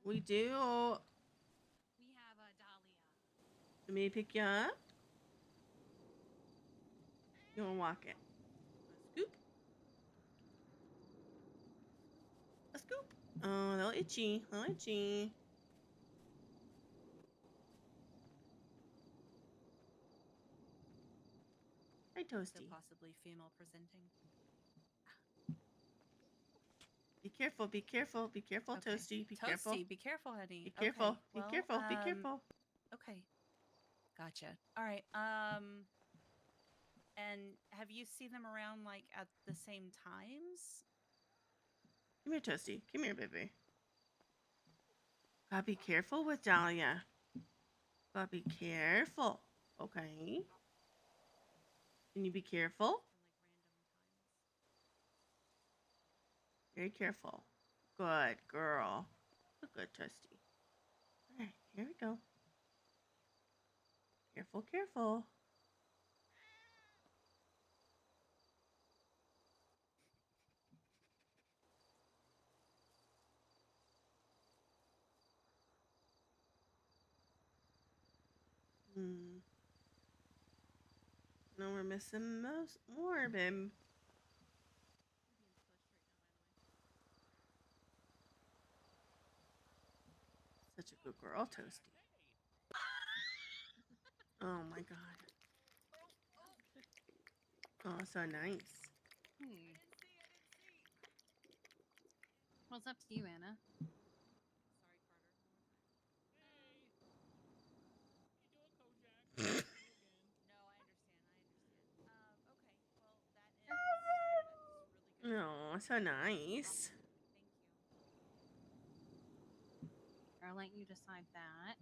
We do. We have a Dahlia. Let me pick you up. You wanna walk it? A scoop. A scoop. Oh, a little itchy. A little itchy. Hi, Toasty. So possibly female presenting. Be careful. Be careful. Be careful, Okay. Toasty. Be Toasty, careful. be careful, honey. Be careful. Okay. Be Well, careful. Be careful. Okay. Gotcha. All right. And have you seen them around like at the same times? Come here, Toasty. Come here, baby. Gotta be careful with Dahlia. Gotta be careful. Okay. Can you be careful? In like random times. Very careful. Good girl. Good, Toasty. All right, here we go. Careful, careful. No, we're missing more, babe. Such a good girl, Toasty. Oh my god. Oh, so nice. Well, it's up to you, Anna. Sorry, Carter. No, I understand. Okay. Well, that's really good. Oh, so nice. Thank you. I'll let you decide that.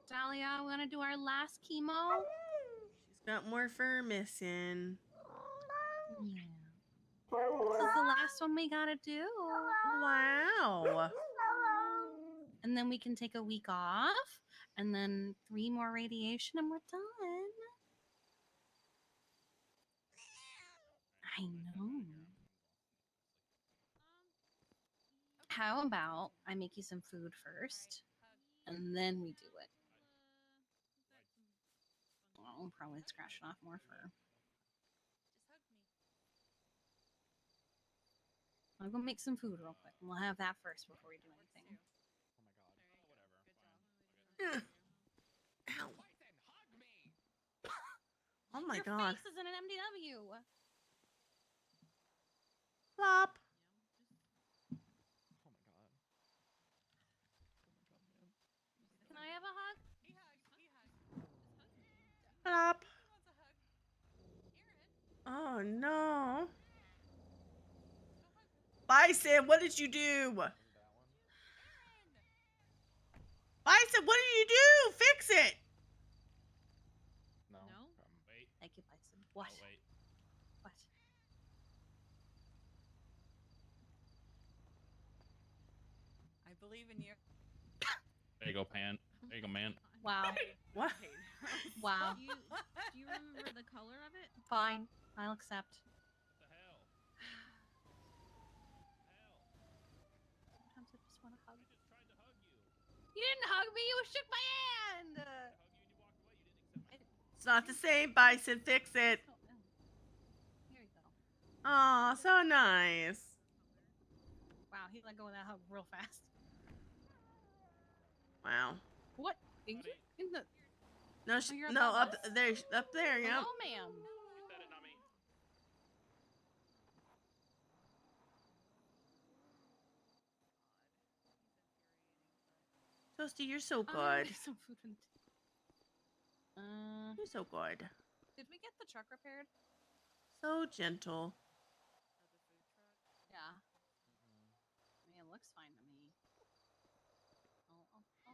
Dahlia, we want to do our last chemo. She's got more fur missing. Yeah. This is the last one we gotta do. Wow. And then we can take a week off, and then 3 more radiation, and we're done. I know. How about I make you some food first, and then we do it? Oh, I'm probably scratching off more fur. I'll go make some food real quick, and we'll have that first before we do anything. Oh my god. Yeah. Whatever. Ow. Oh my Your god. face is in an MDW. Plop. Oh my god. Oh my god, man. Can I have a hug? Plop. Oh no. Bison, what did you do? Bison, what did you do? Fix it. No. No? Wait. Thank you, Bison. What? Oh, wait. What? I believe in you. There you go, Pan. There you go, man. Wow. What? Wow. Do you remember the color of it? Fine. I'll accept. What the hell? Sometimes I just want to hug. I just tried to hug you. You didn't hug me. You shook my hand. I hug you and you walked away. You didn't accept my. It's not the same, Bison. Fix it. Here you go. Aw, so nice. Wow, he let go of that hug real fast. Wow. What? In the No, Oh, you're no, above up us? there, up there, yeah. Hello, ma'am. You said it, not me. Toasty, you're so Oh, good. there's some food in You're so good. Did we get the truck repaired? So gentle. Yeah. I mean, it looks fine to me.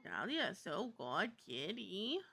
Dahlia, so good, kitty.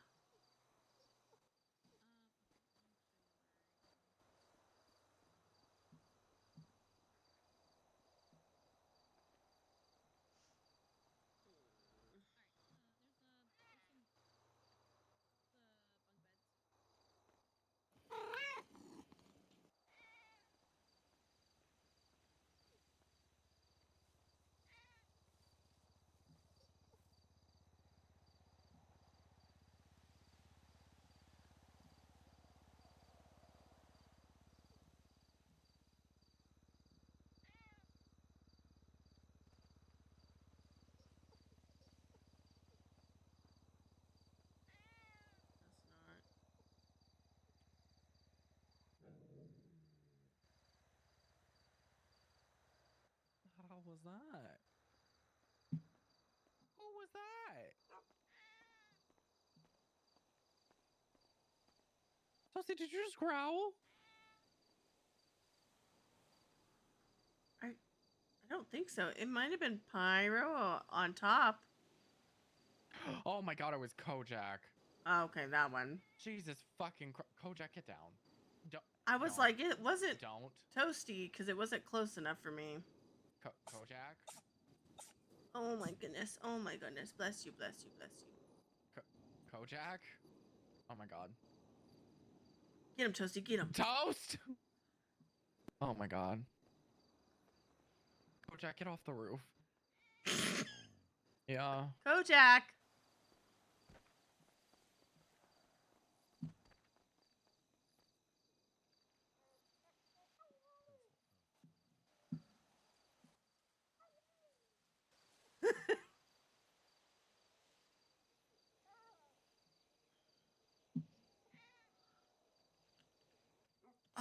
was that? Who was that? Toasty, did you just growl? I don't think so. It might have been Pyro on top. Oh my god, it was Kojak. Oh, okay, that one. Jesus fucking Kojak, get down. Don't, I was don't, like, it wasn't don't. toasty because it wasn't close enough for me. Kojak? Oh my goodness. Oh my goodness. Bless you, bless you, bless you. Kojak? Oh my god. Get him, Toasty, get him. Toast! Oh my god. Kojak, get off the roof. Yeah. Kojak!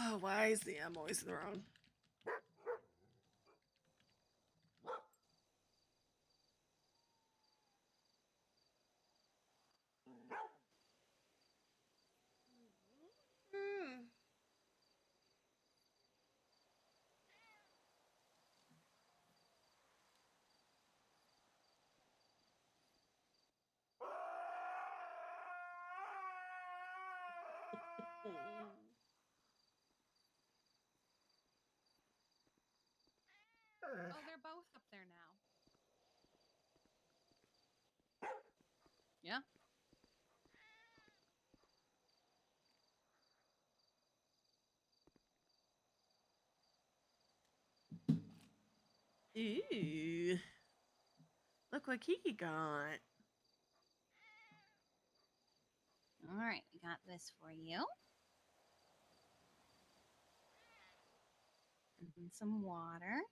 Oh, why is the M always wrong? Hmm. Oh, they're both up there now. Yeah. Ooh. Look what Kiki got. All right, we got this for you. And some water.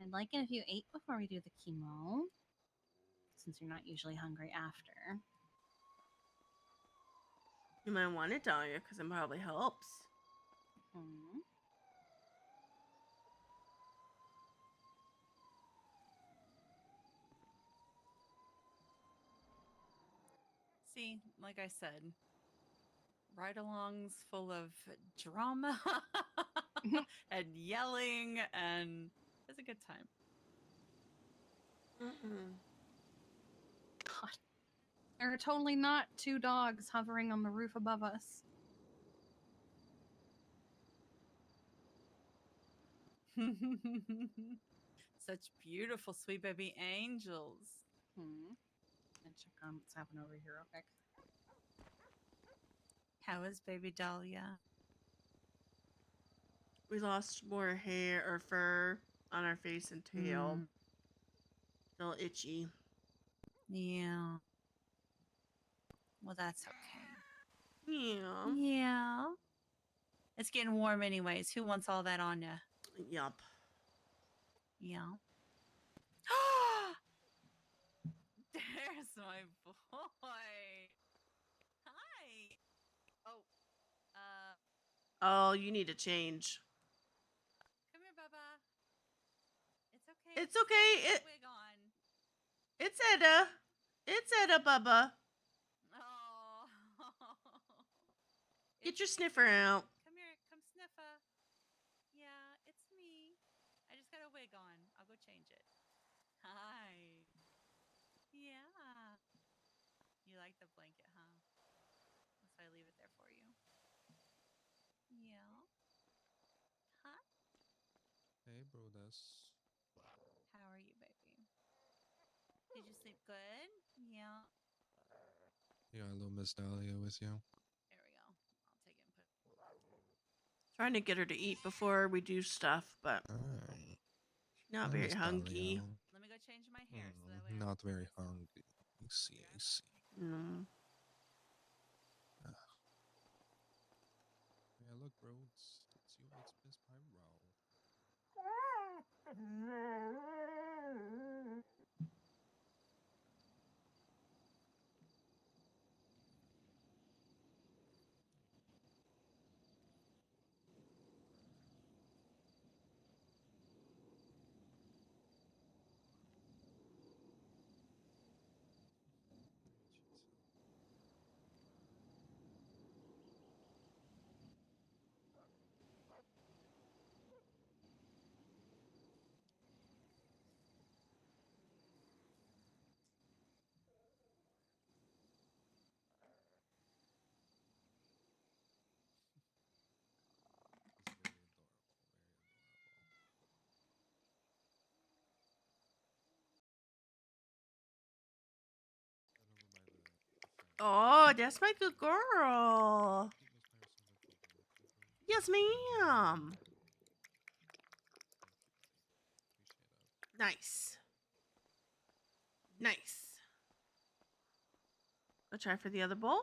I'd like it if you ate before we do the chemo, since you're not usually hungry after. You might want it, Dahlia, because it probably helps. Hmm. See, like I said, ride-alongs full of drama and yelling, and it's a good time. God. There are totally not two dogs hovering on the roof above us. Such beautiful, sweet baby angels. And check on what's happening over here real quick. How is baby Dahlia? We lost more hair or fur on our face and tail. Still itchy. Yeah. Well, that's okay. Yeah. Yeah. It's getting warm anyways. Who wants all that on ya? Yup. Yeah. There's my boy. Hi. Oh, Oh, you need to change. come here, Bubba. It's okay. It's okay. Put a wig on. It's Edda. It's Edda, Bubba. Oh. Get your sniffer out. Come here. Come sniffa. Yeah, it's me. I just got a wig on. I'll go change it. Hi. Yeah. You like the blanket, huh? That's why I leave it there for you. Yeah. Huh? Hey, Brodas. How are you, baby? Did you sleep good? Yeah. You got a little Miss Dahlia with you? There we go. I'll take it and put Trying to get her to eat before we do stuff, but Alright. she's not Hi, very Miss hungry. Dahlia. Let me go change my hair so that way Not I very don't hungry. I see, I see. No. Yeah, look, bro. It's you, it's Miss Pyro. Oh, that's my good girl. Yes, ma'am. Nice. Nice. I'll try for the other bowl.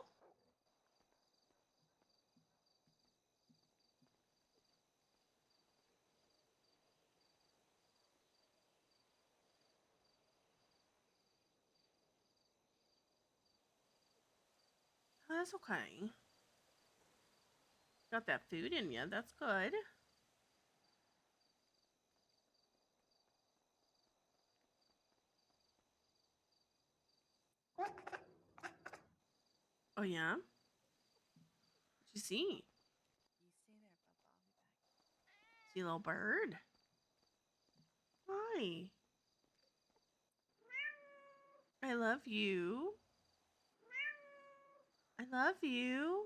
Oh, that's okay. Got that food in you. That's good. Oh, yeah? What'd you see? You stay there, Bubba. I'll be back. See a little bird? Hi. I love you. I love you.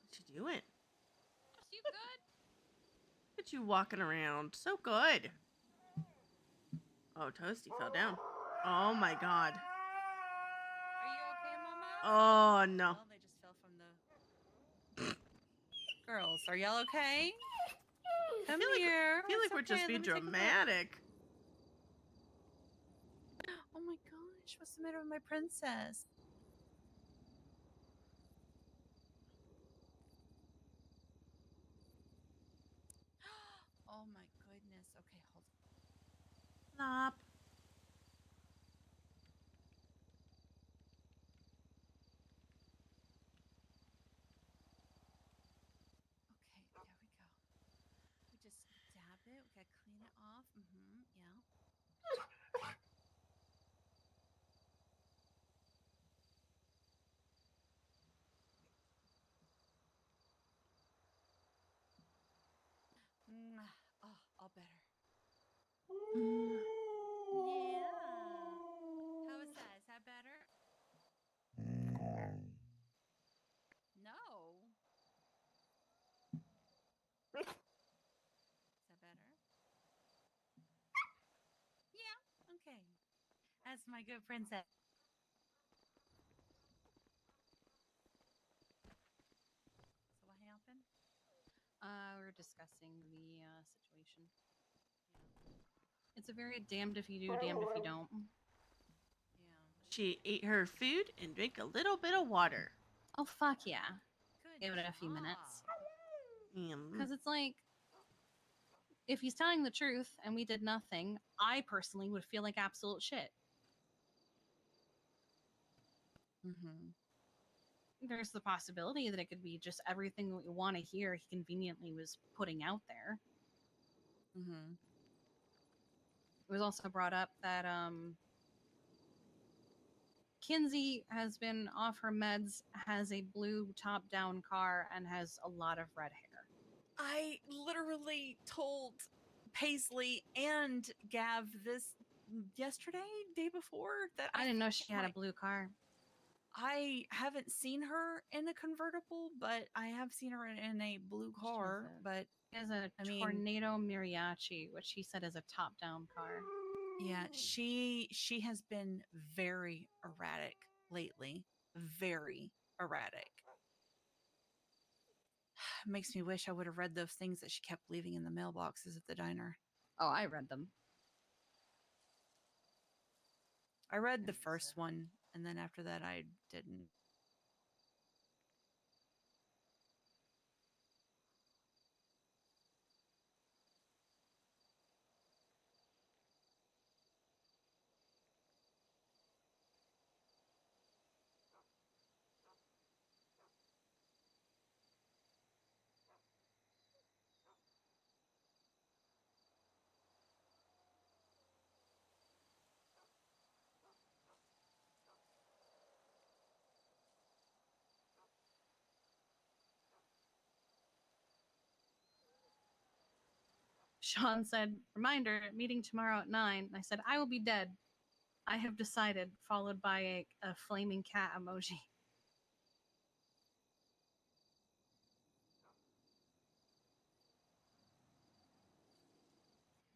What you doing? You good? Look at you walking around. So good. Oh, Toasty fell down. Oh my god. Are you okay, Mama? Oh no. Well, they just fell from the. Girls, are y'all okay? Come here. I feel like It's we're okay. just Let being me take a look. dramatic. Oh my gosh, what's the matter with my princess? Oh my goodness. Okay, hold on. Stop. Okay, there we go. We just dab it. We gotta clean it off. Yeah. Oh, all better. Yeah. How is that? Is that better? No. Is that better? Yeah. Okay. That's my good princess. So what happened? We're discussing the situation. It's a very damned if you do, damned if you don't. Yeah. She ate her food and drank a little bit of water. Oh fuck yeah! Good. Give it a few minutes. Mm. Because it's like, if he's telling the truth and we did nothing, I personally would feel like absolute shit. Mm-hmm. There's the possibility that it could be just everything that we want to hear he conveniently was putting out there. Mm-hmm. It was also brought up that Kinsey has been off her meds, has a blue top-down car, and has a lot of red hair. I literally told Paisley and Gav this yesterday, day before, that I didn't know she think had a blue car. I haven't seen her in a convertible, but I have seen her in a blue car. But She has a I mean- Tornado Mariachi, which she said is a top-down car. yeah, she has been very erratic lately. Very erratic. Makes me wish I would have read those things that she kept leaving in the mailboxes at the diner. Oh, I read them. I read the first one, and then after that, I didn't. Sean said, reminder, meeting tomorrow at 9. I said, I will be dead. I have decided, followed by a flaming cat emoji.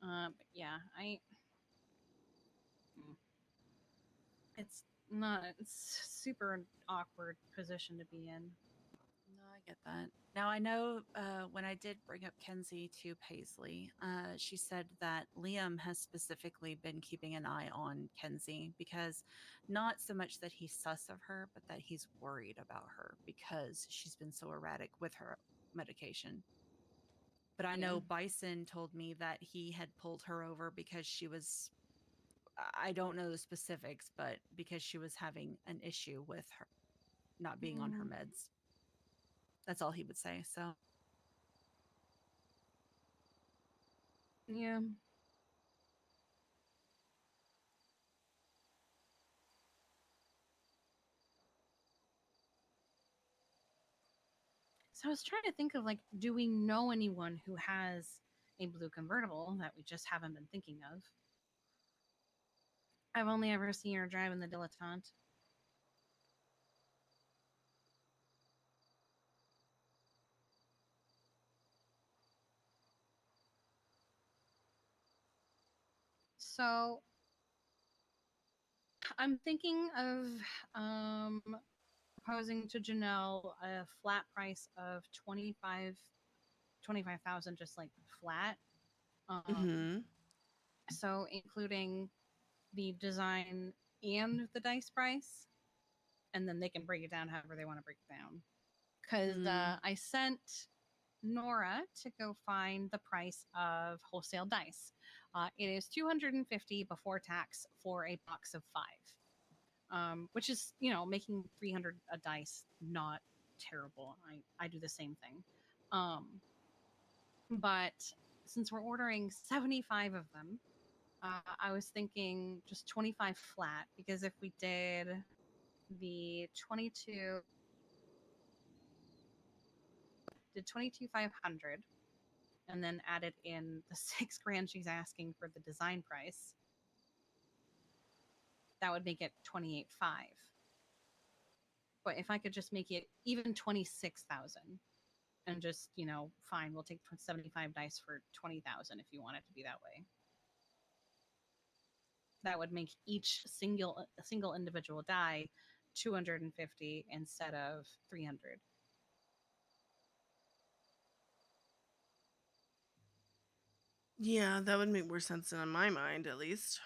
But yeah, not it's super awkward position to be in. No, I get that. Now I know when I did bring up Kenzie to Paisley, she said that Liam has specifically been keeping an eye on Kenzie because not so much that he's sus of her, but that he's worried about her because she's been so erratic with her medication. But I know Bison told me that he had pulled her over because she was, I don't know the specifics, but because she was having an issue with her not being on her meds. That's all he would say. So, Yeah. So I was trying to think of like, do we know anyone who has a blue convertible that we just haven't been thinking of? I've only ever seen her driving the dilettante. So I'm thinking of proposing to Janelle a flat price of 25,000, just like flat. Mm-hmm. So including the design and the dice price, and then they can break it down however they want to break it down. Because I sent Nora to go find the price of wholesale dice. It is $250 before tax for a box of 5, which is, making 300 a dice not terrible. I do the same thing. But since we're ordering 75 of them, I was thinking just 25 flat, because if we did the 22 500 and then added in the $6,000 she's asking for the design price, that would make it 28,500. But if I could just make it even 26,000 and just, fine, we'll take 75 dice for 20,000 if you want it to be that way. That would make each single individual die 250 instead of 300. Yeah, that would make more sense in my mind, at least.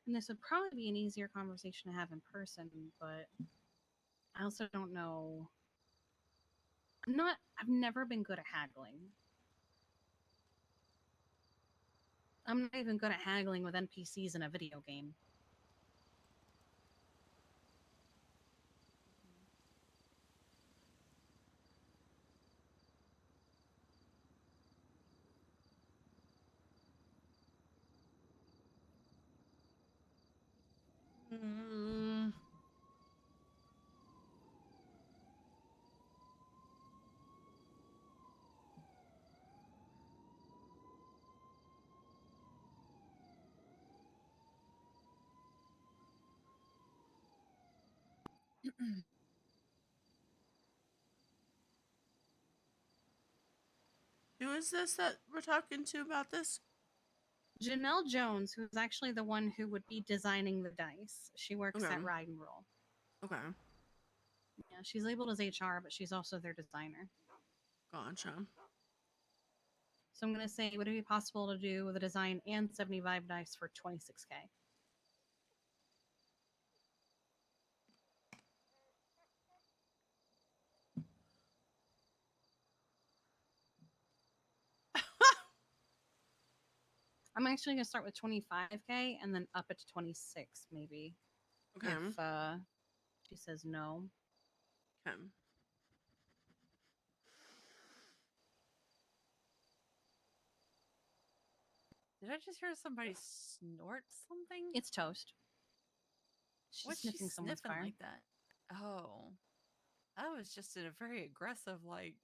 And this would probably be an easier conversation to have in person, but I also don't know. I've never been good at haggling. I'm not even good at haggling with NPCs in a video game. Mm. Who is this that we're talking to about this? Janelle Jones, who's actually the one who would be designing the dice. She works Okay. at Ride and Roll. Okay, Yeah, she's labeled as HR, but she's also their designer. gotcha. So I'm going to say, would it be possible to do the design and 75 dice for 26K? I'm actually gonna start with 25K and then up it to 26 maybe. Okay. If she says no. Okay. Did I just hear somebody snort something? It's toast. She's What's sniffing she someone's sniffing fire. like that? Oh, that was just in a very aggressive, like.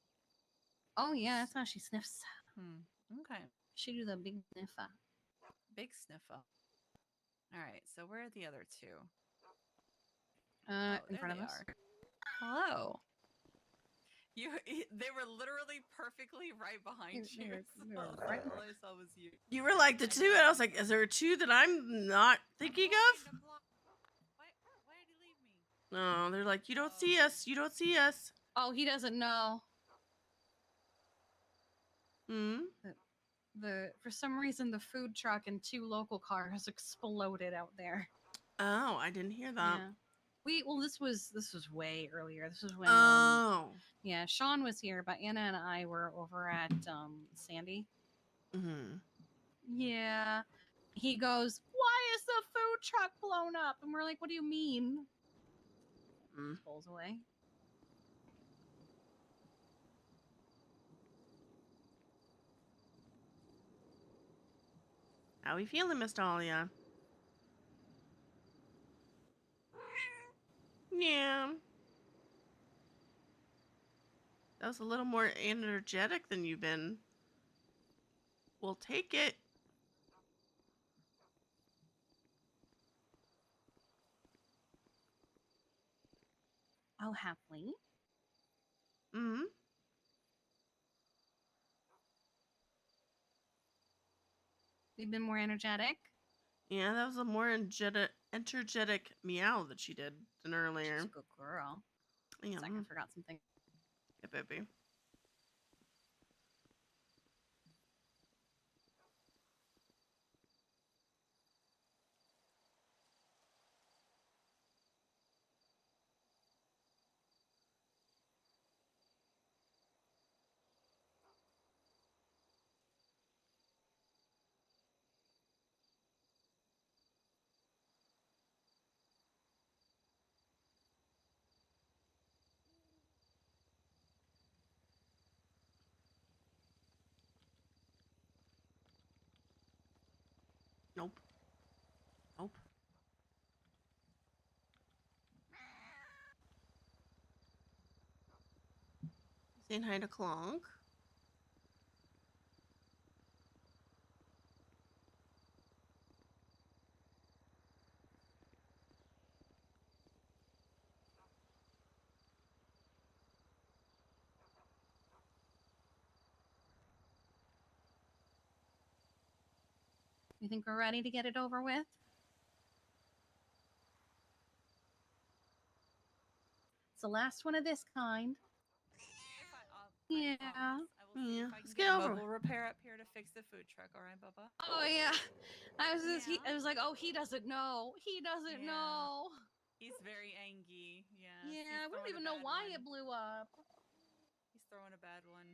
Oh yeah, that's how she sniffs. Okay, She do the big sniffer. big sniffer. All right, so where are the other two? In there front of they us. are. Hello. They were literally perfectly right behind They you. were- so they were right all I saw was you. You were like the two, and I was like, is there two that I'm not thinking of? I'm blind. Why did he leave me? No, they're like, you don't see us. You don't see us. Oh, he doesn't know. Hmm. For some reason the food truck and 2 local cars exploded out there. Oh, I didn't hear that. This was way earlier. This was when Oh. yeah, Sean was here, but Anna and I were over at Sandy. Hmm. Yeah. He goes, "Why is the food truck blown up?" And we're like, "What do you mean?" Mm. Pulls away. How we feeling, Miss Dahlia? Yeah. That was a little more energetic than you've been. We'll take it. Oh, happily. Hmm. We've been more energetic. Yeah, that was a more energetic meow that she did than earlier. She's a good girl. Yeah. Second, I forgot something. Yeah, baby. Nope. Nope. Saying hi to Clonk. You think we're ready to get it over with? It's the last one of this kind. Yeah. I will see Yeah, if I let's can get get over. mobile repair up here to fix the food truck. All right, Bubba? Oh yeah. I was just, Yeah. I was like, oh, he doesn't know. He doesn't Yeah. know. He's very angry. Yes, Yeah, he's we don't throwing even a know bad why one. it blew up. He's throwing a bad one.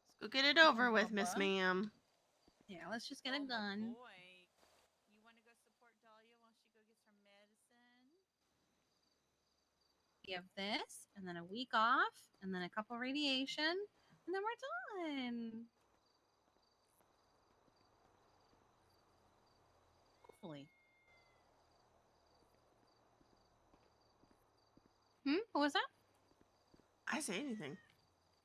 Let's go get it over with, Miss Bubba. Ma'am. Yeah, let's just get Oh, it my done. boy. You want to go support Dahlia while she go gets her medicine? We have this, and then a week off, and then a couple radiation, and then we're done. Hopefully. What was that? I say anything.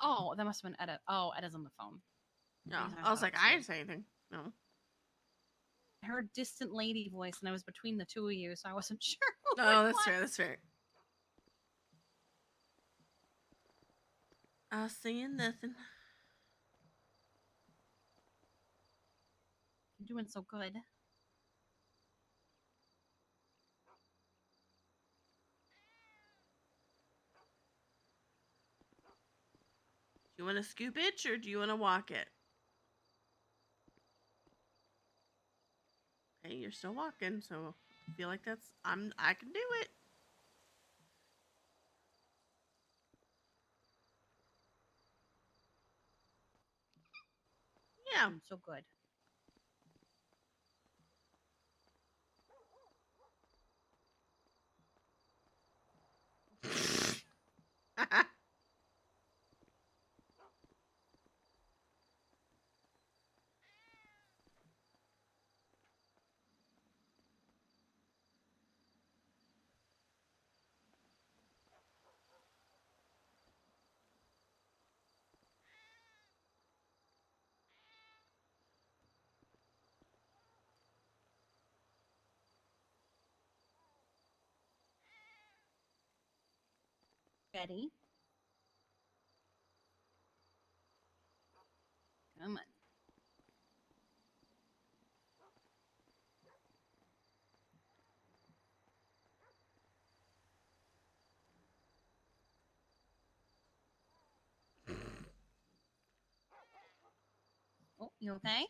Oh, that must have been Edda. Oh, Edda's on the phone. No, These I was thought like, it was I you. didn't say anything. No. I heard distant lady voice, and I was between the two of you, so I wasn't sure. who No, it that's was. fair. That's fair. I was saying nothing. You're doing so good. Do you want to scoop it or do you want to walk it? Hey, you're still walking, so I feel like I can do it. Yeah. So good. Ready? Come on. Oh, you okay?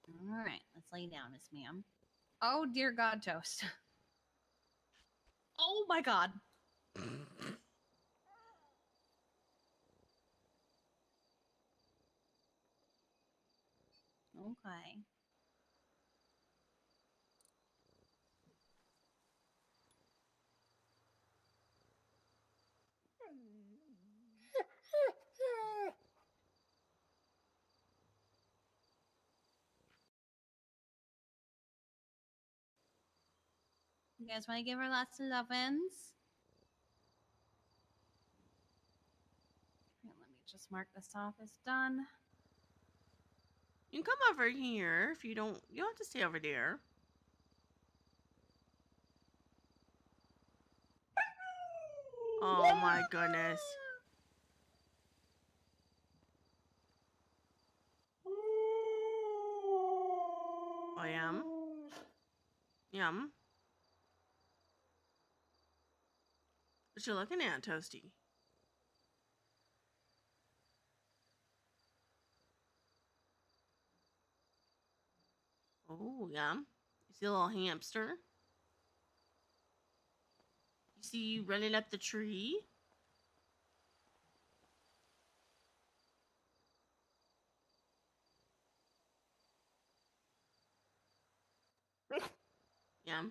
All right, let's lay down, Miss Ma'am. Oh, dear God, Toast. Oh, my God. Okay. You guys want to give her lots of lovin's? Here, let me just mark this off as done. You can come over here if you don't. You don't have to stay over there. Oh my goodness. Oh, yum. Yum. What you looking at, Toasty? Oh, yum. You see a little hamster? You see you running up the tree? Yum.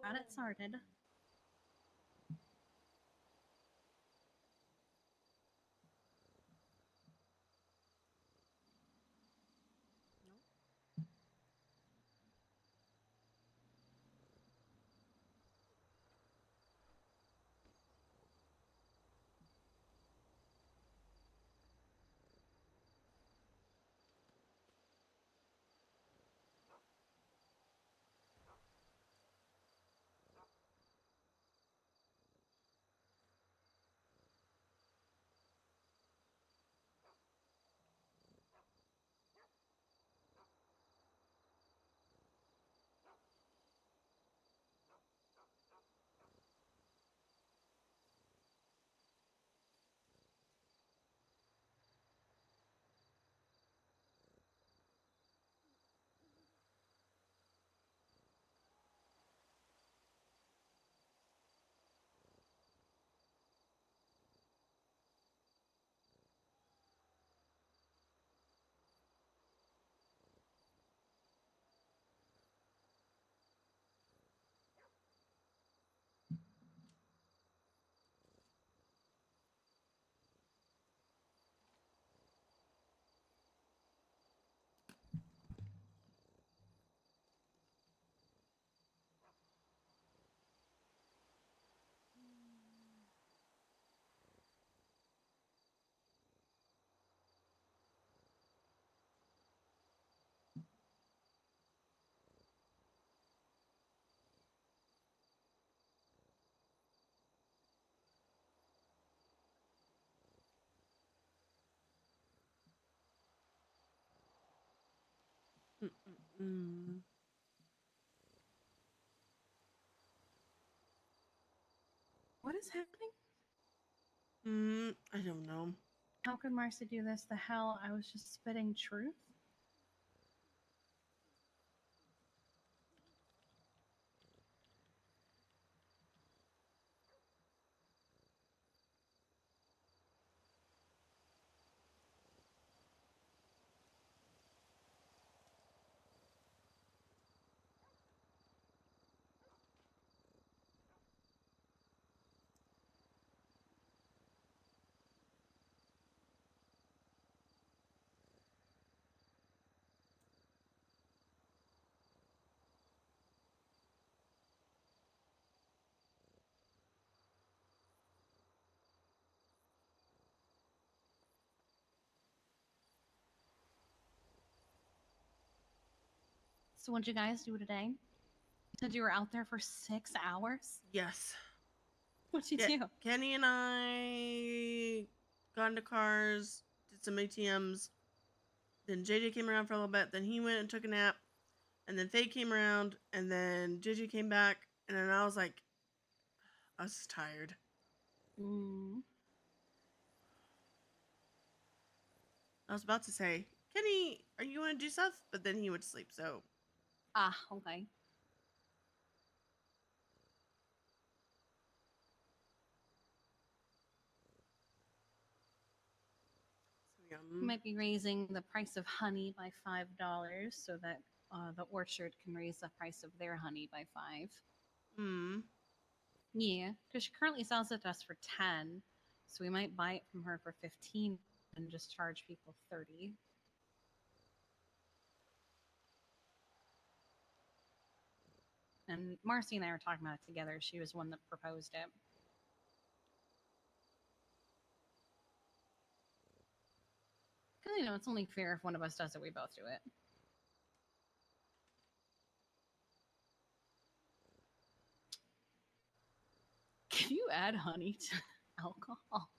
Got it started. Mm-mm-mm. What is happening? I don't know. How could Marcy do this? The hell, I was just spitting truth. So what'd you guys do today? You said you were out there for 6 hours? Yes. What'd you do? Kenny and I got into cars, did some ATMs. Then JJ came around for a little bit. Then he went and took a nap. And then Faye came around. And then JJ came back. And then I was like, I was just tired. I was about to say, Kenny, are you want to do stuff? But then he would sleep. So Ah, okay. yeah. Might be raising the price of honey by $5 so that the orchard can raise the price of their honey by 5. Yeah, because she currently sells it to us for 10, so we might buy it from her for 15 and just charge people 30. And Marcy and I were talking about it together. She was one that proposed it. Because, you know, it's only fair if one of us does it, we both do it. Can you add honey to alcohol?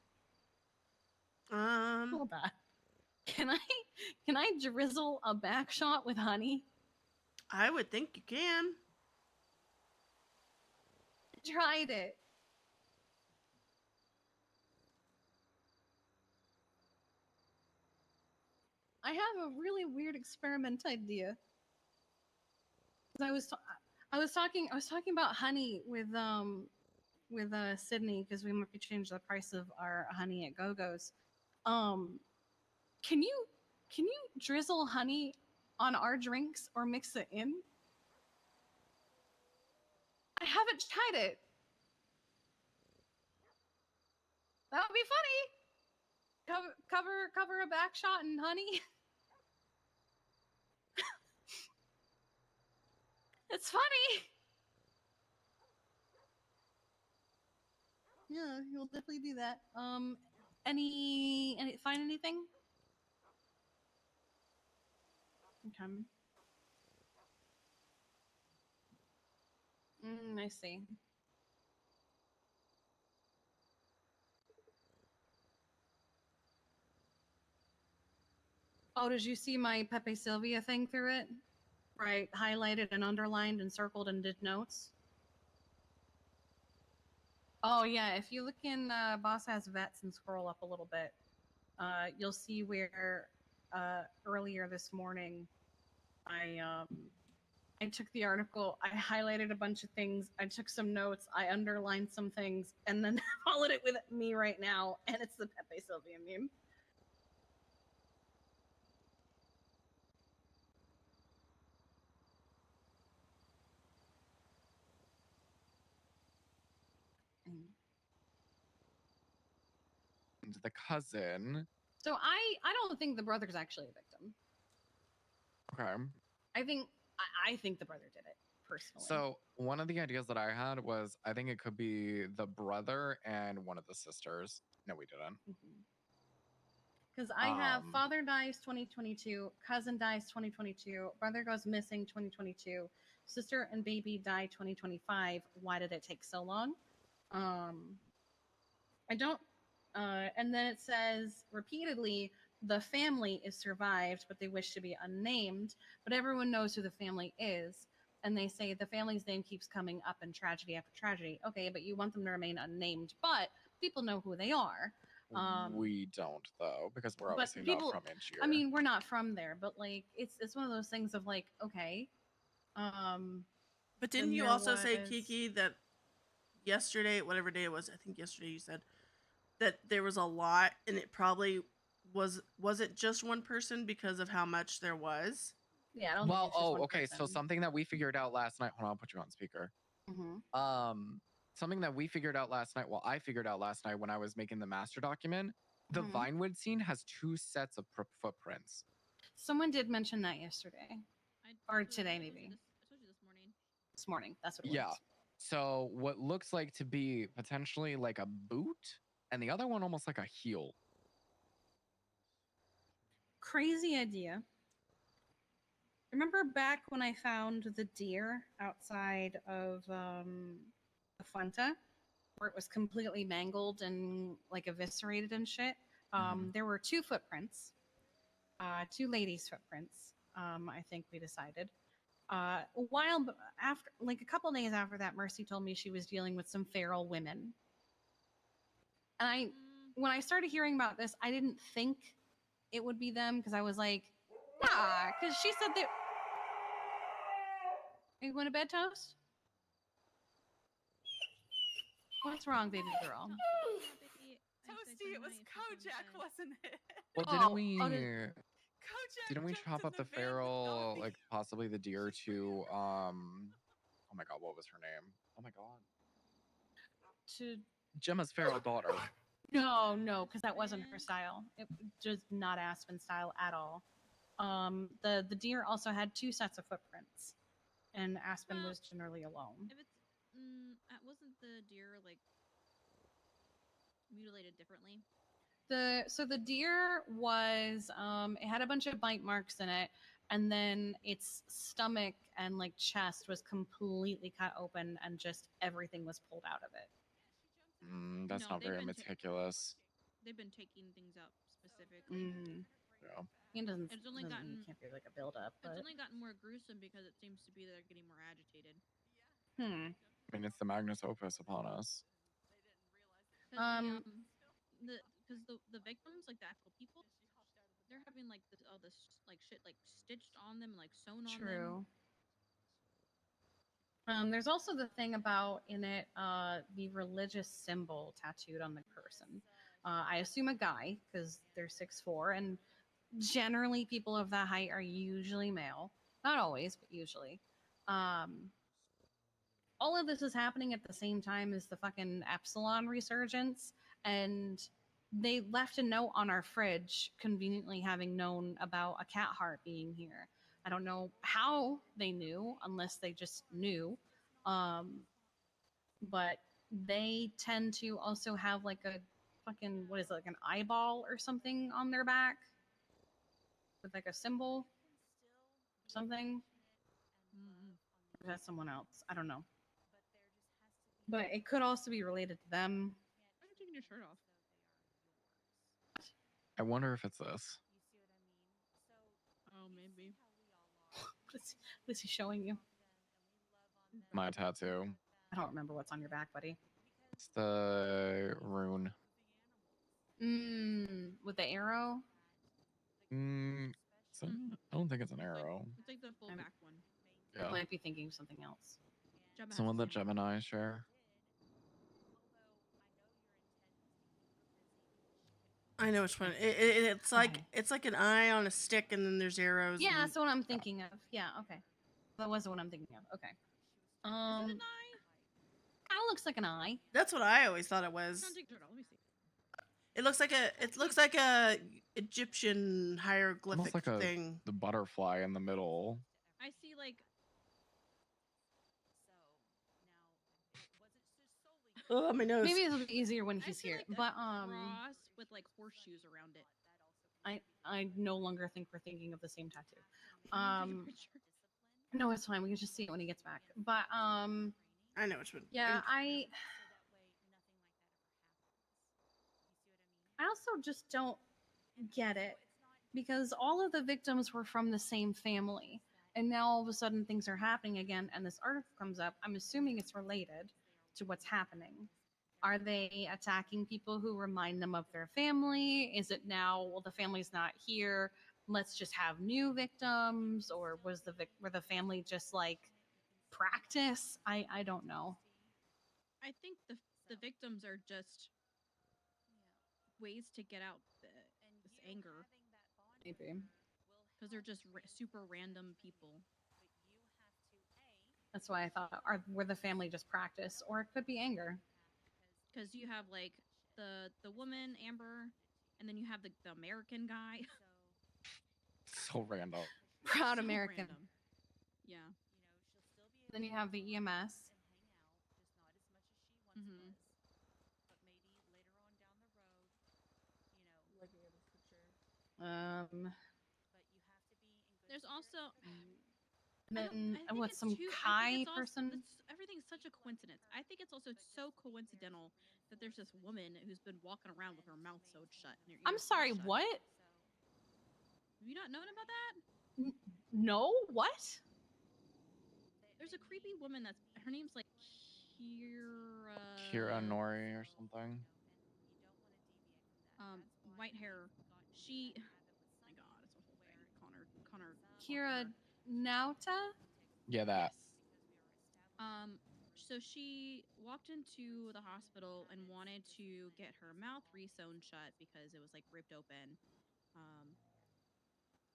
Hold on. Can I drizzle a back shot with honey? I would think you can. Tried it. I have a really weird experiment idea. I was talking about honey with Sydney because we might be changing the price of our honey at Go-Go's. Can you drizzle honey on our drinks or mix it in? I haven't tried it. That would be funny. Cover a back shot in honey. It's funny. Yeah, you'll definitely do that. Any find anything? Okay. I see. Oh, did you see my Pepe Sylvia thing through it? Right, highlighted and underlined and circled and did notes. Oh yeah, if you look in Boss Has Vets and scroll up a little bit, you'll see where earlier this morning I took the article, I highlighted a bunch of things, I took some notes, I underlined some things, and then followed it with me right now, and it's the Pepe Sylvia meme. The cousin. So I don't think the brother's actually a victim. Okay. I think the brother did it personally. So one of the ideas that I had was I think it could be the brother and one of the sisters. No, we didn't. Because I have father dies 2022, cousin dies 2022, brother goes missing 2022, sister and baby die 2025. Why did it take so long? I don't. And then it says repeatedly, the family is survived, but they wish to be unnamed. But everyone knows who the family is. And they say the family's name keeps coming up in tragedy after tragedy. Okay, but you want them to remain unnamed. But people know who they are. We don't though, because we're but obviously people- not from Angier. I mean, we're not from there, but like it's one of those things of like, okay, But then didn't you there also say, was- Kiki, that yesterday, whatever day it was, I think yesterday you said that there was a lot, and it probably was it just one person because of how much there was? yeah, I don't Well, think it's just one okay. So person. something that we figured out last night. Hold on, I'll put you on speaker. Mhm. Something that we figured out last night. Well, I figured out last night when I was making the master document. The Mhm. Vinewood scene has 2 sets of footprints. Someone did mention that yesterday, or I today told you maybe. I told you this morning. This morning. That's what it Yeah. was. So what looks like to be potentially like a boot, and the other one almost like a heel. Crazy idea. Remember back when I found the deer outside of the Fuenta, where it was completely mangled and like eviscerated and shit? There were 2 footprints, 2 ladies' footprints. I think we decided. A while after, like a couple days after that, Mercy told me she was dealing with some feral women. And when I started hearing about this, I didn't think it would be them because I was like, nah, because she said that. Are you going to bed, Toast? What's wrong, baby girl? Toasty, it was Kojak, wasn't it? Well, Oh, didn't we? Kojak Didn't we jumped chop in up the van with feral, Dolphy. like possibly the deer to Oh my god, what was her name? Oh my god, To Gemma's feral daughter. no, because that wasn't her style. It was just not Aspen style at all. The deer also had 2 sets of footprints, and Aspen Well, was generally alone. If it's wasn't the deer like mutilated differently? The deer was it had a bunch of bite marks in it, and then its stomach and like chest was completely cut open, and just everything was pulled out of it. That's No, not they've very been meticulous. They've been taking things out specifically. Yeah. It doesn't. It's only doesn't gotten- it can't be like a buildup, It's but only gotten more gruesome because it seems to be that they're getting more agitated. hmm. I mean, it's the Magnus Opus upon us. Because the victims, like the actual people, they're having like all this like shit like stitched on them, like sewn on them. True. There's also the thing about in it the religious symbol tattooed on the person. I assume a guy because they're 6'4", and generally people of that height are usually male. Not always, but usually. All of this is happening at the same time as the fucking Epsilon resurgence, and they left a note on our fridge, conveniently having known about a cat heart being here. I don't know how they knew, unless they just knew. But they tend to also have like a fucking, what is it, like an eyeball or something on their back with like a symbol, something. That's someone else. I don't know. But it could also be related to them. Why are you taking your shirt off? I wonder if it's this. Oh, maybe. What is he showing you? My tattoo. I don't remember what's on your back, buddy. It's the rune. With the arrow? I don't think it's an arrow. It's like the full I'm- back one. I Yeah. might be thinking of something else. Gemma has Someone the that same one. Gemini share. I know which one. It's like Okay. it's like an eye on a stick, and then there's arrows. Yeah, and- that's what I'm thinking of. Yeah, okay. That was the one I'm thinking of. Okay. Is it an eye? Kind of looks like an eye. That's what I always thought it was. Don't take your shirt off. Let me see. It looks like a Egyptian hieroglyphic like a- thing. The butterfly in the middle. I see like Oh, my nose. Maybe it'll be easier when I he's see, here. like, a But cross with like horseshoes around it. I no longer think we're thinking of the same tattoo. Can you take a picture? No, it's fine. We can just see it when he gets back. But I know which one. yeah, I also just don't get it because all of the victims were from the same family, and now all of a sudden things are happening again, and this article comes up. I'm assuming it's related to what's happening. Are they attacking people who remind them of their family? Is it now, well, the family's not here, let's just have new victims? Or were the family just like practice? I don't know. I think the victims are just ways to get out this anger Maybe. because they're just super random people. That's why I thought, were the family just practice, or it could be anger. Because you have like the woman Amber, and then you have the American guy. So random. Proud So American. random. Yeah. Then you have the EMS. Mm-hmm. There's also And I then think what, it's some too. Kai person? Everything's such a coincidence. I think it's also so coincidental that there's this woman who's been walking around with her mouth sewed shut. And her I'm ears sewed sorry, shut. what? Have you not known about that? No, what? There's a creepy woman that's her name's like Kira. Kira Nori or something. White hair. She. My God, it's a whole thing. Connor. Kira Nauta? Yeah, that. Yes. So she walked into the hospital and wanted to get her mouth re-sewn shut because it was like ripped open.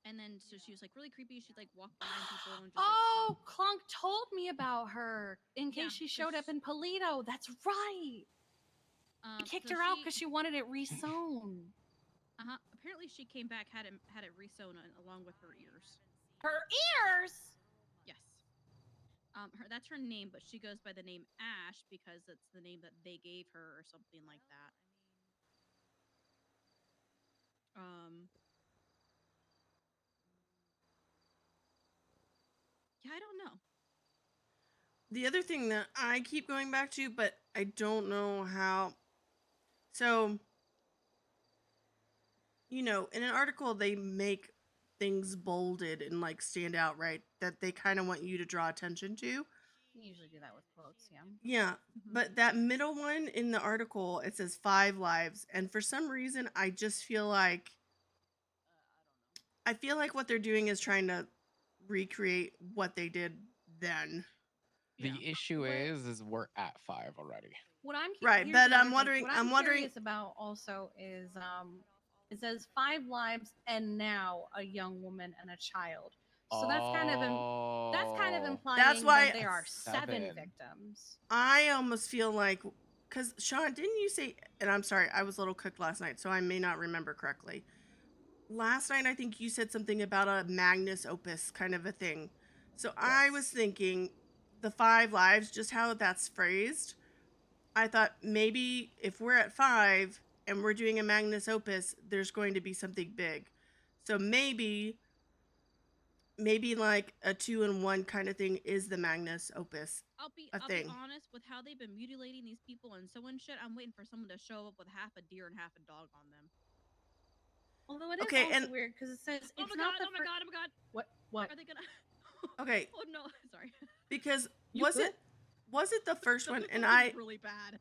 And then so she was like really creepy. She'd like walk behind people and just like Oh, stop. Clunk told me about her in Yeah, case she so showed up in Polito. That's right. He kicked her out because she wanted it re-sewn. Apparently, she came back had it re-sewn along with her ears. Her ears. Yes. That's her name, but she goes by the name Ash because it's the name that they gave her or something like that. Yeah, I don't know. The other thing that I keep going back to, but I don't know how. So, in an article, they make things bolded and like stand out, right? That they kind of want you to draw attention to. You usually do that with quotes, yeah. Yeah. But that middle one in the article, it says 5 lives. And for some reason, I just feel like what they're doing is trying to recreate what they did then. The issue is we're at 5 already. What I'm right, here's but another I'm thing. wondering. What I'm wondering. curious about also is it says 5 lives and now a young woman and a child. So that's kind of implying That's why that there are 7 7. victims. I almost feel like, because Sean, didn't you say? And I'm sorry, I was a little cooked last night, so I may not remember correctly. Last night, I think you said something about a magnus opus kind of a thing. So I was thinking the 5 lives, just how that's phrased. I thought maybe if we're at 5 and we're doing a magnus opus, there's going to be something big. So maybe like a 2 and 1 kind of thing is the magnus opus. I'll be honest with how they've been mutilating these people and so and shit. I'm waiting for someone to show up with half a deer and half a dog on them. Although it is also weird because it says oh it's my not god, oh my god, oh my god. What? Are they gonna? Okay. Oh no, sorry. Because was it the first one? And really bad.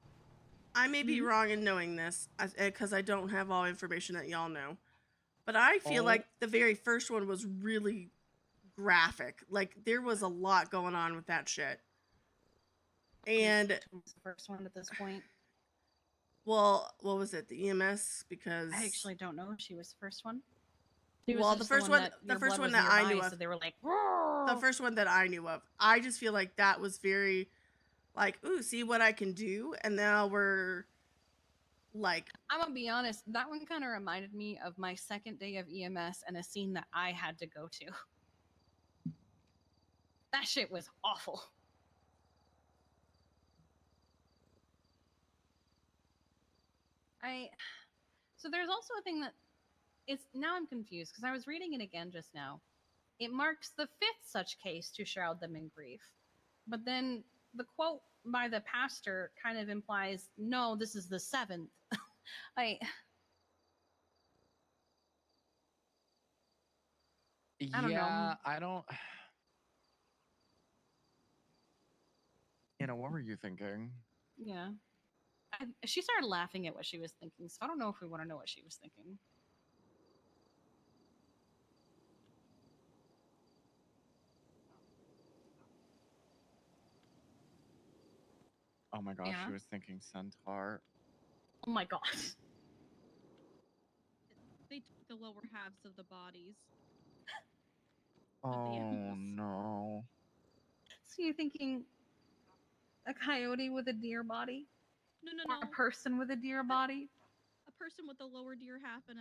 I may be wrong in knowing this because I don't have all information that y'all know, but I feel like the very first one was really graphic. Like there was a lot going on with that shit. And the first one at this point. Well, what was it? The EMS? Because I actually don't know if she was the first one. Well, the first one that I knew of. So they were like, the first one that I knew of. I just feel like that was very, like, ooh, see what I can do, and now we're like. I'm gonna be honest. That one kind of reminded me of my second day of EMS and a scene that I had to go to. That shit was awful. So there's also a thing that now I'm confused because I was reading it again just now. It marks the 5th such case to shroud them in grief. But then the quote by the pastor kind of implies, no, this is the 7th. I don't know. I don't. What were you thinking? Yeah. She started laughing at what she was thinking, so I don't know if we want to know what she was thinking. Oh my gosh, Yeah. she was thinking centaur. Oh my god. They took the lower halves of the bodies. Oh animals. no. So you're thinking a coyote with a deer body? No, no, Or no. a person with a deer body? A person with a lower deer half and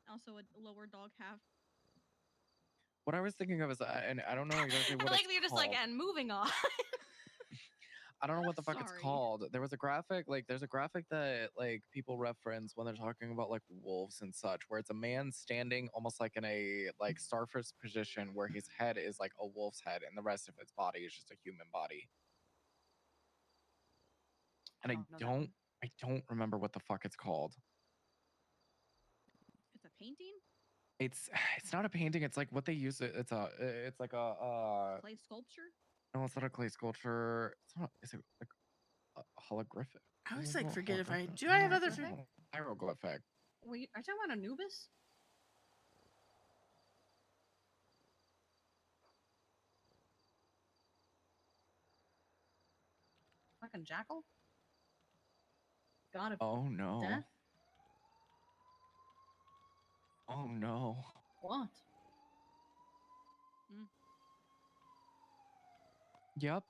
also a lower dog half. What I was thinking of is, and I don't know exactly what I like it's that you're just called. like, and moving on. I don't know what the fuck it's Sorry. called. There was a graphic, like there's a graphic that like people reference when they're talking about like wolves and such, where it's a man standing almost like in a like starfish position where his head is like a wolf's head and the rest of his body is just a human body. And don't know that one. I don't remember what the fuck it's called. It's a painting? It's not a painting, it's like what they use it's like a Clay sculpture? no, it's not a clay sculpture. It's not, is it like a holographic? I always Is like it forget if I holographic? do. I have No, other. it's not hieroglyphic. Wait, are you talking about Anubis? Fucking jackal? God of Oh no. death? Oh no. What? Yep.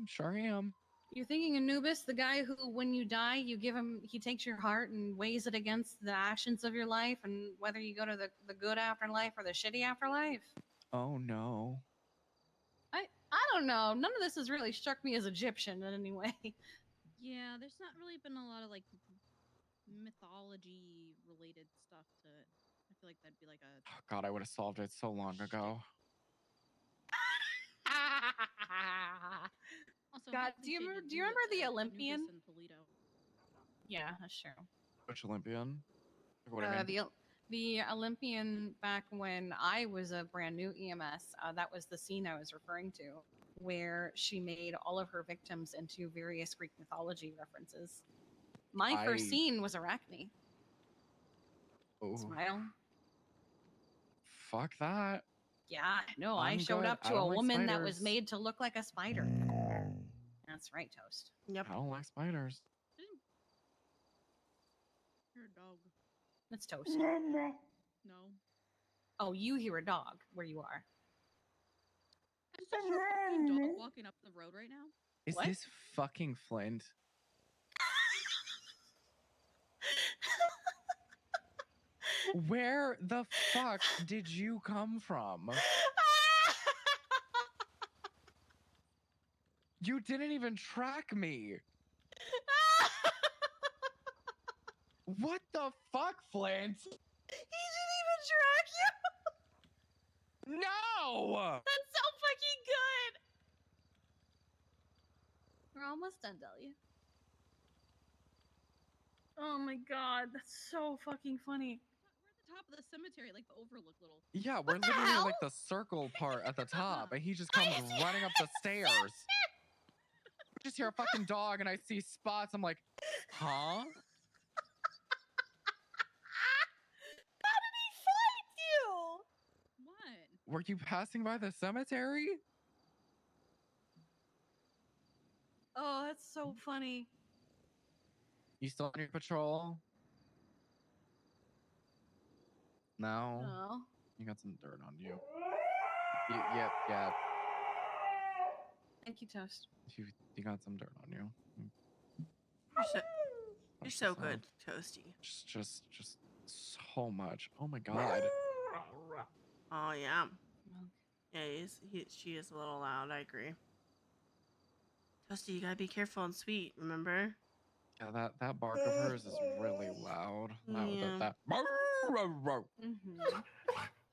Sure am. You're thinking Anubis, the guy who, when you die, you give him, he takes your heart and weighs it against the actions of your life, and whether you go to the good afterlife or the shitty afterlife? Oh no. I don't know. None of this has really struck me as Egyptian in any way. Yeah, there's not really been a lot of like mythology related stuff to it. I feel like that'd be like a Oh, God, I would have solved it so long ago. also. God, how do you cliche remember? to Do you remember the Anubis Olympian? in Toledo? Yeah, that's true. Which Olympian? What do you mean? The Olympian back when I was a brand new EMS. That was the scene I was referring to, where she made all of her victims into various Greek mythology references. My first scene was Arachne. Oh, Smile. fuck that. Yeah, no, I I'm showed good. up I to a don't like woman that was spiders. made to look like a spider. That's right, Toast. Yep. I don't like spiders. You're a dog. That's Toast. No. Oh, you hear a dog where you are. Is this your fucking dog walking up the road right now? Is What? this fucking Flint? Where the fuck did you come from? You didn't even track me. What the fuck, Flint? He didn't even track you. No! That's so fucking good. We're almost done, Delia. Oh my god, that's so fucking funny. We're at the top of the cemetery, like the overlook little. Yeah, we're the literally hell? like the circle part at the top, and he just comes running up the stairs. I just hear a fucking dog, and I see spots. I'm like, huh? How did he find you? What? Were you passing by the cemetery? Oh, that's so funny. You still on your patrol? No. Oh. You got some dirt on you. Yeah. Thank you, Toast. You got some dirt on you. You're so good, Toasty. Just so much. Oh my god. Oh yeah. Yeah, she is a little loud. I agree. Toasty, you gotta be careful and sweet. Remember? Yeah, that bark of hers is really loud. Yeah. That. Mm-hmm. You sound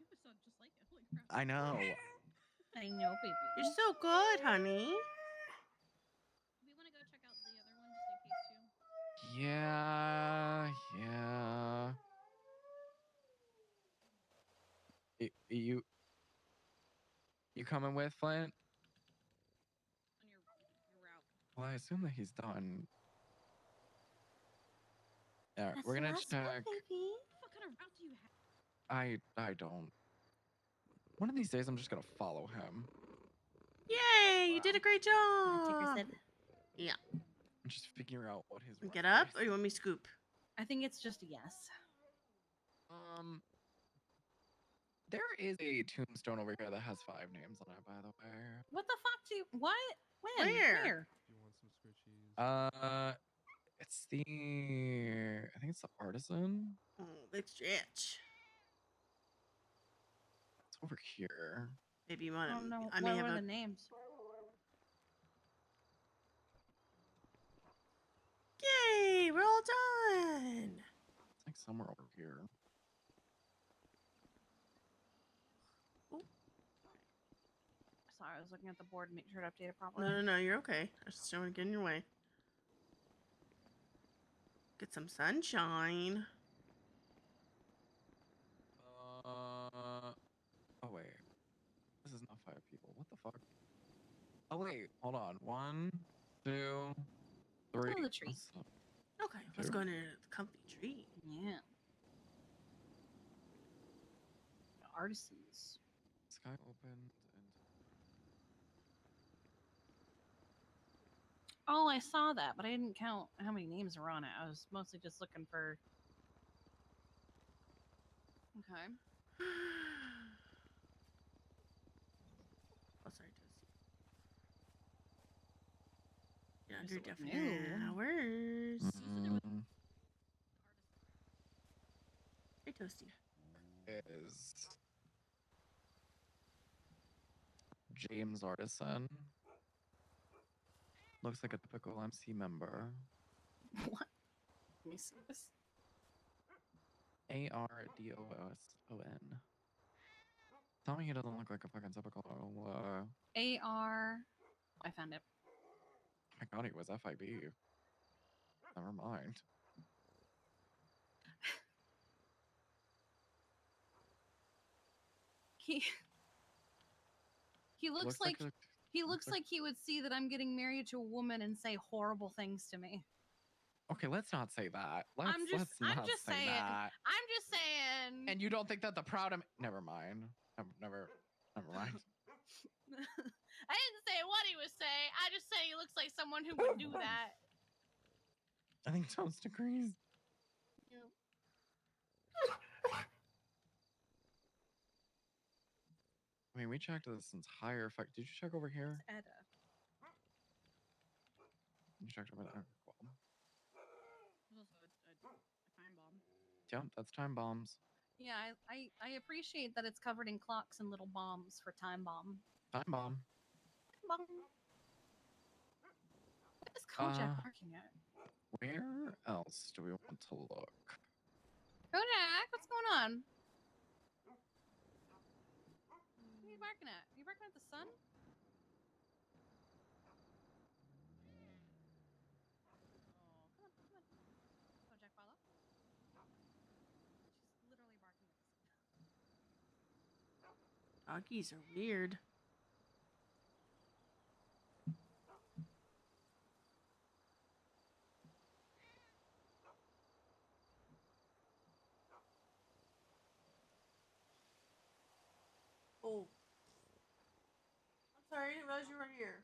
just like it. Holy crap. I know. I know, baby. You're so good, honey. Do we want to go check out the other one just in case too? Yeah. You coming with, Flint? On your route. Well, I assume that he's done. Yeah, That's we're the gonna last one, check. baby. What kind of route do you have? I don't. One of these days, I'm just gonna follow him. Yay! You did a great job. Yeah. And just figure out what his. Get up, race or you want me to scoop? I think it's just a yes. There is a tombstone over here that has 5 names on it, by the way. What the fuck do you? What? When? Where? Do you want some scritchies? It's the. I think it's the artisan. Oh, big stretch. It's over here. Maybe you want I to. don't know. I may What have were a. the names? Yay! We're all done. It's like somewhere over here. Sorry, I was looking at the board to make sure it updated properly. No, you're okay. I just don't want to get in your way. Get some sunshine. Oh wait. This is not 5 people. What the fuck? Oh wait, hold on. 1, 2, 3. Let's go to the tree. Okay, let's Sure. go into the comfy tree. Yeah. Artisans. Sky opened and Oh, I saw that, but I didn't count how many names were on it. I was mostly just looking for. Okay. Oh, sorry, Toasty. Yeah, Just under look different new. hours. Mm, Hey, Toasty. is James Artisan. Looks like a typical MC member. What? Let me see this. ARDOSON. Tell me he doesn't look like a fucking typical. AR. I found it. I thought he was FIB. Never mind. He looks like a- he looks looks like he would see that I'm getting married to a woman and say horrible things to me. Okay, let's not say that. Let's I'm not just say saying. that. I'm just saying. And you don't think that the proud never mind. Never mind. I didn't say what he would say. I just say he looks like someone who would do that. I think Toast agrees. I mean, we checked this entire effect. Did you check over here? It's Edda. You checked over there. Cool. There's also a time bomb. Yep, that's time bombs. Yeah, I appreciate that it's covered in clocks and little bombs for time bomb. Time bomb. Bong. What is Kojak barking at? Where else do we want to look? Kojak, what's going on? What are you barking at? Are you barking at the sun? Oh, come on, come on. Kojak, follow. She's literally barking at the sun. Doggies are weird. Oh. I'm sorry, I didn't realize you were here.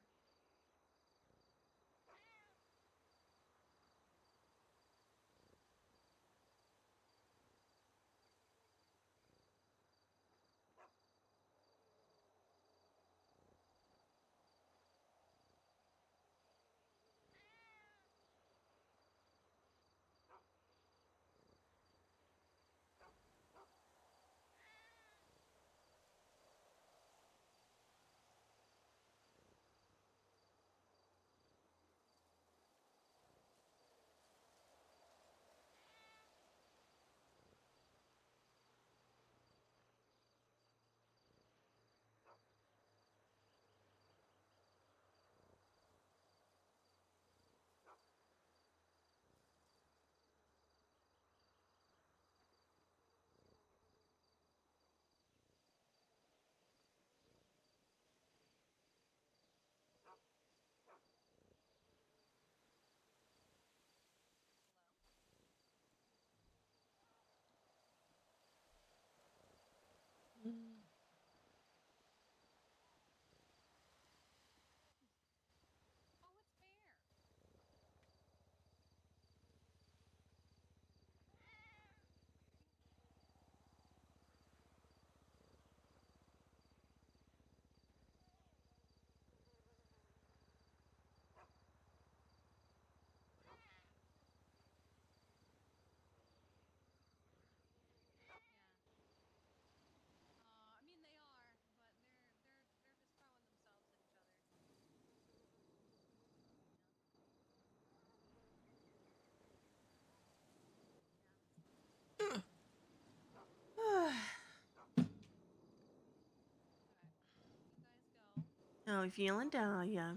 How you feeling, Dahlia?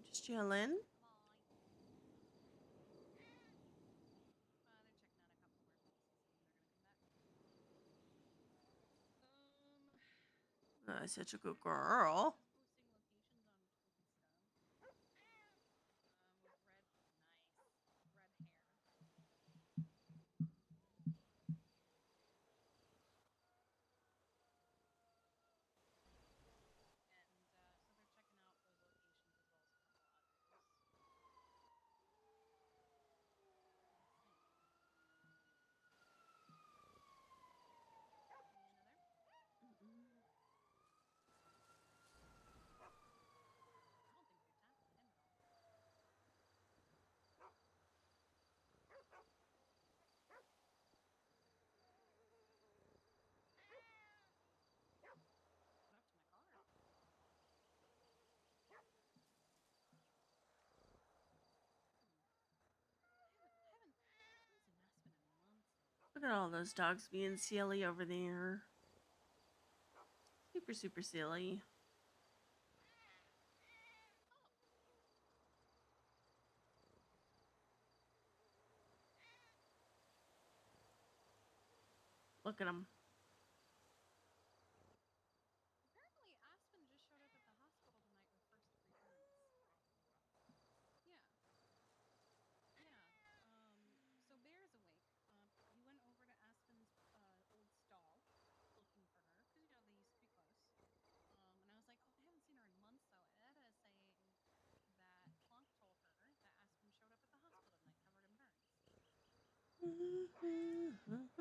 Just chilling? Such a good girl. Look at all those dogs being silly over there. Super, super silly. Look at them. Apparently, Aspen just showed up at the hospital tonight with first-degree burns. Yeah. So Bear's awake. He went over to Aspen's old stall looking for her because they used to be close. And I was like, oh, I haven't seen her in months though. Etta is saying that Plonk told her that Aspen showed up at the hospital tonight covered in burns.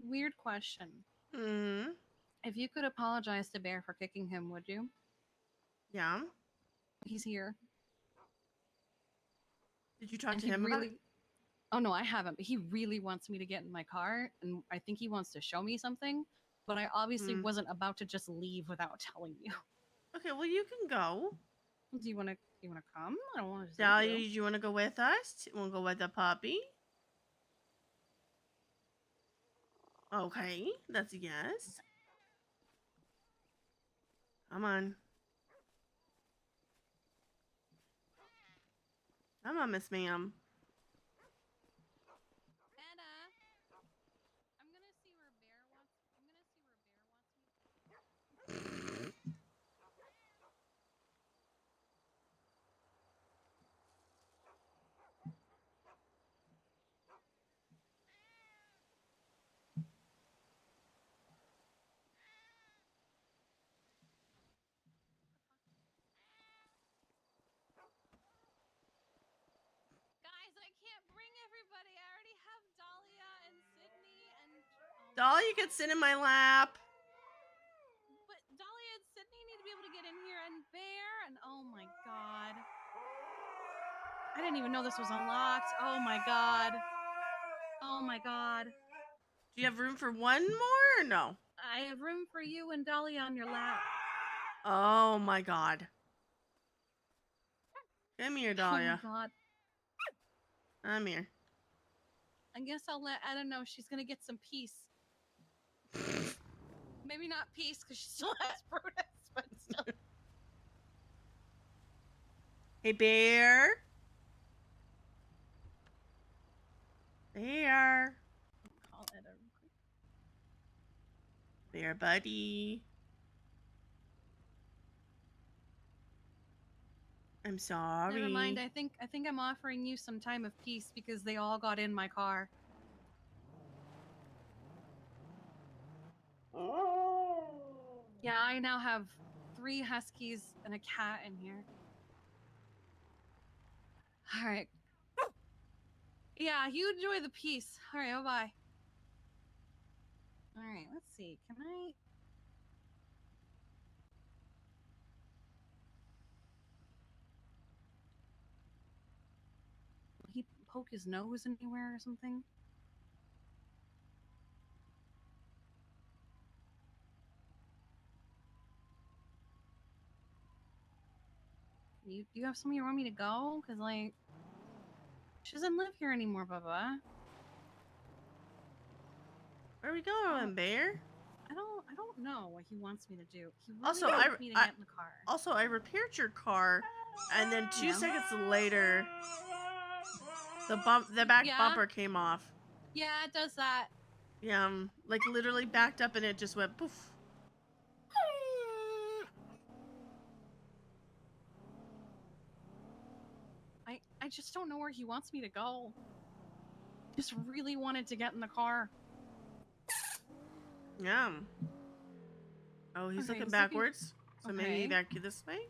Weird question. Hmm. If you could apologize to Bear for kicking him, would you? Yeah. He's here. Did you talk And to he him about it? really. Oh no, I haven't. But he really wants me to get in my car, and I think he wants to show me something. But I obviously wasn't about to just leave without telling you. Okay, well you can go. Do you want to? You want to come? I don't want to. Dahlia, do you want to go with us? Want to go with the puppy? Okay, that's a yes. Come on. Come on, Miss Ma'am. Anna, I'm gonna see where Bear wants. I'm gonna see where Bear wants me. Guys, I can't bring everybody. I already have Dahlia and Sydney and. Oh Doll, my you could God. sit in my lap. But Dahlia and Sydney need to be able to get in here, and Bear, and oh my God. I didn't even know this was unlocked. Oh my God. Oh my God. Do you have room for one more or no? I have room for you and Dahlia on your lap. Oh my god. Come here, Oh my Dahlia. God. Come here. I guess I'll let. I don't know. She's gonna get some peace. Maybe not peace because she still has Brutus, but still. Hey, Bear. Bear. Call it a. Bear buddy. I'm sorry. Never mind. I think I'm offering you some time of peace because they all got in my car. Yeah, I now have 3 huskies and a cat in here. All right. Yeah, you enjoy the peace. All right, bye-bye. All right, let's see. Can I... Will he poke his nose anywhere or something? Do you have somewhere you want me to go? Because, like, she doesn't live here anymore, Bubba. Where are we going, Bear? I don't know what he wants me to do. He really Also, wants me to get in the car. Also, I repaired your car, and then 2 Yeah. seconds later, the back Yeah? bumper came off. Yeah, it does that. Yeah, like literally backed up, and it just went poof. I just don't know where he wants me to go. Just really wanted to get in the car. Yeah. Oh, he's Okay, looking he's looking- backwards. So maybe Okay. back this way?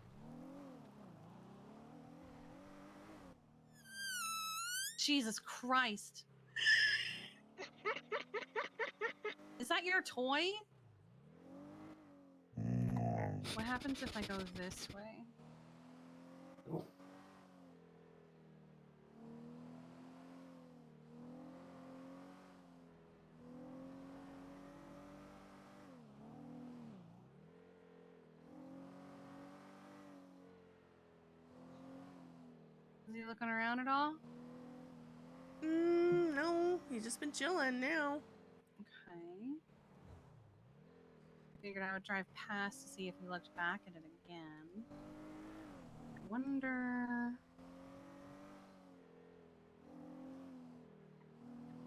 Jesus Christ. Is that your toy? What happens if I go this way? Is he looking around at all? No. He's just been chilling now. Okay. Figured I would drive past to see if he looked back at it again. I wonder...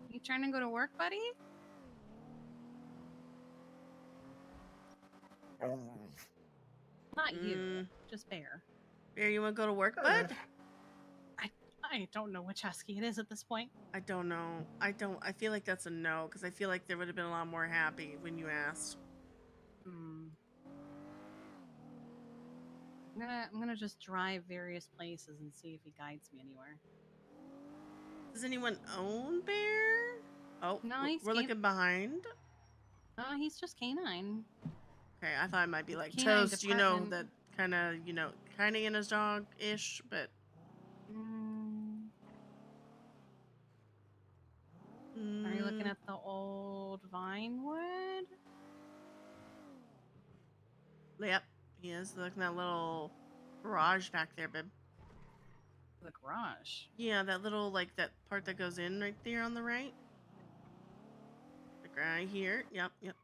You trying to go to work, buddy? Not you, just Bear. Bear, you want to go to work, bud? I don't know which husky it is at this point. I don't know. I feel like that's a no, because I feel like there would have been a lot more happy when you asked. I'm gonna just drive various places and see if he guides me anywhere. Does anyone own Bear? Oh, No, he's we're looking behind. Oh, he's just canine. Okay, I thought it might be like Canine Toast, you know, that department. kind of, kind of in his dog-ish, but... Are you looking at the old Vinewood? Yep, he is. Look at that little garage back there, babe. The garage. Yeah, that little, like, that part that goes in right there on the right. The Right here. Yep, yep.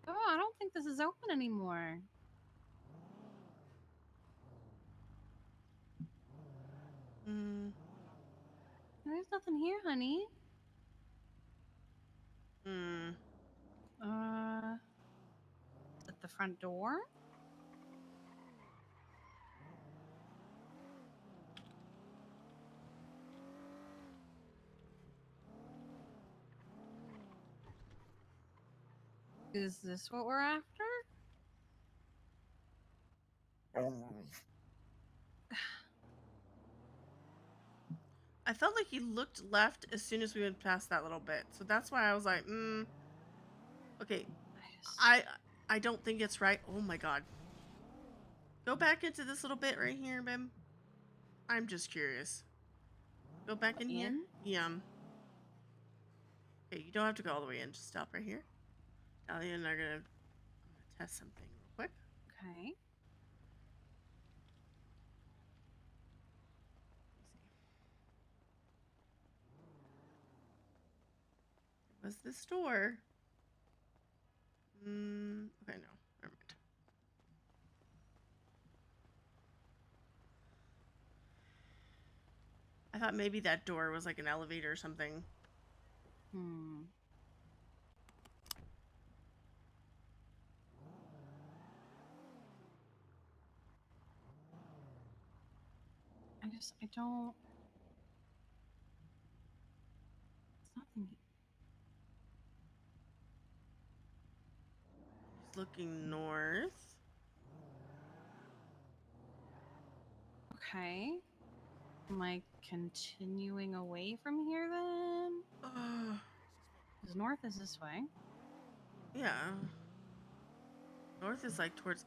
Oh, I don't think this is open anymore. Mm, There's nothing here, honey. mm. Is it the front door? Is this what we're after? I felt like he looked left as soon as we went past that little bit. So that's why I was like, okay, I don't think it's right. Oh my god. Go back into this little bit right here, Bim. I'm just curious. Go back in here. Yeah. Okay, you don't have to go all the way in. Just stop right here. Dahlia and I are I'm gonna test something real quick. Okay. Was this door? Okay, no. Never mind. I thought maybe that door was like an elevator or something. I don't. It's nothing. He's looking north. Okay. Am I continuing away from here then? Because north is this way. Yeah. North is like towards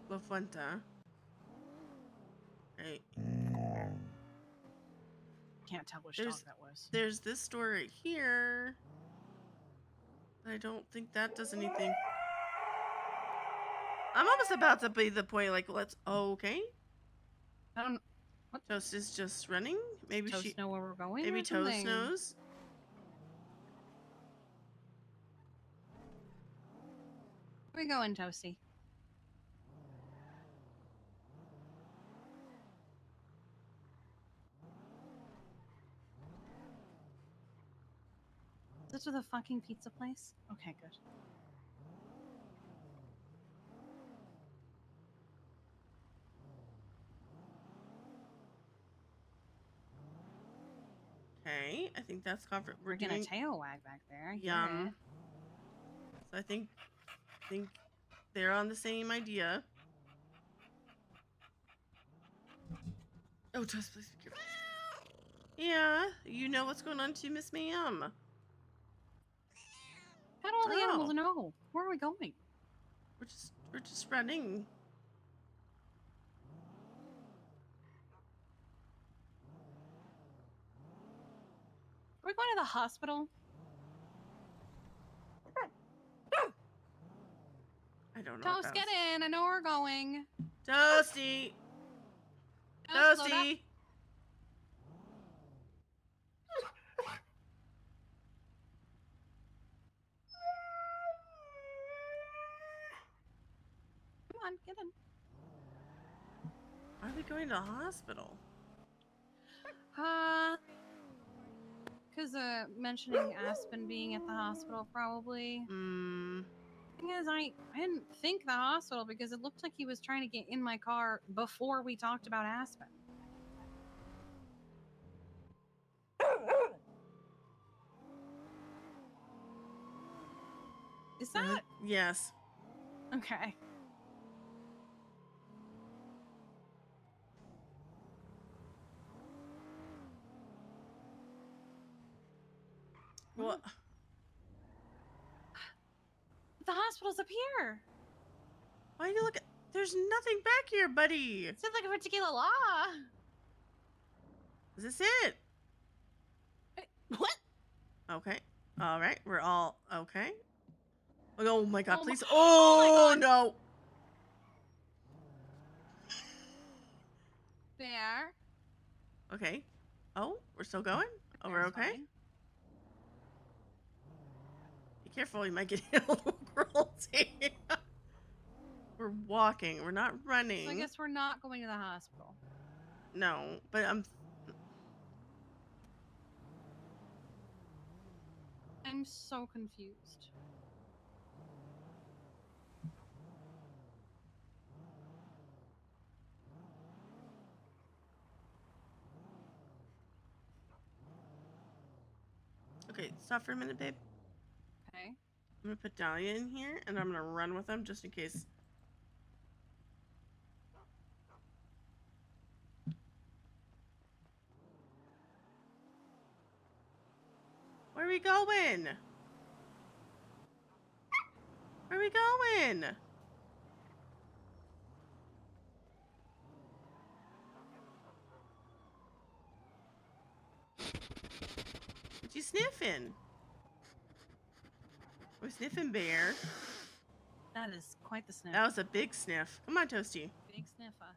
La Fuente. Right. Can't tell which dog that was. There's this door right here. I don't think that does anything. I'm almost about to be the point like let's okay. I don't. What? Toast is just running. Maybe Toast know where we're going. Maybe or Toast something? knows. Where we going, Toasty? Is this to the fucking pizza place? Okay, good. Okay, I think that's comfort. We're getting a tail wag back there. Yum. So I think they're on the same idea. Oh, Toast, please be careful. Yeah, you know what's going on too, Miss Ma'am. How do all the animals know? Where are we going? We're just running. Are we going to the hospital? I don't know. Toast, get in. I know where we're going. Toasty. Toast, load up. Toasty. Come on, get in. Why are we going to the hospital? Because mentioning Aspen being at the hospital, probably. Thing is, I didn't think the hospital because it looked like he was trying to get in my car before we talked about Aspen. Is that? Yes. Okay. What? The hospital's up here. Why are you looking? There's nothing back here, buddy. Sounds like a particular law. Is this it? What? Okay. All right. We're all okay. Oh my god, please. Oh my God. No. There. Okay. Oh, we're still going? Oh, we're There's okay? fine. Be careful, you might get hit a little cruelty. We're walking. We're not running. So I guess we're not going to the hospital. No, but I'm so confused. Okay, stop for a minute, babe. Okay. I'm gonna put Dahlia in here, and I'm gonna run with him just in case. Where are we going? Where are we going? What you sniffing? We're sniffing bear. That is quite the sniff. That was a big sniff. Come on, Toasty. Big sniffer.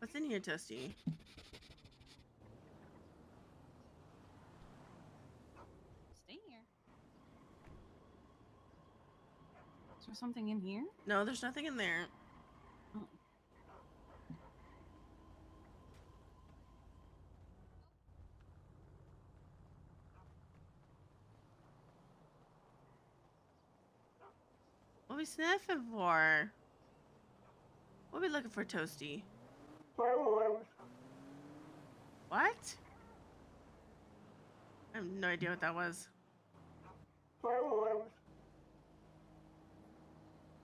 What's in here, Toasty? Stay here. Is there something in here? No, there's nothing in there. Oh. What are we sniffing for? What are we looking for, Toasty? What? I have no idea what that was.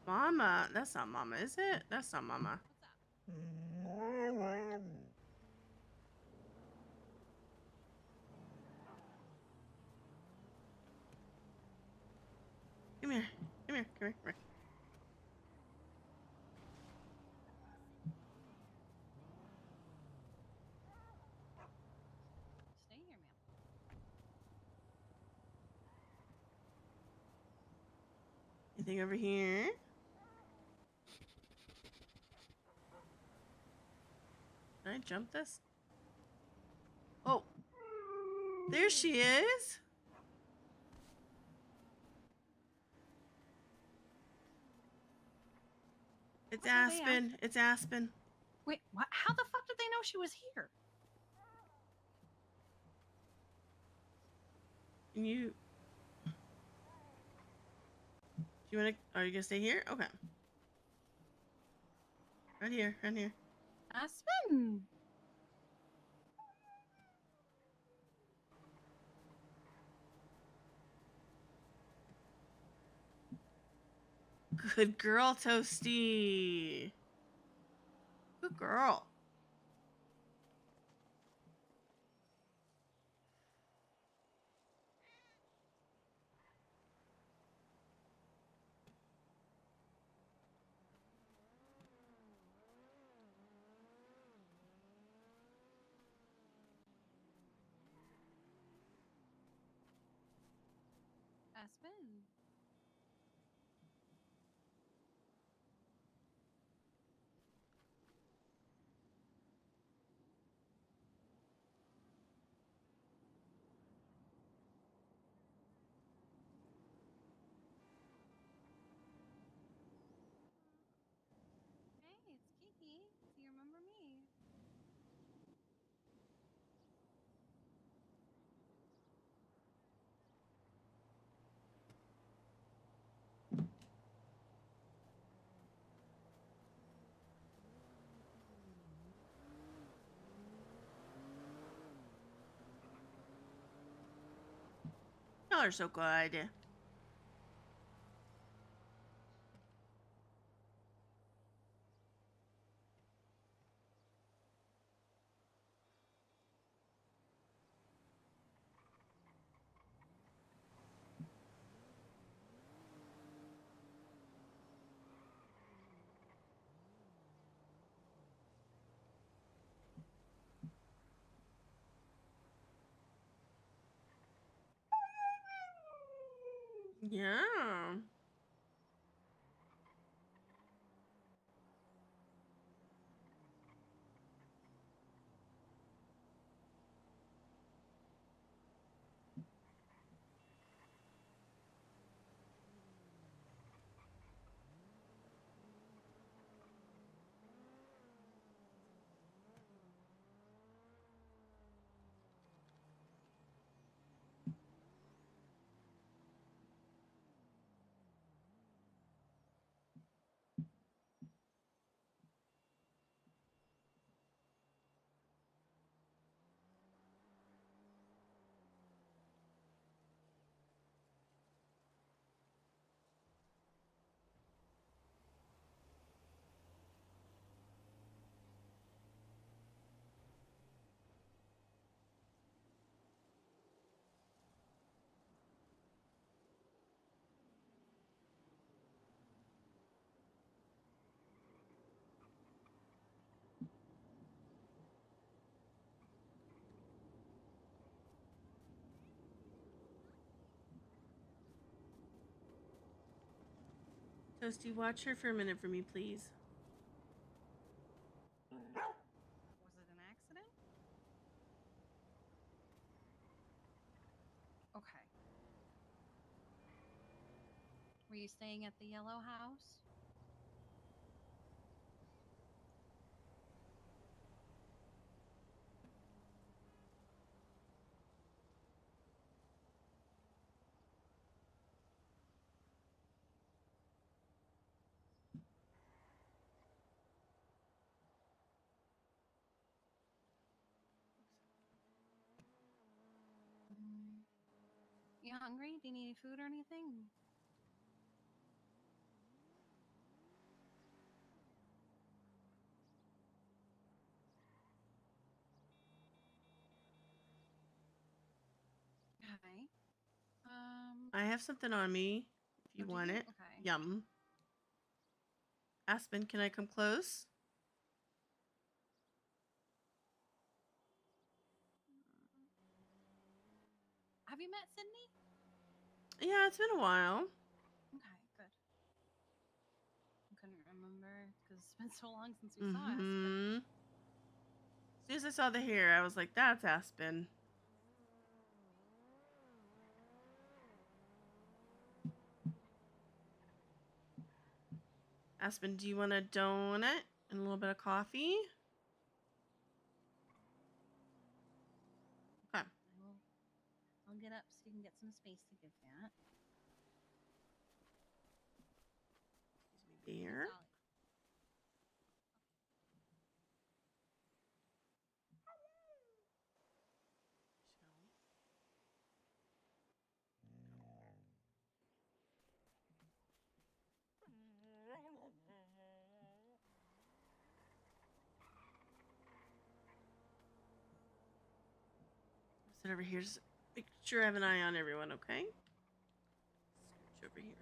Mama. That's not Mama, is it? That's not Mama. Come here. Come here. Come here. Come here. Stay here, ma'am. Anything over here? Can I jump this? Oh. There she is. It's Oh, they asked- Aspen. It's Aspen. Wait, what? How the fuck did they know she was here? Can you... Do you want to... Are you going to stay here? Okay. Right here. Right here. Aspen. Good girl, Toasty. Good girl. Aspen. Hey, it's Kiki. Do you remember me? Y'all are so good. Yeah. Toasty, watch her for a minute for me, please. Was it an accident? Okay. Were you staying at the yellow house? You hungry? Do you need any food or anything? Okay. I have something on me if you Oh, do want you? it. Okay. Yum. Aspen, can I come close? Have you met Sydney? Yeah, it's been a while. Okay, good. I couldn't remember because it's been so long since we saw us. But Mm-hmm. As soon as I saw the hair, I was like, that's Aspen. Aspen, do you want a donut and a little bit of coffee? Okay. I'll get up so you can get some space to give that. Excuse me, dear. Solid. Sit over here. Just make sure I have an eye on everyone, okay? Scooch over here.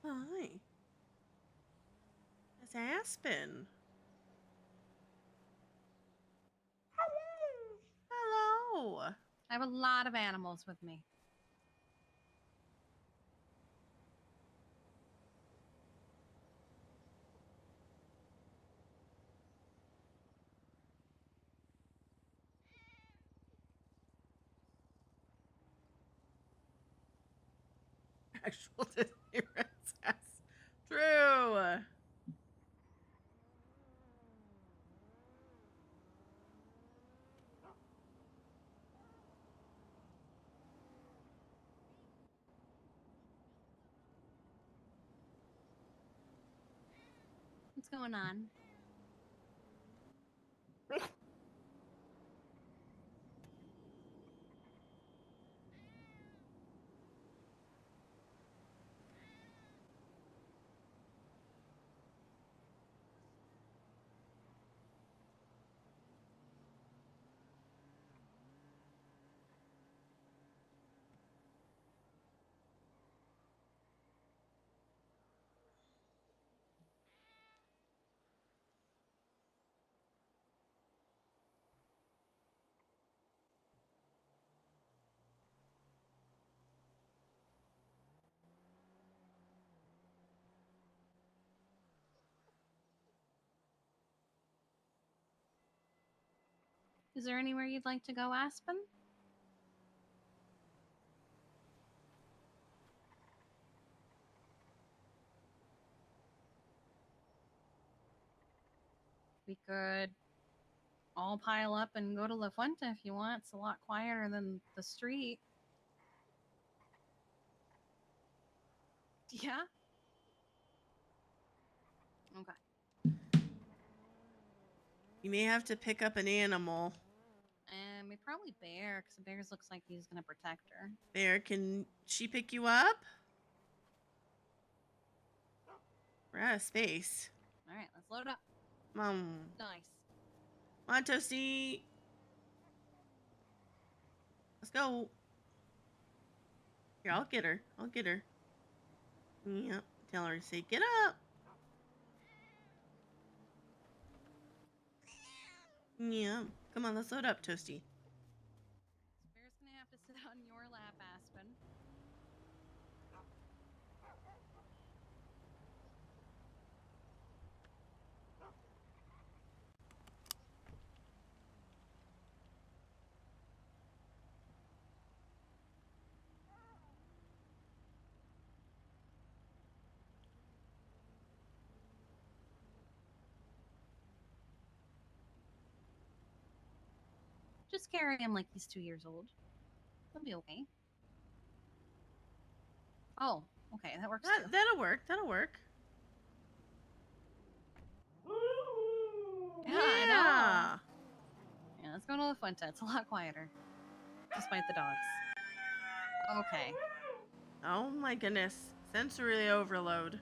Hi. It's Aspen. Hello. I have a lot of animals with me. actual Disney princess. True. What's going on? Is there anywhere you'd like to go, Aspen? We could all pile up and go to La Fuente if you want. It's a lot quieter than the street. Yeah? Okay. You may have to pick up an animal. And we probably Bear, because Bears looks like he's gonna protect her. Bear, can she pick you up? We're out of space. Alright, let's load up. Nice. Come on, Toasty. Let's go. Here, I'll get her. I'll get her. Yep. Tell her to say, get up. Yeah. Come on, let's load up, Toasty. Bear's gonna have to sit on your lap, Aspen. Just carry him like he's 2 years old. He'll be okay. Oh, okay, that works too. That'll work. That'll work. Yeah, I know. Yeah, let's go to La Fuente. It's a lot quieter. Despite the dogs. Okay. Oh my goodness. Sensory overload.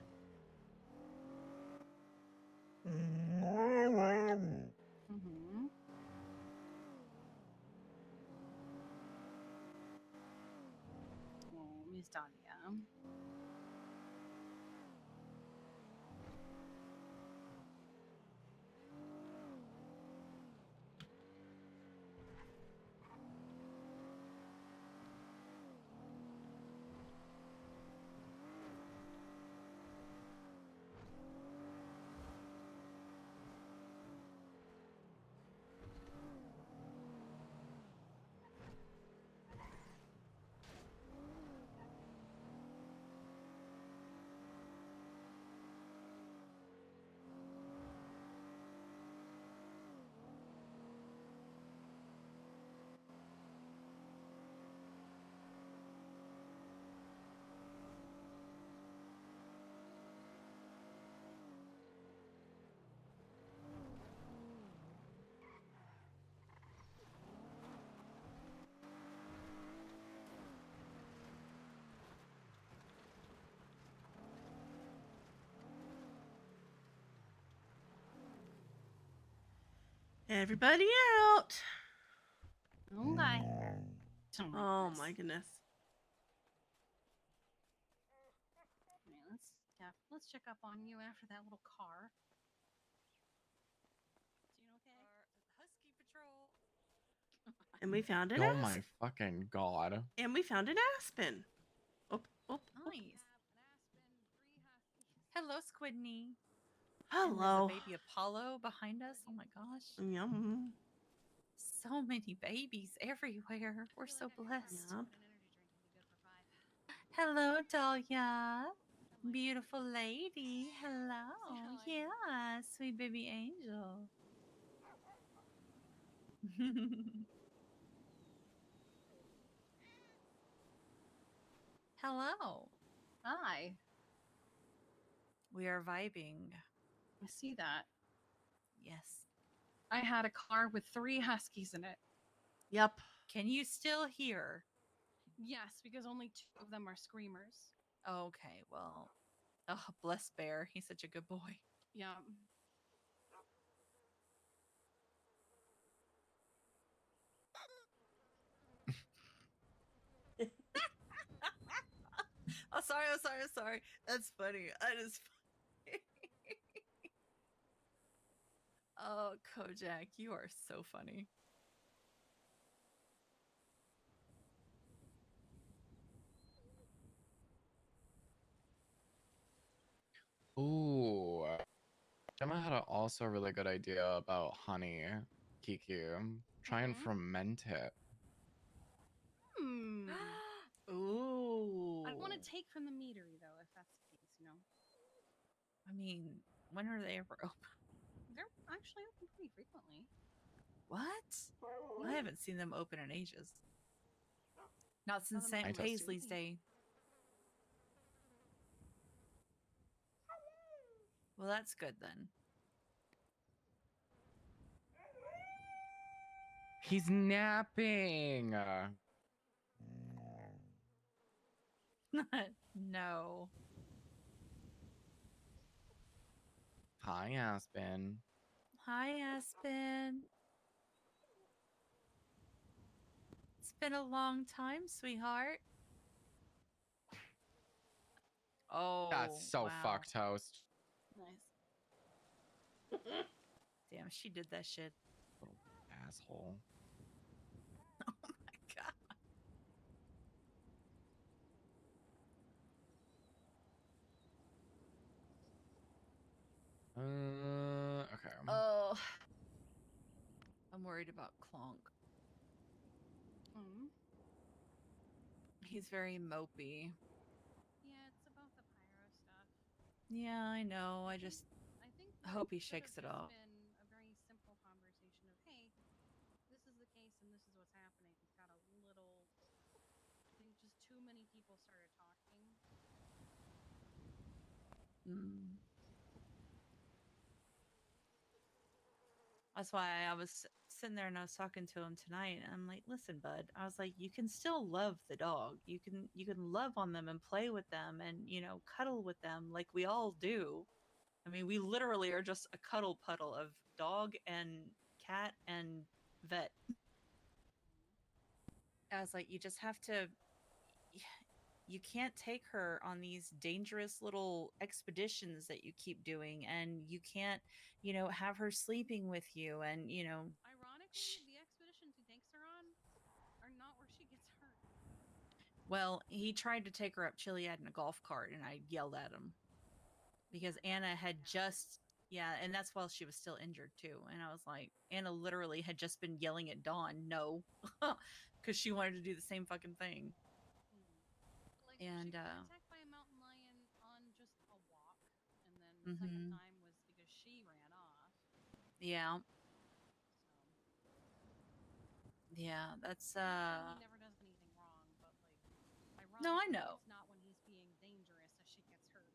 Mm-hmm. Oh, Miss Dahlia. Everybody out. Okay. Oh my goodness. Alright, let's check up on you after that little car. Is you okay? Husky Patrol. And we found an Oh aspen. my fucking god. And we found an aspen. Oh, oh, oh. Nice. Hello, Squidney. Hello. And there's a baby Apollo behind us. Oh my gosh. Yum. So many babies everywhere. We're so blessed. Yep. Hello, Dahlia. Beautiful lady. Hello. Yeah, sweet baby angel. Hello. Hi. We are vibing. I see that. Yes. I had a car with 3 huskies in it. Yep. Can you still hear? Yes, because only 2 of them are screamers. Okay, well. Oh, bless Bear. He's such a good boy. Yeah. Oh, sorry. That's funny. That is funny. Oh, Kojak, you are so funny. Ooh. Gemma had also a really good idea about honey, Kiki. Try and Mhm. ferment it. Hmm. Ooh. I want to take from the meadery though, if that's the case, you know. I mean, when are they ever open? They're actually open pretty frequently. What? I haven't seen them open in ages. Not since them St. open Paisley's recently. Day. Well, that's good then. He's napping. No. Hi, Aspen. Hi, Aspen. It's been a long time, sweetheart. Oh, That's so wow. fucked, host. Nice. Damn, she did that shit. Little asshole. Oh my god. Okay. Oh. I'm worried about Clonk. Mm. He's very mopey. Yeah, it's about the pyro stuff. Yeah, I know. I just I think hope he should have shakes it just off. been a very simple conversation of, hey, this is the case and this is what's happening. It's got a little. I think just too many people started talking. Mm. That's why I was sitting there and I was talking to him tonight. And I'm like, listen, bud. I was like, you can still love the dog. You can love on them and play with them and cuddle with them like we all do. I mean, we literally are just a cuddle puddle of dog and cat and vet. I was like, you just have to. You can't take her on these dangerous little expeditions that you keep doing, and you can't, have her sleeping with you, and Ironically, the expeditions he takes her on are not where she gets hurt. Well, he tried to take her up Chiliad in a golf cart, and I yelled at him because Anna had just, yeah, and that's while she was still injured too. And I was like, Anna literally had just been yelling at Dawn, no, because she wanted to do the same fucking thing. Like, And she got attacked by a mountain lion on just a walk, and then the Mhm. second time was because she ran off. yeah, So yeah, that's he never does anything wrong, but like, ironically, No, I know. it's not when he's being dangerous that she gets hurt.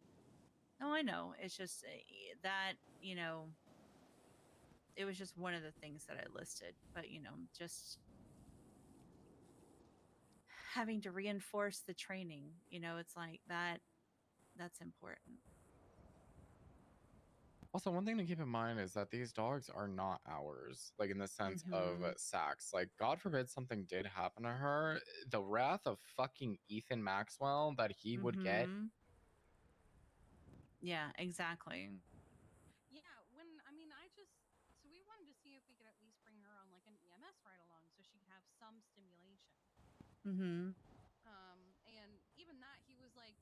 No, I know. It's just that, it was just one of the things that I listed, but just having to reinforce the training, it's like that's important. Also, one thing to keep in mind is that these dogs are not ours, like in the sense of Mhm. Sax. Like, God forbid something did happen to her, the wrath of fucking Ethan Maxwell that he would get. Mhm. Yeah, exactly. Yeah, so we wanted to see if we could at least bring her on like an EMS ride along so she could have some stimulation. Mhm. And even that, he was like,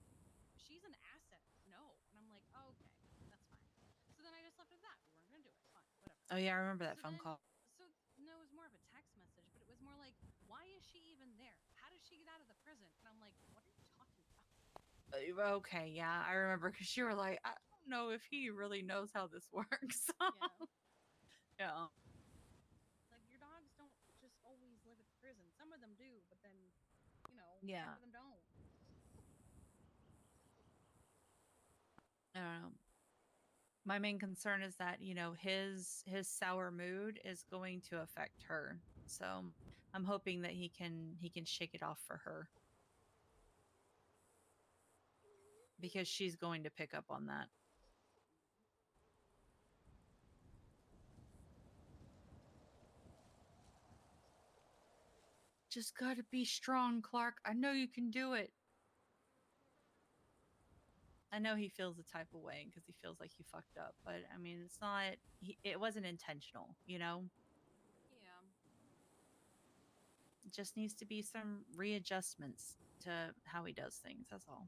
she's an asset. No. And I'm like, oh, okay, that's fine. So then I just left it at that. We weren't going to do it. Fine, whatever. Oh yeah, I remember that So phone then, call. so no, it was more of a text message, but it was more like, why is she even there? How does she get out of the prison? And I'm like, what are you talking about? Okay, yeah, I remember because you were like, I don't know if he really knows how this works. Yeah. Yeah. It's like your dogs don't just always live at the prison. Some of them do, but then, Yeah. some of them don't. I don't know. My main concern is that, his sour mood is going to affect her. So I'm hoping that he can shake it off for her. Because she's going to pick up on that. Just gotta be strong, Clark. I know you can do it. I know he feels the type of way because he feels like he fucked up, but I mean, it's not. It wasn't intentional, Yeah. It just needs to be some readjustments to how he does things. That's all.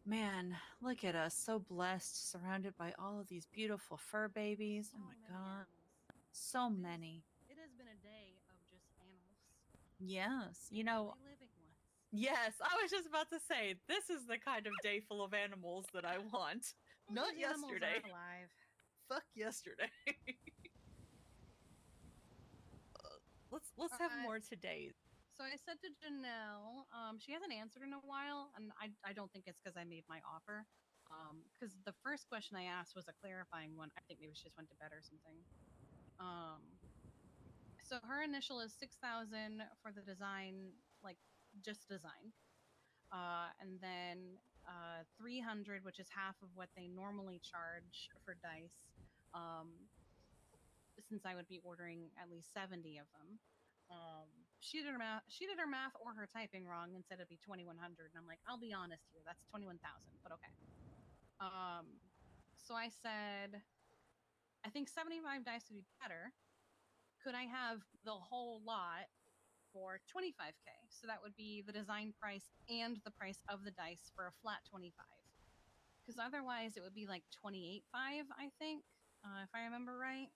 Man, look at us, so blessed, surrounded by all of these beautiful fur babies. So Oh my many god, animals. so It is- many. It has been a day of just animals. Yes, And really living ones. Yes, I was just about to say this is the kind of day full of animals that I want. Well, Not these animals yesterday. are alive. Fuck yesterday. Let's have more today. So I said to Janelle, she hasn't answered in a while, and I don't think it's because I made my offer. Because the first question I asked was a clarifying one. I think maybe she just went to bed or something. So her initial is 6,000 for the design, like just design, and then 300, which is half of what they normally charge for dice. Since I would be ordering at least 70 of them. She did her math. She did her math or her typing wrong and said it'd be 2,100. And I'm like, I'll be honest here, that's 21,000, but okay. So I said, I think 75 dice would be better. Could I have the whole lot for 25k? So that would be the design price and the price of the dice for a flat 25. Because otherwise, it would be like 28.5, I think, if I remember right.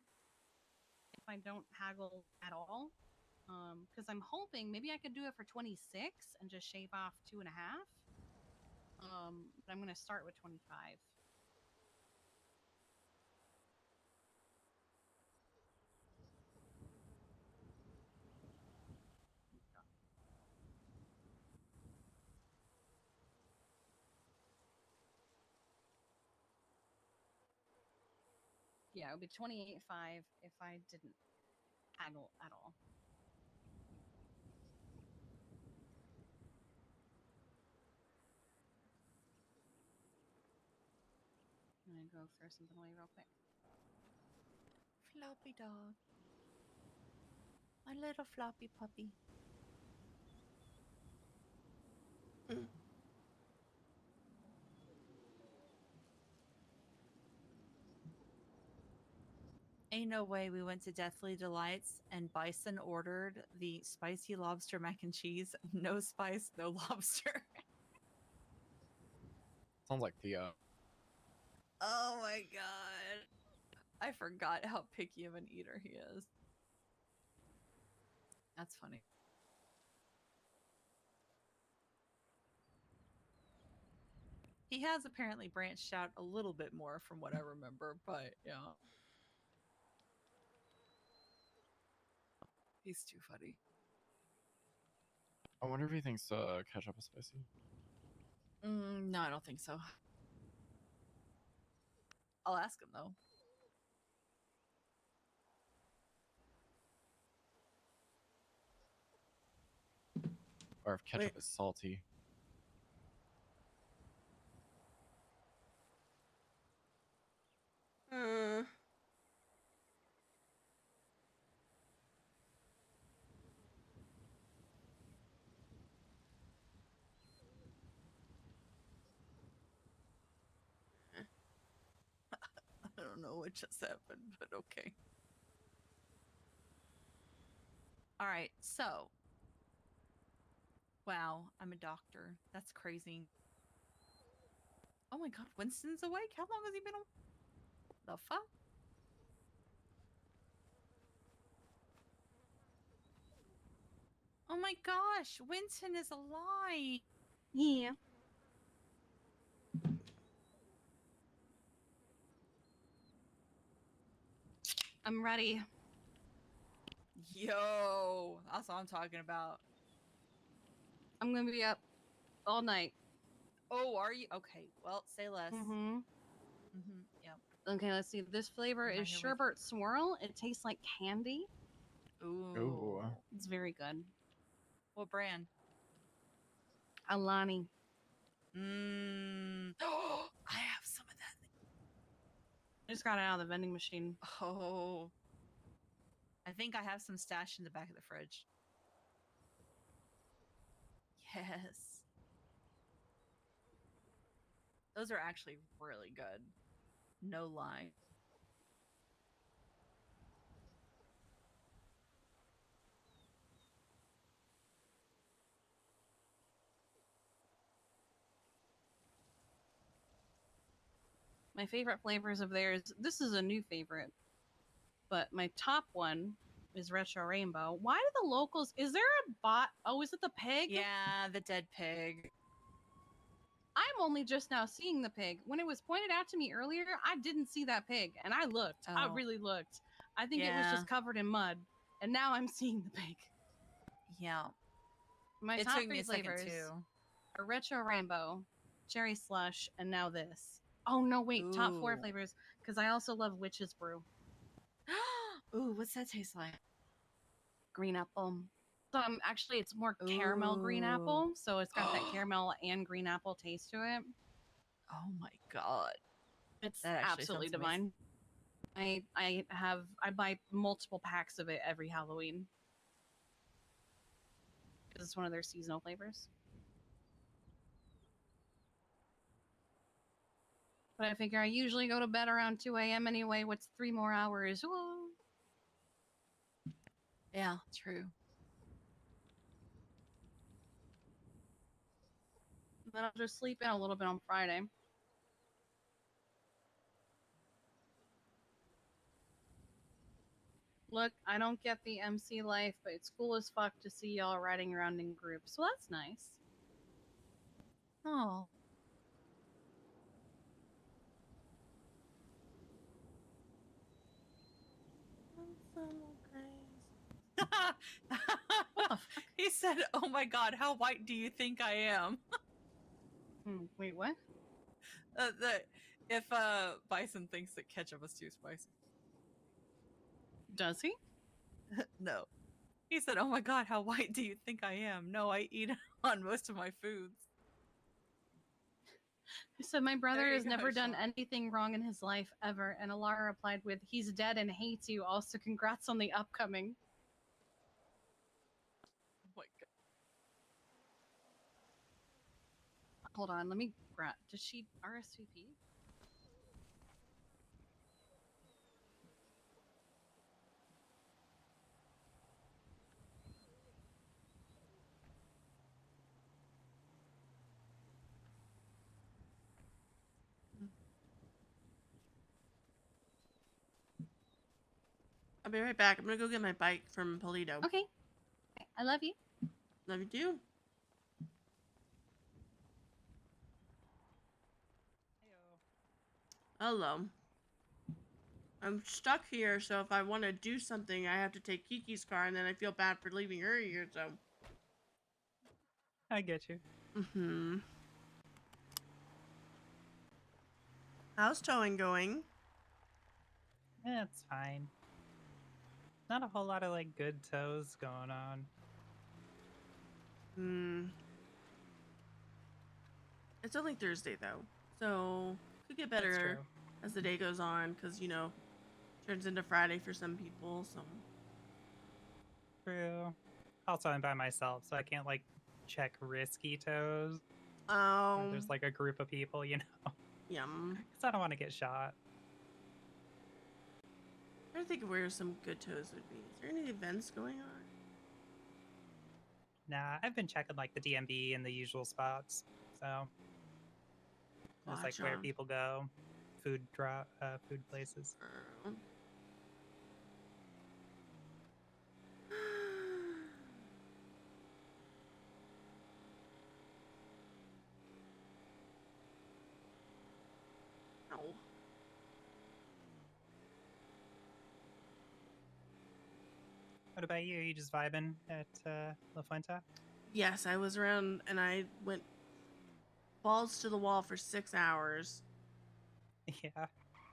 If I don't haggle at all. Because I'm hoping maybe I could do it for 26 and just shave off 2.5. But I'm going to start with 25. Yeah, it would be 28.5 if I didn't haggle at all. I'm going to go throw something away real quick. Floppy dog. My little floppy puppy. Ain't no way we went to Deathly Delights and Bison ordered the spicy lobster mac and cheese. No spice, no lobster. Sounds like Theo. Oh my god. I forgot how picky of an eater he is. That's funny. He has apparently branched out a little bit more from what I remember, but yeah. He's too funny. I wonder if he thinks ketchup is spicy. No, I don't think so. I'll ask him though. Or if ketchup Wait. is salty. I don't know what just happened, but okay. All right, so. Wow, I'm a doctor. That's crazy. Oh my god, Winston's awake? How long has he been? The fuck? Oh my gosh, Winston is alive. Yeah. I'm ready. Yo, that's what I'm talking about. I'm gonna be up all night. Oh, are you? Okay, well, say less. Mm-hmm. Yep. Okay, let's see. This flavor I'm is right here with sherbet swirl. It tastes like candy. Ooh. It's very good. What brand? Alani. Mmm. I have some of that. I just got it out of the vending machine. Oh. I think I have some stashed in the back of the fridge. Yes. Those are actually really good. No lie. My favorite flavors of theirs. This is a new favorite, but my top one is retro rainbow. Why do the locals? Is there a bot? Oh, is it the pig? Yeah, the dead pig. I'm only just now seeing the pig. When it was pointed out to me earlier, I didn't see that pig, and I looked. I Oh. really looked. I think it was Yeah. just covered in mud, and now I'm seeing the pig. Yeah. My It top took me three a second flavors too. are retro rainbow, cherry slush, and now this. Oh no, wait, top four Ooh. flavors because I also love witch's brew. Ooh, what's that taste like? Green apple. So actually, it's more caramel green apple, so it's got that caramel and green apple taste to it. Oh my god. It's That actually absolutely sounds amazing. divine. I buy multiple packs of it every Halloween because it's one of their seasonal flavors. But I figure I usually go to bed around 2 a.m. anyway. What's 3 more hours? Whoa. Yeah, true. Then I'll just sleep in a little bit on Friday. Look, I don't get the MC life, but it's cool as fuck to see y'all riding around in groups. So that's nice. Oh. He said, "Oh my god, how white do you think I am?" Wait, what? If Bison thinks that ketchup is too spicy. Does he? No. He said, "Oh my god, how white do you think I am?" No, I eat on most of my foods. So my brother There you has go, never done Sean. anything wrong in his life ever, and Alara replied with, "He's dead and hates you. Also, congrats on the upcoming." Oh my god. Hold on, let me grab. Does she RSVP? I'll be right back. I'm gonna go get my bike from Polito. Okay. I love you. Love you too. Hello. I'm stuck here, so if I want to do something, I have to take Kiki's car, and then I feel bad for leaving her here, so. I get you. Mm-hmm. How's towing going? It's fine. Not a whole lot of like good toes going on. It's only Thursday, though, so could get That's better true. as the day goes on, because, you know, turns into Friday for some people, so. True. Also, I'm by myself, so I can't like check risky toes. Oh. There's like a group of people, you know. Yum. Because I don't want to get shot. I'm trying to think of where some good toes would be. Is there any events going on? Nah, I've been checking like the DMB and the usual spots. So it's like where Gotcha. people go, food places. Ow. What about you? Are you just vibing at La Fuente? Yes, I was around and I went balls to the wall for 6 hours. Yeah.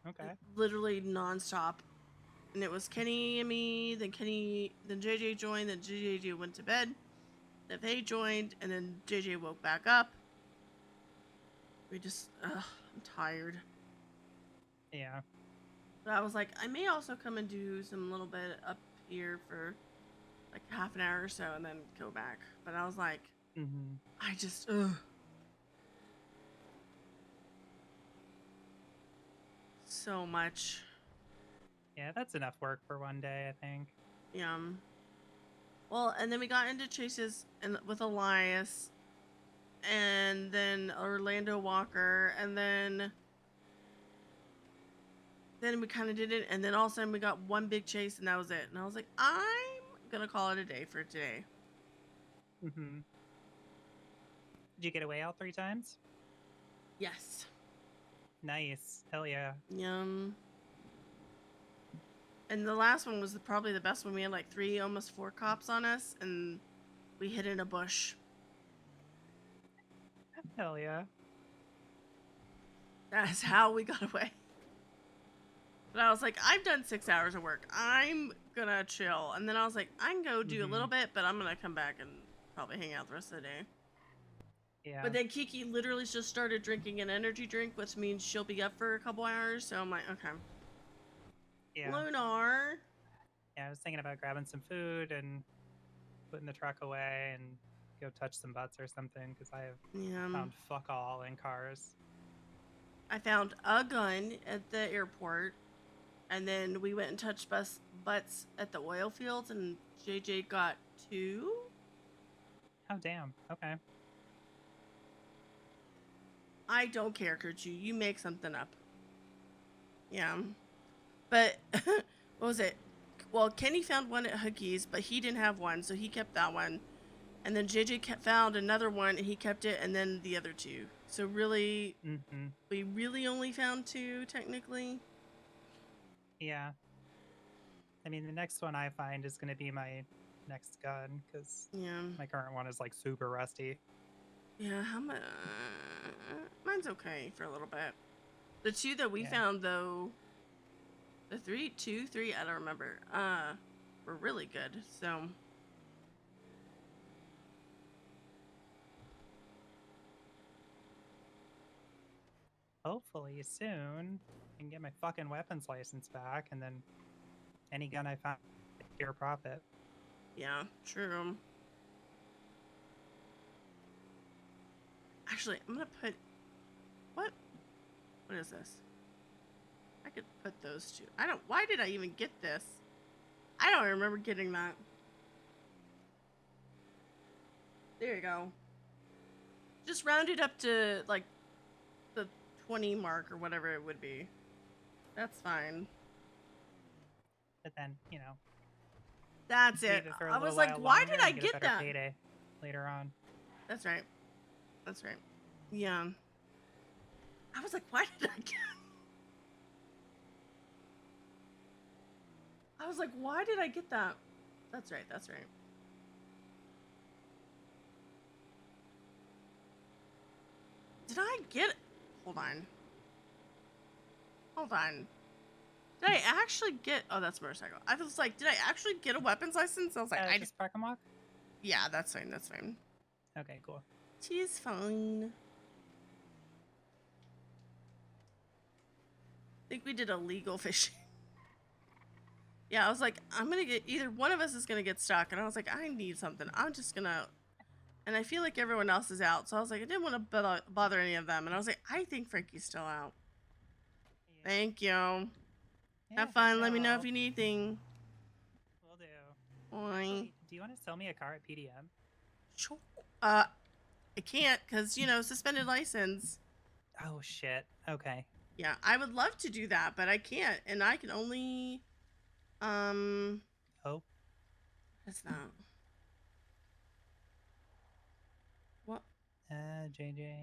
Okay. Literally nonstop. And it was Kenny and me, then JJ joined, then JJ went to bed, then they joined, and then JJ woke back up. We just, I'm tired. Yeah. But I was like, I may also come and do some little bit up here for like half an hour or so and then go back. But I was like, Mm-hmm. I just, ugh. So much. Yeah, that's enough work for one day, I think. Yeah. Well, and then we got into chases and with Elias, and then Orlando Walker, and then we kind of did it, and then all of a sudden we got one big chase, and that was it. And I was like, I'm gonna call it a day for today. Mm-hmm. Did you get away all 3 times? Yes. Nice. Hell yeah. Yum. And the last one was probably the best one. We had like 3, almost 4 cops on us, and we hid in a bush. Hell yeah. That's how we got away. But I was like, I've done 6 hours of work. I'm gonna chill. And then I was like, I can go do a little bit, but I'm gonna come back and probably hang out the rest of the day. Yeah. But then Kiki literally just started drinking an energy drink, which means she'll be up for a couple hours. So I'm like, okay. Yeah. Lunar. Yeah, I was thinking about grabbing some food and putting the truck away and go touch some butts or something because I have found fuck all in cars. I found a gun at the airport, and then we went and touched butts at the oil fields, and JJ got 2. Oh, damn. Okay. I don't care, Kurchu. You make something up. Yeah. But, what was it? Well, Kenny found one at Hookie's, but he didn't have one, so he kept that one. And then JJ found another one, and he kept it, and then the other 2. So really, we really only found 2, technically. Yeah. I mean, the next one I find is going to be my next gun, because my current one is, like, super rusty. Yeah, mine's okay for a little bit. The 2 that we found, though, the 3, I don't remember, were really good, so... Hopefully soon I can get my fucking weapons license back, and then any gun I find, pure profit. Yeah, true. Actually, I'm gonna put... What is this? I could put those 2. Why did I even get this? I don't remember getting that. There you go. Just round it up to, like, the 20 mark or whatever it would be. That's fine. But then, you know. That's it. I was like, why did I get that? Payday later on. That's right. That's right. Yeah. I was like, why did I get... I was like, why did I get that? That's right. That's right. Did I get it? Hold on. Hold on. Did I actually get... Oh, that's motorcycle. I was like, did I actually get a weapons license? I was like, I just park and walk? Yeah, that's fine. That's fine. Okay, cool. She's fine. I think we did illegal fishing. Yeah, I was like, I'm gonna get... Either one of us is gonna get stuck. And I was like, I need something. I'm just gonna... And I feel like everyone else is out. So I was like, I didn't want to bother any of them. And I was like, I think Frankie's still out. Yeah. Thank you. Yeah, have fun. Let me know if you need anything. Will do. Bye. Actually, do you want to sell me a car at PDM? Sure. I can't because, you know, suspended license. Oh, shit. Okay. Yeah, I would love to do that, but I can't. And I can only... Oh. What's that? What? JJ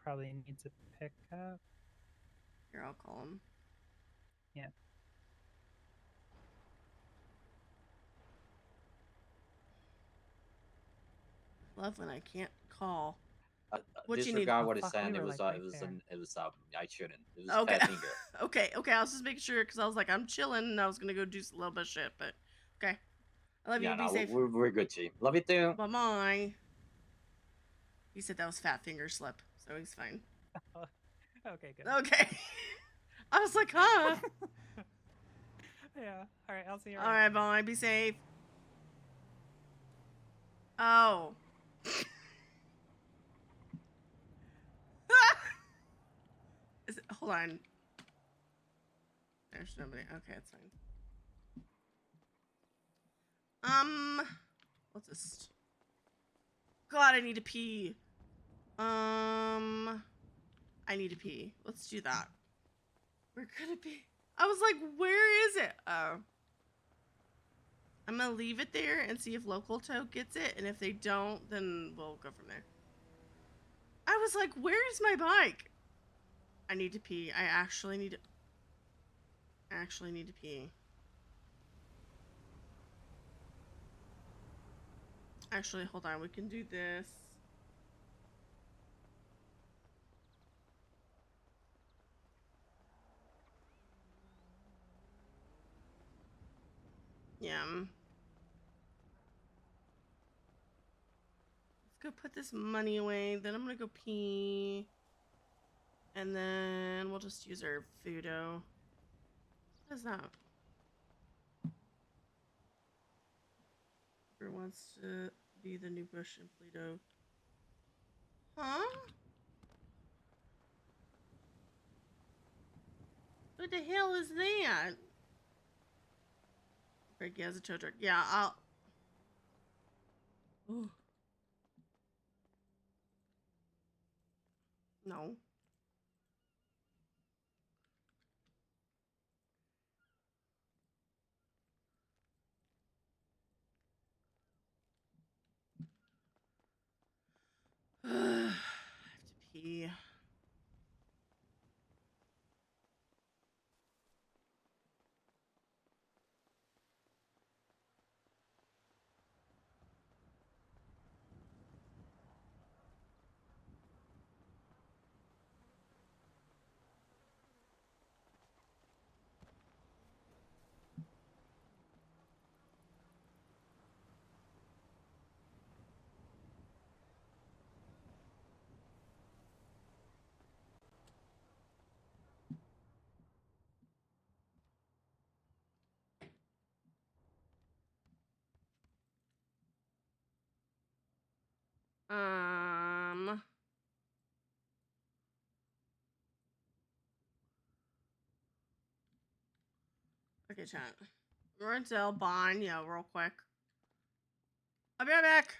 probably needs a pickup. Here, I'll call him. Yeah. Love when I can't call. What you need? Disregard Oh, what he's fuck, we saying. were, It was like, right I shouldn't. It was Okay. fat finger. Okay. Okay. I was just making sure because I was like, I'm chilling and I was gonna go do a little bit of shit, but okay. I love Yeah, you. Be no, safe. we're good, G. Love you too. Bye bye. He said that was fat finger slip, so he's fine. Okay, good. Okay. I was like, huh? Yeah. All right, I'll see you All around. right, bye. Be safe. Oh. Hold on. There's nobody. Okay, it's fine. What's this? God, I need to pee. I need to pee. Let's do that. Where could it be? I was like, where is it? Oh. I'm gonna leave it there and see if local tow gets it, and if they don't, then we'll go from there. I was like, where's my bike? I need to pee. I actually need to pee. Actually, hold on. We can do this. Yeah. Let's go put this money away. Then I'm gonna go pee. And then we'll just use our Fudo. What is that? Who wants to be the new Bush in Pluto? Huh? What the hell is that? Frankie has a tow truck. Yeah, I'll. Ooh. No. I have to pee. Okay, chat. We're until Bond, yeah, real quick. I'll be right back.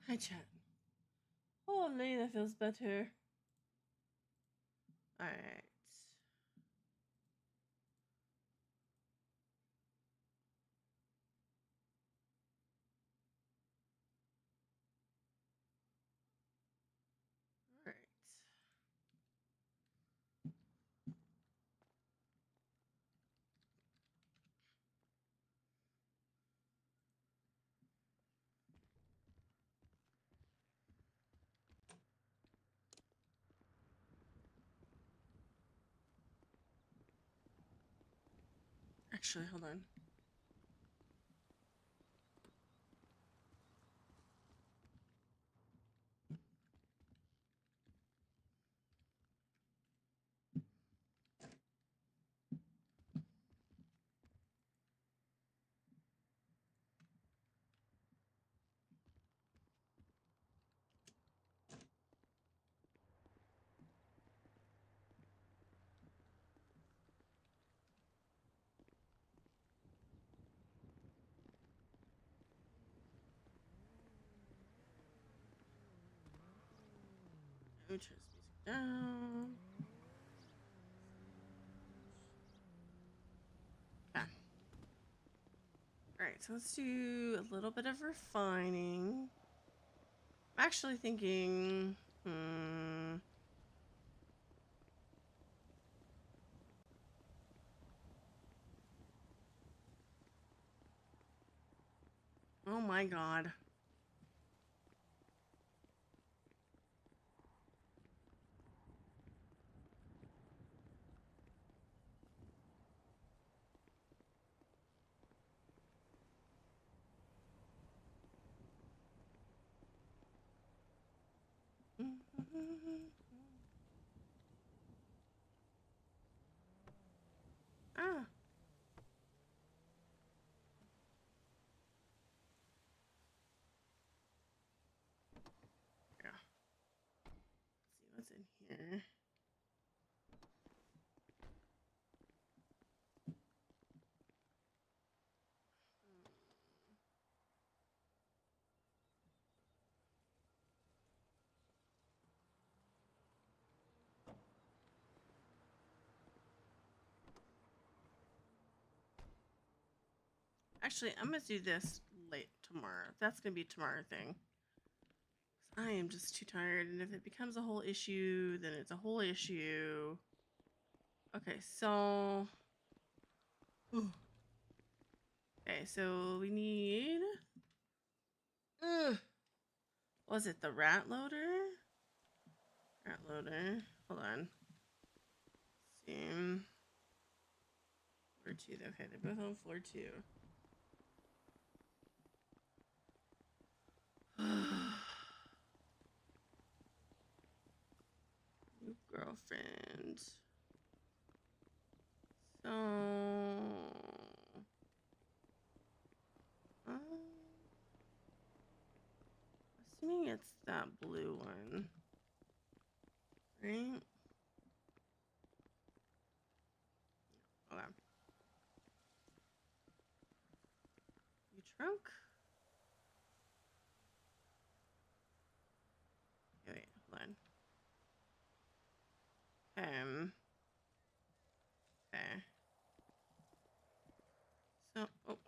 Hi, chat. Oh, Lenny, that feels better. All right. All right. Actually, hold on. Let me turn this music down. Okay. All right, so let's do a little bit of refining. I'm actually thinking, oh my god. Ah. Yeah. Let's see what's in here. Actually, I'm gonna do this late tomorrow. That's gonna be a tomorrow thing. I am just too tired, and if it becomes a whole issue, then it's a whole issue. Okay, so... Okay, so we need... Was it the rat loader? Rat loader. Hold on. Steam. Floor 2. Okay, they're both on floor 2. New girlfriend. So... assuming it's that blue one. Right? Okay. You trunk? Okay, wait, hold on. Okay. So, oh.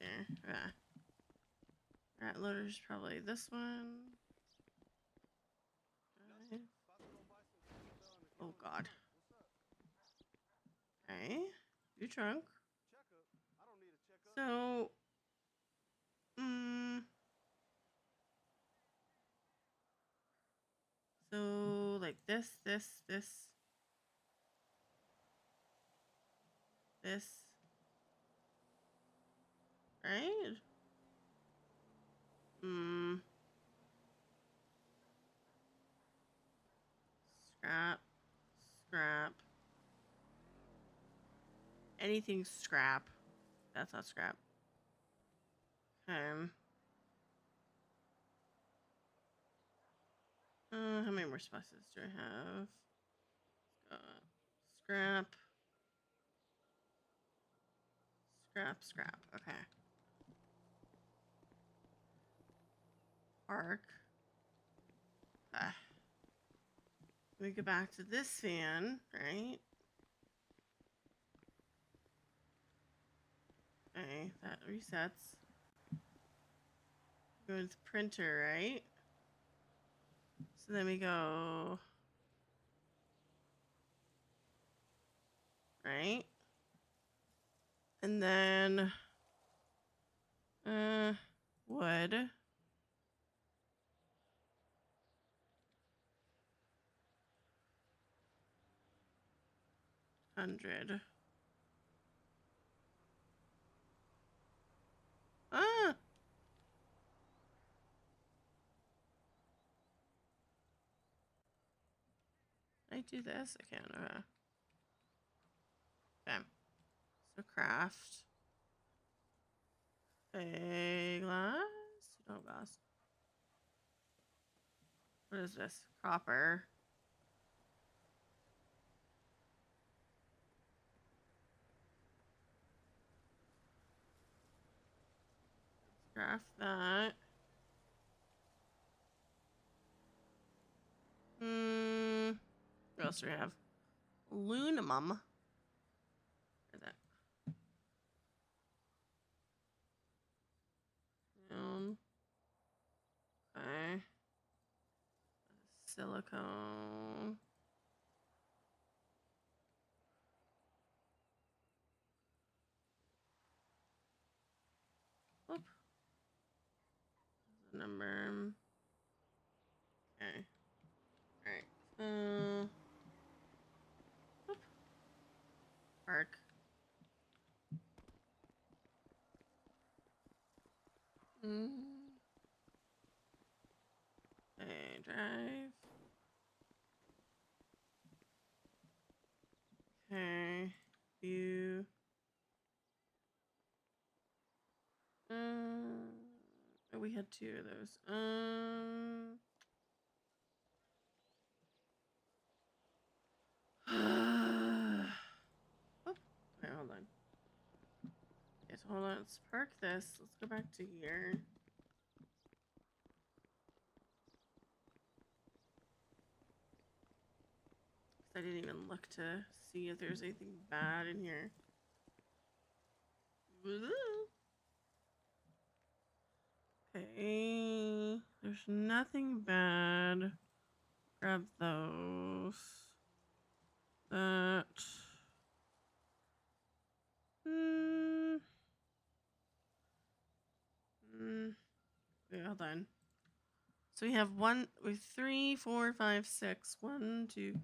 There. Rat loader's probably this one. Okay. Oh god. Okay. New trunk. So, so like this, right? Scrap. Anything scrap. That's not scrap. Okay. How many more spices do I have? Scrap. Okay. Park. We go back to this fan, right? Okay, that resets. Go into printer, right? So then we go, right? And then, wood. $100. Ah! I do this? I can't. Okay. So craft. A glass? No glass. What is this? Copper. Craft that. What else do we have? Aluminum. Where's that? Okay. Silicone. Oop. Number. Okay. Alright. Oop. Park. Okay, drive. Okay. View. Oh, we had two of those. Oh, okay, hold on. Yes, hold on. Let's park this. Let's go back to here. I didn't even look to see if there's anything bad in here. Okay, there's nothing bad. Grab those. That. Wait, hold on. So we have three, four, five, six. 1, 2,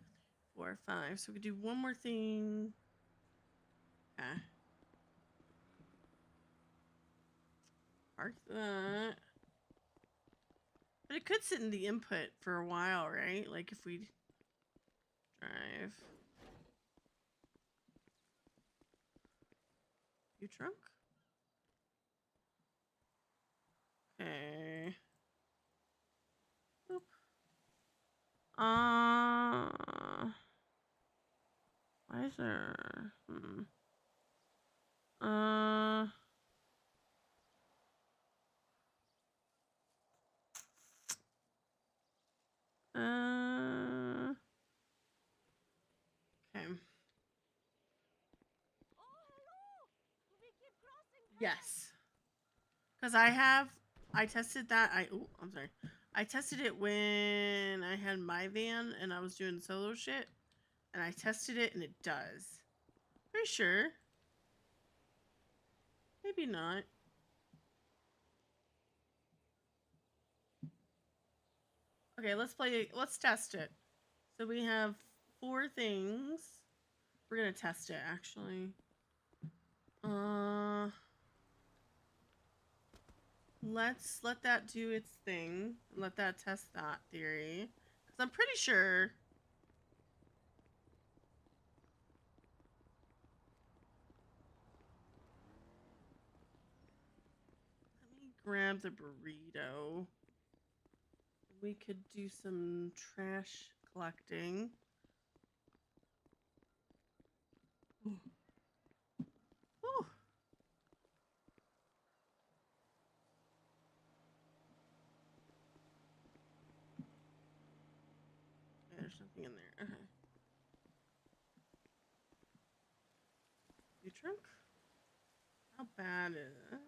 4, 5. So we could do one more thing. Okay. Mark that. But it could sit in the input for a while, right? Like if we drive. You trunk? Okay. Oop. Why is there? Okay. Yes. Because I tested that. I'm sorry. I tested it when I had my van and I was doing solo shit. And I tested it and it does. Pretty sure. Maybe not. Okay, let's test it. So we have 4 things. We're gonna test it actually. Let's let that do its thing. Let that test that theory. Because I'm pretty sure. Let me grab the burrito. We could do some trash collecting. Ooh. Ooh. there's nothing in there. Okay. New trunk? How bad is it?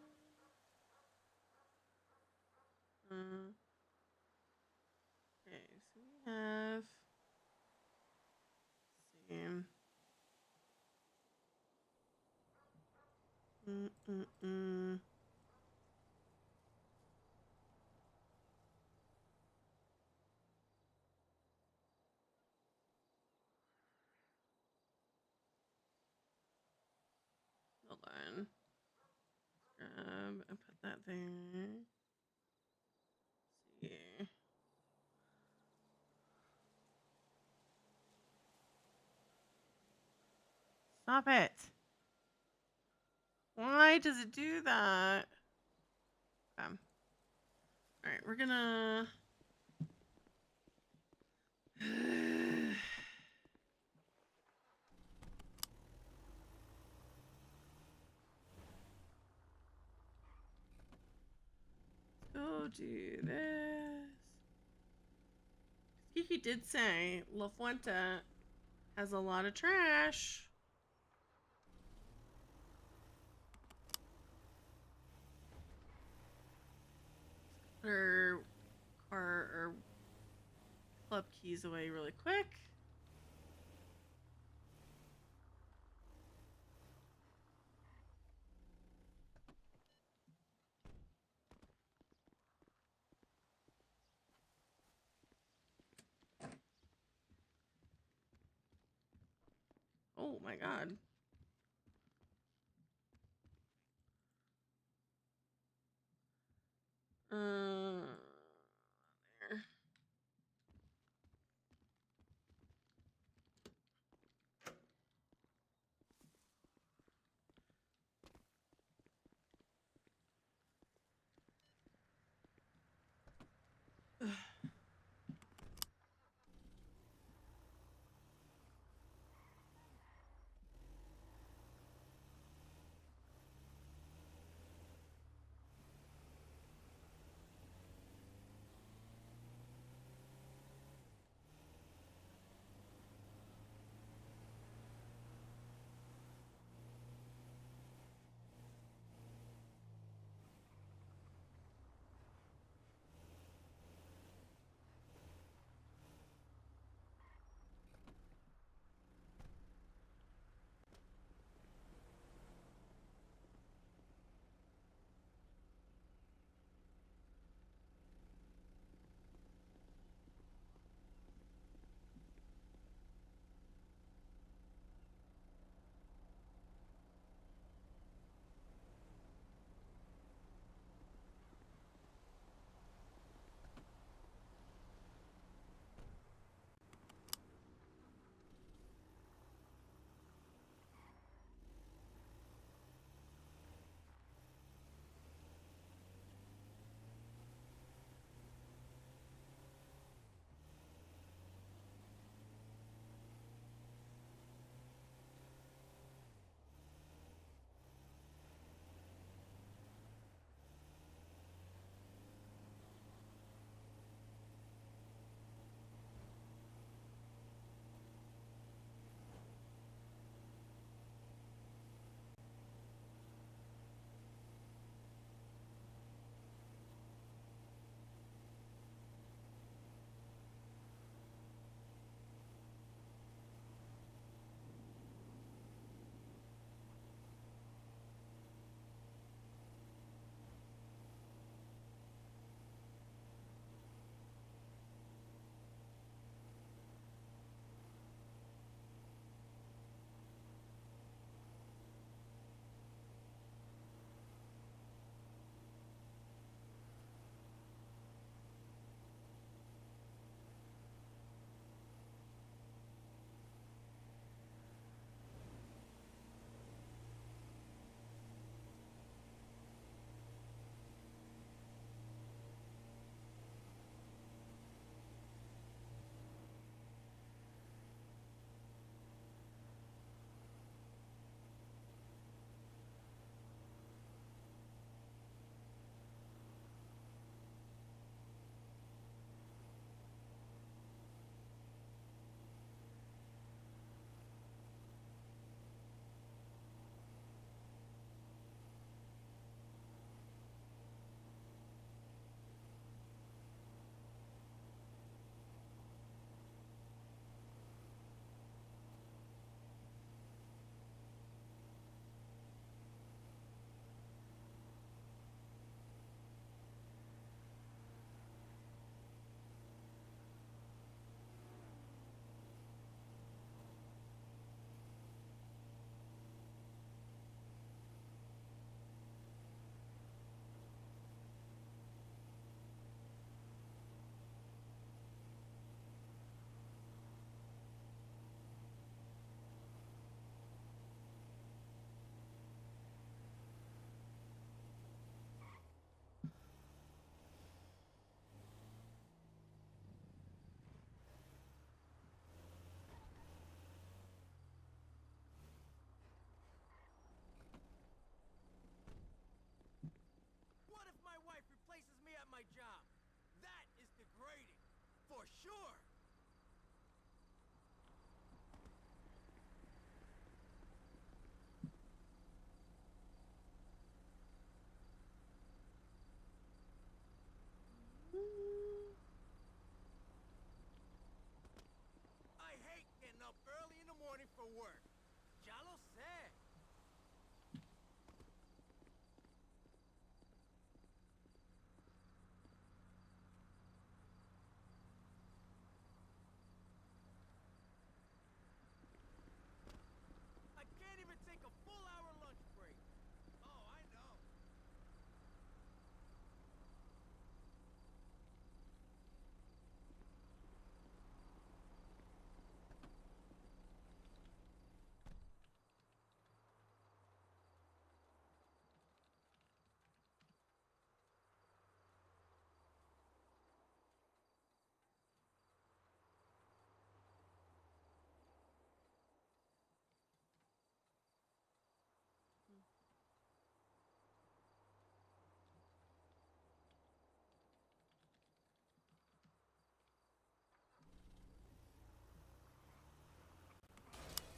Okay, so we have. Let's see. Hold on. Grab and put that there. Let's see. Stop it. Why does it do that? Alright, we're gonna... Go do this. Kiki did say La Fuente has a lot of trash. Put her car or club keys away really quick. Oh my god. There.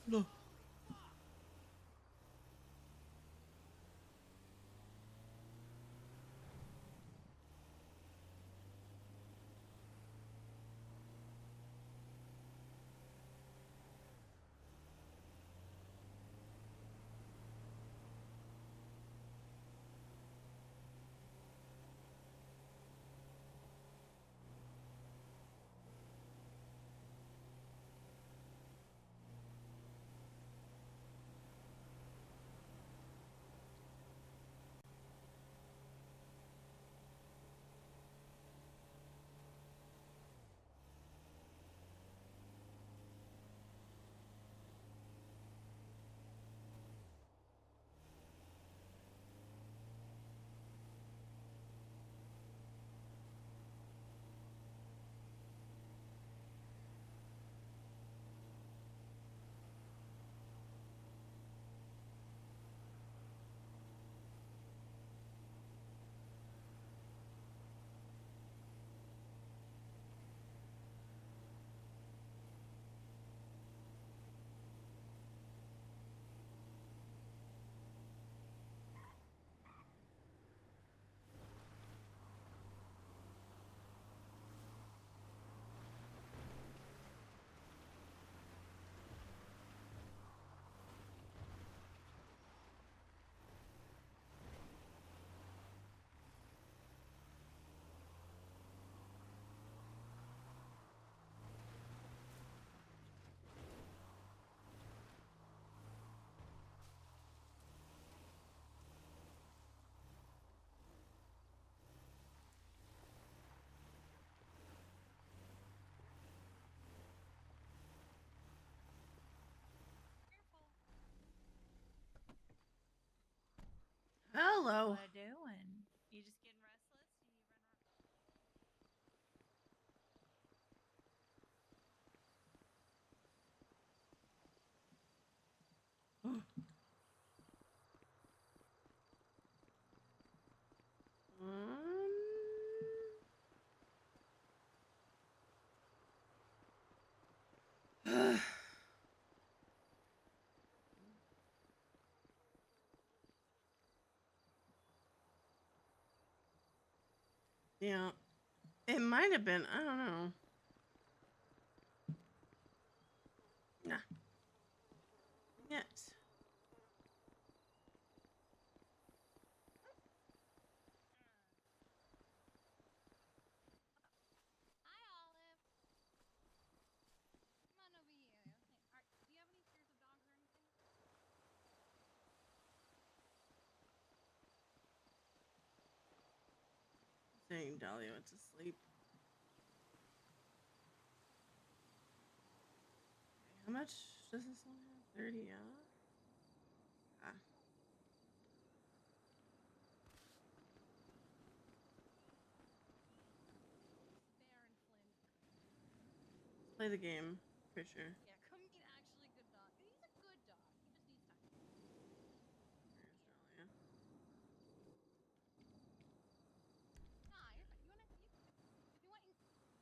No. Hello. What doing? You just getting restless? You Yeah. It might have been. I don't know. Nah. Yes. Hi, Olive. Come on over here. Okay. Do you have any fears of dogs or anything? Saying Dahlia went to sleep. How much does this one have? 30, yeah? Ah. Bear and Flint. Let's play the game. For sure. Yeah, come meet actually good dog. He's a good dog. He just needs time. Where's Dahlia? Nah, you're fine.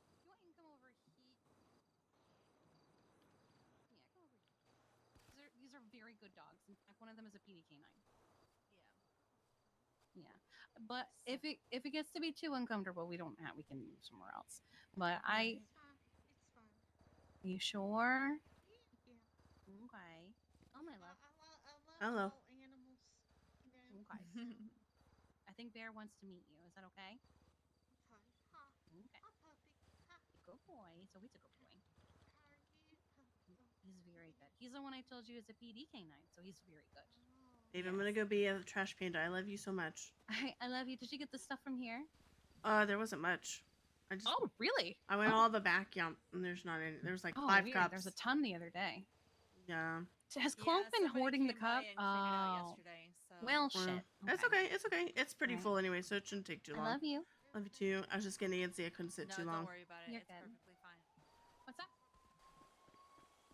If you want, you can come over here. Yeah, come over here. These are very good dogs. In fact, one of them is a PD canine. Yeah, but if it gets to be too uncomfortable, we can move somewhere else. But It's fine. It's fine. you sure? Yeah. Okay. Oh my love. I love Hello. all animals. You know. Okay. So, I think Bear wants to meet you. Is that okay? okay. Hi. Okay. Hi, puppy. Hi. Good boy. So he's a good boy. How are you? He's very good. He's the one I told you is a PD canine, so he's very good. Oh. Babe, I'm gonna go be a trash panda. I love you so much. I love you. Did you get the stuff from here? There wasn't much. I just Oh, really? I went all the back, yeah, and there's not any. There's like 5 weird. cups. There's a ton the other day. Yeah. Has Clunk been somebody hoarding the came by cup? and cleaned it out Oh. yesterday. So Well, Well, shit. It's okay. It's okay. It's pretty Alright. full anyway, so it shouldn't take too long. I love you. Love you too. I was just getting antsy. I couldn't sit no, too long. don't worry about it. You're It's good. perfectly fine. What's that?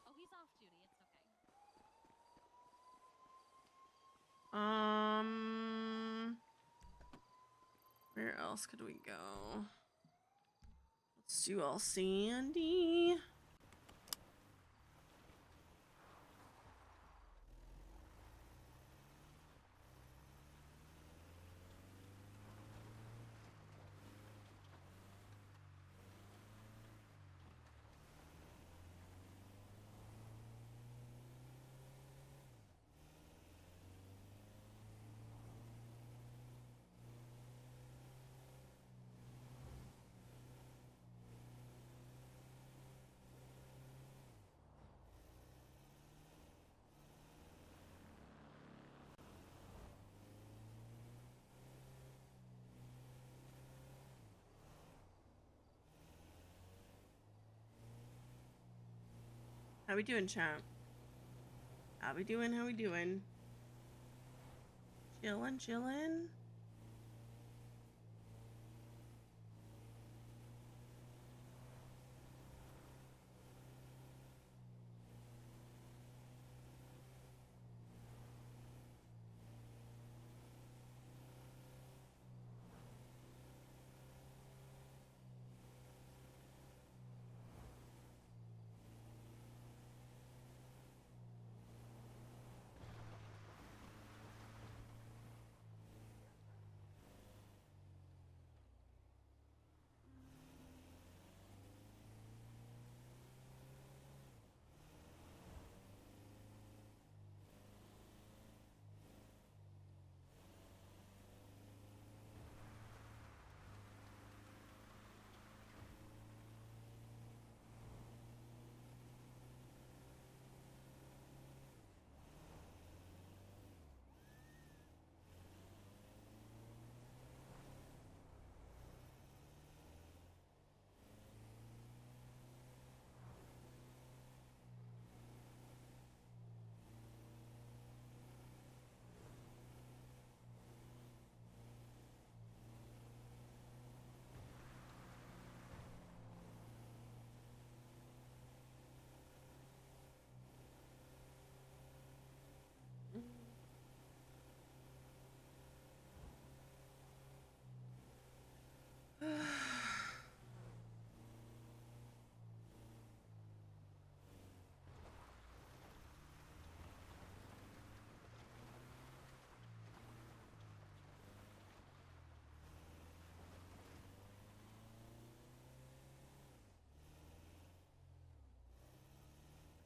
Oh, he's off duty. It's okay. Where else could we go? Let's do all Sandy. How we doing, champ? How we doing? How we doing? Chillin', chillin'.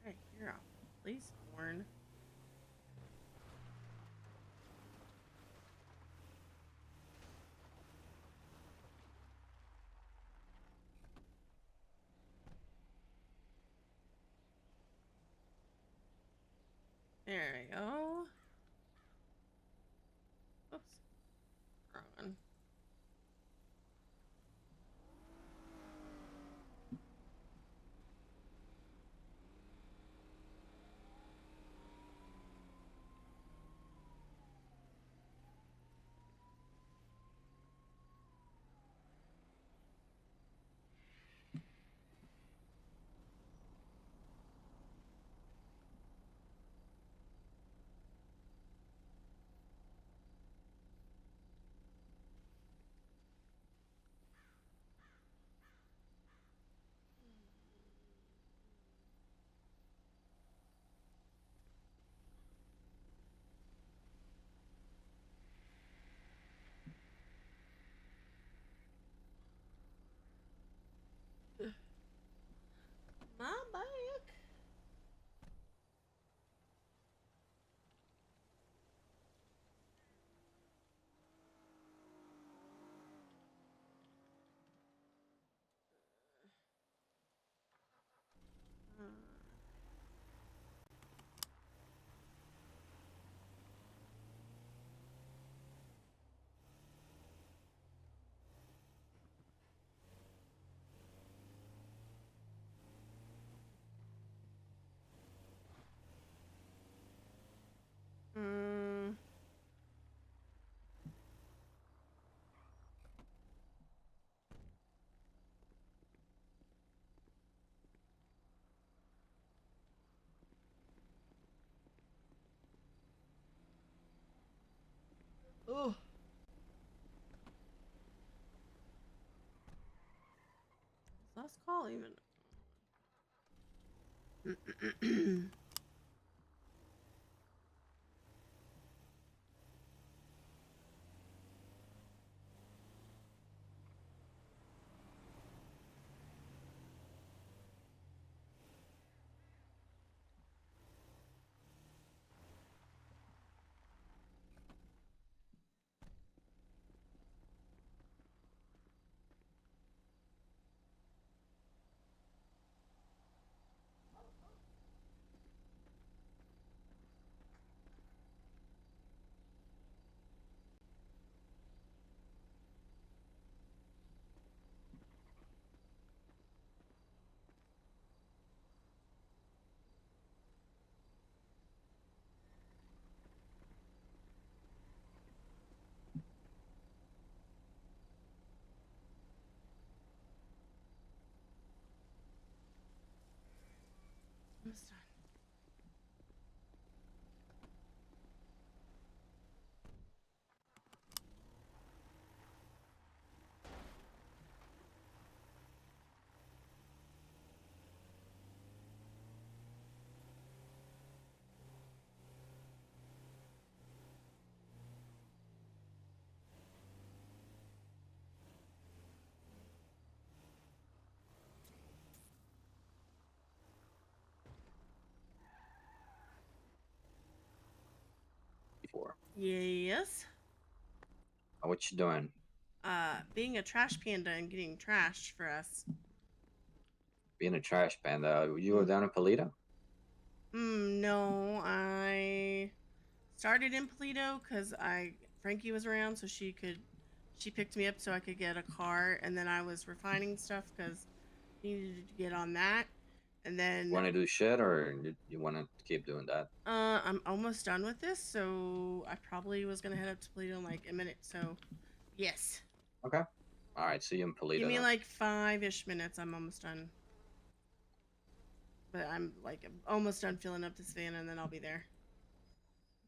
Alright, you're off. Please, horn. There we go. Oops. Wrong one. My back. Oh. Last call even. almost done. Before. Yes. What you doing? Being a trash panda and getting trashed for us. Being a trash panda. You go down in Polito? No, I started in Polito because Frankie was around, so she picked me up so I could get a car, and then I was refining stuff because he needed to get on that, and then Want to do shit, or you want to keep doing that? I'm almost done with this, so I probably was gonna head up to Polito in like a minute. So, yes. Okay. All right. See you in Polito. Give me then. like 5-ish minutes. I'm almost done. But I'm almost done filling up this van, and then I'll be there.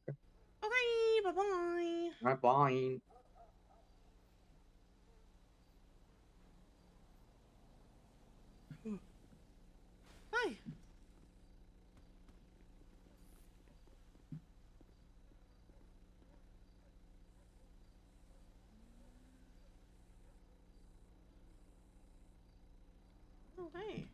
Okay. Bye bye. All right. Bye. Hi. Okay.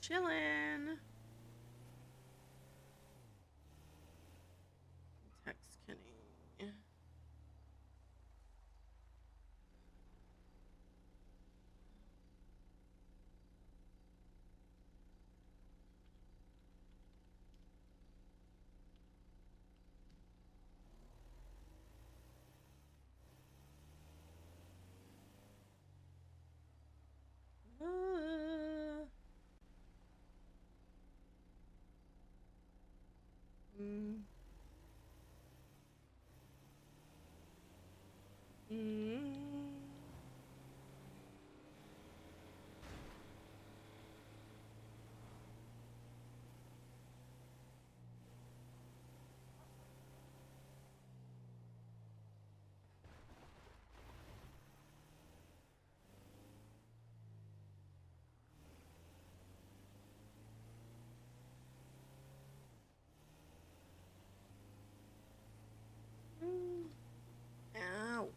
Chillin'. Text Kenny. Mm. Mm. Ow.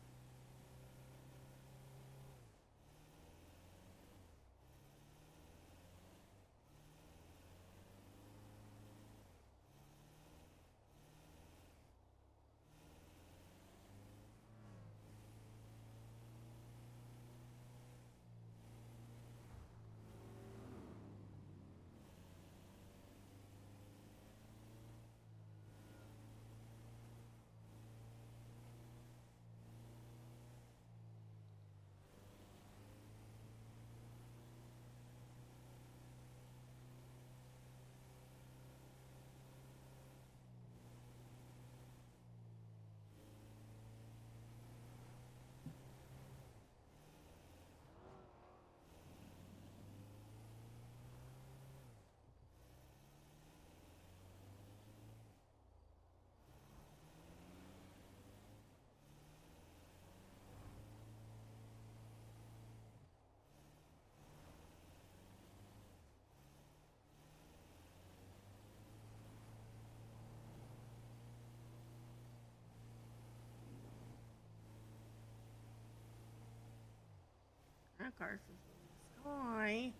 That car flew in the sky.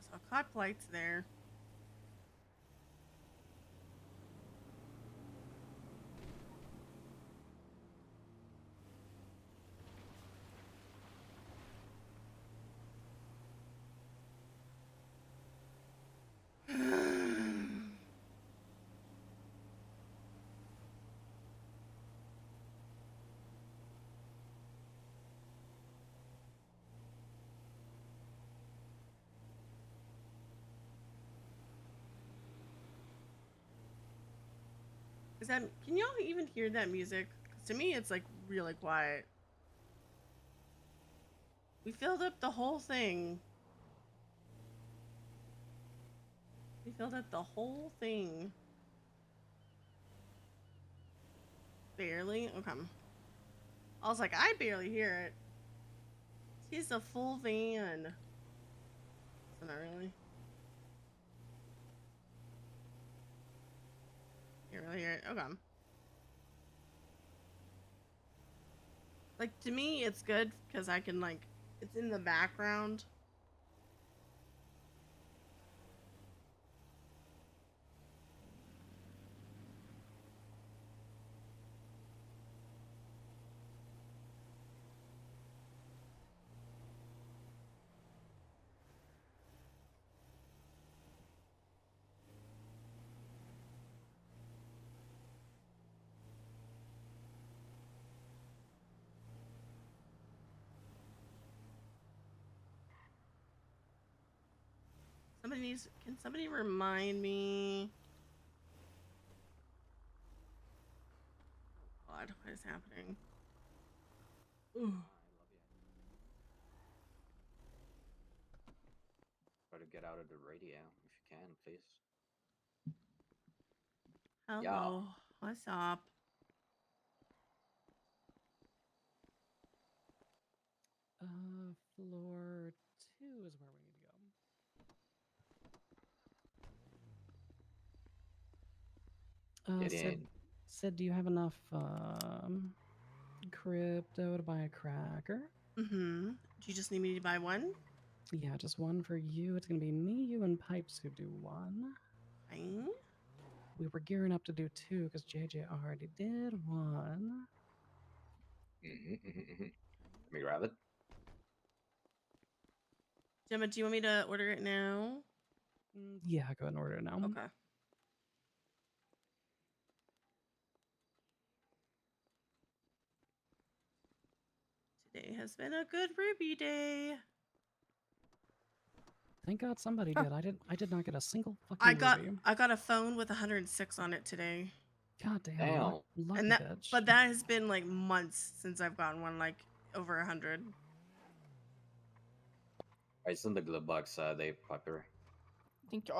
saw caught lights there. Is that? Can y'all even hear that music? 'Cause to me, it's like really quiet. We filled up the whole thing. We filled up the whole thing. Barely? Okay. I was like, I barely hear it. It's a full van. So not really. You really hear it? Okay. Like, to me, it's good because I can, like, it's in the background. Can somebody remind me? Oh God, what is happening? Ooh. Try to get out of the radio if you can, please. Hello. What's up? Floor 2 is where we need to go. Get Sid, in. Sid, do you have enough crypto to buy a cracker? Mm-hmm. Do you just need me to buy one? Yeah, just one for you. It's gonna be me, you, and Pipes who do one. Fine. We were gearing up to do two because JJ already did one. Let me grab it. Gemma, do you want me to order it now? Yeah, go ahead and order it now. Okay. Today has been a good Ruby day. Thank God somebody did. I did not get a single fucking Ruby. I got a phone with 106 on it today. God damn. Lucky And that, bitch. but that has been like months since I've gotten one, like over 100. It's in the glove box, Dave Piper. Thank you.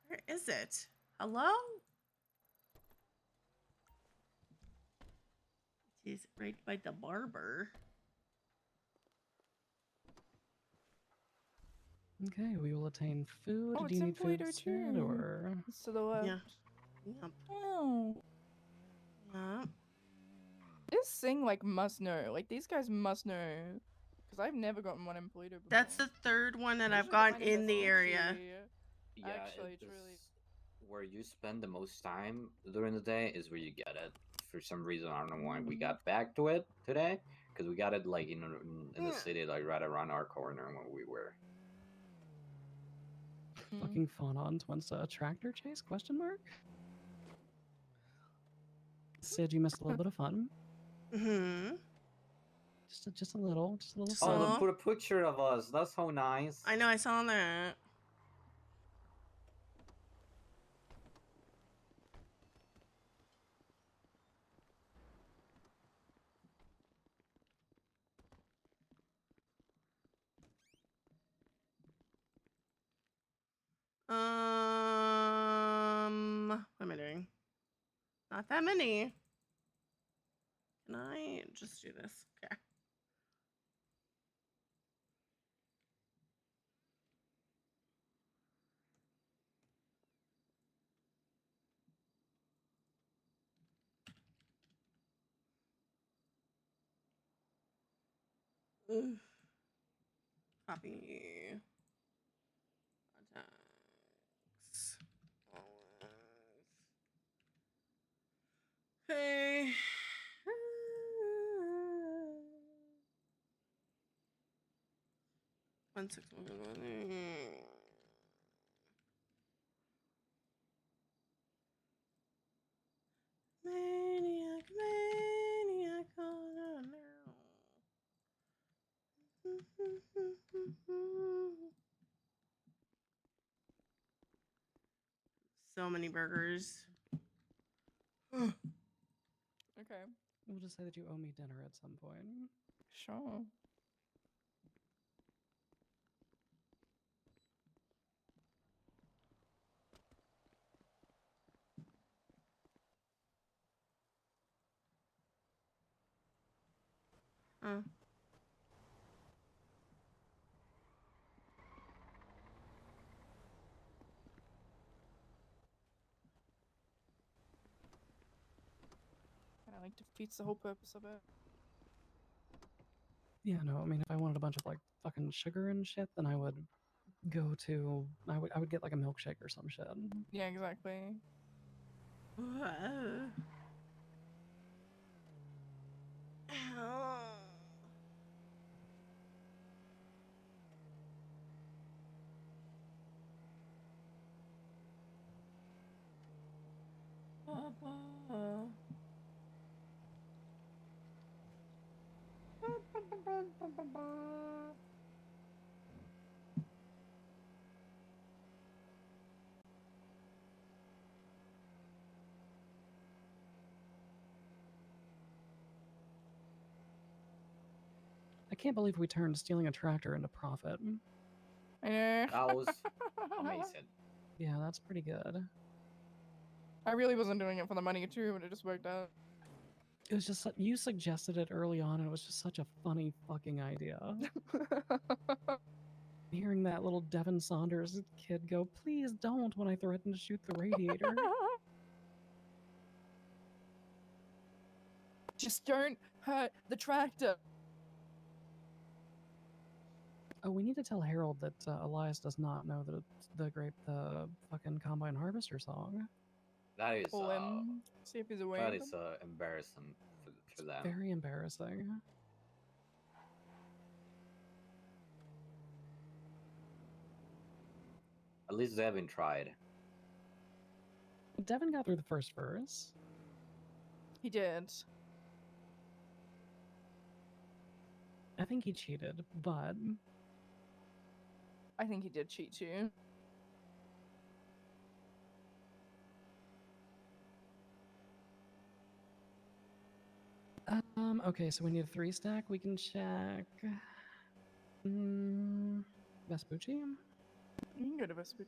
Where is it? Hello? It is right by the barber. Okay, we will attain food. Oh, Do you need food, Employer Sid, too. or? It's to the left. Yeah. Yep. Oh. Yeah. This thing like must know. Like these guys must know. Because I've never gotten one employed before. That's the third one that I I've usually get gotten mine in the invested, area. Yeah, actually, truly. Where you spend the most time during the day is where you get it. For some reason, I don't know why we got back to it today, because we got it like in the city, like right around our corner when we were. Fucking Fawnons wants a tractor chase? Question mark. Sid, you missed a little bit of fun. Mm-hmm. Just a little. Oh, put a picture of us. That's so nice. I know, I saw that. What am I doing? Not that many. Can I just do this? Okay. What am Copy. Contacts. Hey. 161. Maniac, maniac, oh no. So many burgers. Okay. We'll just say that you owe me dinner at some point. Sure. Huh. Kind of like defeats the whole purpose of it. Yeah, no, I mean, if I wanted a bunch of like fucking sugar and shit, then I would go to. I would get like a milkshake or some shit. Yeah, exactly. I can't believe we turned stealing a tractor into profit. Yeah. That was amazing. Yeah, that's pretty good. I really wasn't doing it for the money too, but it just worked out. It was just you suggested it early on, and it was just such a funny fucking idea. Hearing that little Devin Saunders kid go, "Please don't," when I threatened to shoot the radiator. Just don't hurt the tractor. Oh, we need to tell Harold that Elias does not know the fucking combine harvester song. That is Pull him. See if he's away. that is embarrassing for them. Very embarrassing. At least they haven't tried. Devin got through the first verse. He did. I think he cheated, but I think he did cheat too. Okay, so we need a 3 stack. We can check. Vespucci? You can go to Vespucci.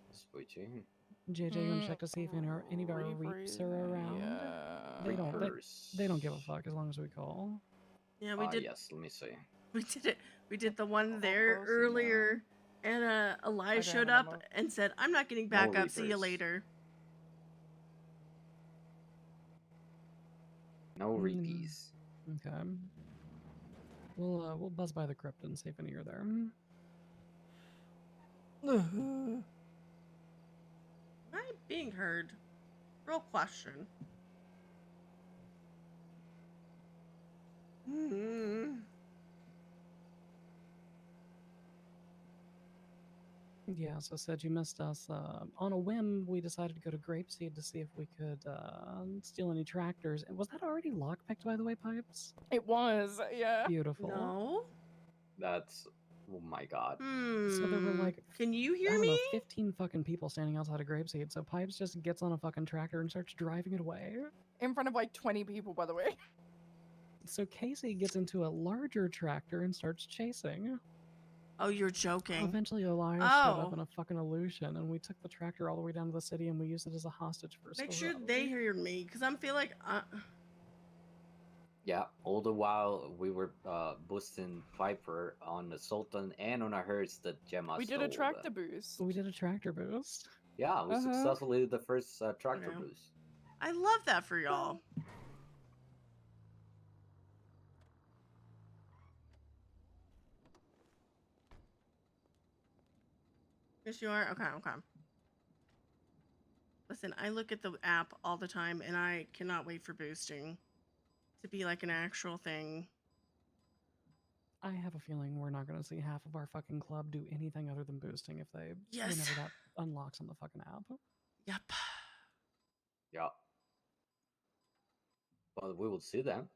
Vespucci. JJ, you want to check to see if any of our reaps are around? Yeah. They don't give a fuck as long as we call. Yeah, we did. Yes, let me see. We did it. We did the one there earlier, and Elias showed up and said, "I'm not getting back up. See you later." No reapies. Okay. We'll buzz by the crypt and see if any are there. Am I being heard? Real question. Yeah, so said you missed us. On a whim, we decided to go to Grapeseed to see if we could steal any tractors. Was that already lockpicked, by the way, Pipes? It was, yeah. Beautiful. No. That's oh my god. So there were like, can you hear I don't me? know, 15 fucking people standing outside of Grapeseed. So Pipes just gets on a fucking tractor and starts driving it away. In front of like 20 people, by the way. So Casey gets into a larger tractor and starts chasing. Oh, you're joking. Eventually, Elias showed up in a fucking illusion, and we took the tractor all the way down to the city, and we used it as a hostage for Make sure they hear me, because I feel like. Yeah, all the while we were boosting Viper on the Sultan and on a Hearse that Gemma We did a tractor boost. We did a tractor boost. Yeah, we successfully did the first tractor boost. I love that for y'all. Yes, you are? Okay, okay. Listen, I look at the app all the time, and I cannot wait for boosting to be like an actual thing. I have a feeling we're not going to see half of our fucking club do anything other than boosting if they Yes. whenever that unlocks on the fucking app. Yep. Yeah. But we will see then.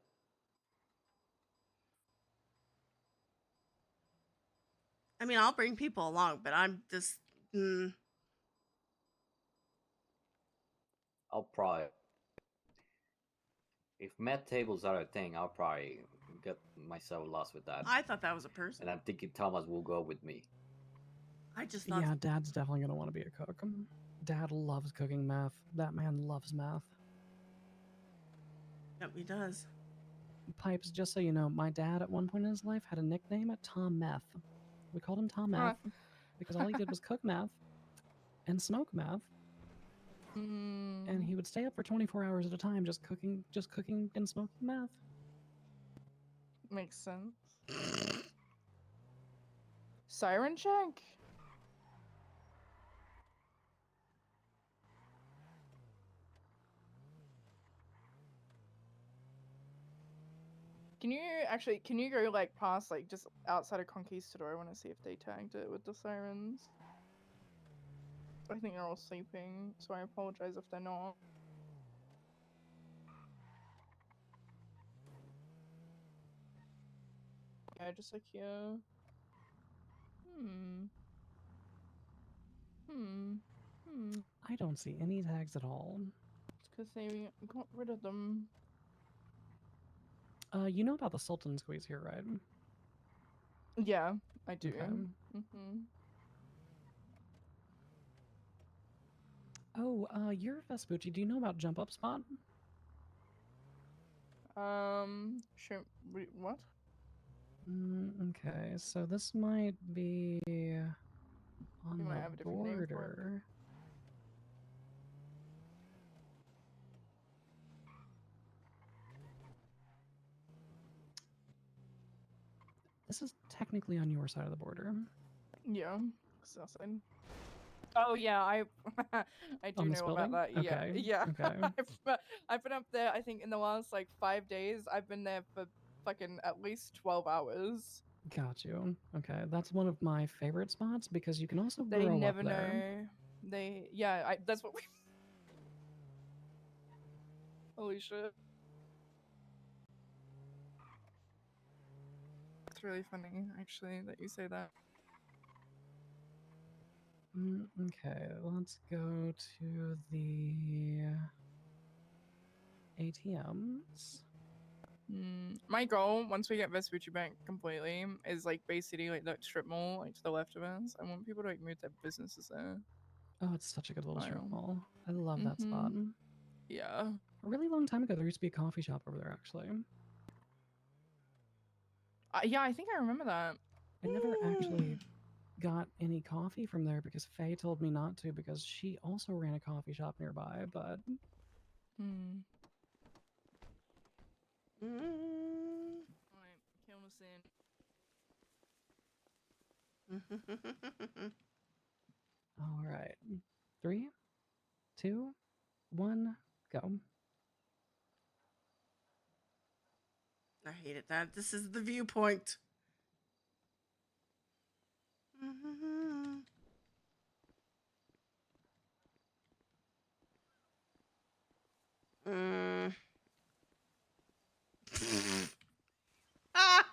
I mean, I'll bring people along, but I'm just. I'll probably, if med tables are a thing, I'll probably get myself lost with that. I thought that was a person. And I'm thinking Thomas will go with me. I just thought. Yeah, Dad's definitely going to want to be a cook. Dad loves cooking meth. That man loves meth. Yep, he does. Pipes, just so you know, my dad at one point in his life had a nickname at Tom Meth. We called him Tom Meth because all he did was cook meth and smoke meth. And he would stay up for 24 hours at a time just cooking and smoking meth. Makes sense. Siren check? Can you go like past like just outside of Conquistador? I want to see if they tagged it with the sirens. I think they're all sleeping, so I apologize if they're not. Yeah, just like here. I don't see any tags at all. It's because they got rid of them. You know about the Sultan squeeze here, right? Yeah, I do. Okay. Oh, you're Vespucci. Do you know about Jump Up Spot? Sure. What? Okay, so this might be on You might the have a different name for it. border. This is technically on your side of the border. Yeah, south side. Oh yeah, I do On this know about building? that. Yeah, Okay, yeah. okay. I've been up there. I think in the last like 5 days, I've been there for fucking at least 12 hours. Got you. Okay, that's one of my favorite spots because you can also They grow never up there. know. That's what we. Holy shit. It's really funny, actually, that you say that. Okay, let's go to the ATMs. My goal, once we get Vespucci back completely, is like Bay City, like that strip mall, like to the left of us. I want people to like move their businesses there. Oh, it's such a good little strip Wow. mall. I love that spot. Yeah. A really long time ago, there used to be a coffee shop over there, actually. Yeah, I think I remember that. I never actually got any coffee from there because Faye told me not to because she also ran a coffee shop nearby, but... Alright, kill us in. Alright. 3, 2, 1, go. I hate it that this is the viewpoint. Ah!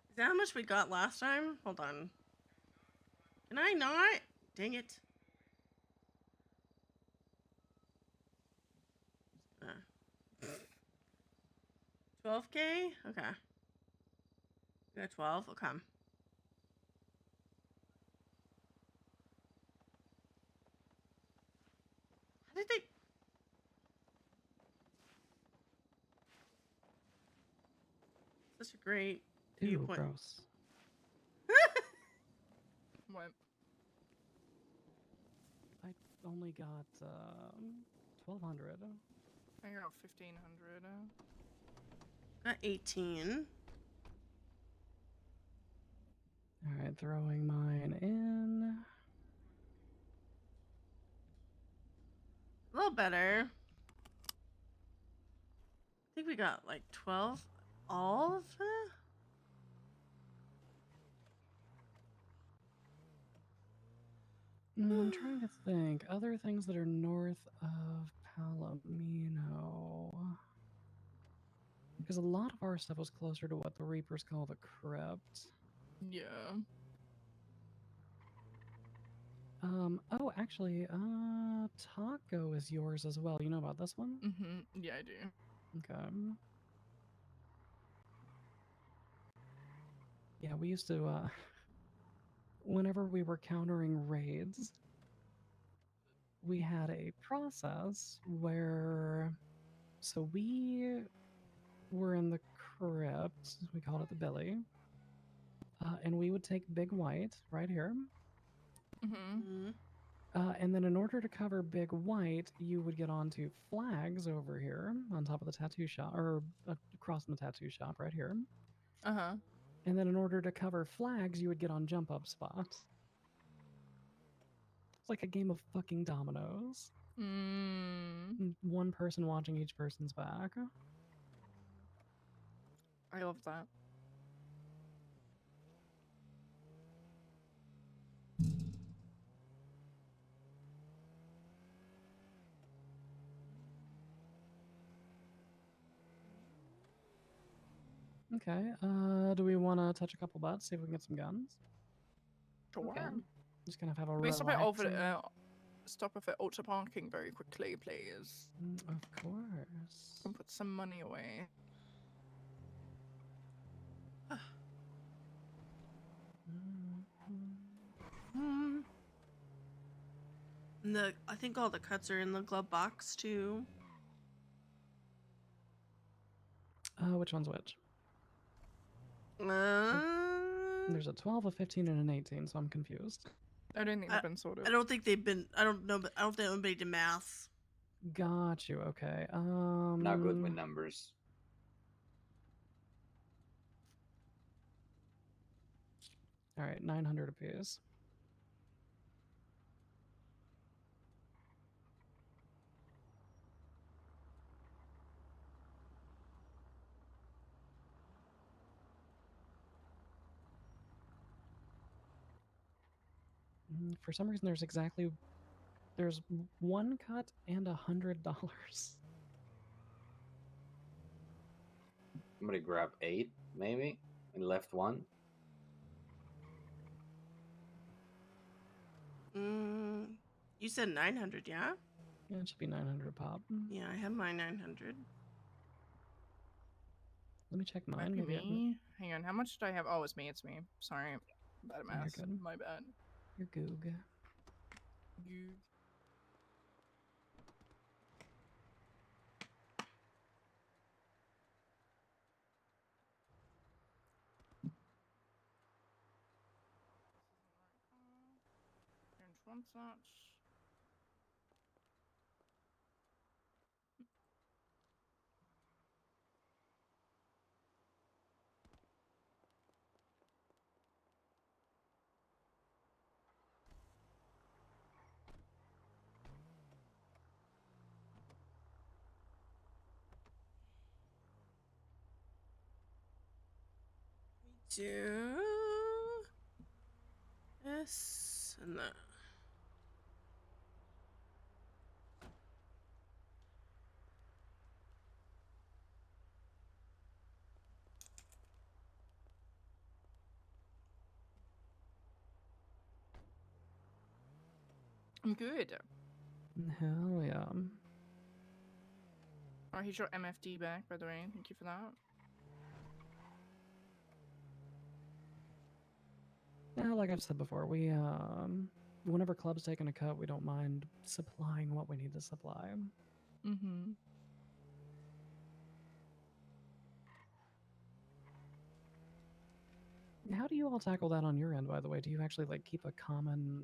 Is that how much we got last time? Hold on. Can I not? Dang it. 12K? Okay. We got 12? Okay. How did they... Such a great viewpoint. Gross. What? I only got 1,200. I got 1,500. Got 18. right, throwing mine in. A little better. I think we got like 12 all of it. I'm trying to think. Other things that are north of Palomino. Because a lot of our stuff was closer to what the Reapers call the Crypt. Yeah. Oh, actually, Taco is yours as well. You know about this one? Yeah, I do. Okay. Yeah, we used to, whenever we were countering raids, we had a process where, so we were in the crypt, we called it the Billy, and we would take Big White right here. And then in order to cover Big White, you would get onto flags over here on top of the tattoo shop, or across from the tattoo shop right here. And then in order to cover flags, you would get on jump up spots. It's like a game of fucking dominoes. One person watching each person's back. I love that. Okay, do we want to touch a couple butts, see if we can get some guns? Sure. Okay. Just gonna have a Can we stop relaxing... at ultra parking very quickly, please? Of course. And put some money away. And I think all the cuts are in the glove box too. Which one's which? There's a 12, a 15, and an 18, so I'm confused. I don't think they've been sorted. I don't think they've been. I don't know, but I don't think anybody did math. Got you. Okay. Not good with numbers. All right, 900 apiece. For some reason, there's one cut and $100. Somebody grab 8, maybe, and left 1. You said 900, yeah? Yeah, it should be 900 a pop. Yeah, I have my 900. Let me check mine. Might be Maybe me. Hang on, how much did I have? Oh, it's me. It's me. Sorry, bad math. You're good. My bad. You're goog. You. One such. Do this and that. I'm good. Hell yeah. Oh, here's your MFD back, by the way. Thank you for that. Yeah, like I've said before, we whenever club's taking a cut, we don't mind supplying what we need to supply. How do you all tackle that on your end, by the way? Do you actually like keep a common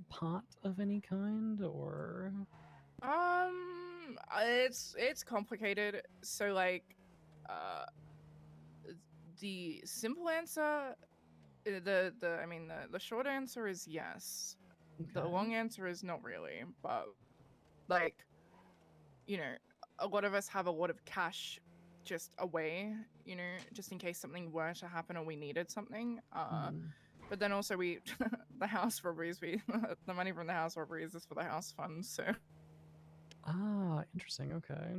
pot of any kind, or? It's complicated. So like, the simple answer The short answer is yes. The Okay. long answer is not really, but like, you know, a lot of us have a lot of cash just away, you know, just in case something were to happen or we needed something. But then also we the house robberies, the money from the house robberies is for the house fund, so Ah, interesting. Okay.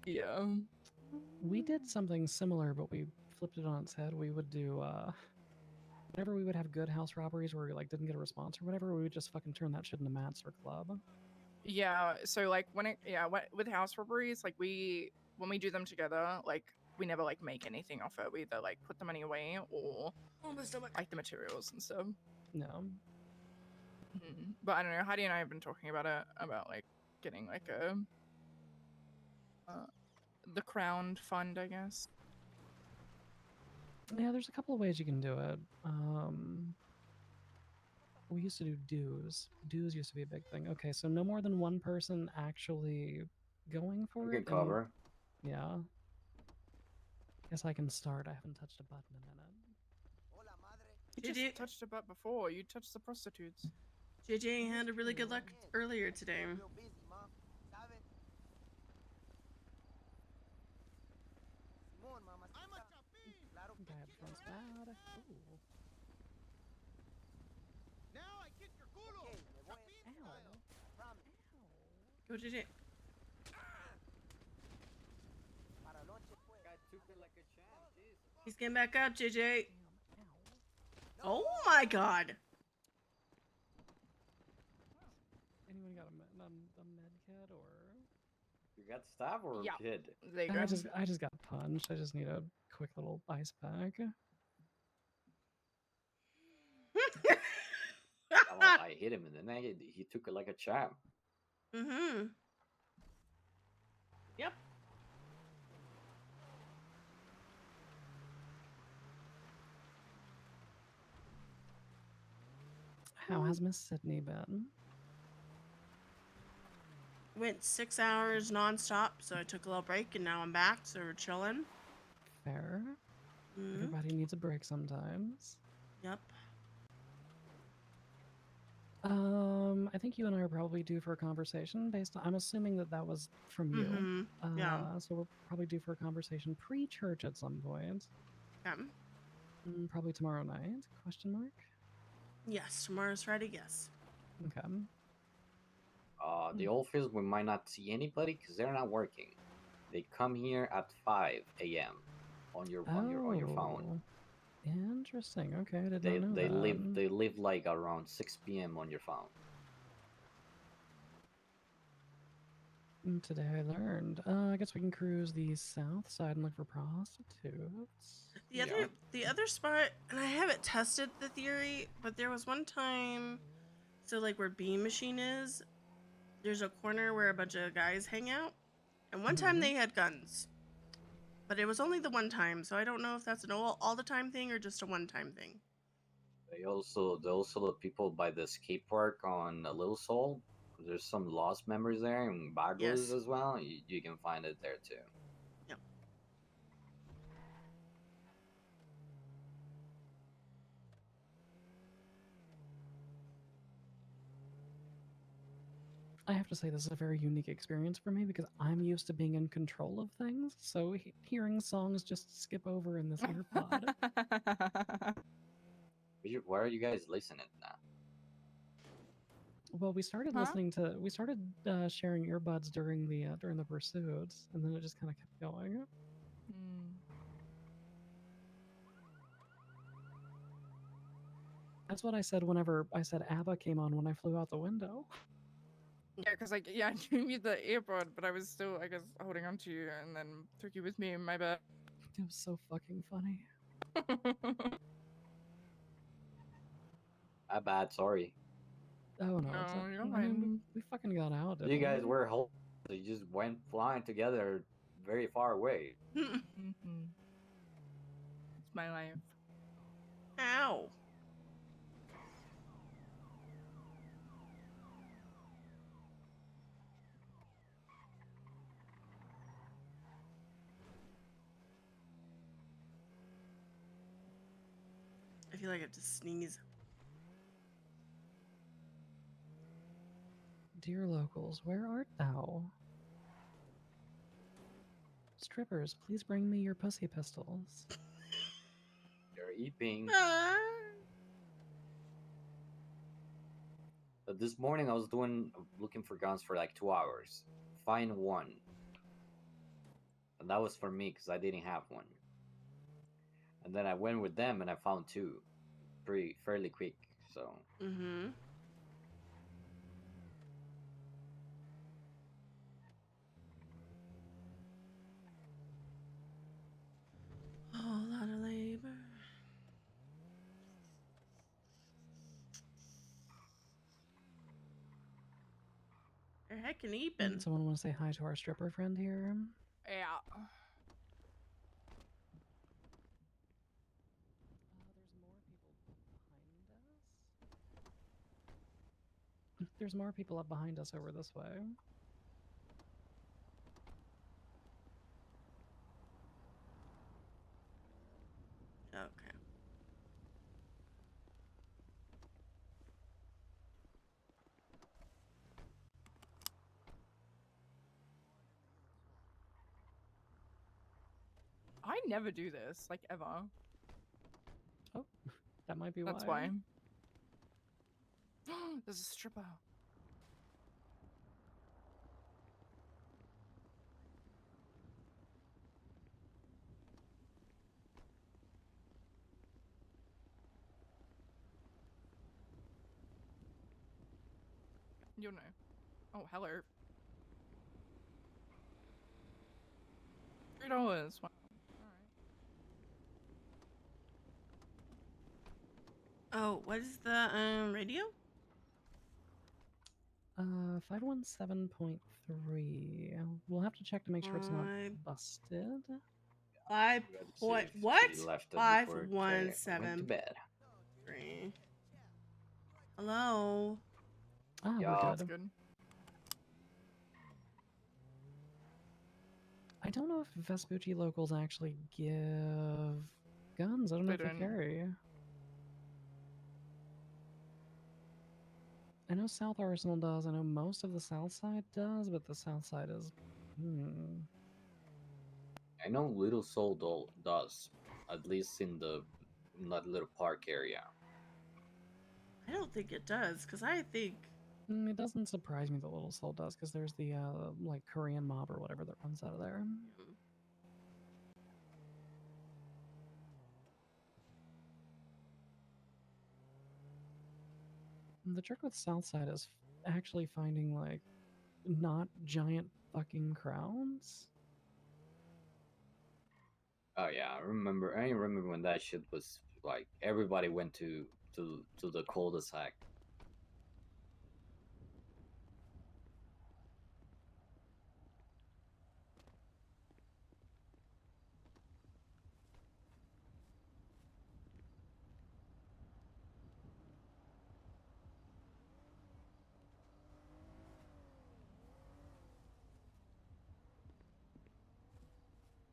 yeah. We did something similar, but we flipped it on its head. We would do whenever we would have good house robberies where we like didn't get a response or whatever, we would just fucking turn that shit into Master Club. Yeah, so like with house robberies, like when we do them together, like we never like make anything off it. We either like put the money away or like the materials and stuff. No. But I don't know. Heidi and I have been talking about it, about like getting like the crowned fund, I guess. Yeah, there's a couple of ways you can do it. We used to do dues. Dues used to be a big thing. Okay, so no more than one person actually going for You it. can cover. Yeah. Guess I can start. I haven't touched a button in a minute. You just touched a butt before. You touched the prostitutes. JJ had a really good luck earlier today. Bad friends bad. Ooh. Now I kick your culo. Go JJ. He's getting back up, JJ. Oh my god. Anyone got a med kit or? You got stabbed or Yeah. kid? There you go. I just got punched. I just need a quick little ice pack. I hit him and then he took it like a champ. Mm-hmm. Yep. How has Miss Sydney been? Went 6 hours nonstop, so I took a little break and now I'm back, so we're chilling. Fair. Mm-hmm. Everybody needs a break sometimes. Yep. I think you and I are probably due for a conversation based on, I'm assuming that was from you. Mm-hmm. Yeah. So we're probably due for a conversation pre-church at some point. Yeah. Probably tomorrow night, question mark? Yes, tomorrow's Friday, yes. Okay. The office, we might not see anybody because they're not working. They come here at 5 a.m. on your phone. Interesting. Okay, I did not know that. They live like around 6 p.m. on your phone. Today I learned. I guess we can cruise the south side and look for prostitutes. The other spot, and I haven't tested the theory, but there was one time, so like where Beam Machine is, there's a corner where a bunch of guys hang out, and one time they had guns, but it was only the one time, so I don't know if that's an all the time thing or just a one time thing. They also the people by the skate park on Little Seoul. There's some lost members there and Bagos as well. You can find it there too. Yep. I have to say this is a very unique experience for me because I'm used to being in control of things, so hearing songs just skip over in this earpod. Where are you guys listening now? Well, we started sharing earbuds during the pursuits, and then it just kind of kept going. That's what I said whenever I said ABBA came on when I flew out the window. Yeah, because I gave you the earbud, but I was still, I guess, holding on to you, and then took you with me in my bed. It was so fucking funny. Bad, sorry. Oh no, we fucking got out. You guys were whole. You just went flying together very far away. It's my life. Ow. I feel like I have to sneeze. Dear locals, where art thou? Strippers, please bring me your pussy pistols. They're eating. Ah. But this morning I was looking for guns for like 2 hours. Find one. And that was for me because I didn't have one. And then I went with them and I found two. Fairly quick, so. Mm-hmm. Whole lot of labor. They're heckin' eepin'. Someone want to say hi to our stripper friend here? Yeah. There's more people up behind us over this way. Okay. I never do this, like ever. Oh, that might be That's why. There's a stripper. You know. Oh, hello. $3. Wow. Oh, what is the radio? 517.3. We'll have to check to make sure it's not busted. 5 point If what? she left it 517. went to bed. 3. Hello. Ah, Yeah, we're That's good. good. I don't know if Vespucci locals actually give guns. I don't know if they carry. I know South Arsenal does. I know most of the South Side does, but the South Side is. I know Little Soul does, at least in that little park area. I don't think it does, because I think. It doesn't surprise me that Little Soul does, because there's the like Korean mob or whatever that runs out of there. The trick with Southside is actually finding like not giant fucking crowds. Oh yeah, I remember when that shit was like everybody went to the cul-de-sac.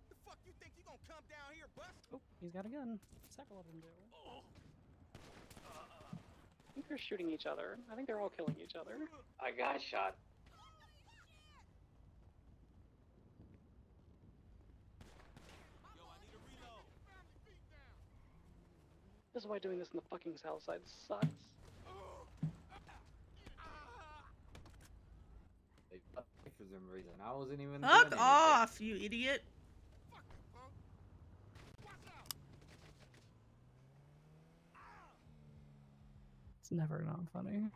The fuck you think you gonna come down here, bust? Oh, he's got a gun. Several of them do. I think they're shooting each other. I think they're all killing each other. I got shot. This is why doing this in the fucking South Side sucks. They fucked me for some reason. I wasn't even Fuck doing off, you idiot. It's never not funny.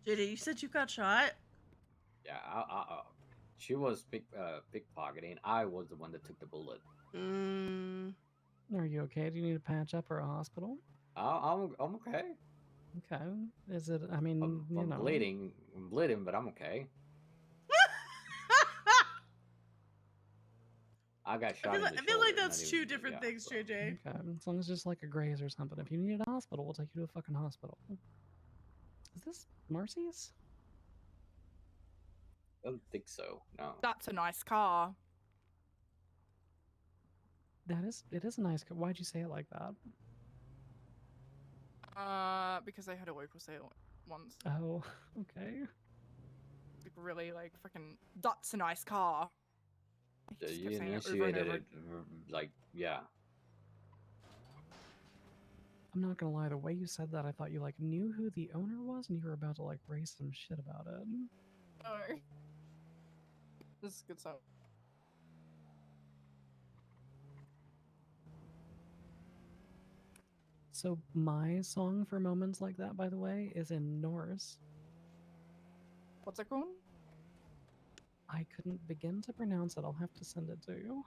JD, you said you got shot? Yeah, she was pickpocketing. I was the one that took the bullet. Are you okay? Do you need a patch up or a hospital? I'm okay. Okay. Is it? I mean, I'm know. bleeding. I'm bleeding, but I'm okay. I got shot. I feel like that's two different things, JJ. Okay. As long as it's just like a graze or something. If you need a hospital, we'll take you to a fucking hospital. Is this Marcy's? I don't think so. No. That's a nice car. It is a nice. Why'd you say it like that? Because I had a local sale once. Oh, okay. Like really, like freaking. That's a nice car. He Yeah, just you kept saying it over and initiated over. it, like, yeah. I'm not gonna lie. The way you said that, I thought you like knew who the owner was, and you were about to like raise some shit about it. No. This is good stuff. So my song for moments like that, by the way, is in Norse. What's it called? I couldn't begin to pronounce it. I'll have to send it to you.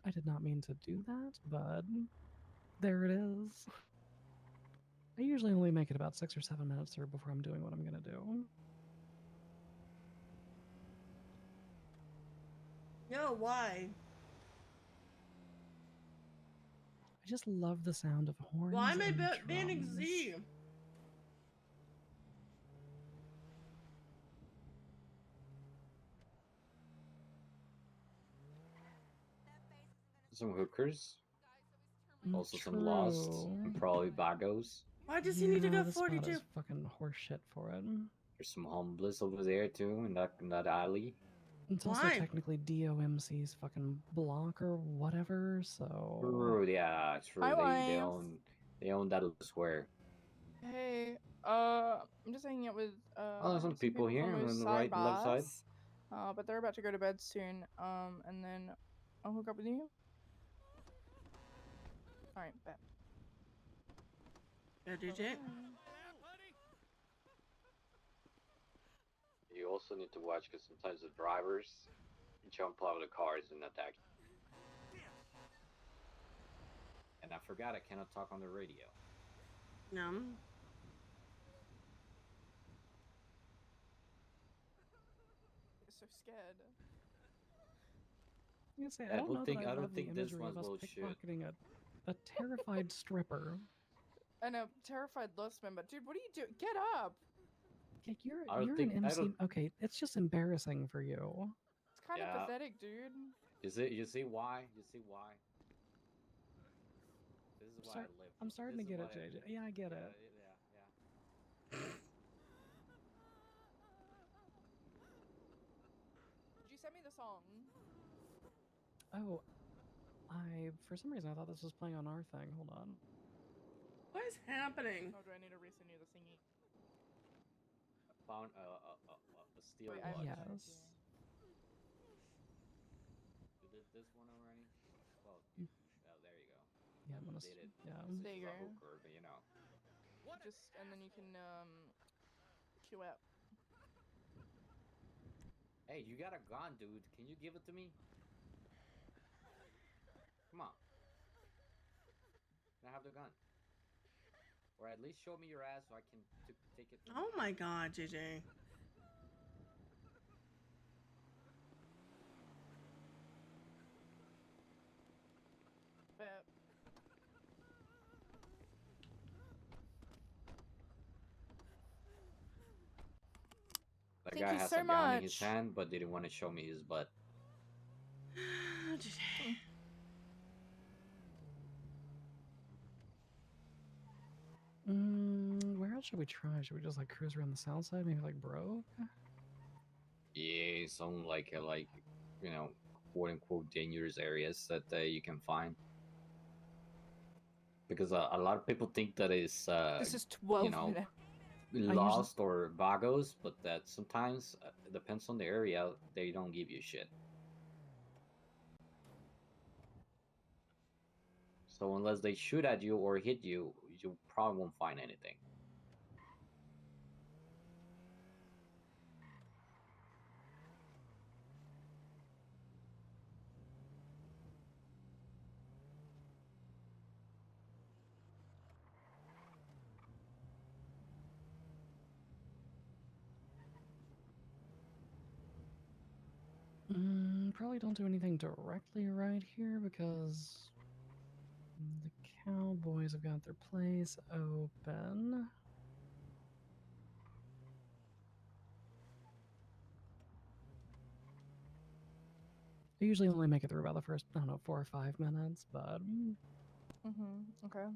I did not mean to do that, but there it is. I usually only make it about 6 or 7 minutes through before I'm doing what I'm gonna do. No, why? I just love the sound of horns. Why am I and banning drums. Z? Some hookers. Also some lost. True. And probably bagos. Why does he need to go this spot 42? is fucking horseshit for it. There's some homeless over there too in that alley. It's also technically DOMC's fucking block or whatever, so... True, yeah, true. Hi, They wife. own that square. Hey, I'm just hanging out with Oh, there's some people here from on the side left side. bars. But they're about to go to bed soon. And then I'll hook up with you. All right, bet. Yeah, DJ. You also need to watch because sometimes the drivers jump out of the cars and attack you. And I forgot I cannot talk on the radio. No. I'm so scared. I was gonna say, I don't know that I love the this imagery one's of us bullshit. pickpocketing a terrified stripper. And a terrified Lost member. Dude, what are you doing? Get up! Like, I don't you're think- an I MC. don't- Okay, it's just embarrassing for you. It's kind Yeah. of pathetic, dude. You see why? You see why? This is why I live. I'm starting to This is get it, why I- JJ. Yeah, I get it. Yeah. Did you send me the song? Oh, for some reason I thought this was playing on our thing. Hold on. What is happening? Oh, do I need to resend you the thingy? I found a steel Wait, watch. Yes. You did this one already? Well, Mm. oh, there you go. Yeah, I'm gonna. Did it. Yeah. This There is you a go. hooker, but you know. Just and then you can queue out. Hey, you got a gun, dude. Can you give it to me? Come on. Can I have the gun? Or at least show me your ass so I can take it. Oh my god, JJ. Bet. That Thank guy you has so a gun in his much. hand, but didn't want to show me his butt. JJ. Where else should we try? Should we just like cruise around the south side? Maybe like Bro? Yeah, some like you know, quote unquote dangerous areas that you can find. Because a lot of people think that it's This is 12 you know, minutes. lost or vagos, but that sometimes it depends on the area. They don't give you shit. So unless they shoot at you or hit you, you probably won't find anything. Probably don't do anything directly right here because the cowboys have got their place open. I usually only make it through about the first, I don't know, 4 or 5 minutes, but Okay.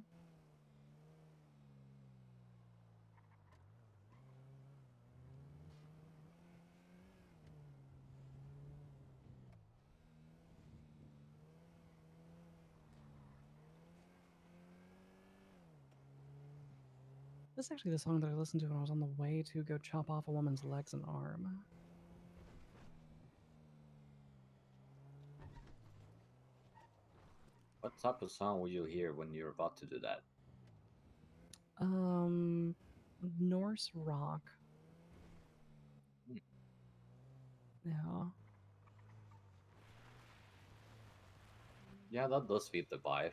this is actually the song that I listened to when I was on the way to go chop off a woman's legs and arm. What type of song will you hear when you're about to do that? Norse rock. Hmm. Yeah. Yeah, that does fit the vibe.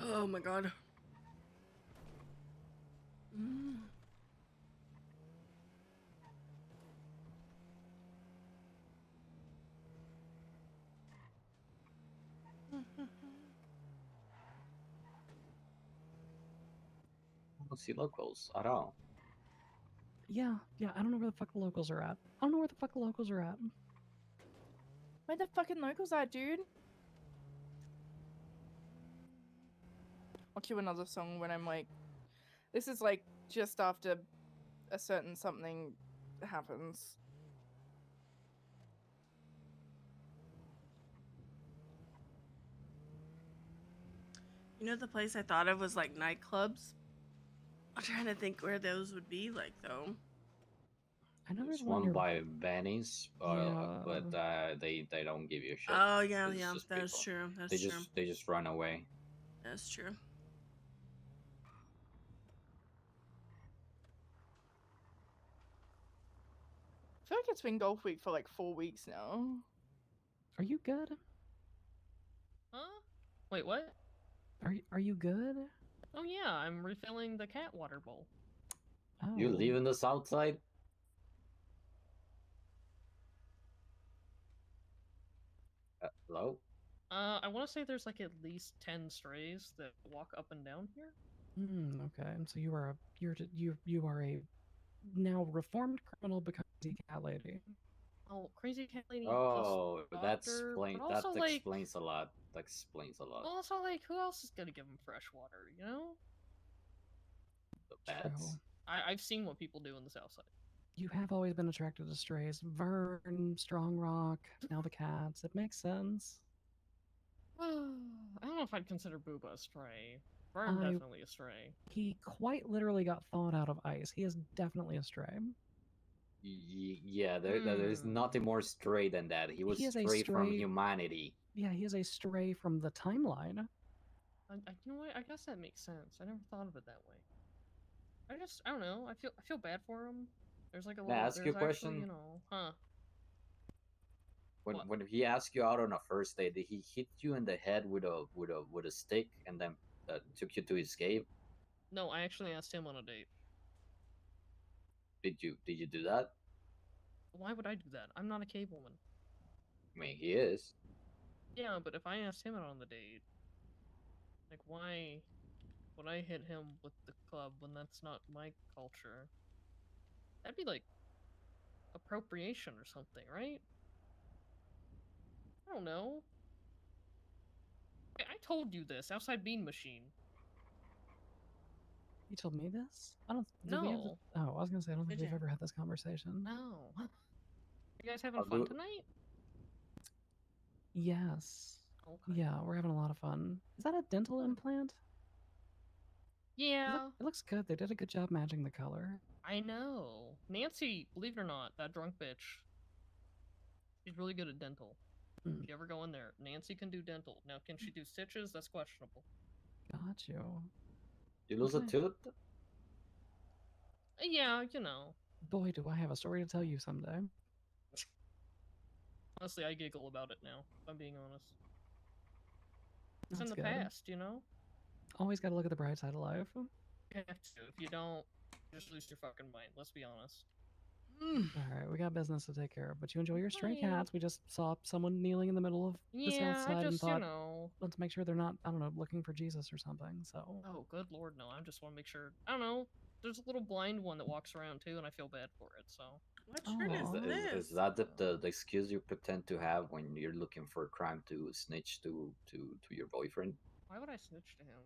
Oh my god. I don't see locals at all. Yeah, I don't know where the fuck the locals are at. I don't know where the fuck the locals are at. Where the fucking locals are, dude? I'll cue another song when I'm like, this is like just after a certain something happens. You know, the place I thought of was like nightclubs. I'm trying to think where those would be like though. I know There's there's one one near. by Benny's, Yeah. but they don't give you shit. Oh yeah, It's yeah, just that's people. true. That's They true. just run away. That's true. I feel like it's been golf week for like 4 weeks now. Are you good? Huh? Wait, what? Are you good? Oh yeah, I'm refilling the cat water bowl. Oh. You leaving this outside? Hello? I want to say there's like at least 10 strays that walk up and down here. Okay. And so you are a now reformed criminal because of cat lady. Oh, crazy cat lady. Oh, plus that doctor, explains. but That also like, explains a lot. That explains a lot. also like, who else is gonna give him fresh water? You know? The bats. True. I've seen what people do in the South Side. You have always been attracted to strays. Vern, Strong Rock, now the cats. It makes sense. I don't know if I'd consider Booba a stray. Vern definitely a stray. He quite literally got thawed out of ice. He is definitely a stray. Yeah, there's nothing more stray than that. He was He is a stray from stray- humanity. Yeah, he is a stray from the timeline. You know what? I guess that makes sense. I never thought of it that way. I don't know. I feel bad for him. There's like a May little. I ask you a there's actually, question? you know, huh? When he asked you out on a first date, did he hit you in the head with a stick and then took you to his cave? No, I actually asked him on a date. Did you do that? Why would I do that? I'm not a cave woman. I mean, he is. Yeah, but if I asked him out on the date, like, why would I hit him with the club when that's not my culture? That'd be like appropriation or something, right? I don't know. I told you this outside Bean Machine. You told me this? I don't. Did we have No. Oh, I was gonna say I don't think Did we've ya? ever had this conversation. No. You guys having I'll fun do- tonight? Yes. Okay. Yeah, we're having a lot of fun. Is that a dental implant? Yeah. It looks good. They did a good job matching the color. I know. Nancy, believe it or not, that drunk bitch, she's really good at dental. Mm. If you ever go in there, Nancy can do dental. Now, can she do stitches? That's questionable. Got you. You lose a Okay. tooth? Yeah, you know. Boy, do I have a story to tell you someday. Honestly, I giggle about it now, if I'm being honest. It's That's in the good. past, you know? Always got to look at the bright side of life. You have to. If you don't, you just lose your fucking mind. Let's be honest. All right, we got business to take care of, but you enjoy your stray Bye. cats. We just saw someone kneeling in the middle of the Yeah, south I side and just, thought, know. let's make sure they're not, I don't know, looking for Jesus or something. So. Oh, good lord, no. I just want to make sure. I don't know. There's a little blind one that walks around too, and I feel bad for it. So. What shirt is Aw. this? Is that the excuse you pretend to have when you're looking for a crime to snitch to your boyfriend? Why would I snitch to him?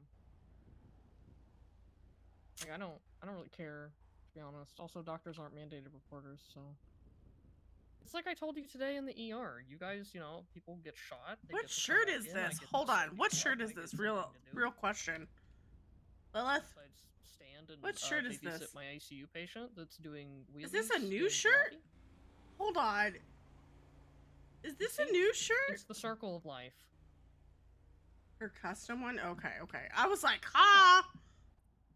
Like, I don't really care, to be honest. Also, doctors aren't mandated reporters, so. It's like I told you today in the ER. You guys, people get shot. They What get to come shirt back is in, I this? get to Hold on. send What people shirt up, is I get this? Real something to do. real question. Lilith? Besides stand and What shirt is babysit this? my ICU patient that's doing wheelies. Is this a new in shirt? lobby. Hold on. Is this a new shirt? It's the circle of life. Her custom one? Okay. I was like, ha!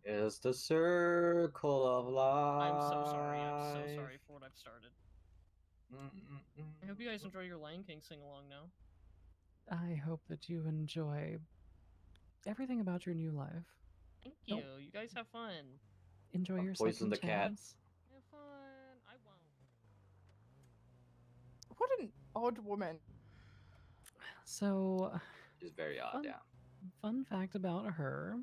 It's the circle of life. I'm so sorry. I'm so sorry for what I've started. I hope you guys enjoy your Lion King sing-along now. I hope that you enjoy everything about your new life. Thank you. Nope. You guys have fun. Enjoy your Poison second the cat. chance. Have fun. I won't. What an odd woman. So, She's very odd, yeah. fun fact about her.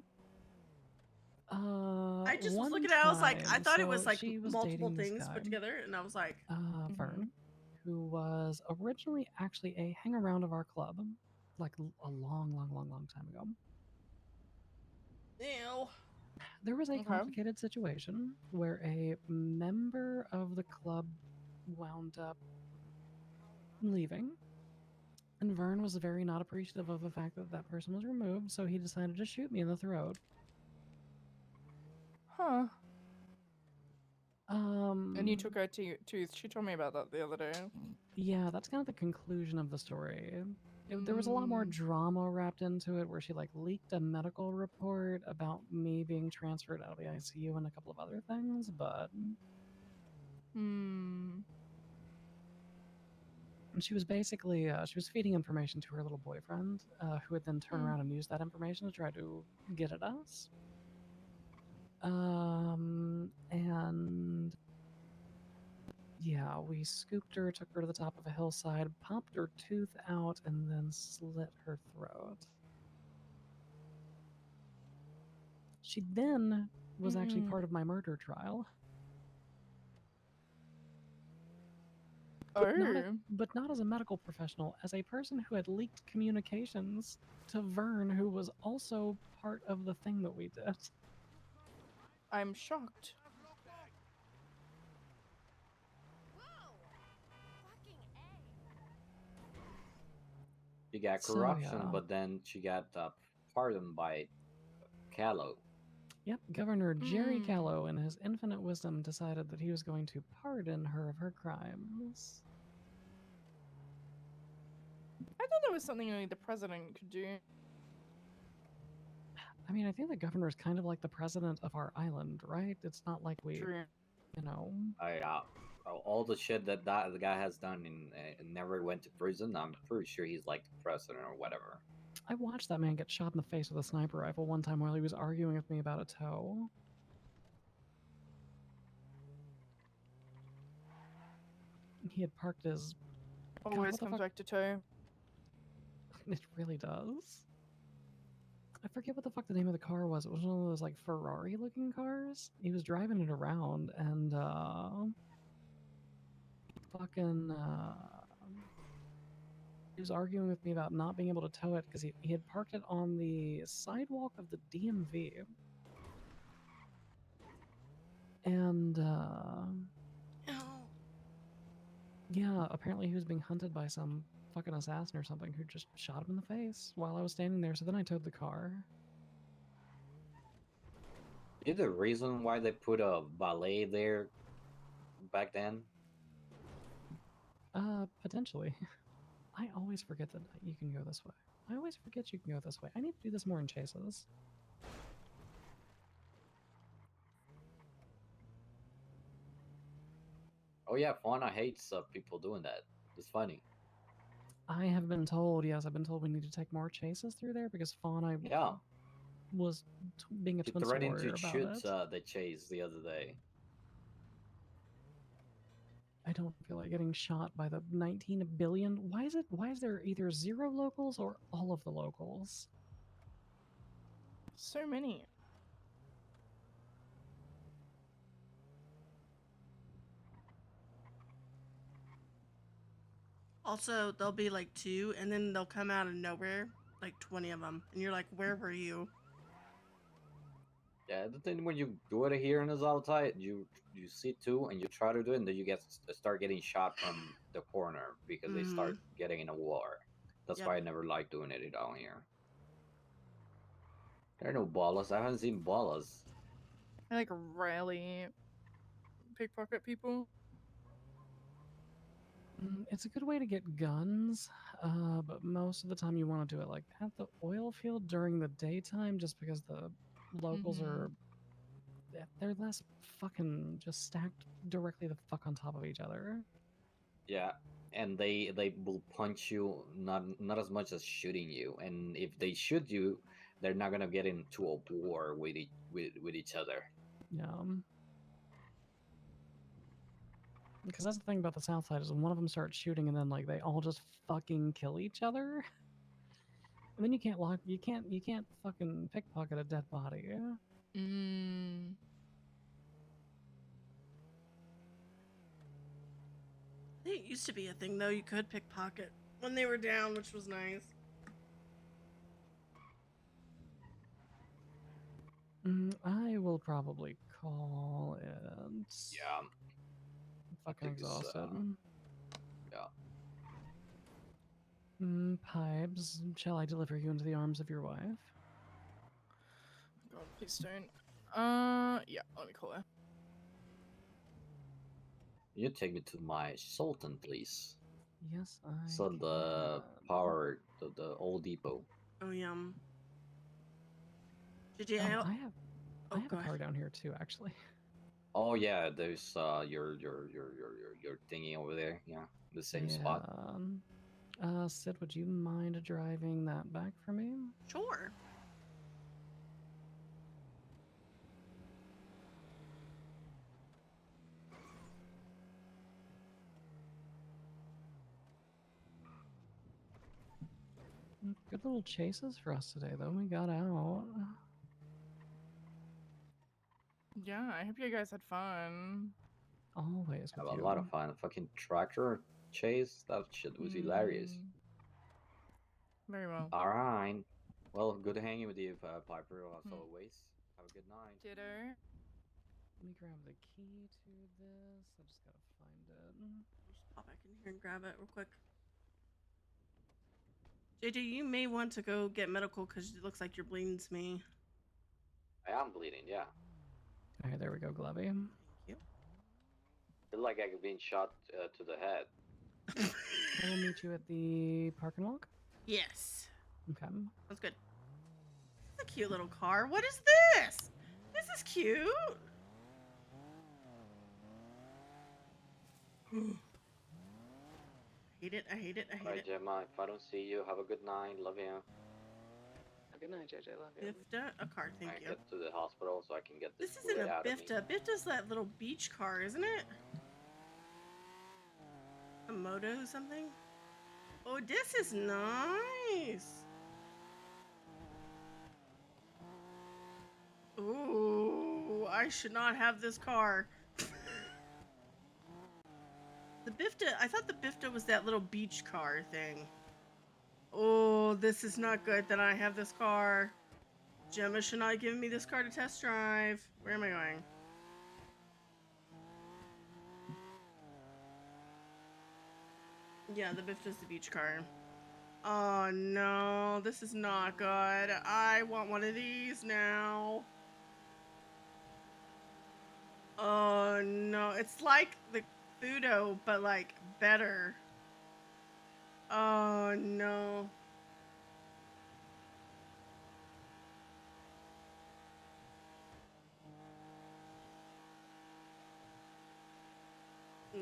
I just was one looking at it, I was like, I time- thought it so was like she was multiple dating this things guy, put together, and I was like, Vern, who was originally actually a hang around of our club, like a long time ago. ew. There was a Okay. complicated situation where a member of the club wound up leaving. And Vern was very not appreciative of the fact that that person was removed, so he decided to shoot me in the throat. Huh. And you Um, took her tooth. She told me about that the other day. Yeah, that's kind of the conclusion of the story. There was a lot more drama wrapped into it, where she like leaked a medical report about me being transferred out of the ICU and a couple of other things, but she was basically she was feeding information to her little boyfriend, who would then turn around and use that information to try to get at us. And yeah, we scooped her, took her to the top of a hillside, popped her tooth out, and then slit her throat. She then was actually part of my murder trial. But not as a medical professional, as a person who had leaked communications to Vern, who was also part of the thing that we did. I'm shocked. She got So, corruption, yeah. but then she got pardoned by Callow. Yep, Governor Jerry Callow, in his infinite wisdom, decided that he was going to pardon her of her crimes. I thought that was something only the president could do. I mean, I think the governor is kind of like the president of our island, right? It's not like we, True. you know. All the shit that the guy has done and never went to prison, I'm pretty sure he's like the president or whatever. I watched that man get shot in the face with a sniper rifle one time while he was arguing with me about a toe. He had parked his... God, Always what the comes fuck- back to toe. It really does. I forget what the fuck the name of the car was. It was one of those like Ferrari looking cars. He was driving it around and he was arguing with me about not being able to tow it because he had parked it on the sidewalk of the DMV. And yeah, apparently he was being hunted by some fucking assassin or something who just shot him in the face while I was standing there. So then I towed the car. Is there a reason why they put a ballet there back then? Potentially. I always forget that you can go this way. I always forget you can go this way. I need to do this more in chases. Oh yeah, Fauna hates people doing that. It's funny. I have been told, yes, I've been told we need to take more chases through there because Fauna was being a She twin threatened warrior to about shoot it. the chase the other day. I don't feel like getting shot by the 19 billion. Why is there either 0 locals or all of the locals? So many. Also, there'll be like 2, and then they'll come out of nowhere, like 20 of them, and you're like, where were you? Yeah, the thing when you do it here in the outside, you see 2 and you try to do it, and then you start getting shot from the corner because they start getting in a war. That's why I never like doing it down here. There are no ballas. I haven't seen ballas. I like rarely pickpocket people. It's a good way to get guns, but most of the time you want to do it like at the oil field during the daytime, just because the locals are they're less fucking just stacked directly the fuck on top of each other. Yeah, and they will punch you, not as much as shooting you. And if they shoot you, they're not gonna get into a war with each other. Yeah. Because that's the thing about the South Side is when one of them starts shooting and then like they all just fucking kill each other, and then you can't fucking pickpocket a dead body. Mm. I think it used to be a thing though. You could pickpocket when they were down, which was nice. I will probably call it. Yeah. I'm fucking exhausted. Yeah. Pipes, shall I deliver you into the arms of your wife? God, please don't. Yeah, let me call her. You take me to my Sultan, please. Yes, I So can. the power, the old depot. Oh, yum. I have a car down here too, actually. Oh yeah, there's your thingy over there. Yeah, the same spot. Sid, would you mind driving that back for me? Sure. Good little chases for us today, though. We got out. Yeah, I hope you guys had fun. Always Have with a you. lot of fun. A fucking tractor chase. That shit was hilarious. Very well. All right. Well, good hanging with you, Piper, as always. Have a good night. Ditto. Let me grab the key to this. I just gotta find it. Just pop back in here and grab it real quick. JJ, you may want to go get medical because it looks like you're bleeding to me. I am bleeding, yeah. Alright, there we go, Glovey. Thank you. I feel like I've been shot to the head. I will meet you at the park and walk. Yes. Okay. That's good. It's a cute little car. What is this? This is cute. I hate it. I hate it. I hate Alright, it. Gemma, if I don't see you, have a good night. Love you. Good night, JJ. Love you. Bifta, a car. Thank you. Get to the hospital so I can get this This isn't fluid a out of me. Bifta. Bifta's that little beach car, isn't it? A moto something? Oh, this is nice. Ooh, I should not have this car. The Bifta, I thought the Bifta was that little beach car thing. Oh, this is not good that I have this car. Gemma should not have given me this car to test drive. Where am I going? Yeah, the Bifta's the beach car. Oh no, this is not good. I want one of these now. Oh no, it's like the Fudo, but like better. Oh no.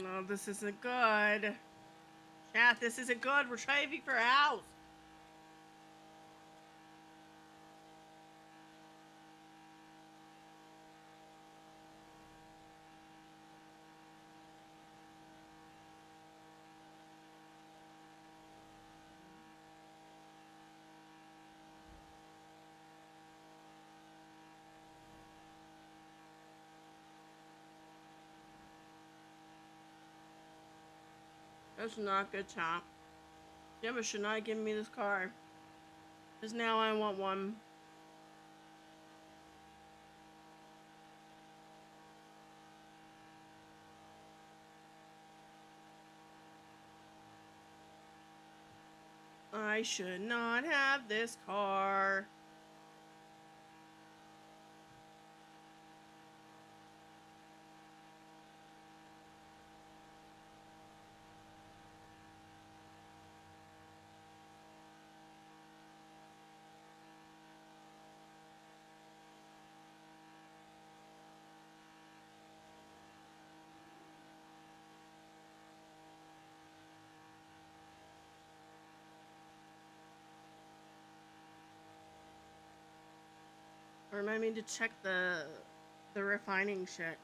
No, this isn't good. Chat, this isn't good. We're striving for a house. That's not good, Chomp. Gemma should not have given me this car. Because now I want one. I should not have this car. Remind me to check the refining shit.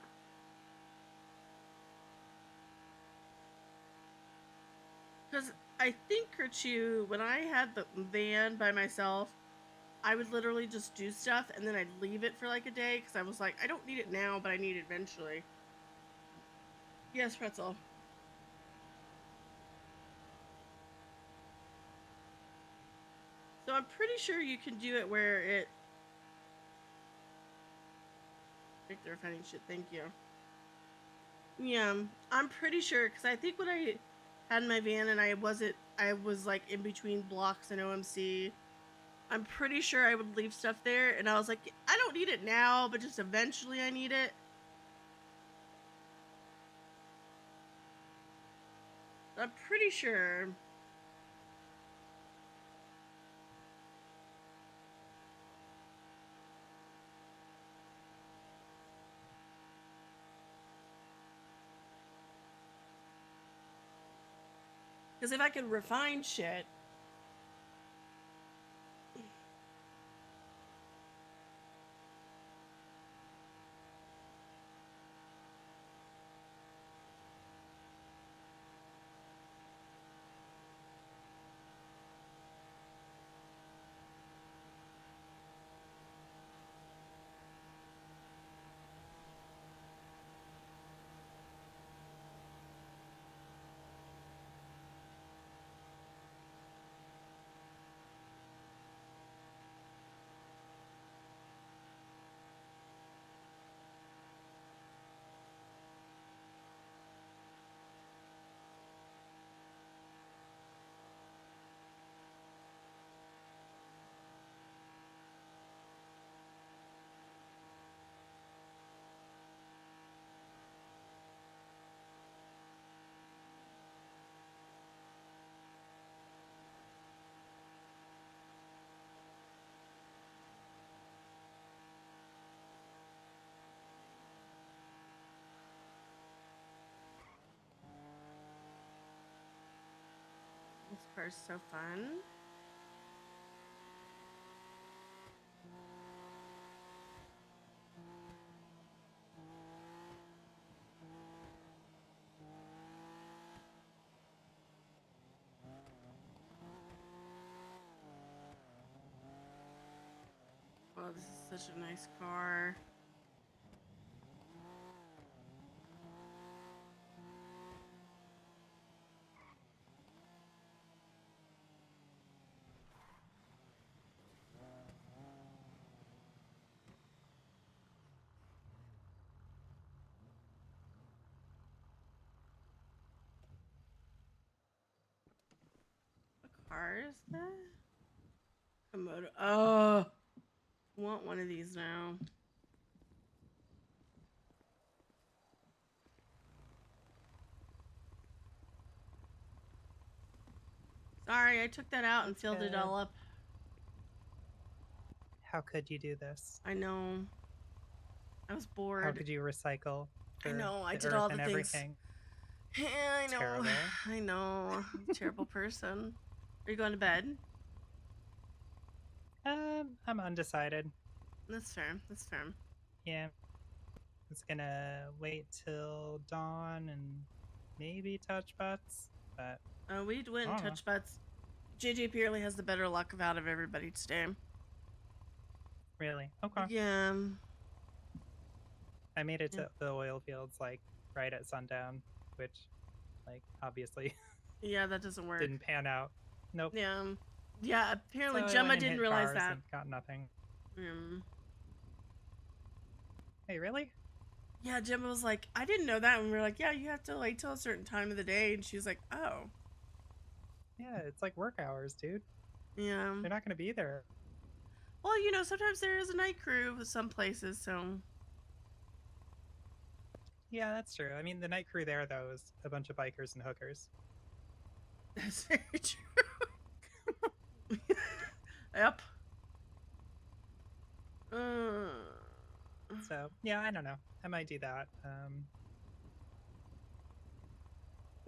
Because I think, Kerchu, when I had the van by myself, I would literally just do stuff and then I'd leave it for like a day because I was like, I don't need it now, but I need it eventually. Yes, Pretzel. So I'm pretty sure you can do it where it... Make the refining shit, thank you. Yeah, I'm pretty sure, because I think when I had my van and I was like in between blocks and OMC, I'm pretty sure I would leave stuff there, and I was like, I don't need it now, but just eventually I need it. I'm pretty sure. Because if I could refine shit... This car's so fun. Oh, this is such a nice car. What car is that? Komodo. Oh, I want one of these now. Sorry, I took that out and filled it all up. How could you do this? I know. I was bored. How could you recycle? I know. I the did earth all the and things. everything? Yeah, I know. Terrible. I know. Terrible person. Are you going to bed? I'm undecided. That's fair. That's fair. Yeah. It's gonna wait till dawn and maybe touch butts, but We went and touch butts. JJ Pearley has the better luck of out of everybody today. Really? Okay. Yeah. I made it to the oil fields like right at sundown, which, like, obviously Yeah, that doesn't work. Didn't pan out. Nope. Yeah. Yeah, apparently So I Gemma went and didn't hit realize cars that. and got nothing. Mm. Hey, really? Yeah, Gemma was like, I didn't know that. And we were like, yeah, you have to wait till a certain time of the day. And she was like, oh. Yeah, it's like work hours, dude. Yeah. They're not going to be there. Well, you know, sometimes there is a night crew with some places, so. Yeah, that's true. I mean, the night crew there, though, is a bunch of bikers and hookers. That's very true. Yep. So, yeah, I don't know. I might do that.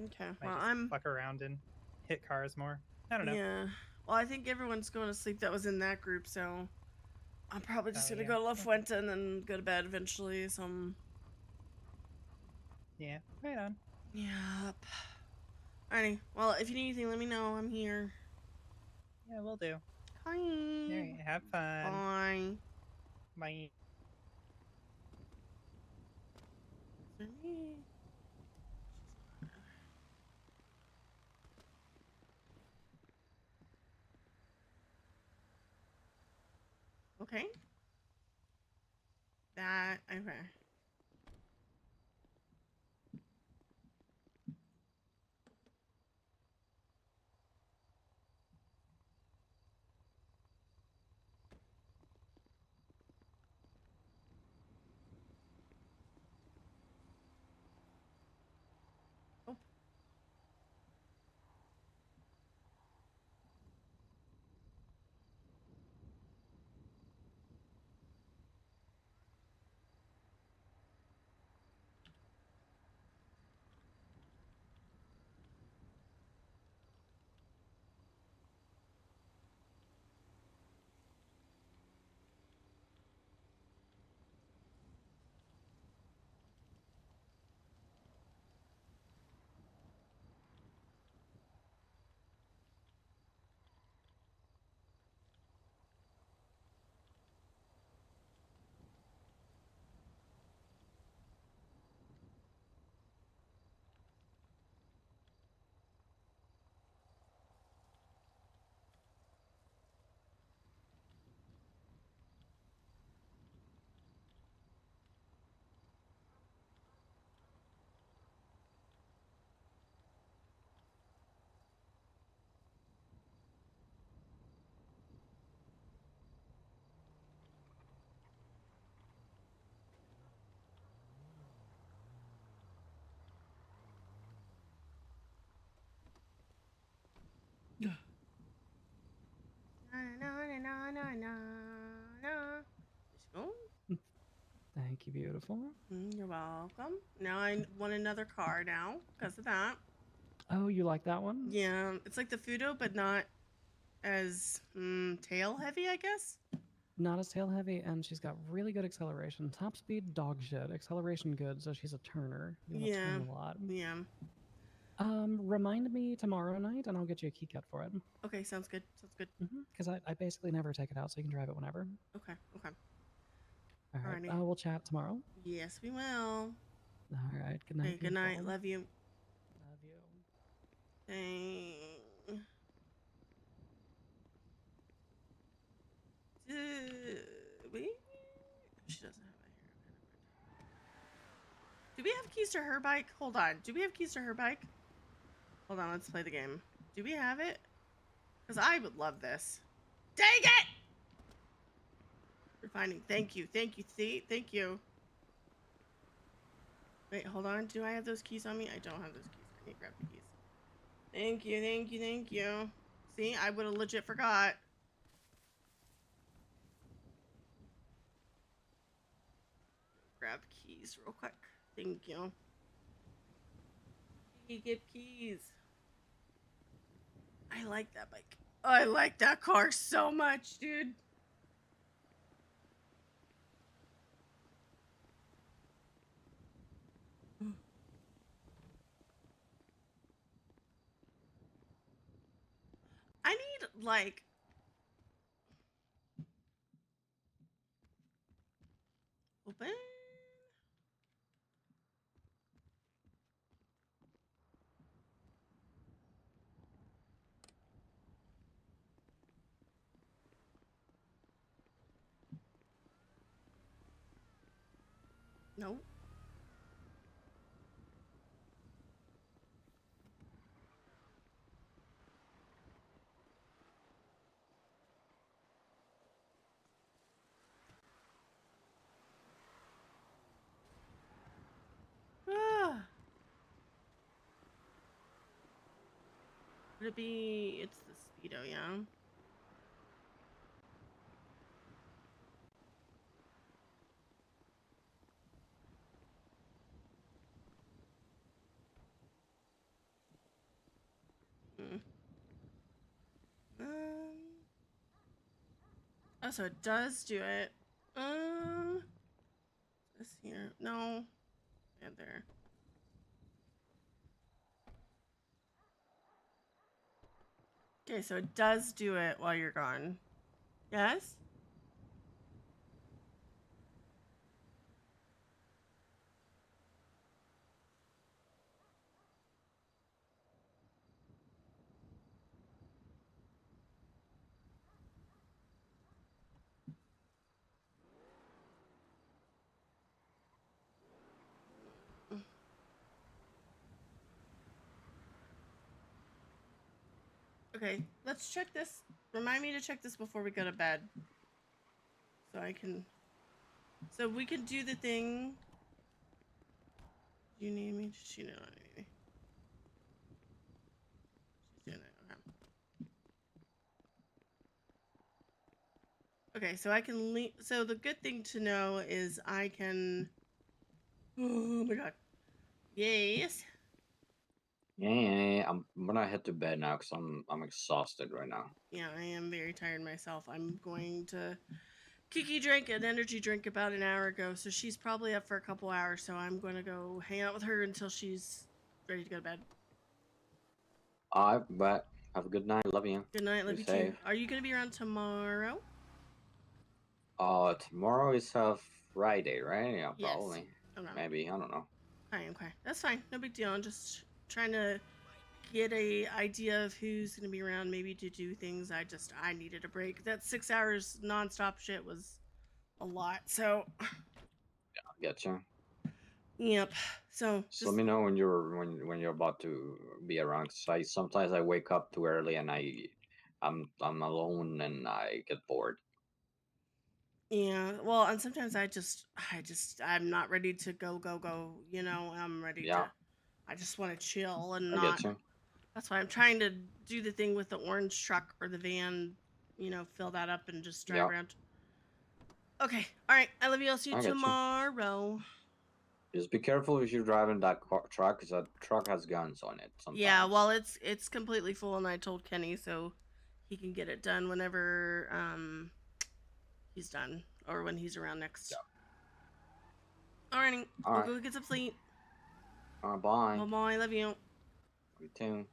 Okay, might well, just fuck around and hit cars more. I don't know. Yeah. Well, I think everyone's going to sleep that was in that group, so I'm probably just going to go to La Fuente and then go to bed eventually, so Yeah, right on. Yep. Alrighty. Well, if you need anything, let me know. I'm here. Yeah, we'll do. Bye. Alright, have fun. Bye. Bye. For me. Okay. That, okay. Oh. Thank you, beautiful. You're welcome. Now I want another car now because of that. Oh, you like that one? Yeah, it's like the Fudo, but not as tail heavy, I guess. Not as tail heavy, and she's got really good acceleration. Top speed, dog shit. Acceleration good, so she's a turner. You want to turn a lot. Yeah. Remind me tomorrow night, and I'll get you a key cut for it. Okay, sounds good. Sounds good. Because I basically never take it out, so you can drive it whenever. Okay. Okay. All right. Alrighty. We'll chat tomorrow. Yes, we will. All right. Good night. Hey, good night. beautiful. Love you. Love you. Dang. We? She doesn't have it here. Do we have keys to her bike? Hold on. Do we have keys to her bike? Hold on. Let's play the game. Do we have it? Because I would love this. Dang it! We're finding. Thank you. Thank you. Thank you. Wait, hold on. Do I have those keys on me? I don't have those keys. I need to grab the keys. Thank you. Thank you. Thank you. See, I would have legit forgot. Grab keys real quick. Thank you. Get keys. I like that bike. I like that car so much, dude. I need, like... Open? Nope. Ah. Would it be? It's the speedo, yeah. Hmm. Oh, so it does do it. This here. No. And there. Okay, so it does do it while you're gone. Yes? Okay, let's check this. Remind me to check this before we go to bed. So I can... So we can do the thing. Do you need me? She don't need me. She's doing it. Okay. Okay, so I can leave. So the good thing to know is I can... Oh my god. Yes. Yeah, I'm gonna head to bed now because I'm exhausted right now. Yeah, I am very tired myself. I'm going to... Kiki drank an energy drink about an hour ago, so she's probably up for a couple hours, so I'm going to go hang out with her until she's ready to go to bed. Alright, but have a good night. Love you. Good night, love Be you safe. too. Are you going to be around tomorrow? Tomorrow is Friday, right? Yeah, Yes. probably. Okay. Maybe, I don't know. Okay. That's fine. No big deal. I'm just trying to get a idea of who's going to be around, maybe to do things. I needed a break. That 6 hours nonstop shit was a lot, so... Yeah, getcha. Yep. So just let me know when you're about to be around. 'Cause sometimes I wake up too early and I'm alone and I get bored. Yeah, well, and sometimes I'm not ready to go, you know, I'm ready Yeah. to, I just want to chill and I not, getcha. that's why I'm trying to do the thing with the orange truck or the van, you know, fill that up and just drive Yeah. around. Okay, alright, I love you, I'll see you I getcha. tomorrow. Just be careful if you're driving that truck, because that truck has guns on it sometimes. Yeah, well, it's completely full, and I told Kenny so he can get it done whenever he's done, or when he's around next. Yeah. Alrighty, I'll Alright. go get some sleep. Alright, bye. Bye-bye, love you. You too.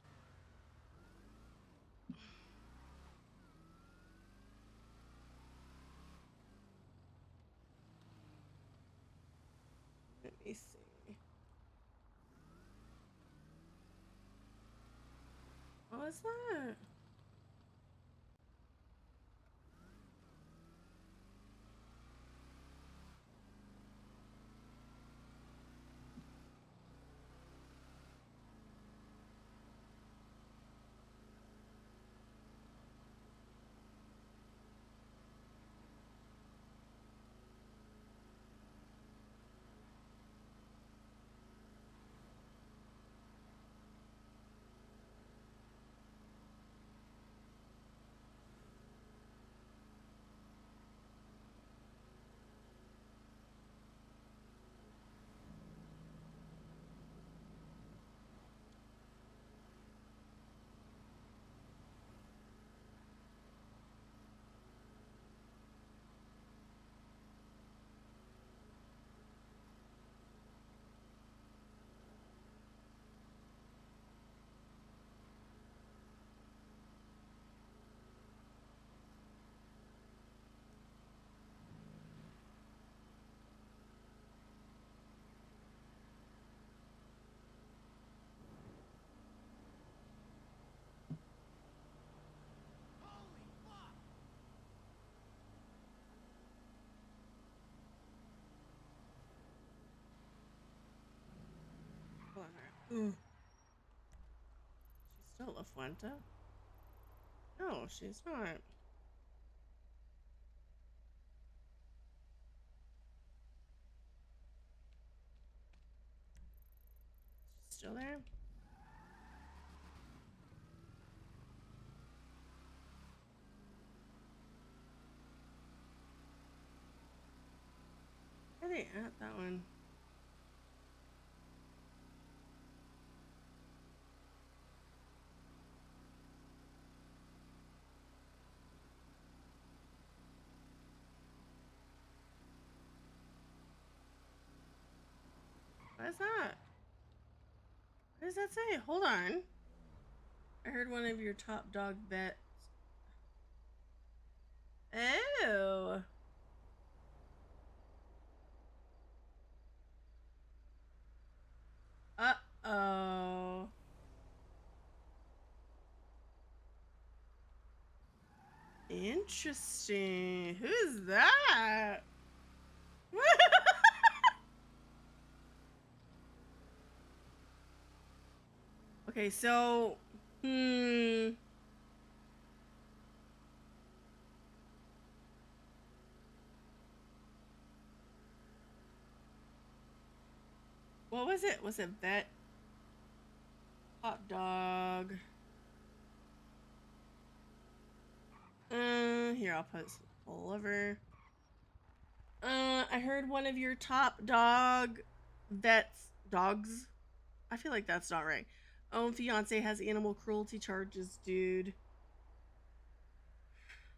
Let me see. What was that? She's still La Fuente? No, she's not. She's still there? Where are they at, that one? What is that? What does that say? Hold on. I heard one of your top dog vets. Oh. Uh-oh. Interesting. Who's that? Okay, so what was it? Was it vet? Hot dog. Here, I'll put liver. I heard one of your top dogs. I feel like that's not right. Own fiance has animal cruelty charges, dude.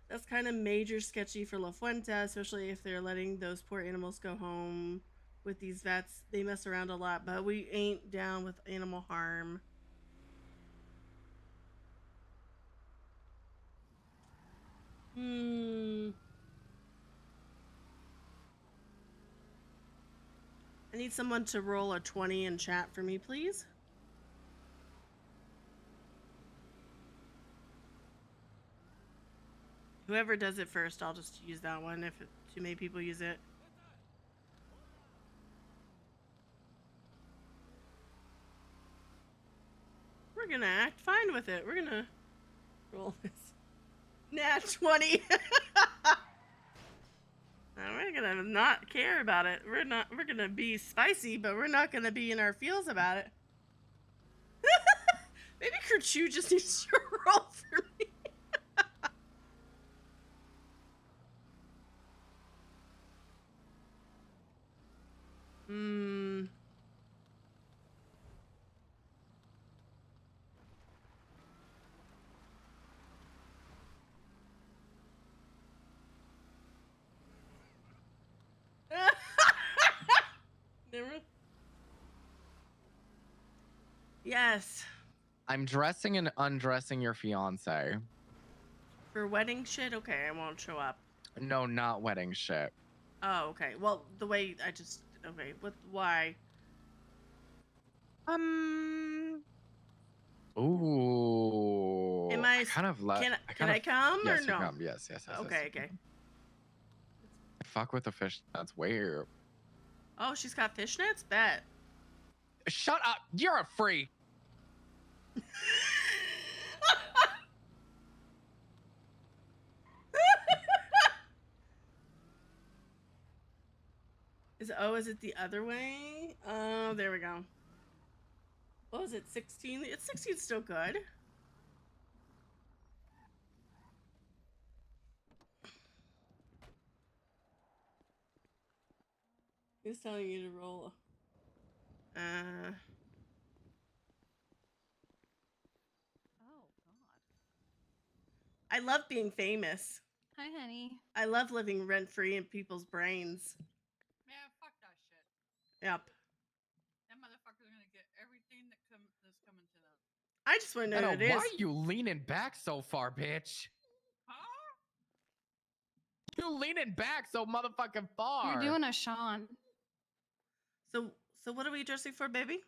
That's kind of major sketchy for La Fuente, especially if they're letting those poor animals go home with these vets. They mess around a lot, but we ain't down with animal harm. I need someone to roll a 20 in chat for me, please. Whoever does it first, I'll just use that one if too many people use it. We're gonna act fine with it. We're gonna roll this. Nat 20. We're gonna not care about it. We're gonna be spicy, but we're not gonna be in our feels about it. Maybe Kerchu just needs to roll for me. Never. Yes. I'm dressing and undressing your fiance. For wedding shit? Okay, I won't show up. No, not wedding shit. Oh, okay. Well, the way I just... Okay, why? Ooh. Am I kind of like... Can I come yes, or no? You come. Yes. Okay, yes, okay. Fuck with the fish. That's weird. Oh, she's got fishnets? Bet. Shut up. You're a freak. Is it the other way? Oh, there we go. What was it, 16? It's 16 still good. He's telling you to roll. Oh, God. I love being famous. Hi, honey. I love living rent-free in people's brains. Man, fuck that shit. Yep. That motherfucker's gonna get everything that's coming to them. I just want to know what it is. Why are you leaning back so far, bitch? Huh? You leaning back so motherfucking far. You're doing a Sean. So what are we dressing for, baby?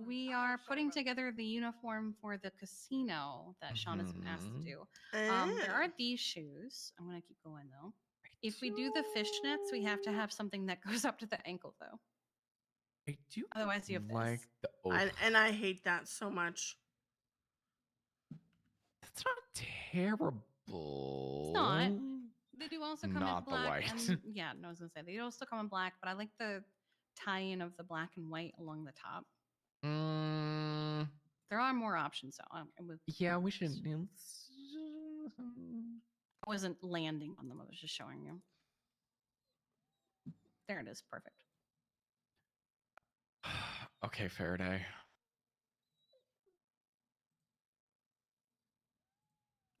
We are putting together the uniform for the casino that Sean has been asked to do. There are these shoes. I'm gonna keep going though. If we do the fishnets, we have to have something that goes up to the ankle though. I do Otherwise, you have like this. the oh, And I hate that so much. that's not terrible. It's not. They do also come in Not the black, white. and yeah, no, I was gonna say they do also come in black, but I like the tie-in of the black and white along the top. There are more options, though. Yeah, we should. I wasn't landing on them. I was just showing you. There it is. Perfect. Okay, Faraday.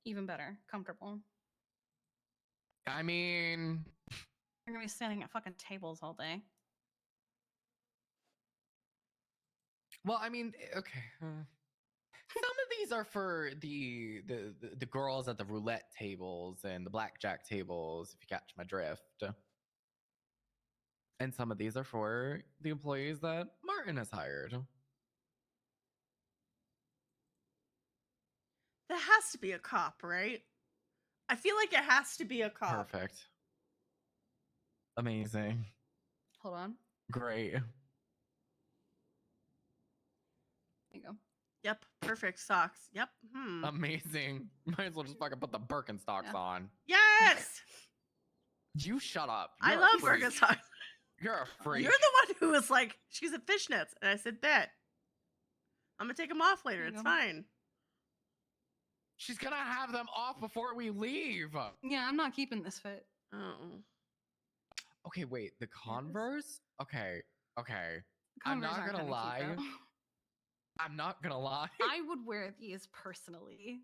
Even better. Comfortable. I mean, You're gonna be standing at fucking tables all day. well, I mean, okay. Some of these are for the girls at the roulette tables and the blackjack tables, if you catch my drift. And some of these are for the employees that Martin has hired. There has to be a cop, right? I feel like it has to be a cop. Perfect. Amazing. Hold on. Great. There you go. Yep, perfect socks. Yep. Amazing. Might as well just fucking put the Birkenstocks on. Yes. You shut up. I You're a love freak. Birkenstocks. You're a freak. You're the one who was like, she's at fishnets. And I said, bet. I'm going to take them off later. There you It's go. fine. She's gonna have them off before we leave. Yeah, I'm not keeping this fit. Oh. Okay, wait. The Converse? Okay. Converse I'm not aren't gonna kinda lie. cute, though. I'm not gonna lie. I would wear these personally.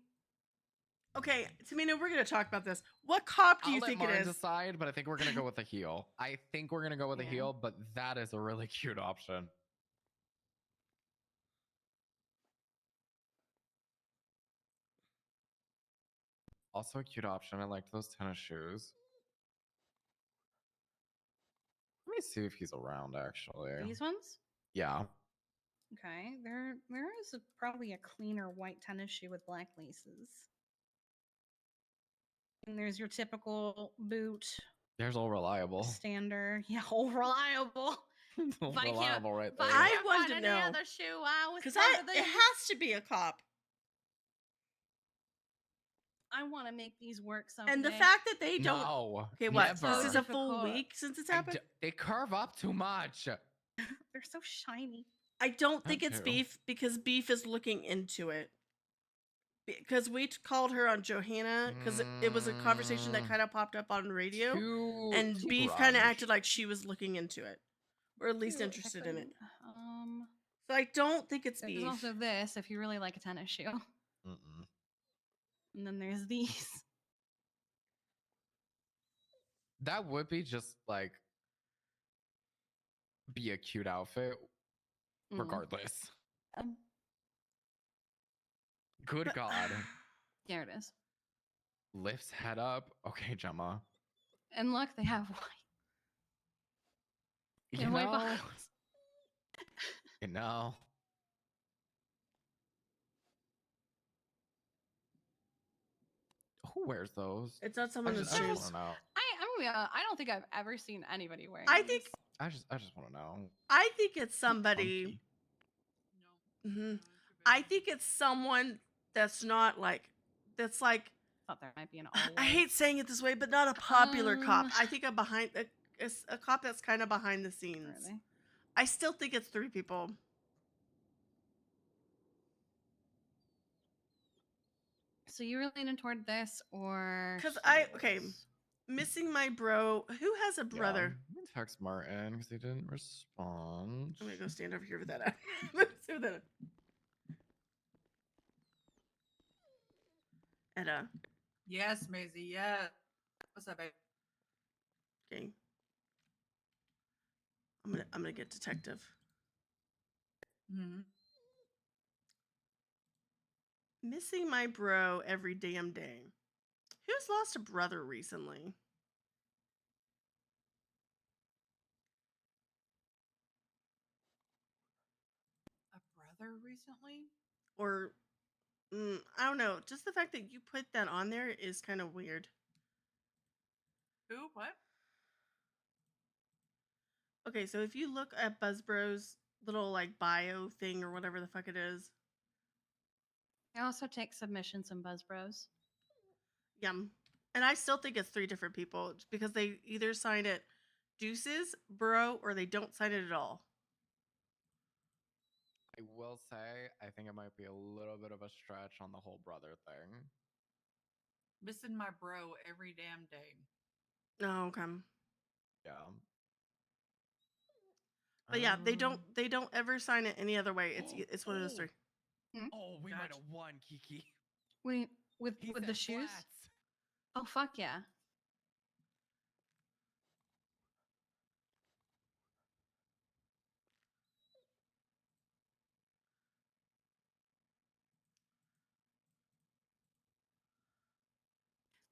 Okay, Tamina, we're going to talk about this. What cop do I'll you let think Martin it is? decide, but I think we're gonna go with a heel. I think we're gonna go with a heel, but that is a really cute option. Also a cute option. I liked those tennis shoes. Let me see if he's around actually. These ones? Yeah. Okay, there is probably a cleaner white tennis shoe with black laces. And there's your typical boot There's all reliable. stander. Yeah, all reliable. All If I can't- reliable right if I there. I can't wanted find to any know. other shoe, I was Because under it these. has to be a cop. I want to make these work someday. And the fact that they don't. No. Okay, what? Never. This is a full Difficult. week since it's happened? They carve up too much. They're so shiny. I don't think it's too. Beef because Beef is looking into it. Because we called her on Johanna because it was a conversation that kind of popped up on radio, and Too Beef kind of grunge. acted like she was looking into it, or at least Ooh, interested in it. Um, So I don't think it's there's Beef. also this if you really like a tennis shoe. Mm-mm. And then there's these. That would be just like be a cute outfit, regardless. Good God. There it is. Lifts head up. Okay, Gemma. And look, they have white. You And white know, buttons. you know. Who wears those? It's not someone I that's just shoes. want to know. I don't think I've ever seen anybody wearing. I think these. I just want to know. I think it's somebody. I think it's someone that's not like that's like. Thought there might be an. I hate saying it this way, but not a popular cop. Um, I think a cop that's kind of behind the scenes. Really? I still think it's 3 people. So you were leaning toward this, or? Because heels? missing my bro. Who has a brother? Yeah, I'm gonna text Martin because he didn't respond. I'm gonna go stand over here with that. See what that. Edda. Yes, Maisie. Yeah. What's up, babe? Okay. I'm gonna get detective. Mm-hmm. Missing my bro every damn day. Who's lost a brother recently? A brother recently? Or I don't know. Just the fact that you put that on there is kind of weird. Who? What? Okay, so if you look at Buzzbro's little like bio thing or whatever the fuck it is, I also take submissions in Buzzbros. yum. And I still think it's 3 different people because they either sign it Deuces, Bro, or they don't sign it at all. I will say, I think it might be a little bit of a stretch on the whole brother thing. Missing my bro every damn day. Oh, okay. Yeah. But yeah, they don't ever sign it any other way. It's one of those 3. Oh, we might have won, Kiki. Wait, with He the said shoes? flats. Oh fuck yeah.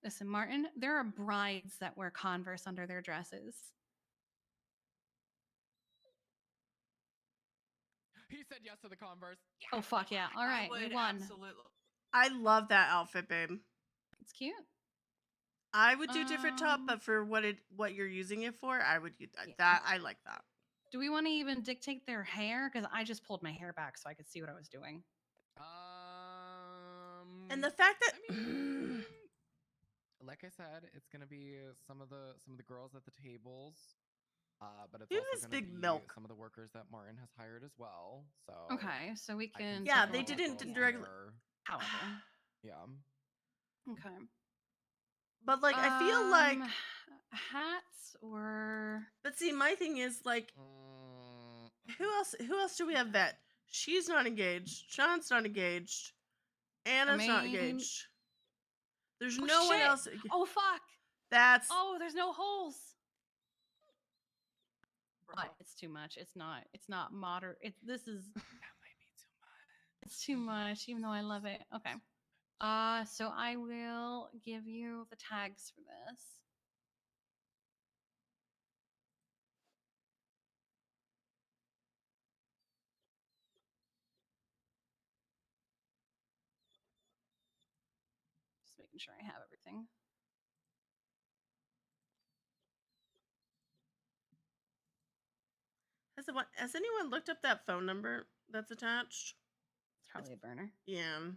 Listen, Martin, there are brides that wear Converse under their dresses. He said yes to the Converse. Oh fuck yeah. All right, we won. Absolutely. I love that outfit, babe. It's cute. I would do different top, but for what you're using it for, I would use that. I like that. Do we want to even dictate their hair? Because I just pulled my hair back so I could see what I was doing. And the fact that like I said, it's gonna be some of the girls at the tables, but it's Who also is gonna Big be Milk? some of the workers that Martin has hired as well. So Okay, so we can. Yeah, take they all that didn't into directly. However. Yeah. Okay. But like, I feel like hats or. But see, my thing is like, who else do we have vet? She's not engaged. Sean's not engaged. Anna's not engaged. There's no one else. Oh fuck. That's. Oh, there's no holes. But it's too much. It's not modern. This is. That might be too much. It's too much, even though I love it. Okay. So I will give you the tags for this. Just making sure I have everything. Has anyone looked up that phone number that's attached? It's probably a burner. Yeah.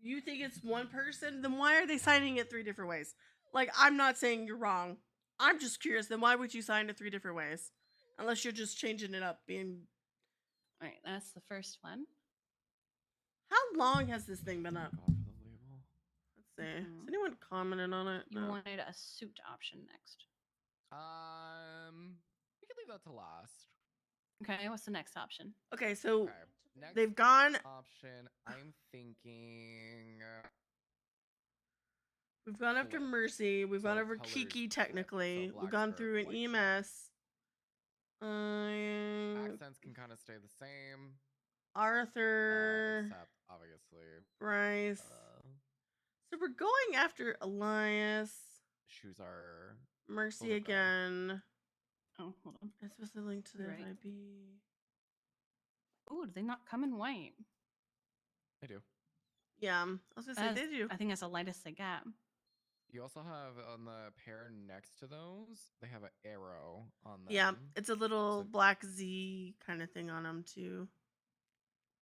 You think it's one person? Then why are they signing it 3 different ways? Like, I'm not saying you're wrong. I'm just curious. Then why would you sign it 3 different ways? Unless you're just changing it up, being. All right, that's the first one. How long has this thing been up? Let's see. Has anyone commented on it? You No. wanted a suit option next. We can leave that to last. Okay, what's the next option? Okay, so Next they've gone. Option. I'm thinking. We've gone after Mercy. We've gone over colors Kiki. flip, Technically, so we've black gone skirt, through an white EMS. Accents can kind of stay the same. Arthur. Except obviously Bryce. So we're going after Elias. Shoes are Mercy overgrown. again. Oh, hold on. I'm supposed to link to the Right. FIB. Ooh, do they not come in white? They do. Yeah, I was gonna say they do. I think that's the lightest they get. You also have on the pair next to those, they have an arrow on them. Yeah, it's a little black Z kind of thing on them too.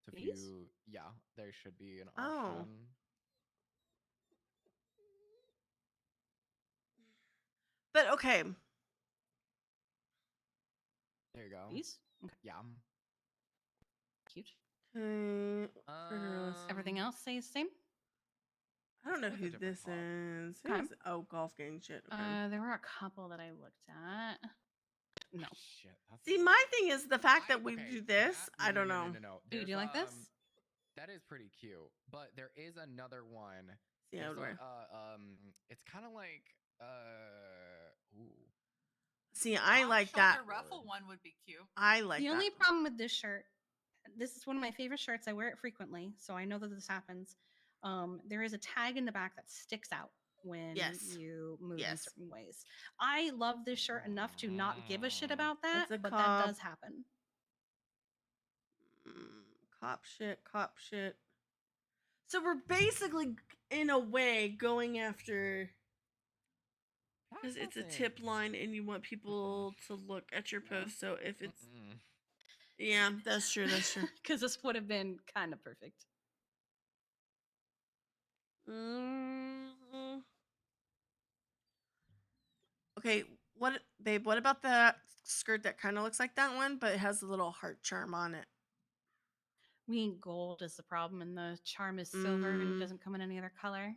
So if you, yeah, there should be an option. Oh. But okay. There you go. These? Okay. Yeah. Cute. Everything else stays the same? I don't know with a who different this font. is. Who Okay. is. Oh, golf gang shit. Okay. There were a couple that I looked at. No. Shit. That's See, my thing is the fact that we do this. I don't know. No. Ooh, do you like this? That is pretty cute, but there is another one. Yeah, There's where? it's kind of like ooh. See, I like Shoulder that. ruffle one would be cute. I like The that. only problem with this shirt, this is one of my favorite shirts. I wear it frequently, so I know that this happens. There is a tag in the back that sticks out when you move in certain ways. I love this shirt enough to not give a shit about that, That's a but cop. that does happen. Cop shit. So we're basically, in a way, going after Because it's a tip line and you want people to look at your post. So if it's. Yeah, that's true. That's true. Because this would have been kind of perfect. Okay, babe, what about that skirt that kind of looks like that one, but it has a little heart charm on it? We need gold is the problem, and the charm is silver, and it doesn't come in any other color.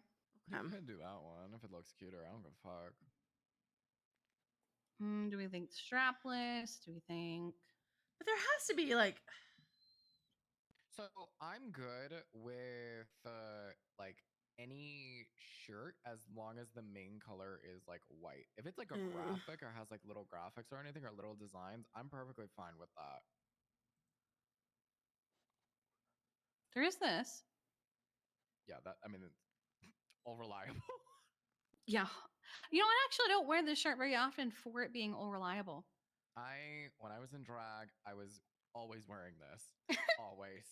You could do that one if it looks cuter. I don't give a fuck. Do we think strapless? Do we think? But there has to be like. So I'm good with like any shirt as long as the main color is like white. If it's like a graphic or has like little graphics or anything or little designs, I'm perfectly fine with that. There is this. Yeah, I mean, it's all reliable. Yeah. You know, I actually don't wear this shirt very often for it being all reliable. When I was in drag, I was always wearing this. Always.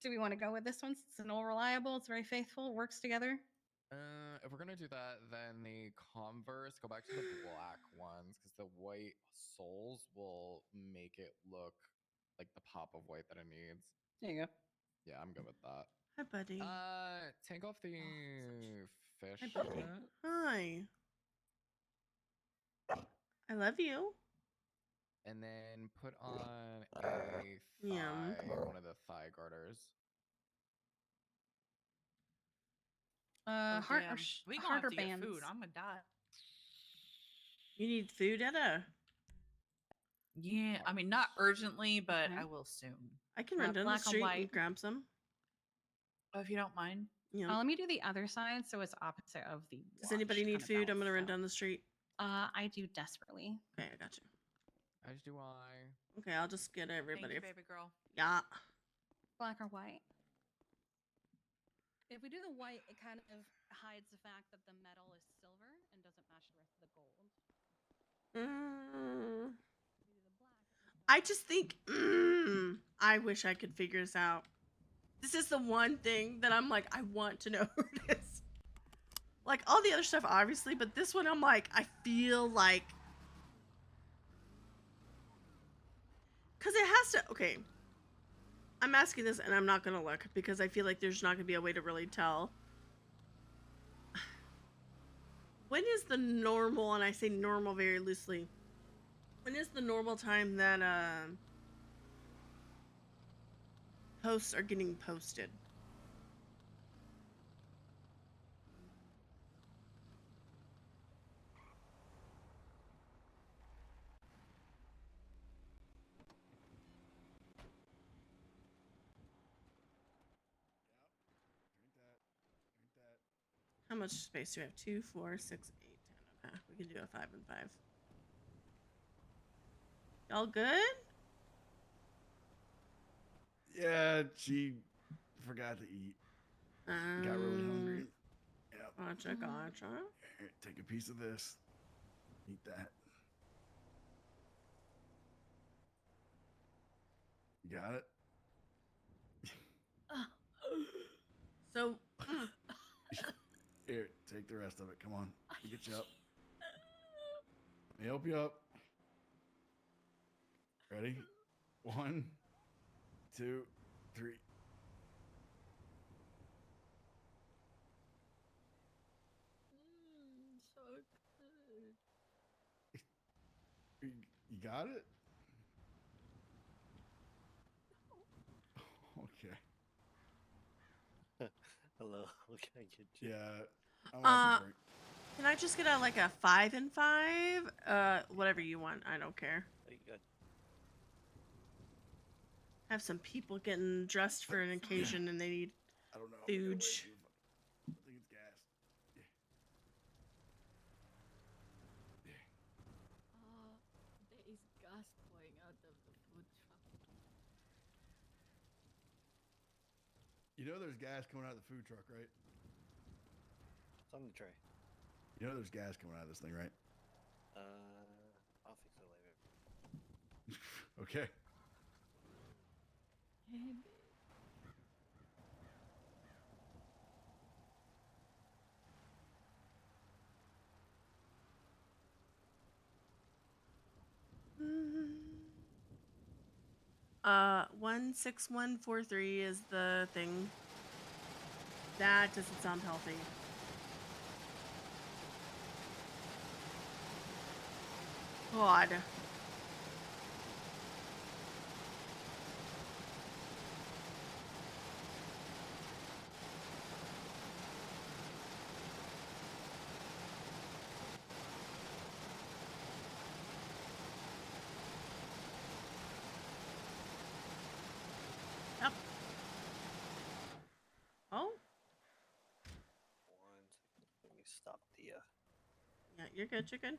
Do we want to go with this one? It's an all reliable. It's very faithful. Works together. If we're gonna do that, then the Converse, go back to the black ones because the white soles will make it look like the pop of white that it needs. There you go. Yeah, I'm good with that. Hi, buddy. Take off the fish. Hi, buddy. Hi. I love you. And then put on a thigh, one of the thigh garters. Heart damn. or We gonna heart have or to get bands. food. I'm gonna die. You need food, Etta? Yeah, I mean not urgently, but I will soon. I can run down the street and grab some. Oh, if you don't mind. Yeah. Let me do the other side so it's opposite of the. Does anybody need food? I'm gonna run down the street. I do desperately. Okay, I got you. As do I. Okay, I'll just get everybody. Thank you, baby girl. Yeah. Black or white? If we do the white, it kind of hides the fact that the metal is silver and doesn't match the rest of the gold. I just think I wish I could figure this out. This is the one thing that I'm like, I want to know who it is. Like all the other stuff, obviously, but this one I'm like, I feel like. Because it has to. Okay. I'm asking this and I'm not going to look because I feel like there's not going to be a way to really tell. When is the normal, and I say normal very loosely, when is the normal time that posts are getting posted? How much space do we have? 2, 4, 6, 8, 10. Okay, we can do a 5 and 5. Y'all good? Yeah, she forgot to eat. Got really hungry. Yep. Gotcha. Here, take a piece of this. Eat that. You got it? So, here, take the rest of it. Come on. Let me get you up. Let me help you up. Ready? 1, 2, 3. So good. You got it? Okay. Hello, what can I get you? Yeah. I want some drink. Can I just get a 5 and 5? Whatever you want. I don't care. Oh, you got Have some people getting dressed for an occasion and they need I don't know. food. I think it's gas. There is gas pouring out of the food truck. You know there's gas coming out of the food truck, right? It's on the tray. You know there's gas coming out of this thing, right? I'll fix it later. Okay. Hey, 16143 is the thing. That doesn't sound healthy. God. Yep. Oh. Let me stop the. Yeah, you're good. You're good.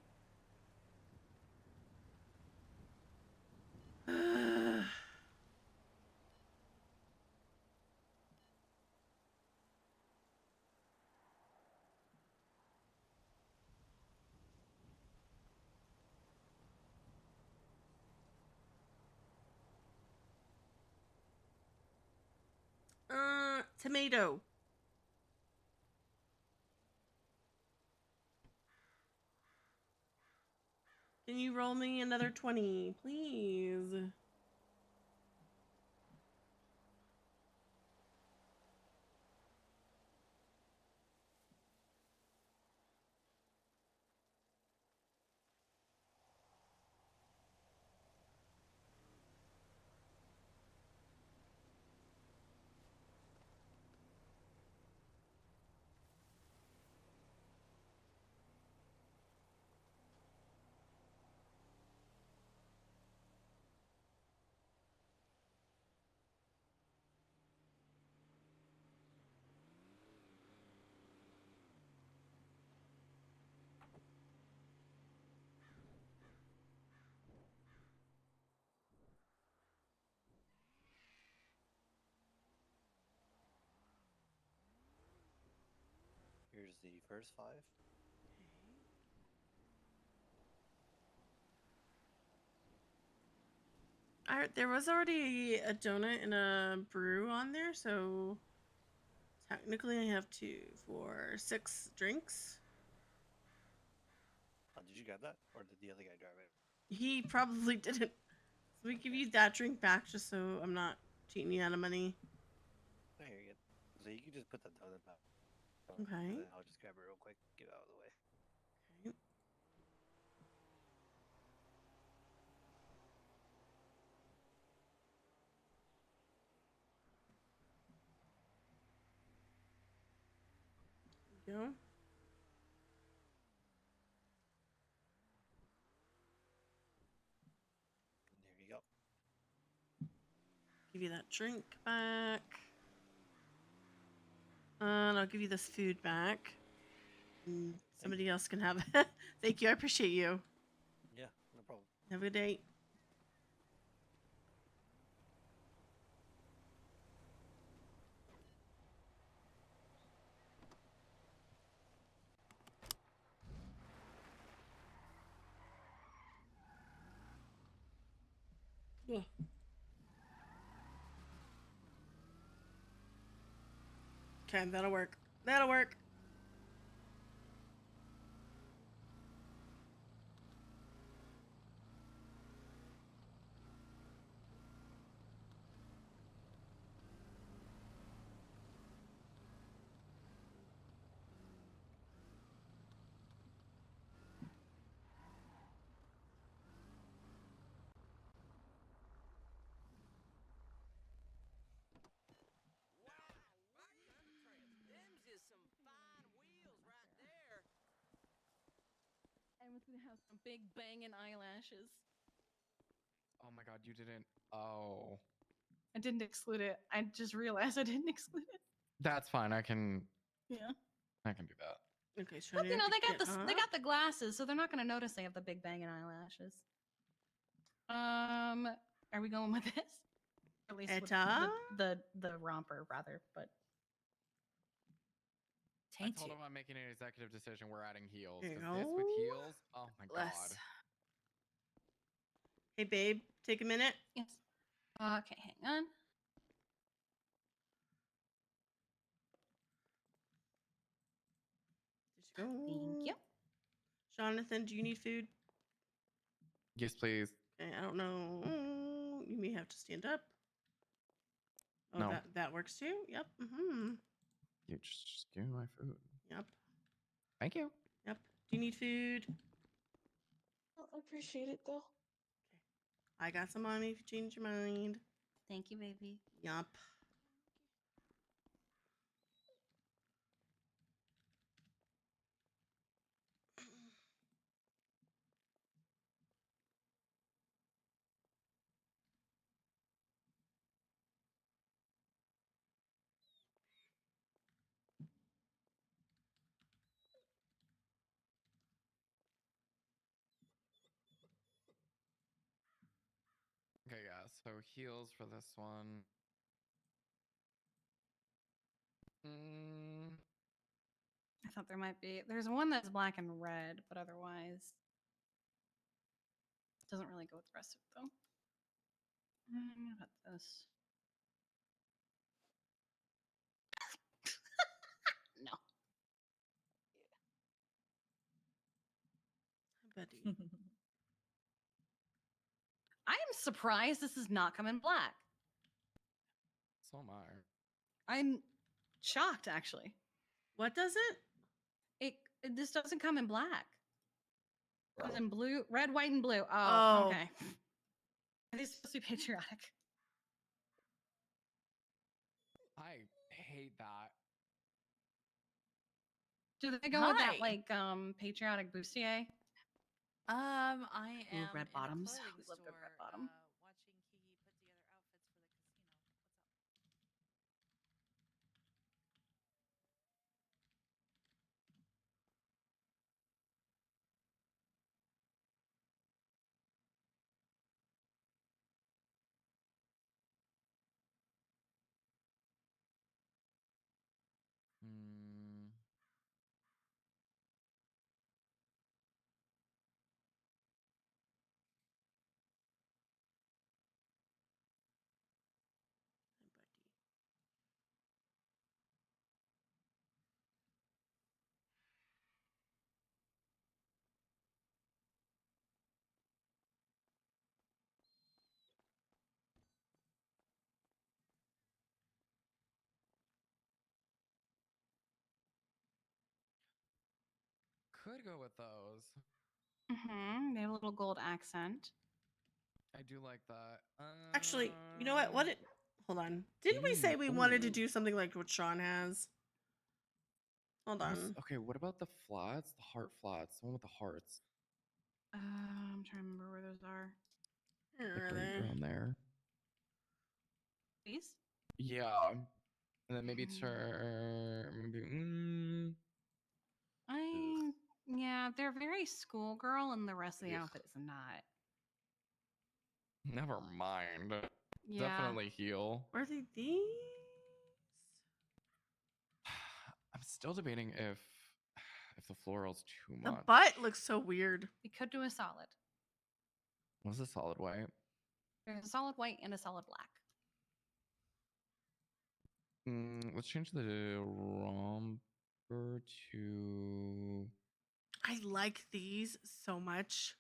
Tomato. Can you roll me another 20, please? Here's the first 5. There was already a donut and a brew on there, so technically I have 2, 4, 6 drinks. Did you grab that, or did the other guy grab it? He probably didn't. So we give you that drink back just so I'm not cheating you out of money. Oh, here you go. So you can just put that donut back. Okay. And then I'll just grab it real quick, get it out of the way. Okay. There you go. There you go. Give you that drink back. And I'll give you this food back. And somebody else can have it. Thank you. I appreciate you. Yeah, no problem. Have a good day. Yeah. Okay, that'll work. That'll work. Everyone's gonna have some big banging eyelashes. Oh my god, you didn't. Oh. I didn't exclude it. I just realized I didn't exclude it. That's fine. I can Yeah. do that. Okay, so But you know they got the glasses, so they're not gonna notice they have the big banging eyelashes. Are we going with this? Or at least with the romper rather, but I told him I'm making an executive decision. We're adding heels. There you Because this with go. heels, oh my god. Hey, babe, take a minute. Yes. Okay, hang on. There you go. Thank you. Jonathan, do you need food? Yes, please. Okay, I don't know. You may you have to stand up. Oh, No. that works too. Yep. Mm-hmm. You just give me my food. Yep. Thank you. Yep. Do you need food? I appreciate it though. I got some on me if you change your mind. Thank you, baby. Yup. Okay, yeah. So heels for this one. I thought there might be. There's one that's black and red, but otherwise doesn't really go with the rest of it though. I'm gonna put this. No. Buddy. I am surprised this does not come in black. So am I. I'm shocked actually. What does it? This doesn't come in black. It comes in blue, red, white, and blue. Oh. Oh, okay. Are these supposed to be patriotic? I hate that. Do they go with that Hi. like patriotic bustier? I Ooh, am red in bottoms. a clothing We love good store, red bottom. watching Kiki put together outfits for the casino. Hmm. Could go with those. Mm-hmm. They have a little gold accent. I do like that. Actually, you know what? Hold on. Didn't we say we wanted to do something like what Sean has? Hold on. Okay, what about the flats? The heart flats. The one with the hearts. I'm trying to remember where those are. Like right around there. These? Yeah. And then maybe Yeah, they're very schoolgirl, and the rest of the outfit is not. Never mind. Yeah. Definitely heel. Are they these? I'm still debating if the floral's too The much. butt looks so weird. We could do a solid. What's a solid white? There's a solid white and a solid black. Let's change the romper to. I like these so much.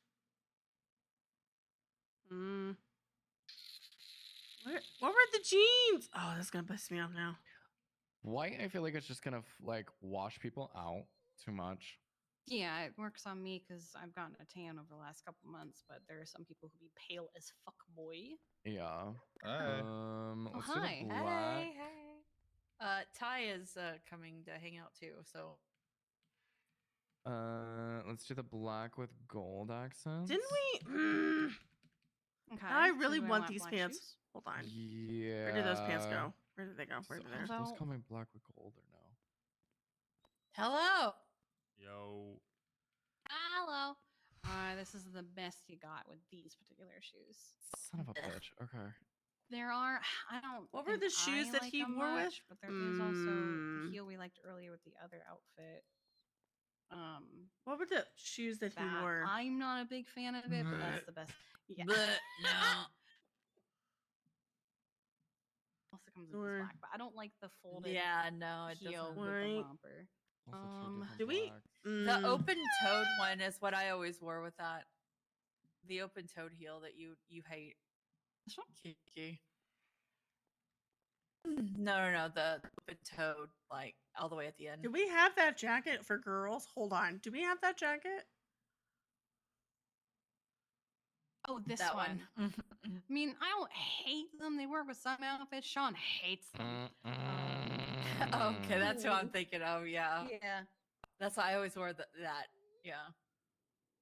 What were the jeans? Oh, that's gonna piss me off now. White, I feel like it's just gonna like wash people out too much. Yeah, it works on me because I've gotten a tan over the last couple months, but there are some people who be pale as fuck, boy. Yeah. Hi. Let's hi. do the black. Hey. Ty is coming to hang out too, so. Let's do the black with gold accents. Didn't we? Okay. I really so do I want these black pants. shoes? Hold on. Yeah. Where did those pants go? Where did they go? Where did they go? Are those coming black with gold or no? Hello. Yo. Hello. This is the best you got with these particular shoes. Son of a bitch. Okay. There are, I don't. What were think the shoes I that like he them wore with? much, but there is also the heel we liked earlier with the other outfit. What were the shoes that he wore? I'm not a big fan of it, but that's the best. Yeah. But no. Also comes with this black, but I don't like the folded. Yeah, no, it heel doesn't. with the romper. Do we? The open-toed one is what I always wore with that. The open-toed heel that you hate. It's not Kiki. No. The open toed, like all the way at the end. Do we have that jacket for girls? Hold on. Do we have that jacket? Oh, this That one. one. I mean, I don't hate them. They work with some outfits. Sean hates them. Okay, that's who I'm thinking of. Yeah. Yeah. That's why I always wore that. Yeah.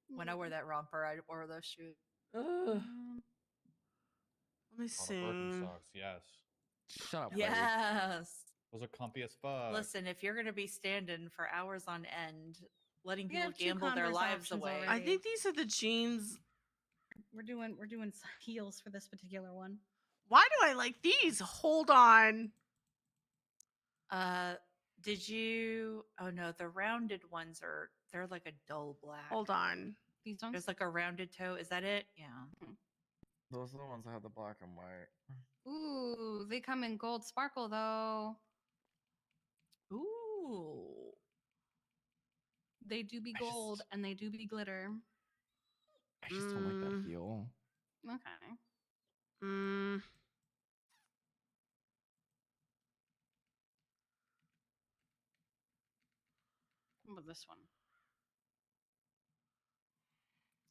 When I wore that romper, I wore those shoes. Ugh. Let me Oh, the see. Birkenstocks, yes. Shut up, Yes. Those are comfy as fuck. Listen, if you're gonna be standing for hours on end, letting We people have two gamble their Converse lives options away. already. I think these are the jeans. We're doing heels for this particular one. Why do I like these? Hold on. Did you? Oh no, the rounded ones they're like a dull black. Hold on. These ones? There's like a rounded toe. Is that it? Yeah. Those are the ones that have the black and white. Ooh, they come in gold sparkle though. Ooh. They do be gold and they do be glitter. I just don't like that heel. Okay. What about this one?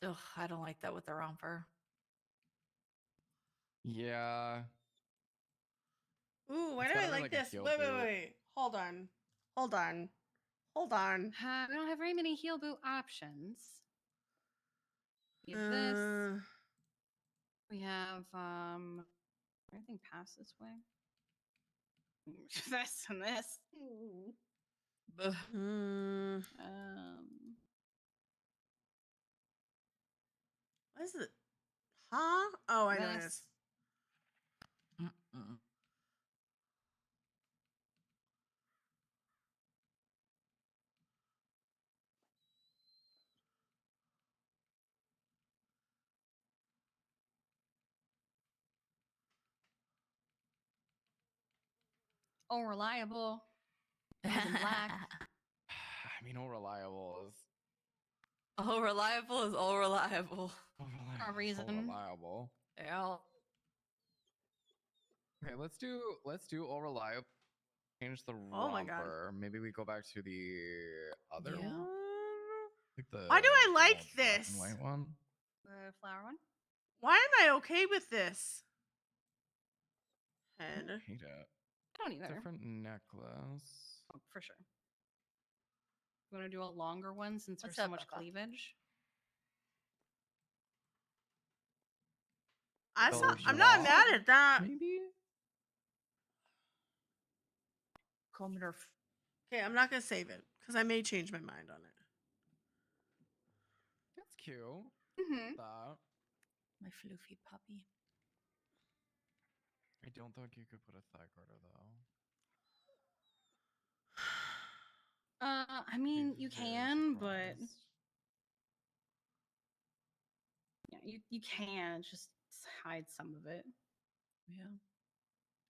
Ugh, I don't like that with the romper. Yeah. Ooh, why It's do I gotta be like like a this? heel Wait. boot. Hold on. We don't have very many heel boot options. We have this. We have everything past this way. This and this. What is it? Huh? Oh, I know This. this. Oh, reliable. One's in black. I mean, all reliable is All reliable is all reliable. For a reason. all reliable. Yeah. Okay, let's do all reliable. Change the Oh my God. romper. Maybe we go back to the other Yeah. one. Like the Why do I like black this? and white one. The flower one. Why am I okay with this? I Head. don't hate it. I don't either. Different necklace. Oh, for sure. You want to do a longer one since What's there's so up, much Papa? cleavage? I'm not mad at that. Maybe. Commodore. Okay, I'm not gonna save it because I may change my mind on it. That's cute. Mm-hmm. My floofy puppy. I don't think you could put a thigh garter though. I mean, you can, but yeah, you can just hide some of it. Yeah.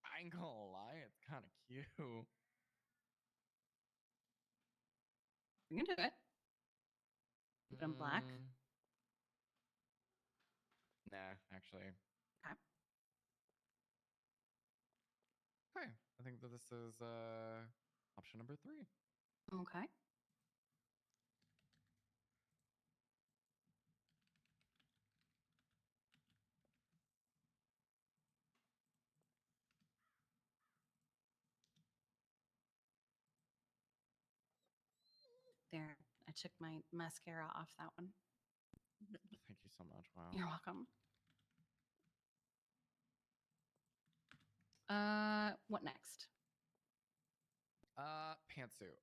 I ain't gonna lie, it's kind of cute. You can do it. Keep it in black. Nah, actually. Okay. Okay, I think that this is option number 3. Okay. There, I took my mascara off that one. Thank you so much. Wow. You're welcome. What next? Pantsuit.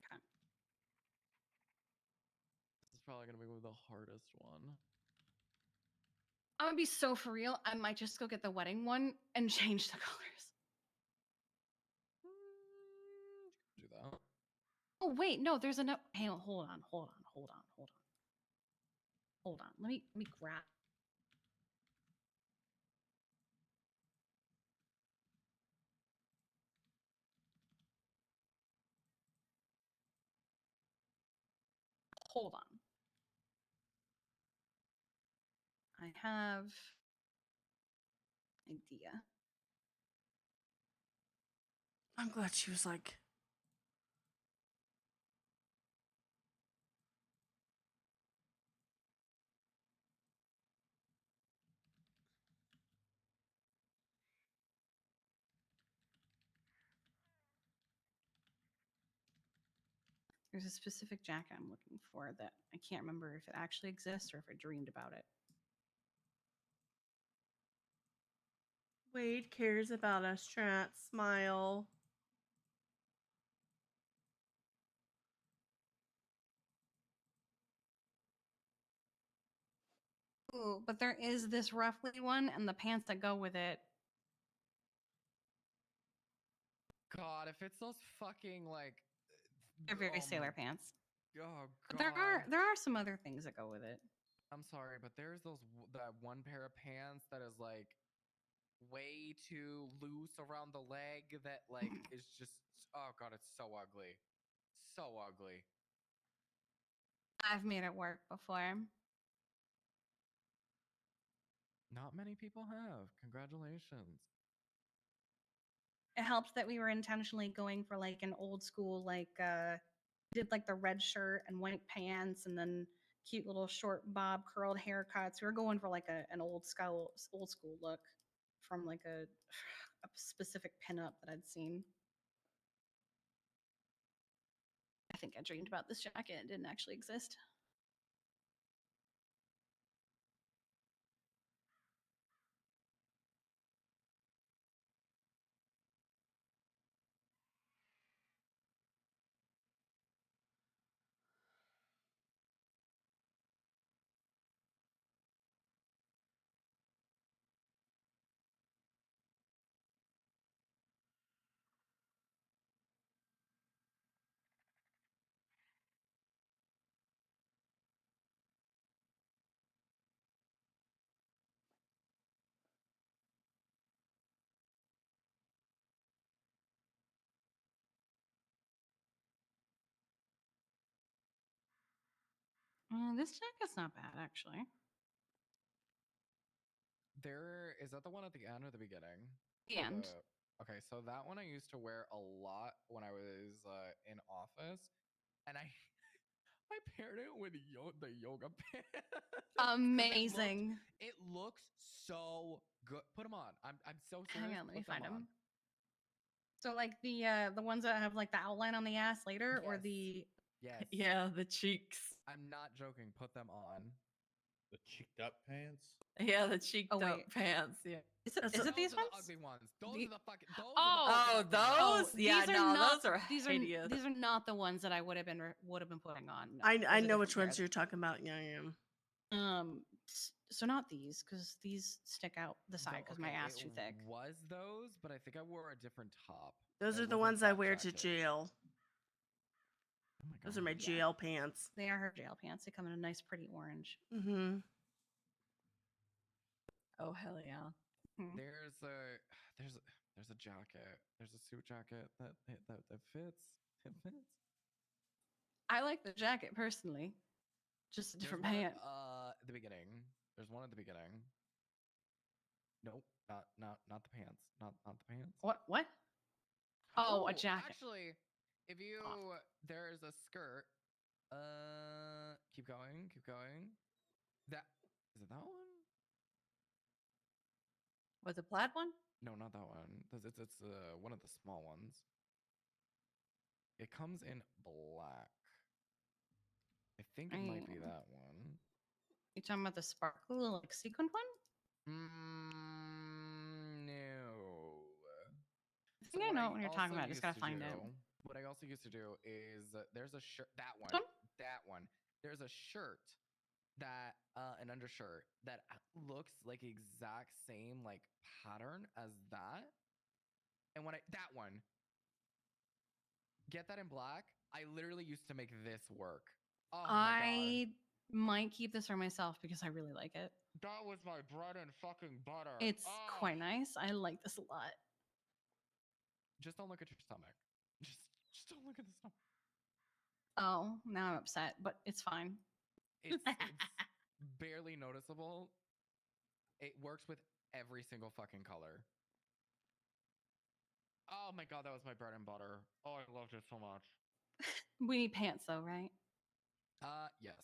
Okay. This is probably gonna be the hardest one. I'm gonna be so for real. I might just go get the wedding one and change the colors. Do that. Oh wait, no, there's enough. Hang on, hold on. Let me grab. Hold on. I have idea. I'm glad she was like, There's a specific jacket I'm looking for that I can't remember if it actually exists or if I dreamed about it. Wade cares about us, Strat. Smile. Ooh, but there is this roughly one and the pants that go with it. God, if it's those fucking like They're very oh sailor my- pants. Oh But god. there are some other things that go with it. I'm sorry, but there's that one pair of pants that is like way too loose around the leg that like is just oh god, it's so ugly. So ugly. I've made it work before. Not many people have. Congratulations. It helped that we were intentionally going for like an old school, like did like the red shirt and white pants and then cute little short bob curled haircuts. We were going for like an old school look from like a specific pinup that I'd seen. I think I dreamed about this jacket. It didn't actually exist. This jacket's not bad, actually. There is that the one at the end or the beginning? The end. Okay, so that one I used to wear a lot when I was in office, and I I paired it with the yoga pants. 'Cause Amazing. It looks so good. Put them on. I'm so Hang serious. on, let me Put them find on. them. So like the ones that have like the outline on the ass later, or the Yes. Yeah, the cheeks. I'm not joking. Put them on. The cheeked up pants. Yeah, the cheeked Oh, up wait. pants. Yeah. Is it Those these are ones? the ugly ones. Those The- are the fucking. Those Oh, are the fucking ugly ones. those? Yeah, these are no, not, those are these hideous. These are not the ones that I would have been putting on. No, I those are know different which ones pairs. you're talking about. Yeah, yeah. So not these, because these stick out the side because my ass too thick. Was those, but I think I wore a different top. Those It are the wasn't ones I that wear to jacket. jail. Oh my Those are my God. jail pants. They are her jail pants. They come in a nice, pretty orange. Mm-hmm. Oh hell yeah. There's a jacket. There's a suit jacket that fits. It fits. I like the jacket personally, just a different There's one pant. at the beginning. There's one at the beginning. Nope, not the pants. Not the pants. What? Oh, a jacket. Actually, if you there's a skirt. Keep going. That is it. That one? Was it plaid one? No, not that one. It's one of the small ones. It comes in black. I think it might be that one. You talking about the sparkly like sequined one? No. I think I know what you're talking about. Just gotta find it. What I also used to do is there's a shirt. That one. That one. There's a shirt that an undershirt that looks like exact same like pattern as that. And when that one, get that in black. I literally used to make this work. Oh I might keep this for myself because I really like it. That was my bread and fucking butter. It's quite nice. I like this a lot. Just don't look at your stomach. Just don't look at the stomach. Oh, now I'm upset, but it's fine. It's barely noticeable. It works with every single fucking color. Oh my god, that was my bread and butter. Oh, I loved it so much. We need pants though, right? Yes.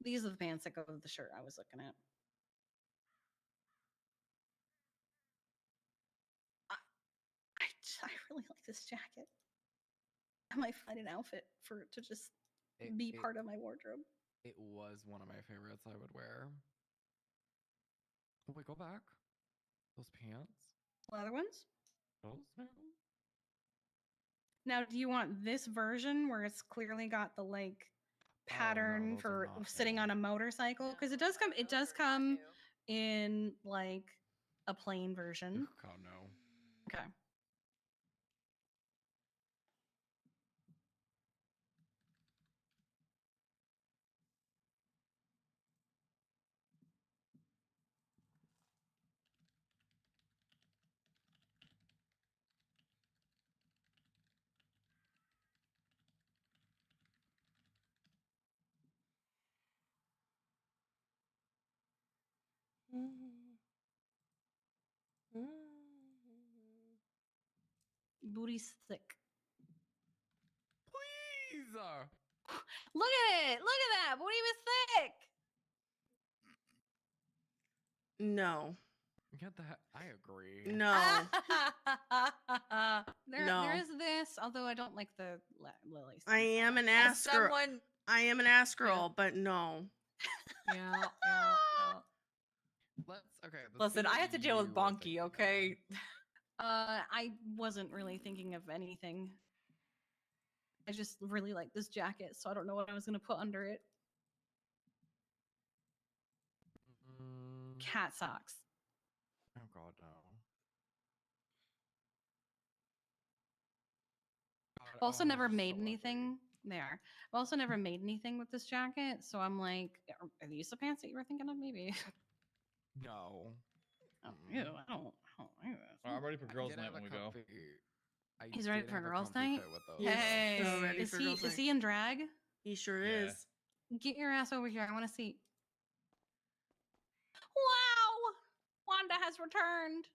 These are the pants that go with the shirt I was looking at. I really like this jacket. I might find an outfit for it to just be part of my wardrobe. It was one of my favorites I would wear. Oh, wait, go back. Those pants. Leather ones? Those now? Now, do you want this version where it's clearly got the like Oh, pattern those are for not sitting on a motorcycle? Because it does come. It does come in like a plain version. God, no. Okay. Booty's thick. Please. Look at it. Look at that. Booty was thick. No. Get that. I agree. No. There is this, although I don't like the lilies. I am an ass girl. I am an ass girl, but no. Yeah. Listen, I have to deal with Bonky, okay? I wasn't really thinking of anything. I just really like this jacket, so I don't know what I was gonna put under it. Cat socks. Oh god, no. I've also never made anything. They are. I've also never made anything with this jacket, so I'm like, are these the pants that you were thinking of? Maybe. No. Oh, ew, I don't. I'm ready for girls' did night have when a we go. He's ready for girls' night. Yes, Hey, so ready is for he girls' is night. he in drag? He sure Yeah. is. Get your ass over here. I want to see. Wow! Wanda has returned.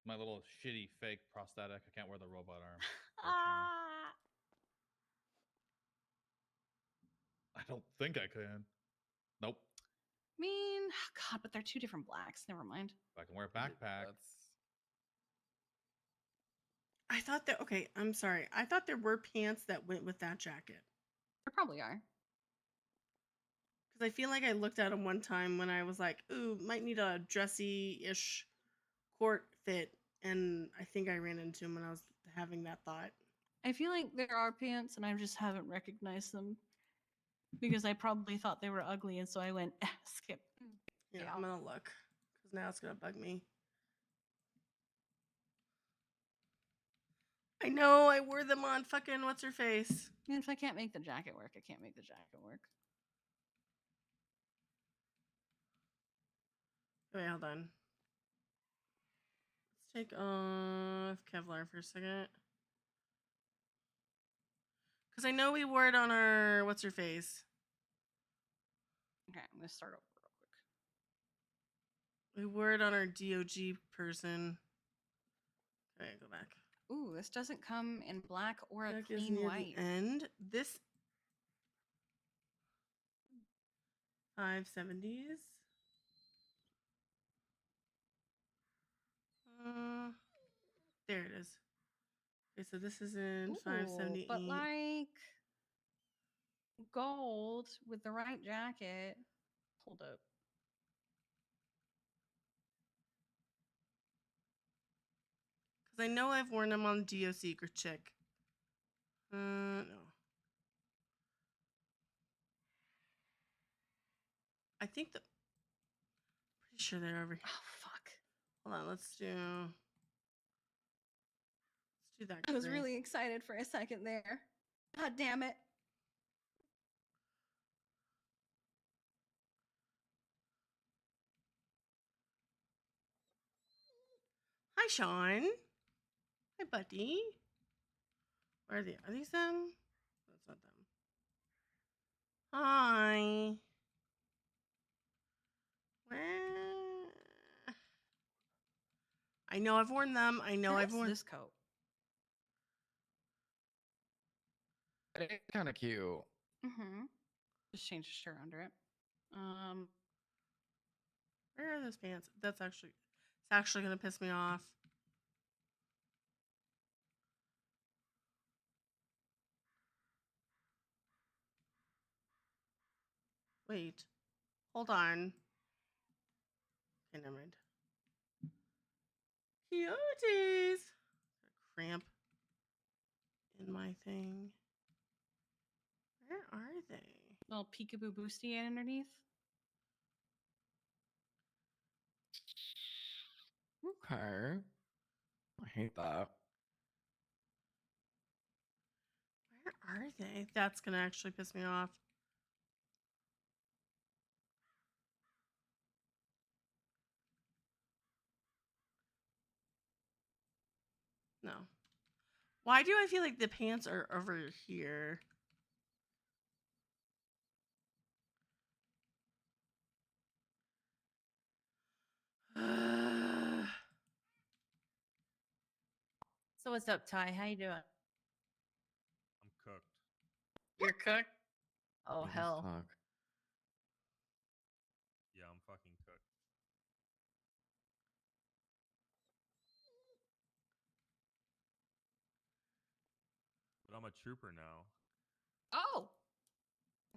My little shitty fake prosthetic. I can't wear the robot arm. Ah. I don't think I can. Nope. Mean, God, but they're two different blacks. Never mind. I can wear a backpack. I thought that. Okay, I'm sorry. I thought there were pants that went with that jacket. There probably are. Because I feel like I looked at them one time when I was like, ooh, might need a dressy-ish court fit. And I think I ran into him when I was having that thought. I feel like there are pants, and I just haven't recognized them because I probably thought they were ugly, and so I went skip. Yeah, I'm gonna look because now it's gonna bug me. I know I wore them on fucking what's her face. If I can't make the jacket work, I can't make the jacket work. Wait, hold on. Let's take off Kevlar for a second. Because I know we wore it on our what's her face. Okay, I'm gonna start over real quick. We wore it on our DOG person. Okay, go back. Ooh, this doesn't come in black or a That is clean near white. the end. This 570s. There it is. Okay, so this is in 578. But like gold with the right jacket. Hold up. Because I know I've worn them on DOC or Chick. No. I think the. Pretty sure they're over here. Oh fuck. Hold on, let's do that. I was gray. really excited for a second there. God damn it. Sean. Hi, buddy. Where are they? Are these them? That's not them. Hi. I know I've worn them. I know I've worn this coat. It's kind of cute. Mm-hmm. Just change the shirt under it. Where are those pants? It's actually gonna piss me off. Wait. Hold on. Okay, never mind. Cuties! Cramp in my thing. Where are they? Little peekaboo boosty underneath. Okay. I hate that. Where are they? That's gonna actually piss me off. No. Why do I feel like the pants are over here? So what's up, Ty? How you doing? I'm cooked. You're cooked? Oh, He's hell. cooked. Yeah, I'm fucking cooked. But I'm a trooper now. Oh.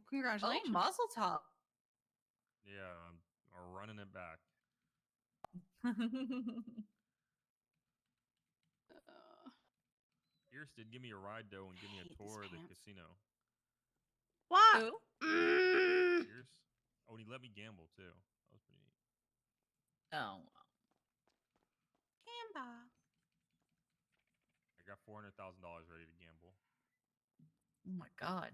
Congratulations. Oh, muzzle top. Yeah, I'm running it back. Pierce did give me a ride though and give me a tour of the casino. What? Who? Pierce? Oh, and he let me gamble too. That was pretty neat. Oh. Gamba. I got $400,000 ready to gamble. Oh my god.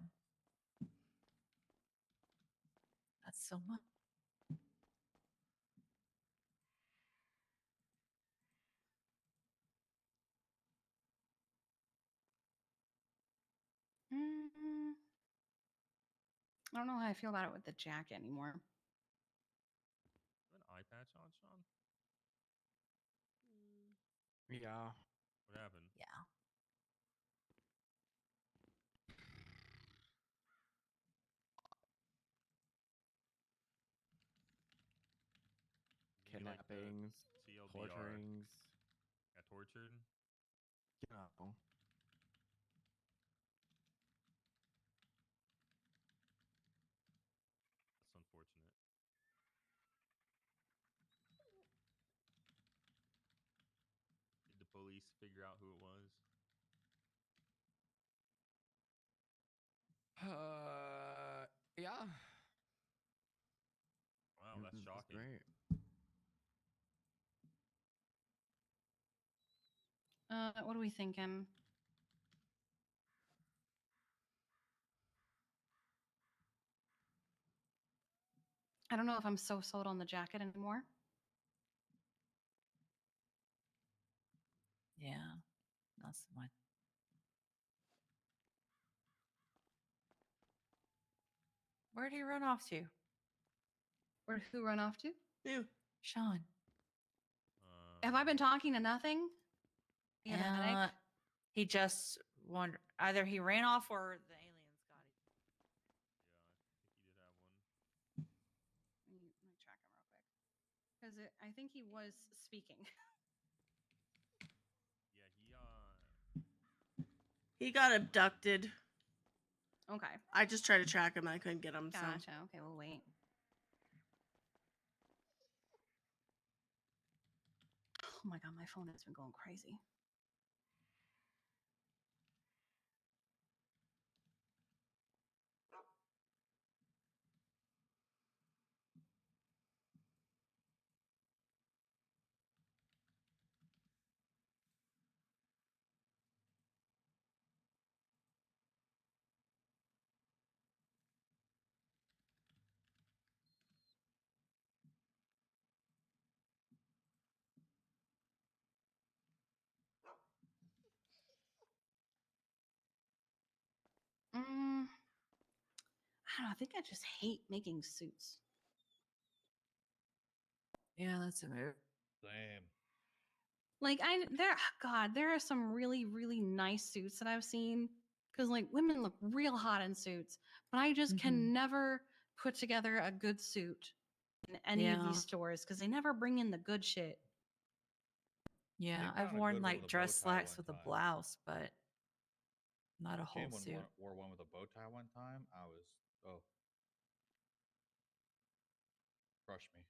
That's so much. I don't know how I feel about it with the jacket anymore. An eye patch on, Sean? Yeah. What happened? Yeah. Kidnappings, TLDR. torturings. Got tortured? You know. That's unfortunate. Did the police figure out who it was? Yeah. Wow, that's shocking. Great. What are we thinking? I don't know if I'm so sold on the jacket anymore. Yeah. Not so much. Where'd he run off to? Where'd who run off to? You. Sean. Have I been talking to nothing? You got a headache? He just wondered. Either he ran off or the aliens got him. Let me track him real quick. Because I think he was speaking. He got abducted. Okay. I just tried to track him and I couldn't get him. Gotcha. So. Okay, we'll wait. Oh my god, my phone has been going crazy. I don't know. I think I just hate making suits. Yeah, that's a move. Same. Like there are some really, really nice suits that I've seen. Because like women look real hot in suits, but I just can never put together a good suit in any of Yeah. these stores because they never bring in the good shit. Yeah, They I've found a worn good one with like a bow dress tie slacks one with time. a blouse, but not a whole Came suit. wore one with a bow tie one time. I was crush me.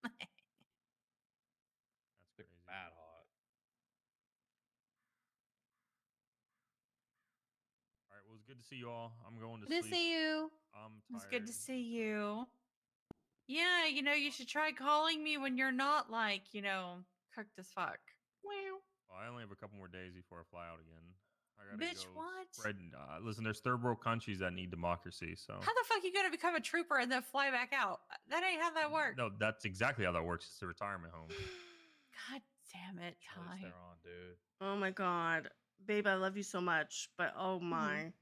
That's Thick, crazy. mad hot. All right. Well, it's good to see you all. I'm going to Good to sleep. see you. I'm tired. It's good to see you. Yeah, you should try calling me when you're not like, cooked as fuck. Well, I only have a couple more days before I fly out again. I gotta Bitch, go what? spread. Listen, there's third world countries that need democracy. So How the fuck you gonna become a trooper and then fly back out? That ain't how that works. no, that's exactly how that works. It's a retirement home. God damn it, Charlize Ty. Theron, dude. Oh my god, babe, I love you so much, but oh my,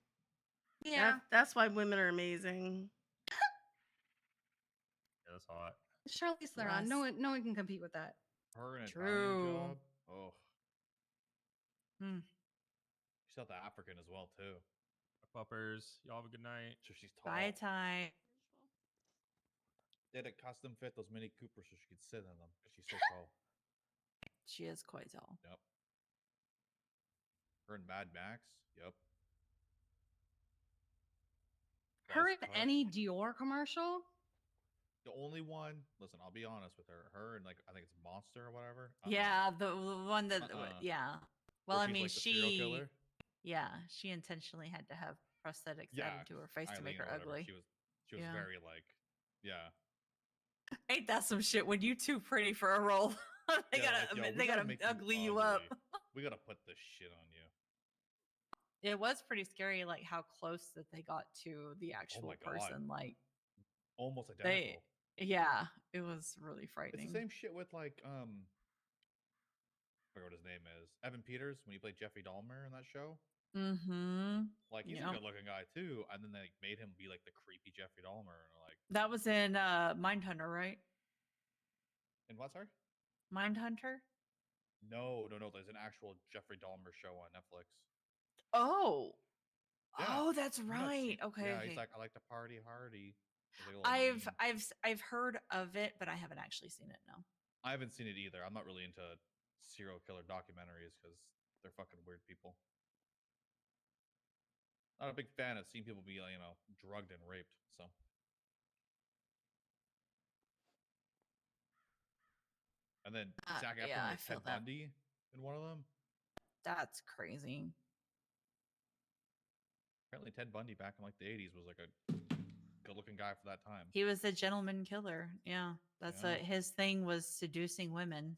Yeah, that's why women are amazing. Yeah, that's hot. Charlize Theron. No one can compete with that. Her in a True. job. Oh. Hmm. She's South African as well too. Puppers, y'all have a good night. So she's tall. Bye, Ty. They had to custom fit those Mini Coopers so she could sit in them because she's so tall. She is quite tall. Yep. Her and Mad Max. Yep. Her Buzz in cut. any Dior commercial? The only one. Listen, I'll be honest with her. Her and like I think it's Monster or whatever. Yeah, the one that. Yeah. Well, Where I she's, mean, like, the serial killer. Yeah, she intentionally had to have prosthetics added to her face to make Eileen her or whatever. ugly. She was Yeah. very like, yeah. Ain't that some shit? When you too pretty for a role, they Yeah, gotta like, yo, we they gotta make ugly you up. We gotta put this shit on you. It was pretty scary, like how close that they got to the actual my God. person. Like Almost identical. yeah, it was really It's frightening. the same shit with like I forget what his name is. Evan Peters when he played Jeffrey Dahmer in that show. Mm-hmm. Like he's a good looking guy too, and then they like, made him be like the creepy Jeffrey Dahmer, and like That was in Mindhunter, right? in what? Sorry. Mindhunter. No. There's an actual Jeffrey Dahmer show on Netflix. Oh. Yeah. Oh, that's You've not right. seen- Okay. Yeah, okay. he's like, I like to party hardy. There's, like, a little meme. I've heard of it, but I haven't actually seen it. No. I haven't seen it either. I'm not really into serial killer documentaries because they're fucking weird people. Not a big fan of seeing people be, drugged and raped. So. And then Zac Efron yeah, I with feel Ted that. Bundy in one of them. That's crazy. Apparently, Ted Bundy back in like the 80s was like a good-looking guy for that time. He was a gentleman killer. Yeah, that's Yeah. his thing was seducing women.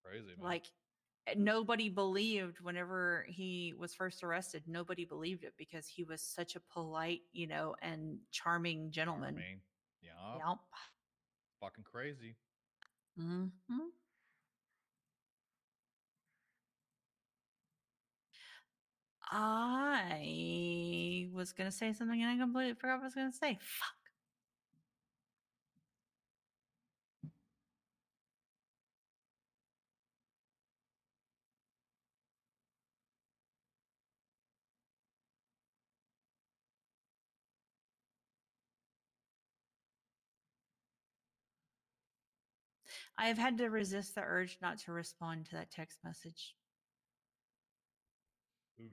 Crazy, man. Like nobody believed whenever he was first arrested. Nobody believed it because he was such a polite, and charming gentleman. Charming. Yeah. Yep. Fucking crazy. Mm-hmm. I was gonna say something and I completely forgot what I was gonna say. Fuck. I've had to resist the urge not to respond to that text message. Ooh,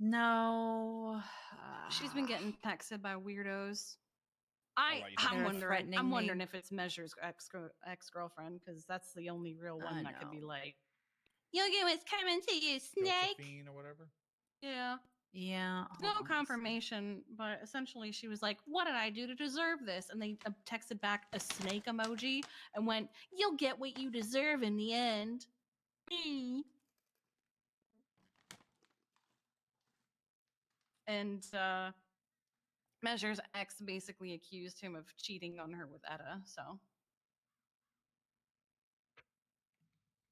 No. She's been getting texted by weirdos. right, I'm They're threatening I'm me. wondering if it's Measure's ex-girlfriend because that's the only real one that could be like, you'll get what's coming to you, snake. Josephine or whatever. Yeah. Yeah. No confirmation, but essentially she was like, what did I do to deserve this? And they texted back a snake emoji and went, you'll get what you deserve in the end. And Measure's ex basically accused him of cheating on her with Etta, so.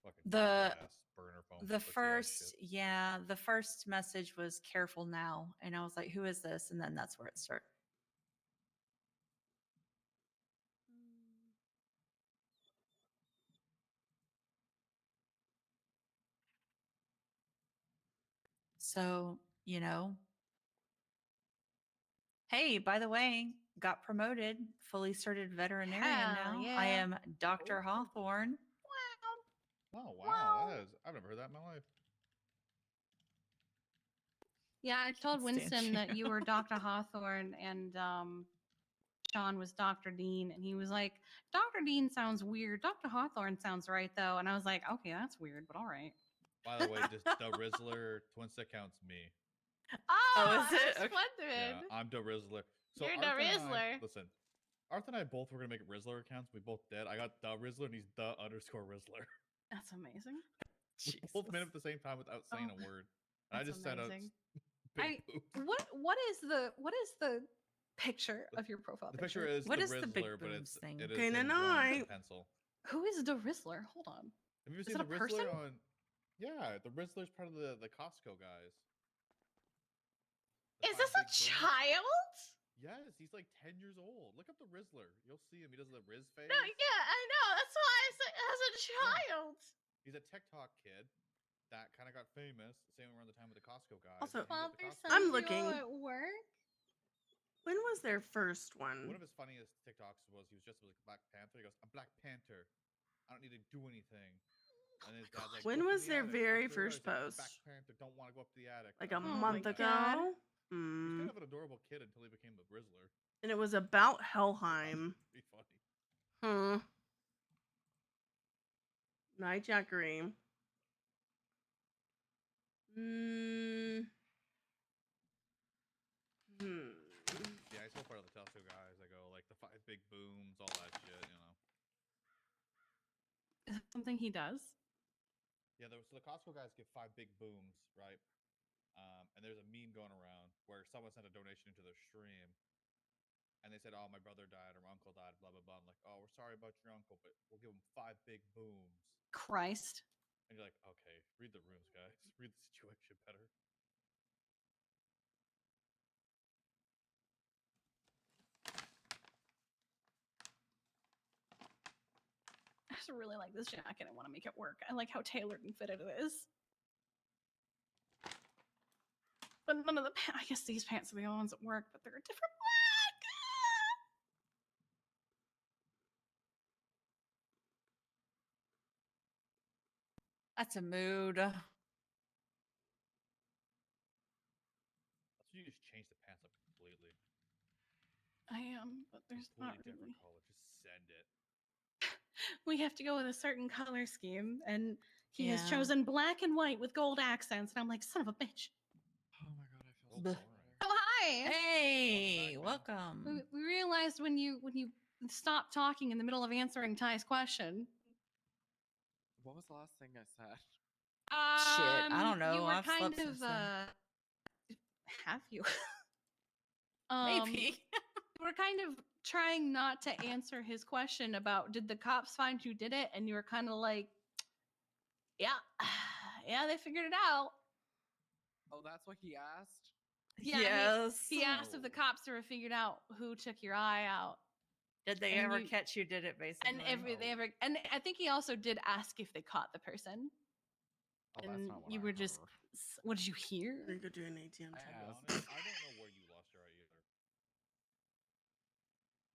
Fucking The burner phone. The first message was careful now. And I was like, who is this? And then that's where it started. So, you know, hey, by the way, got promoted, fully started veterinarian Hell now. yeah. I am Dr. Hawthorne. Oh wow, I've never heard that in my life. Yeah, I told Stand Winston you. that you were Dr. Hawthorne and Sean was Dr. Dean, and he was like, Dr. Dean sounds weird. Dr. Hawthorne sounds right though. And I was like, okay, that's weird, but all right. By the way, just the Rizzler twin stick counts me. Oh, is it? I was Okay. wondering. Yeah, I'm the Rizzler. So You're the Arthur and I- Rizzler. listen, Arthur and I both were gonna make Rizzler accounts. We both did. I got the Rizzler and he's the underscore Rizzler. That's amazing. We both made it at the same time without saying a word. And I That's just said amazing. big boobs. What is the picture of your profile The picture is What the is the big Rizzler, but boobs thing? it is Okay, him no, drawn I- with a pencil. Who is the Rizzler? Hold on. Have you ever Is seen it the a Rizzler person? on? Yeah, the Rizzler's part of the Costco guys. The Is five this a big boobs. child? Yes, he's like 10 years old. Look up the Rizzler. You'll see him. He does the Riz face. No, yeah, I know. That's why I said as a child. He's a TikTok kid that kind of got famous same around the time with the Costco guys. Also, and he's at the Costco I'm guys. looking. At work? When was their first one? One of his funniest TikToks was he was just like Black Panther. He goes, "I'm Black Panther. I don't need to do anything." And his dad's like, When "Go up was in the their attic." very He's like, first "Black post? Panther don't want to go up to the attic." Like a Oh month my ago? God. He was Hmm. kind of an adorable kid until he became the Rizzler. And it was about Helheim. Pretty funny. Huh. Night Jackery. Yeah, he's still part of the Costco guys. I go like the five big booms, all that shit, you know. Is it something he does? Yeah, so the Costco guys get five big booms, right? And there's a meme going around where someone sent a donation into their stream, and they said, "Oh, my brother died or my uncle died, blah blah blah." I'm like, "Oh, we're sorry about your uncle, but we'll give him five big booms." Christ. And you're like, "Okay, read the rooms, guys. Read the situation better." I just really like this jacket. I want to make it work. I like how tailored and fitted it is. But none of the I guess these pants are the only ones that work, but they're a different black. That's a mood. That's when you just change the pants up completely. I am, but there's not Completely really. different color. Just send it. We have to go with a certain color scheme, and he has Yeah. chosen black and white with gold accents, and I'm like, son of a bitch. Oh my god, I feel Gold so boring. Oh hi. Hey, Welcome back, welcome. We realized when you stopped talking in the middle of answering Ty's question. What was the last thing I said? Shit, I don't know. You were I've kind slept of since then. have you? Maybe. You were kind of trying not to answer his question about did the cops find who did it, and you were kind of like, yeah, yeah, they figured it out. Oh, that's what he asked? Yeah, Yes. He asked if the cops ever figured out who took your eye out. Did they And ever you- catch who did it, basically? And if they ever, and I think he also did ask if they caught the person. Oh, that's And not what you I were just, heard. what did you hear? We could do an ATM I check. asked. I don't know where you lost your eye either.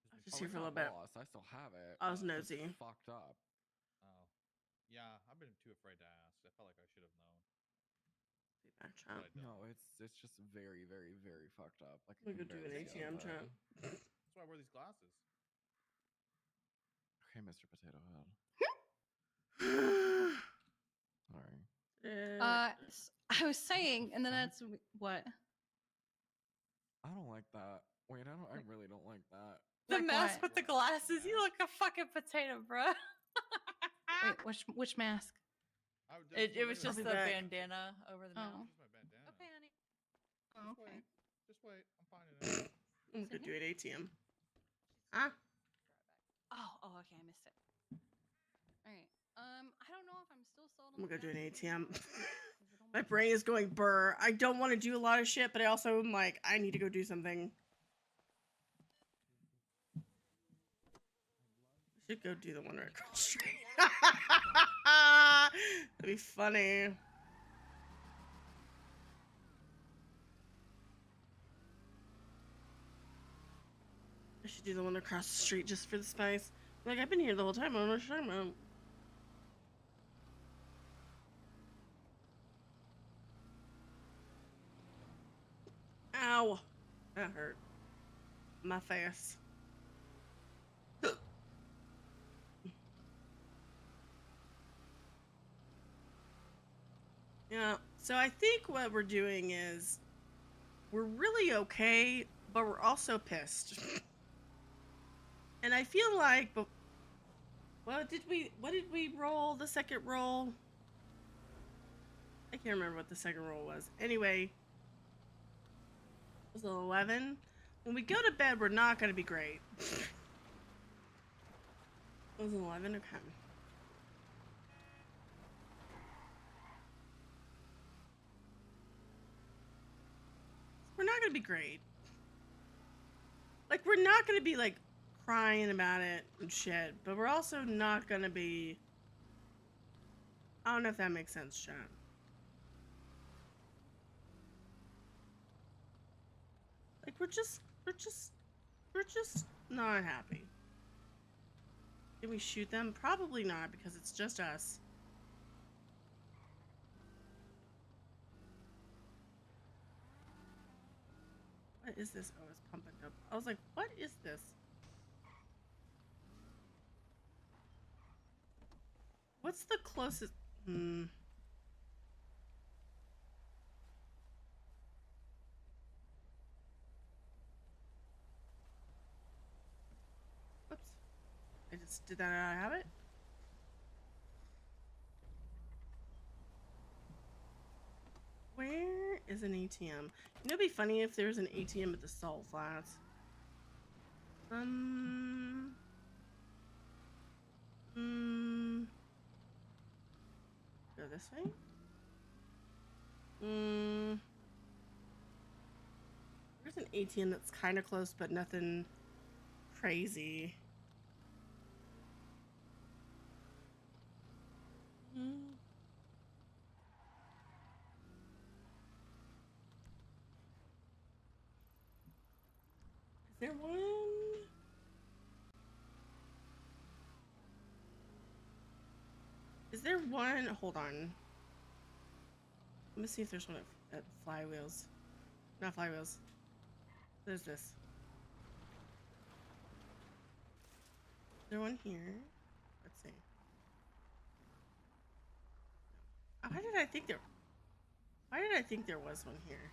I was just Oh, here it's for a not little bit. lost. I still have it. I was It's nosy. fucked up. Oh, yeah. I've been too afraid to ask. I felt like I should have known. Feedback But I chat. don't. No, it's just very, very, very fucked up. Like I We can could do an barely see ATM out of chat. it. That's why I wear these glasses. Okay, Mr. Potato Head. Sorry. I was saying, and then that's what? I don't like that. Wait, I really don't like that. The Like mask what? with the glasses. You look a fucking potato, bro. Wait, which mask? It was just I'll the be back. bandana over the mouth. Just my bandana. Okay, honey. Oh, okay. Just wait. I'm finding it. We could do an ATM. Huh? Oh, okay, I missed it. All right. I don't know if I'm still sold. I'm On gonna go do an the gas ATM. station. My brain is going burr. I don't want to do a lot of shit, but I also am like, I need to go do something. We should go do the one right across the street. That'd be funny. I should do the one across the street just for the spice. Like, I've been here the whole time. I don't know what you're talking about. Ow. That hurt. My face. Yeah, so I think what we're doing is we're really okay, but we're also pissed. And I feel like, but what did we roll the second roll? I can't remember what the second roll was. Anyway, it was an 11. When we go to bed, we're not going to be great. It was an 11? Okay. We're not going to be great. Like, we're not going to be, like, crying about it and shit, but we're also not going to be... I don't know if that makes sense, Sean. Like, we're just not happy. Can we shoot them? Probably not, because it's just us. What is this? Oh, it's pumping up. I was like, what is this? What's the closest? Oops. I just did that out of habit. Where is an ATM? You know, it'd be funny if there was an ATM at the Salt Flats. Go this way. There's an ATM that's kind of close, but nothing crazy. Is there one? Is there one? Hold on. Let me see if there's one at Flywheels. Not Flywheels. There's this. Is there one here? Let's see. Why did I think there was one here?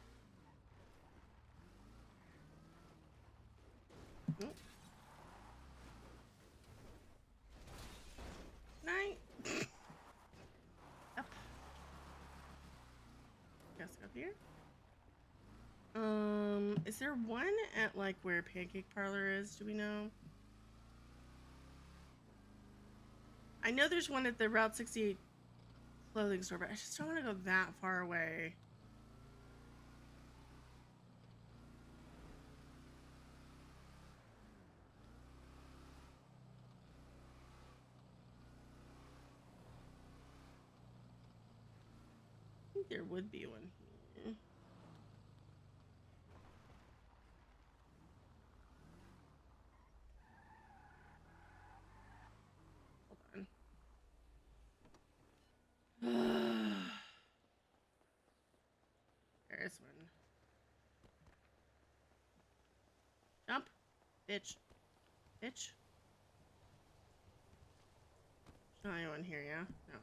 Nope. Night. Up. Guess up here. Is there one at like where Pancake Parlor is? Do we know? I know there's one at the Route 68 clothing store, but I just don't want to go that far away. I think there would be one here. Hold on. There's one. Jump. Bitch. Bitch. There's not anyone here, yeah? No.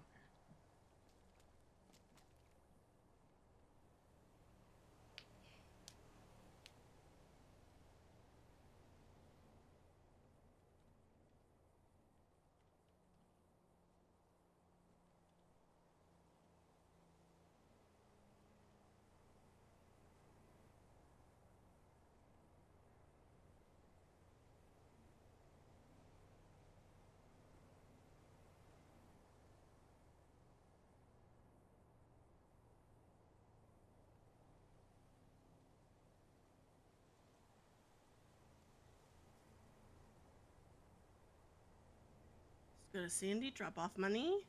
Go to Sandy, drop off money.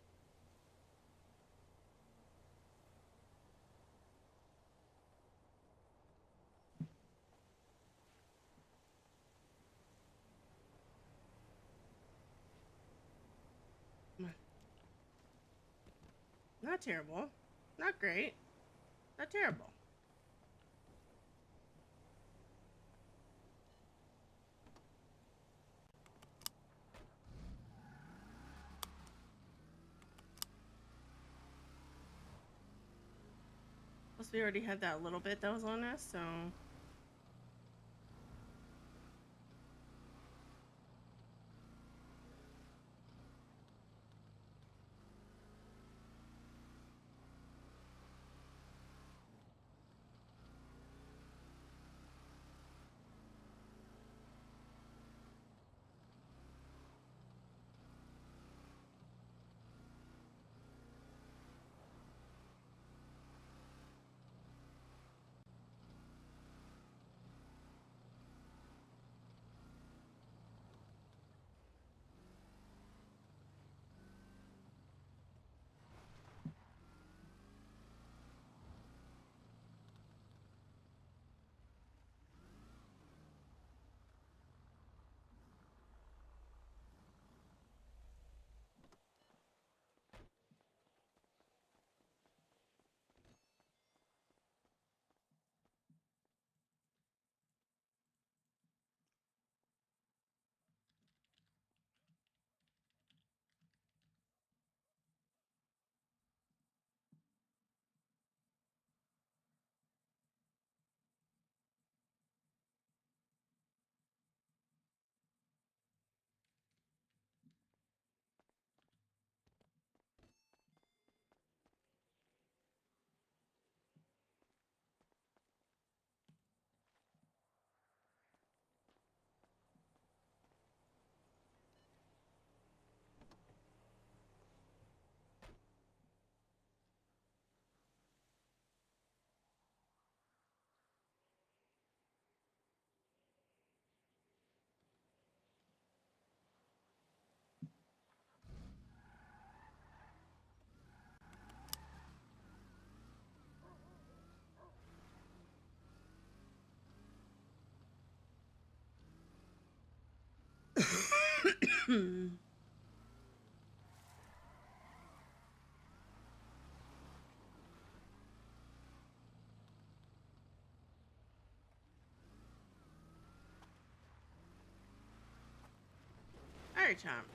Not terrible. Not great. Not terrible. Plus, we already had that little bit that was on us, so. Alright, champ.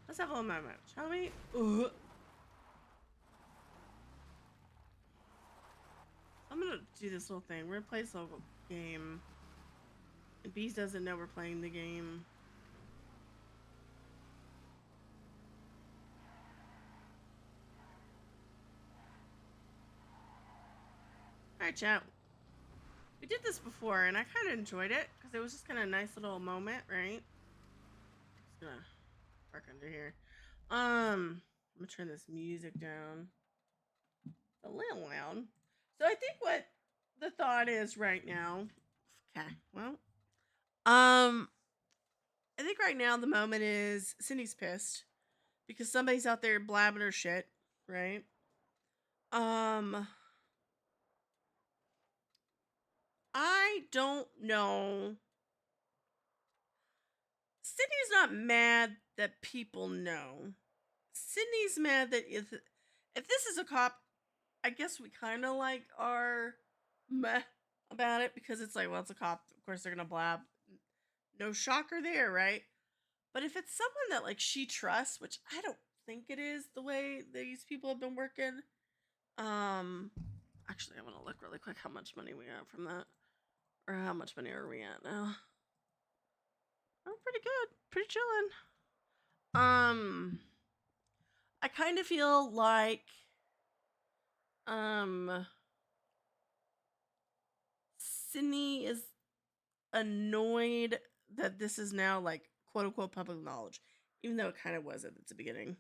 Let's have a little moment, shall we? Ugh. I'm gonna do this little thing. We're gonna play this little game. And Bees doesn't know we're playing the game. Alright, chat. We did this before, and I kind of enjoyed it because it was just kind of a nice little moment, right? Just gonna park under here. I'm gonna turn this music down a little loud. So I think what the thought is right now. Okay, well, I think right now the moment is Cindy's pissed because somebody's out there blabbing her shit, right? I don't know. Sydney's not mad that people know. Sydney's mad that if this is a cop, I guess we kind of like are meh about it because it's like, well, it's a cop. Of course, they're gonna blab. No shocker there, right? But if it's someone that like she trusts, which I don't think it is the way these people have been working. Actually, I'm gonna look really quick how much money we got from that, or how much money are we at now? Oh, pretty good, pretty chilling. I kind of feel like, Sydney is annoyed that this is now like quote unquote public knowledge, even though it kind of was at the beginning.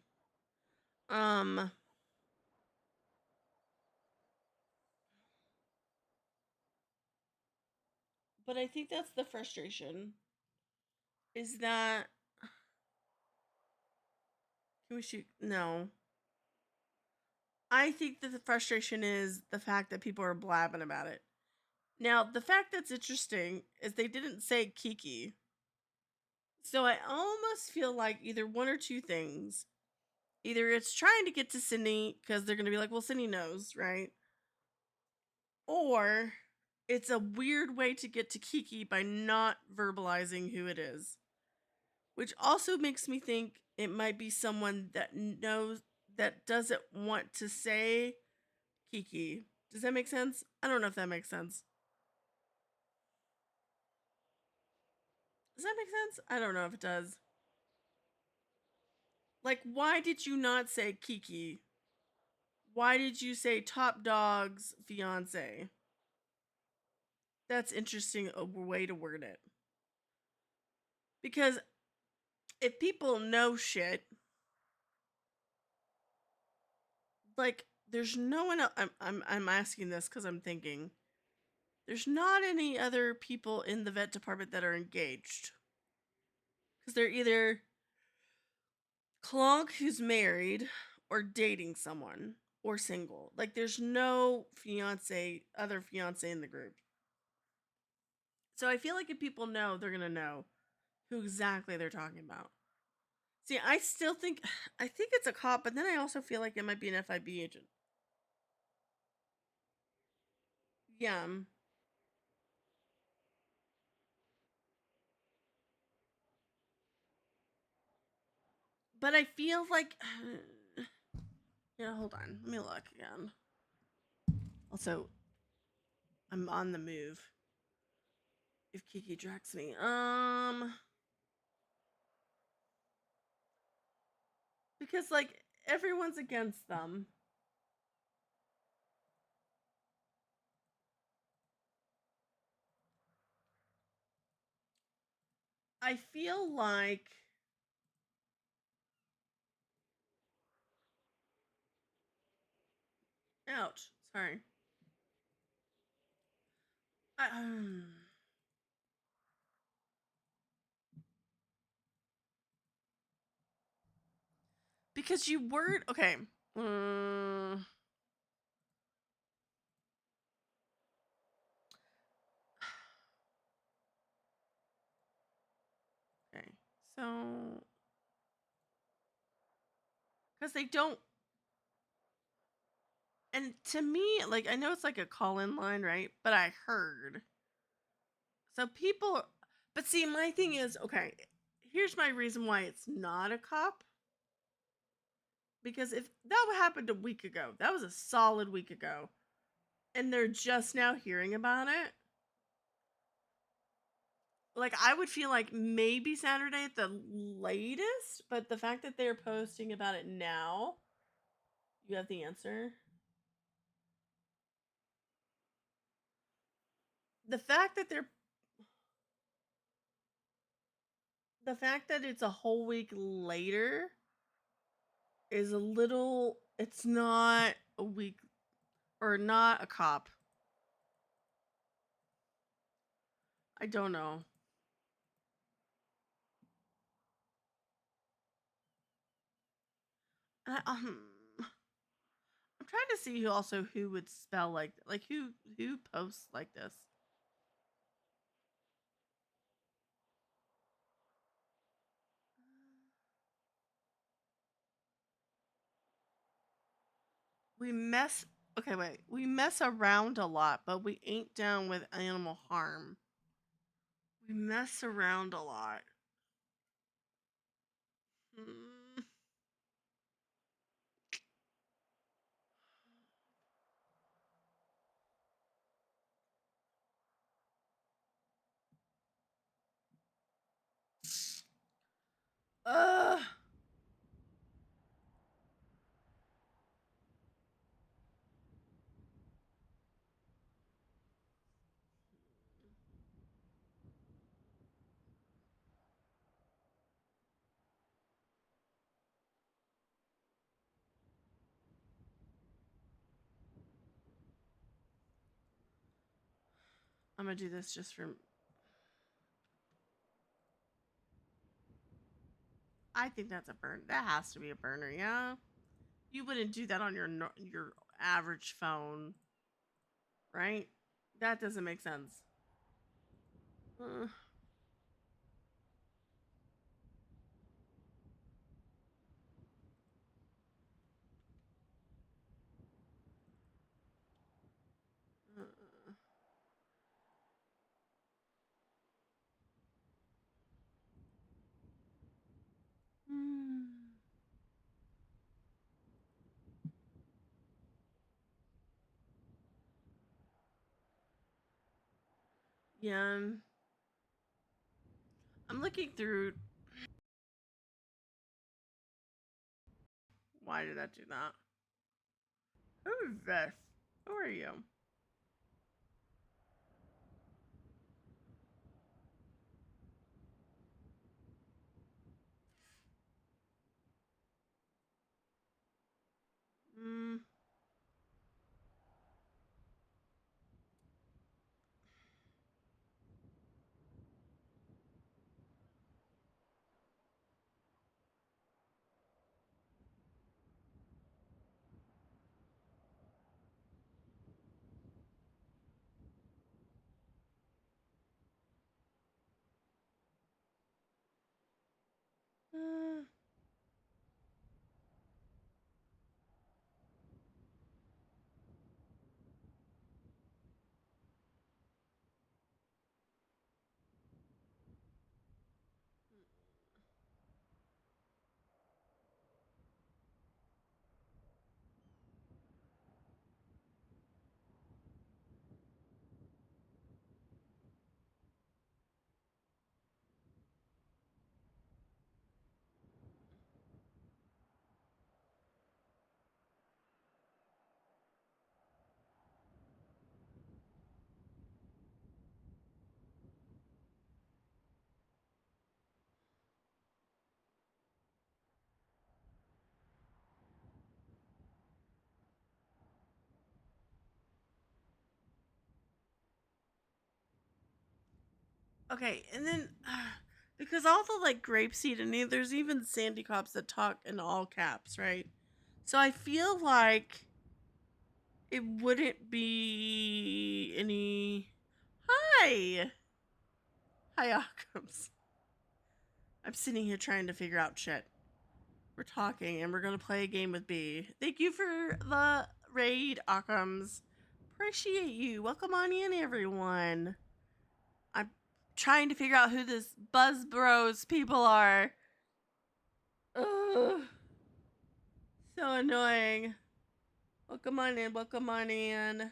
But I think that's the frustration, is that No. I think that the frustration is the fact that people are blabbing about it. Now, the fact that's interesting is they didn't say Kiki. So I almost feel like either one or two things. Either it's trying to get to Sydney because they're going to be like, well, Sydney knows, right? Or it's a weird way to get to Kiki by not verbalizing who it is. Which also makes me think it might be someone that knows, that doesn't want to say Kiki. Does that make sense? I don't know if that makes sense. Does that make sense? I don't know if it does. Like, why did you not say Kiki? Why did you say Top Dog's fiance? That's interesting, a way to word it. Because if people know shit, like, there's no one else. I'm asking this because I'm thinking there's not any other people in the vet department that are engaged. Because they're either Clonk, who's married, or dating someone, or single. Like, there's no other fiance in the group. So I feel like if people know, they're going to know who exactly they're talking about. See, I still think it's a cop, but then I also feel like it might be an FIB agent. Yeah. But I feel like yeah, hold on. Let me look again. Also, I'm on the move. If Kiki tracks me. Because like everyone's against them. I feel like ouch, sorry. Because you word okay. Okay, so because they don't, and to me, like I know it's like a call-in line, right? But I heard. So people, but see, my thing is okay. Here's my reason why it's not a cop. Because if that happened a week ago, that was a solid week ago, and they're just now hearing about it. Like, I would feel like maybe Saturday at the latest, but the fact that they're posting about it now, you have the answer. The fact that it's a whole week later is a little, it's not a week or not a cop. I don't know. I'm trying to see who would spell like who posts like this. We mess around a lot, but we ain't down with animal harm. We mess around a lot. Ugh. I'm gonna do this just for I think that's a burn. That has to be a burner, yeah. You wouldn't do that on your average phone, right? That doesn't make sense. Uh, yeah. I'm looking through. Why did that do that? Who is this? Who are you? Mm. Okay, and then because all the like grapeseed and there's even Sandy Cops that talk in all caps, right? So I feel like it wouldn't be any. Hi, hi, Occams. I'm sitting here trying to figure out shit. We're talking and we're gonna play a game with B. Thank you for the raid, Occams. Appreciate you. Welcome on in, everyone. I'm trying to figure out who this Buzz Bros people are. Ugh. So annoying. Welcome on in. Welcome on in.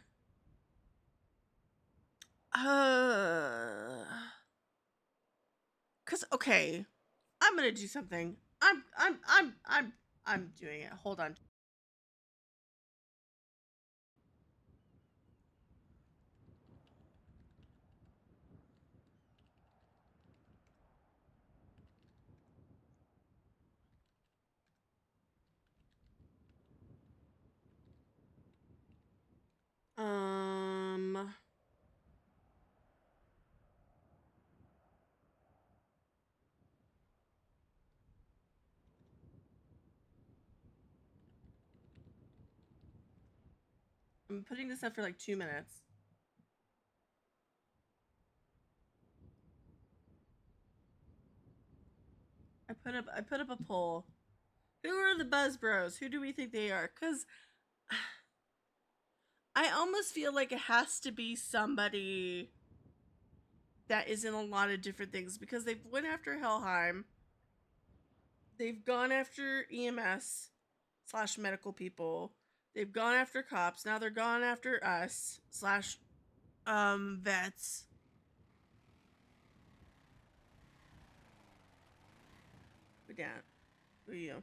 Cause okay, I'm gonna do something. I'm doing it. Hold on. Um. I'm putting this up for like 2 minutes. I put up a poll. Who are the Buzz Bros? Who do we think they are? Cause I almost feel like it has to be somebody that is in a lot of different things because they've went after Helheim. They've gone after EMS / medical people. They've gone after cops. Now they're gone after us / vets. Who dat? Who you?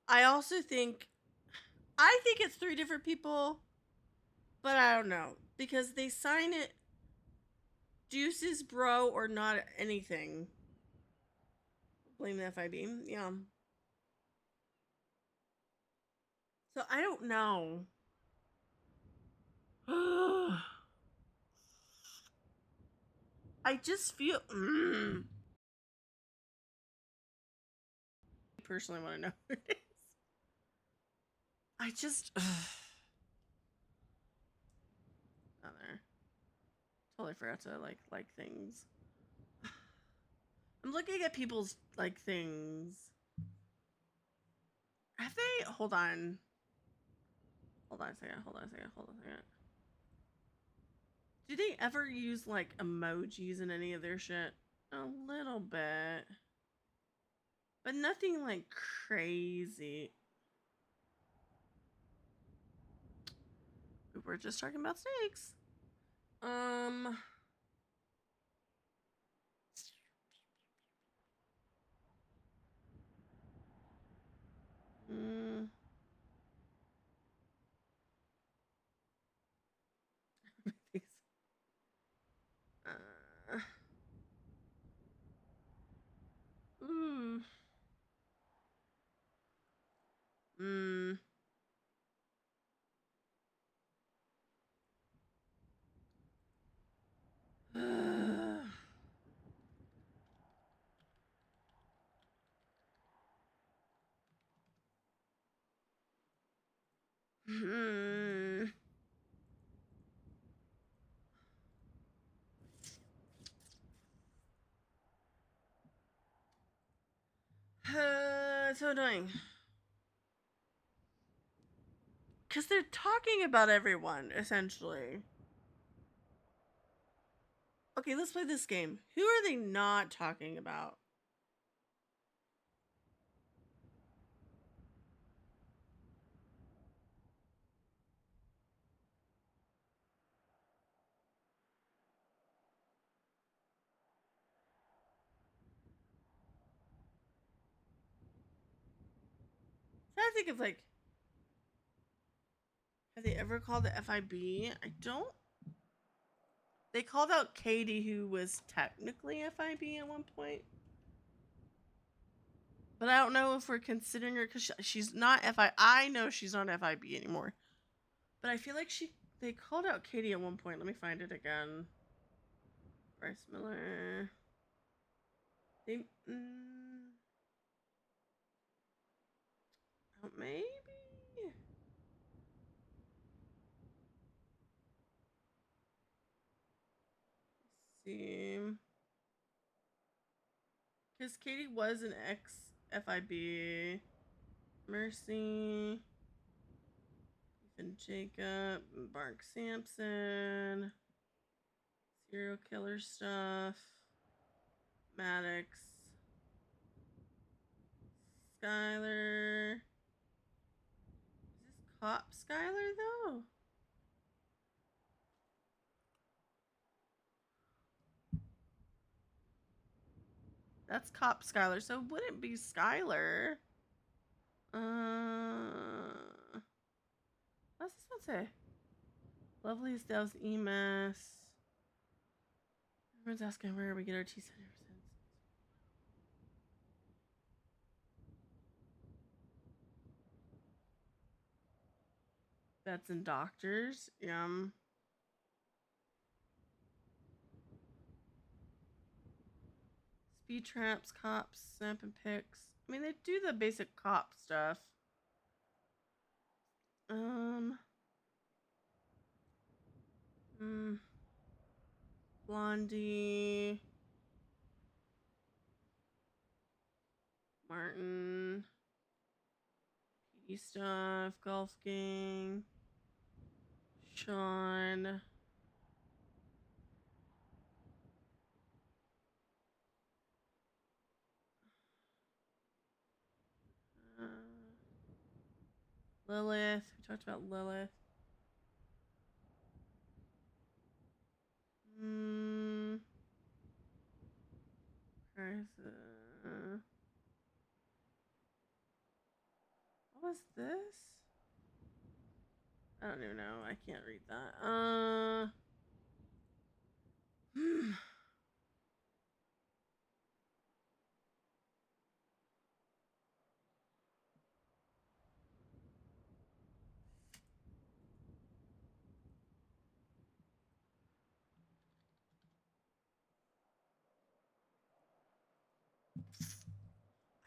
I also think it's 3 different people, but I don't know because they sign it Deuces bro or not anything. Blame the FIB. Yeah. So I don't know. I just feel. Personally want to know who it is. I just. Not there. Totally forgot to like things. I'm looking at people's like things. Have they? Hold on. Hold on a second. Do they ever use like emojis in any of their shit? A little bit. But nothing like crazy. We were just talking about snakes. Mm. Mm. Mm. Hmm. So annoying. Because they're talking about everyone, essentially. Okay, let's play this game. Who are they not talking about? I think of like, have they ever called the FIB? I don't. They called out Katie, who was technically FIB at one point. But I don't know if we're considering her because she's not FI. I know she's not FIB anymore. But I feel like they called out Katie at one point. Let me find it again. Bryce Miller. They. Maybe. Let's see. Because Katie was an ex FIB. Mercy. Ethan Jacob. Mark Sampson. Serial killer stuff. Maddox. Skylar. Is this cop Skylar though? That's cop Skylar, so it wouldn't be Skylar. What's this one say? Loveliest Dell's EMS. Everyone's asking where we get our T center since. Vets and doctors. Yum. Speed traps, cops, snap and picks. I mean, they do the basic cop stuff. Blondie. Martin. PD stuff. Golf gang. Sean. Lilith. We talked about Lilith. What was this? I don't even know. I can't read that.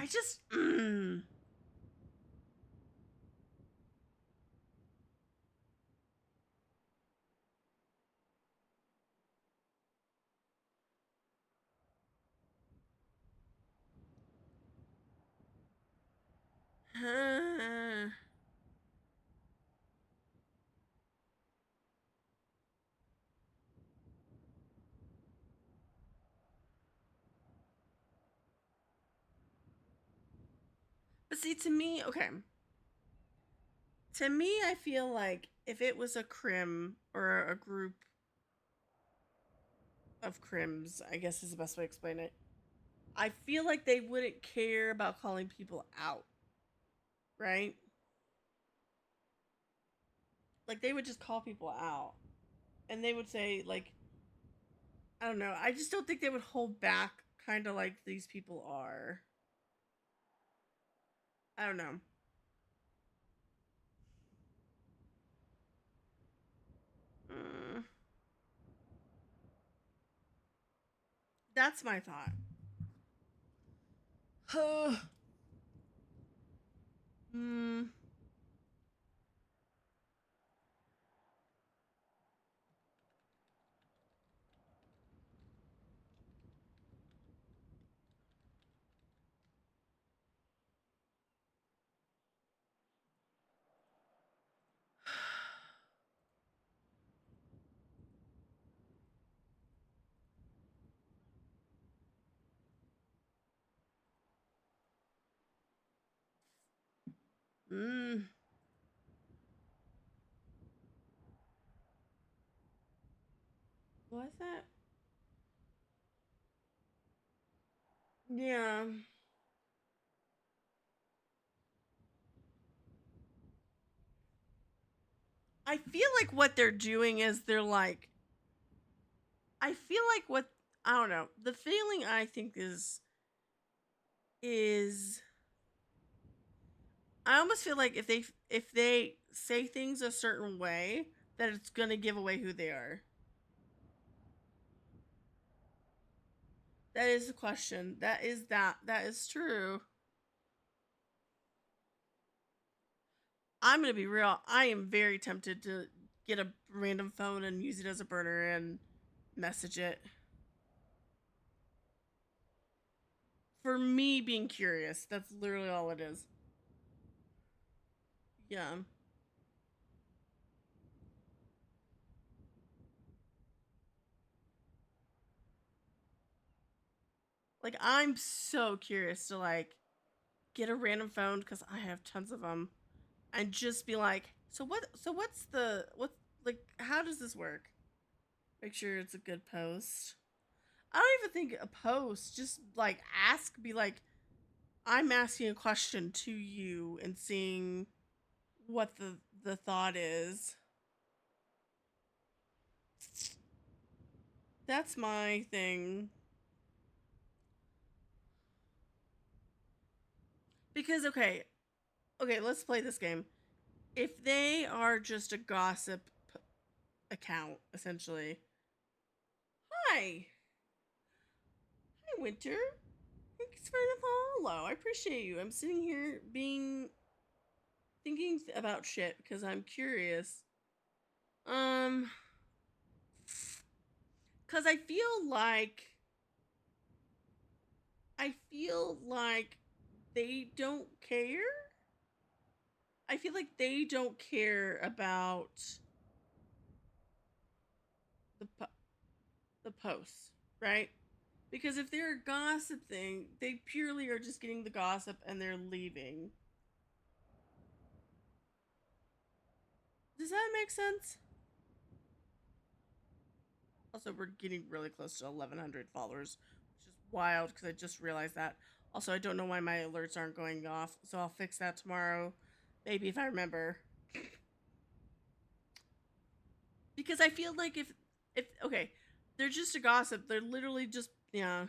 just. But see, to me, okay. To me, I feel like if it was a crim or a group of crims, I guess is the best way to explain it. I feel like they wouldn't care about calling people out, right? Like they would just call people out, and they would say like, I don't know. I just don't think they would hold back, kind of like these people are. I don't know. That's my thought. What's that? Yeah. I feel like what they're doing is they're like, I feel like what, I don't know, the feeling I think is I almost feel like if they say things a certain way, that it's gonna give away who they are. That is the question. That is true. I'm gonna be real. I am very tempted to get a random phone and use it as a burner and message it. For me being curious. That's literally all it is. Yeah. Like I'm so curious to like get a random phone because I have tons of them, and just be like, so what's like how does this work? Make sure it's a good post. I don't even think a post. Just like ask, be like, I'm asking a question to you and seeing what the thought is. That's my thing. Because okay, let's play this game. If they are just a gossip account, essentially. Hi, Winter. Thanks for the follow. I appreciate you. I'm sitting here thinking about shit because I'm curious. Cause I feel like they don't care. I feel like they don't care about the posts, right? Because if they're a gossip thing, they purely are just getting the gossip and they're leaving. Does that make sense? Also, we're getting really close to 1,100 followers, which is wild because I just realized that. Also, I don't know why my alerts aren't going off, so I'll fix that tomorrow. Maybe if I remember. Because I feel like if okay, they're just a gossip. They're literally just, yeah.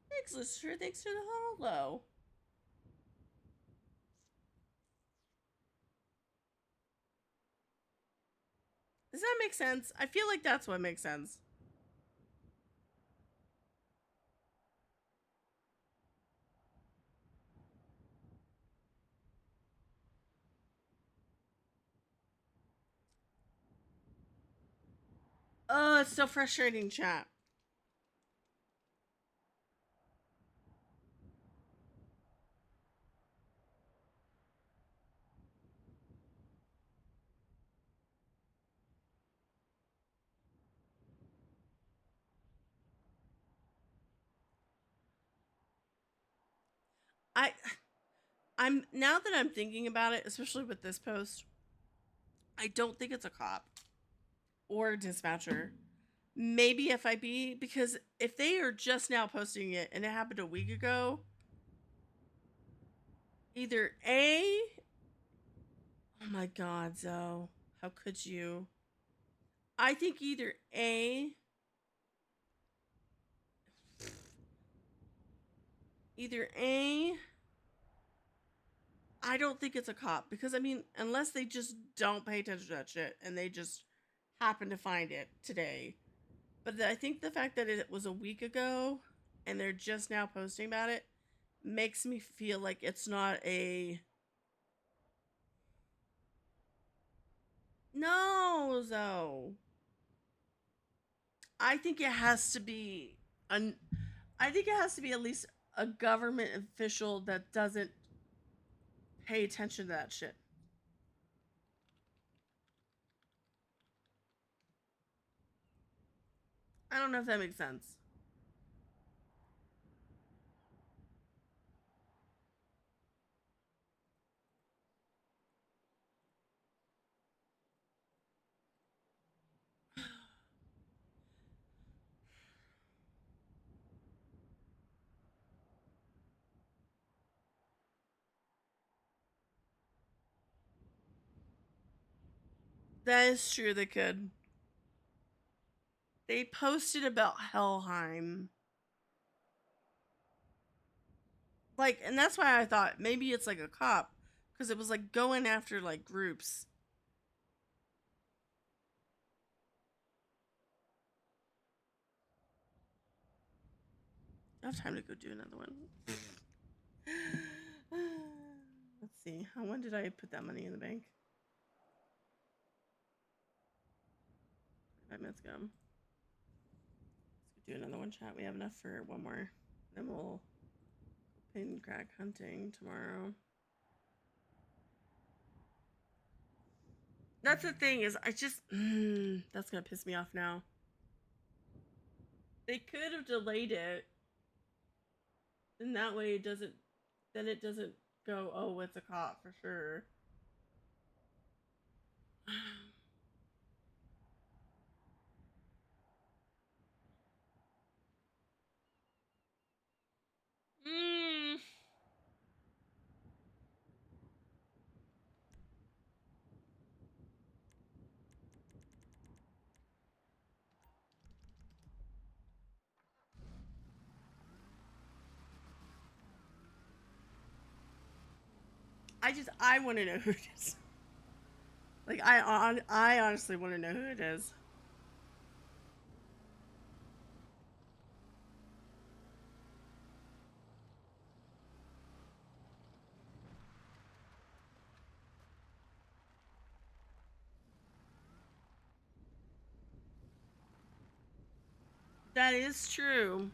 Thanks, listener. Thanks for the follow. Does that make sense? I feel like that's what makes sense. Oh, it's so frustrating, chat. I'm now that I'm thinking about it, especially with this post, I don't think it's a cop or a dispatcher. Maybe FIB, because if they are just now posting it and it happened a week ago, either A, oh my god, Zoe, how could you? I think either A, I don't think it's a cop, because I mean, unless they just don't pay attention to that shit and they just happen to find it today. But I think the fact that it was a week ago and they're just now posting about it makes me feel like it's not a... No, Zoe. I think it has to be I think it has to be at least a government official that doesn't pay attention to that shit. I don't know if that makes sense. That is true, they could. They posted about Helheim. Like, and that's why I thought maybe it's like a cop, because it was like going after like groups. I have time to go do another one. Let's see. When did I put that money in the bank? 5 minutes ago. Let's do another one, chat. We have enough for one more. Then we'll pin crack hunting tomorrow. That's the thing, is I just that's gonna piss me off now. They could have delayed it, and that way it doesn't go, oh, it's a cop for sure. I want to know who it is. Like, I honestly want to know who it is. That is true.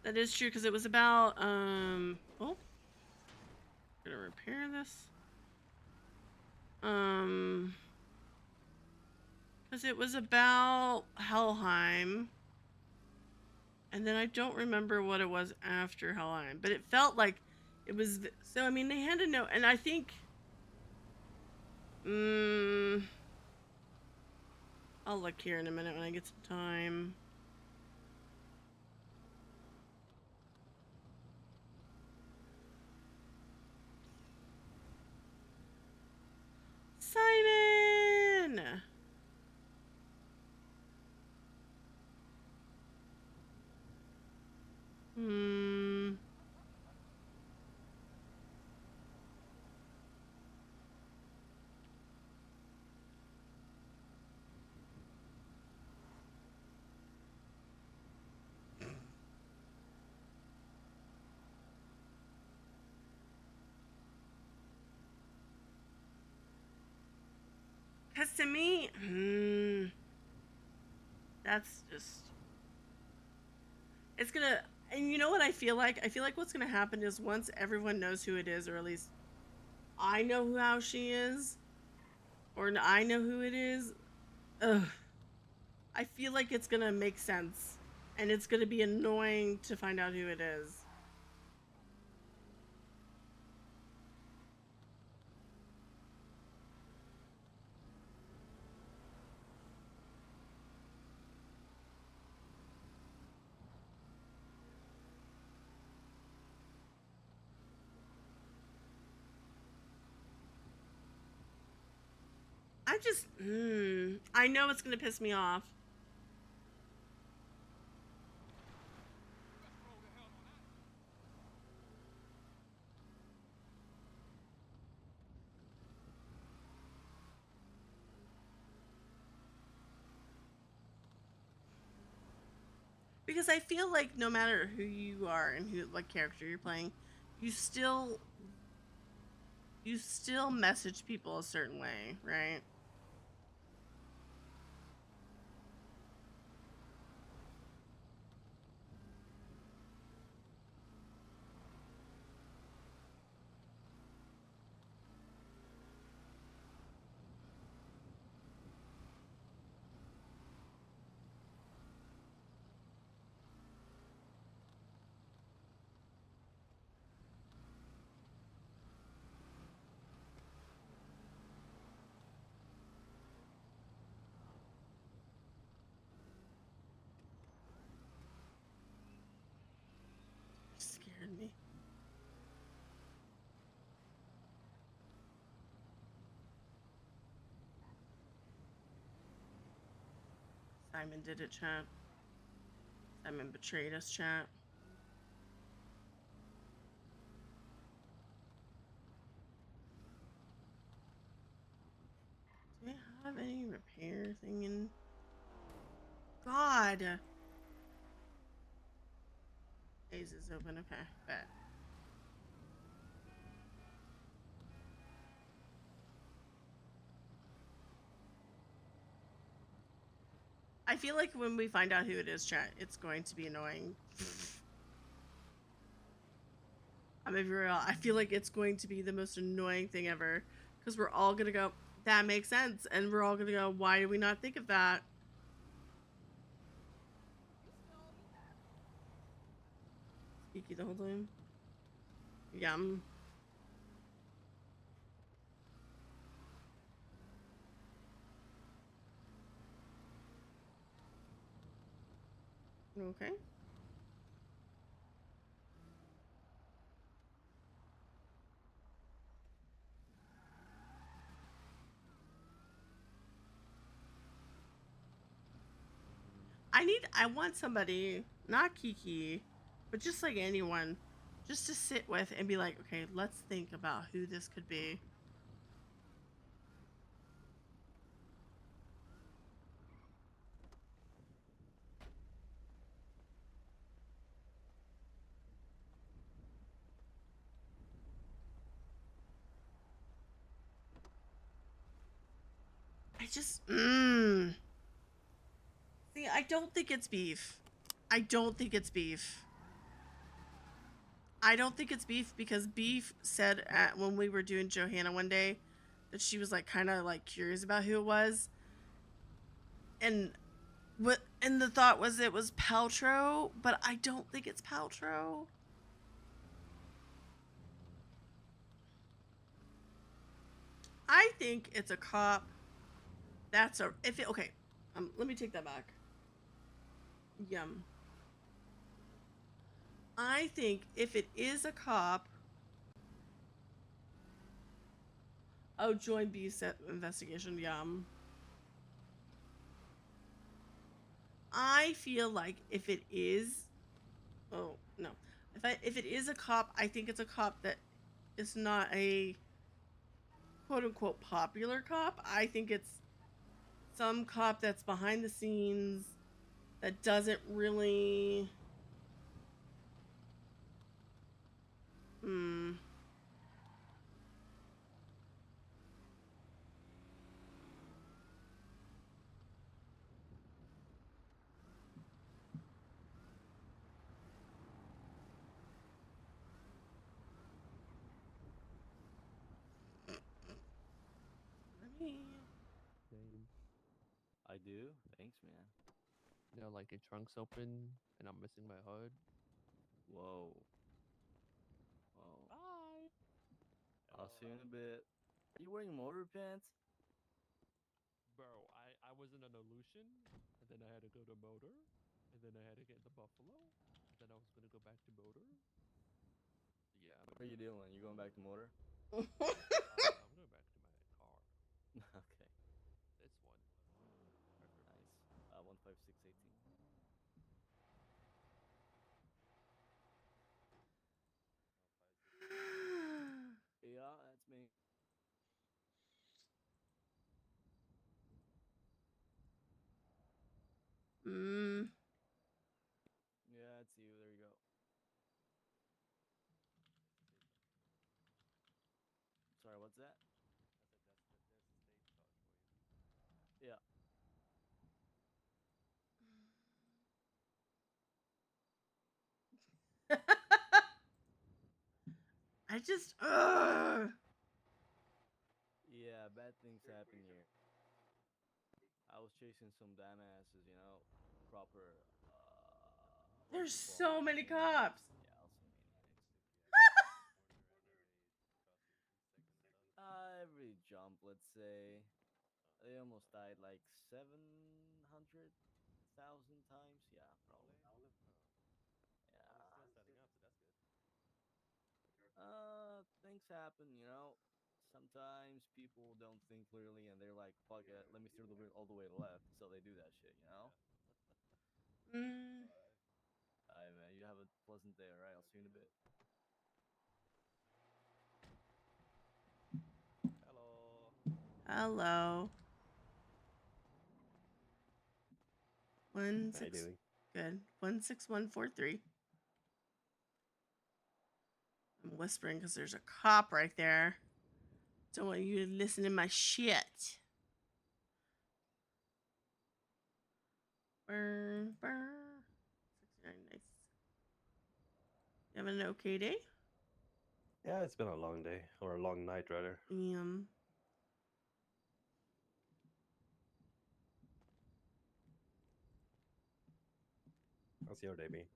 That is true, because it was about, oh, gonna repair this. Because it was about Helheim. And then I don't remember what it was after Helheim, but it felt like it was, so I mean, they had to know, and I think, I'll look here in a minute when I get some time. Simon! Because to me, That's just. It's gonna. And you know what I feel like? I feel like what's gonna happen is once everyone knows who it is, or at least I know how she is, or I know who it is, I feel like it's gonna make sense. And it's gonna be annoying to find out who it is. I just, I know it's gonna piss me off. Because I feel like no matter who you are and who like character you're playing, you still message people a certain way, right? Scared me. Simon did it, chat. Simon betrayed us, chat. Do I have any repair thing in? God. Ace is open. Okay, bet. I feel like when we find out who it is, chat, it's going to be annoying. I'm gonna be real. I feel like it's going to be the most annoying thing ever. Because we're all gonna go, that makes sense. And we're all gonna go, why did we not think of that? Geeky the whole time. Yum. Okay. I want somebody, not Kiki, but just like anyone, just to sit with and be like, okay, let's think about who this could be. I just, See, I don't think it's beef. I don't think it's beef. I don't think it's beef because Beef said when we were doing Johanna one day that she was like kind of like curious about who it was. And the thought was it was Paltrow, but I don't think it's Paltrow. I think it's a cop. That's a okay. Let me take that back. Yum. I think if it is a cop. Oh, join Beef's investigation. Yum. I feel like if it is, oh no, if it is a cop, I think it's a cop that is not a quote unquote popular cop. I think it's some cop that's behind the scenes that doesn't really. I do. Thanks, man. You know, like your trunk's open and I'm missing my hood. Whoa. Whoa. Bye. I'll see you in a bit. Are you wearing motor pants? Bro, I was in an illusion, and then I had to go to motor, and then I had to get the buffalo, and then I was gonna go back to motor. Yeah. What are you doing? You going back to motor? I'm going back to my car. Okay. This one. Preferably. Nice. 15618. Yeah, that's me. Yeah, it's you. There you go. Sorry, what's that? There's a stage card for you. Yeah. I just Yeah, bad things happen here. I was chasing some dumbasses, you know, proper. There's so many cops. Yeah, I'll say every jump, let's say, they almost died like 700,000 times. Yeah, probably. Yeah. Still standing up, so that's good. Things happen, you know. Sometimes people don't think clearly and they're like, fuck it, let me steer the wheel all the way left. So they do that shit, you know? Alright, man, you have a pleasant day, alright? I'll see you in a bit. Hello. Hello. How you 16 doing? Good. 16143. I'm whispering because there's a cop right there. Don't want you to listen to my shit. Burn, burn. 69, nice. You having an okay day? Yeah, it's been a long day, or a long night, rather. How's your day been?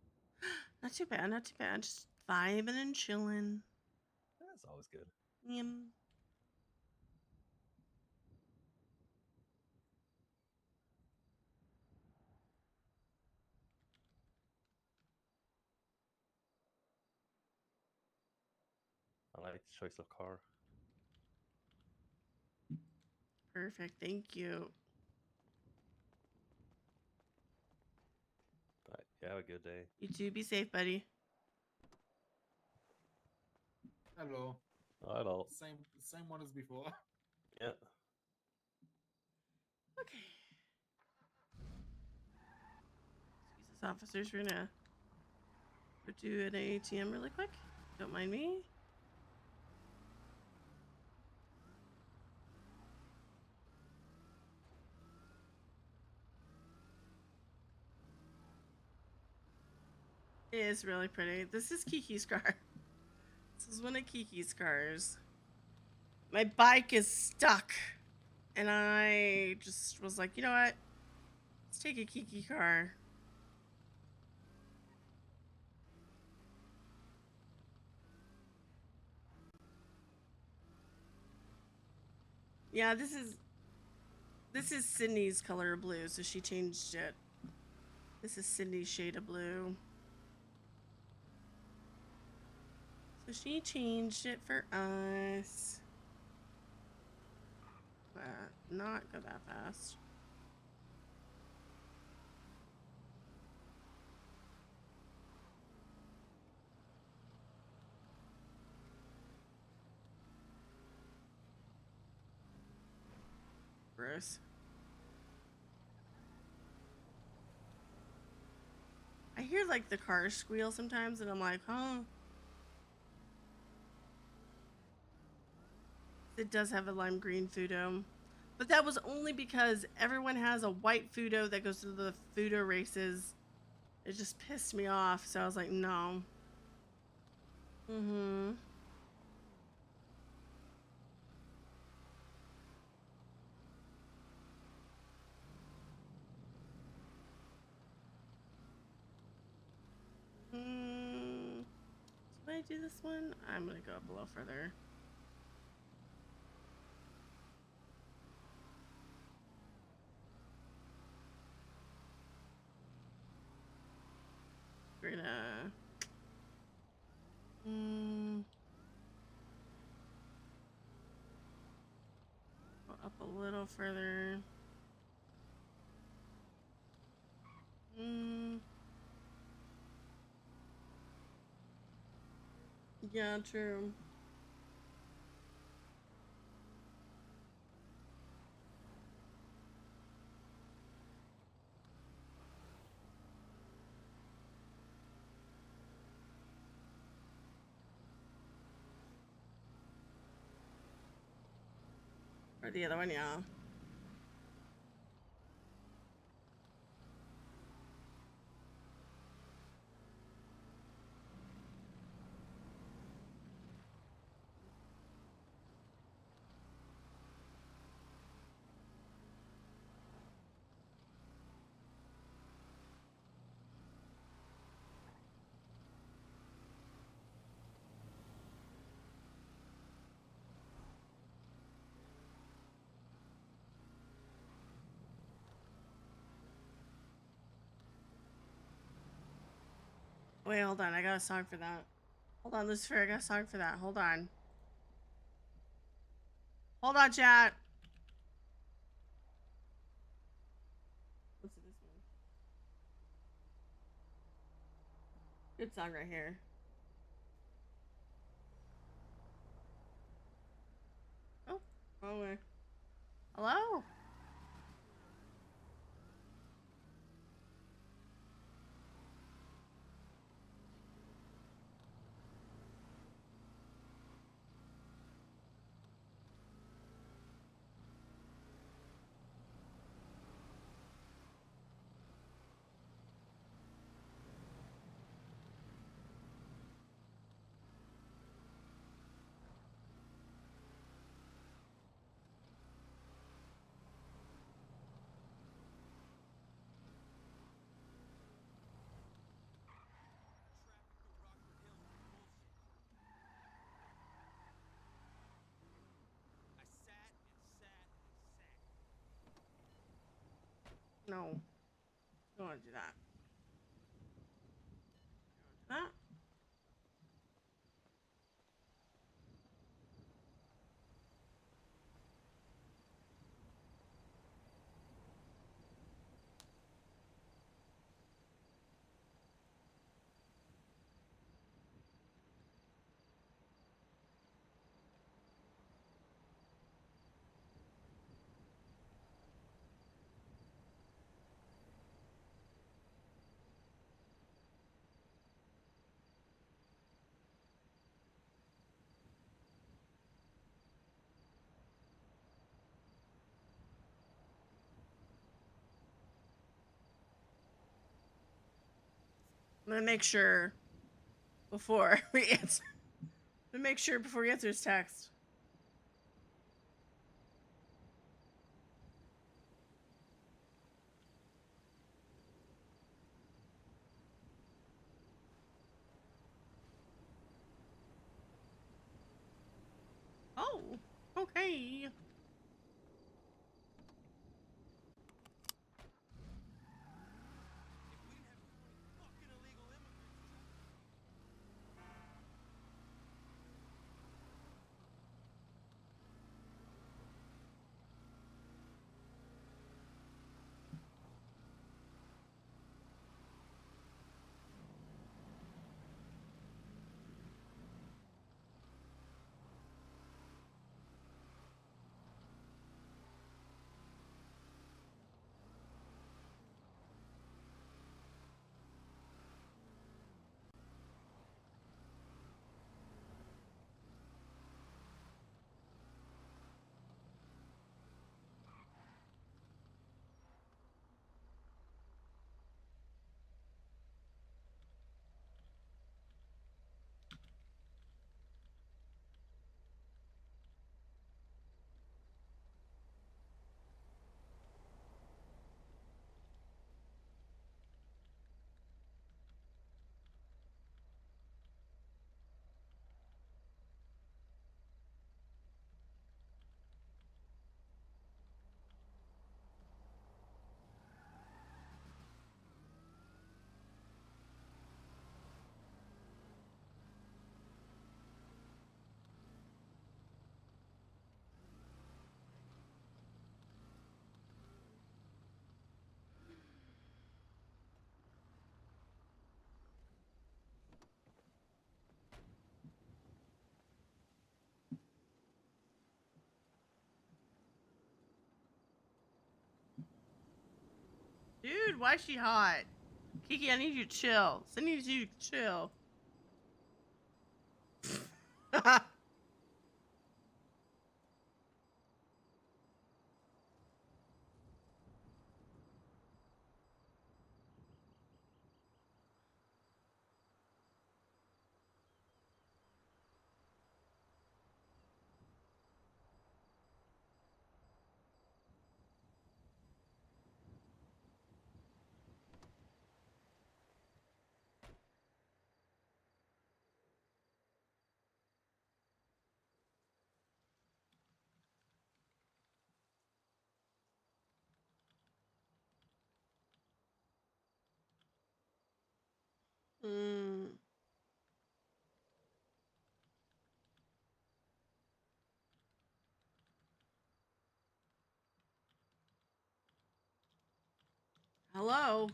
Not too bad, not too bad. Just vibing and chilling. That's always good. I like the choice of car. Perfect, thank you. Right, you have a good day. You too, be safe, buddy. Hello. Oh, hello. Same one as before. Yeah. Okay. Excuse us, officers. We're gonna go do an ATM really quick. Don't mind me. It is really pretty. This is Kiki's car. This is one of Kiki's cars. My bike is stuck. And I just was like, you know what? Let's take a Kiki car. Yeah, this is Sydney's color of blue, so she changed it. This is Sydney's shade of blue. So she changed it for us. Not go that fast. Gross. I hear like the cars squeal sometimes, and I'm like, huh? It does have a lime green Fudo. But that was only because everyone has a white Fudo that goes to the Fudo races. It just pissed me off, so I was like, no. I do this one? I'm gonna go up a little further. We're gonna go up a little further. Yeah, true. Or the other one, yeah. Wait, hold on. I got a song for that. Hold on, Lucifer. I got a song for that. Hold on. Hold on, chat. What's this one? Good song right here. Oh, wrong way. Hello? No. Don't want to do that. That? I'm gonna make sure before we answer. I'm gonna make sure before we answer his text. Oh, okay. Dude, why is she hot? Kiki, I need you to chill. I need you to chill. Hello?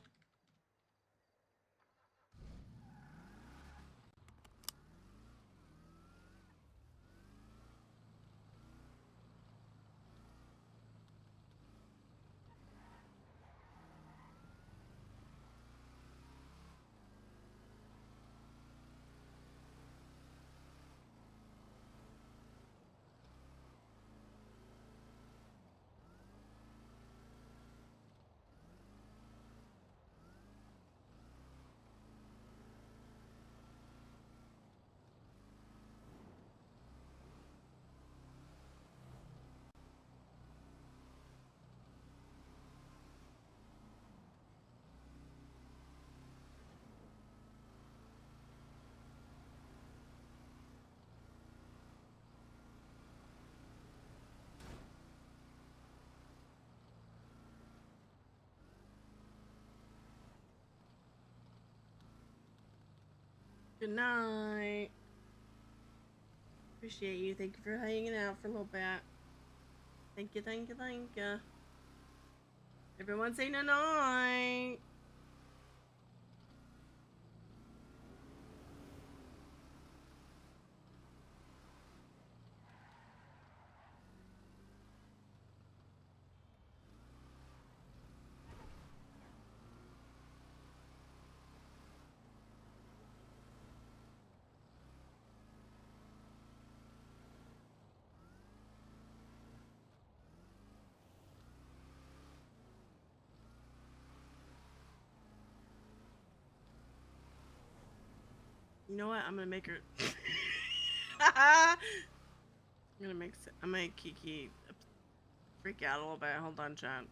Good night. Appreciate you. Thank you for hanging out for a little bit. Thank you, thank you, thank you. Everyone say no night. You know what? I'm gonna make her. I'm gonna make Kiki freak out a little bit. Hold on, chat.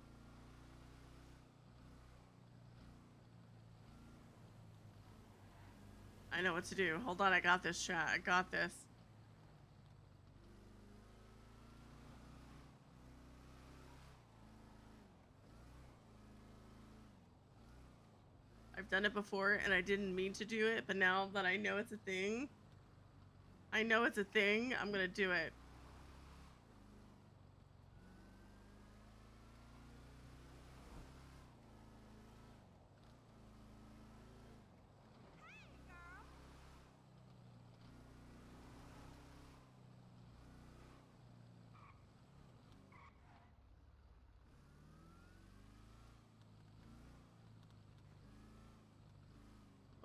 I know what to do. Hold on, I got this, chat. I got this. I've done it before and I didn't mean to do it, but now that I know it's a thing, I'm gonna do it.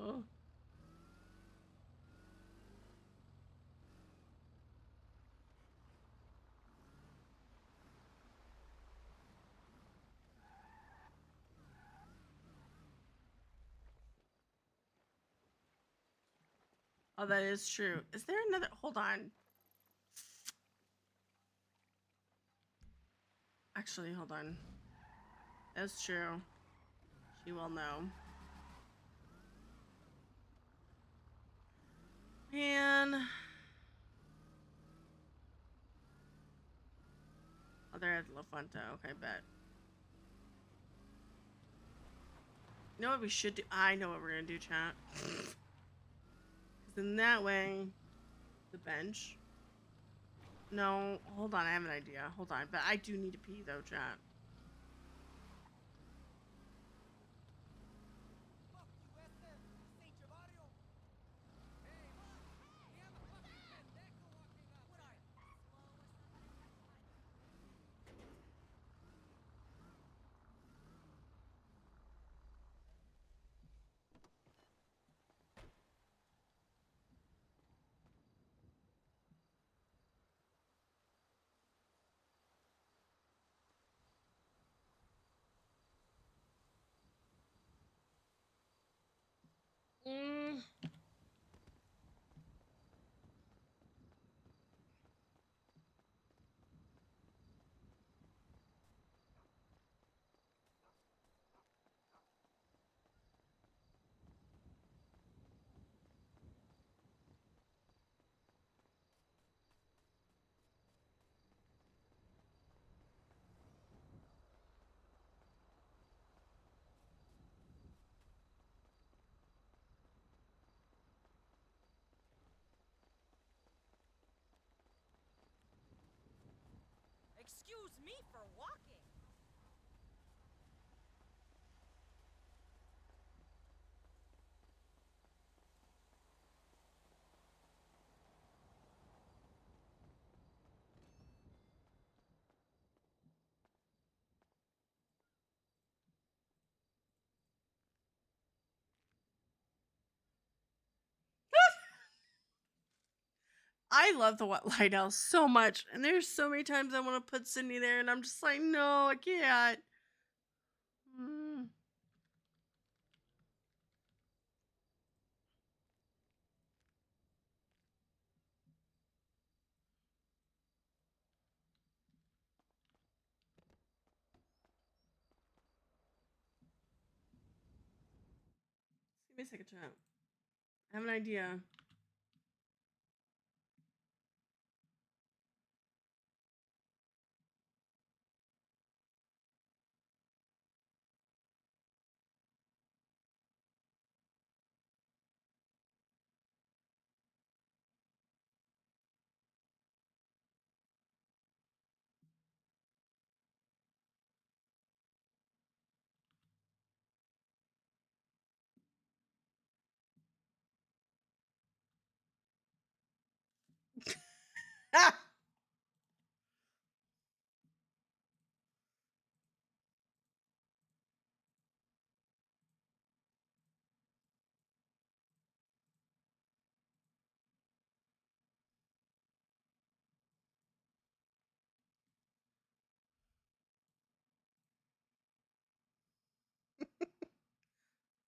Oh. Oh, that is true. Is there another? Hold on. Actually, hold on. That's true. She will know. Man. Oh, they're at La Fuente. Okay, bet. You know what we should do? I know what we're gonna do, chat. Because in that way, the bench. No, hold on. I have an idea. Hold on. But I do need to pee, though, chat. Excuse me for walking. I love the lighthouse so much, and there's so many times I want to put Sydney there, and I'm just like, no, I can't. Give me a second, chat. I have an idea.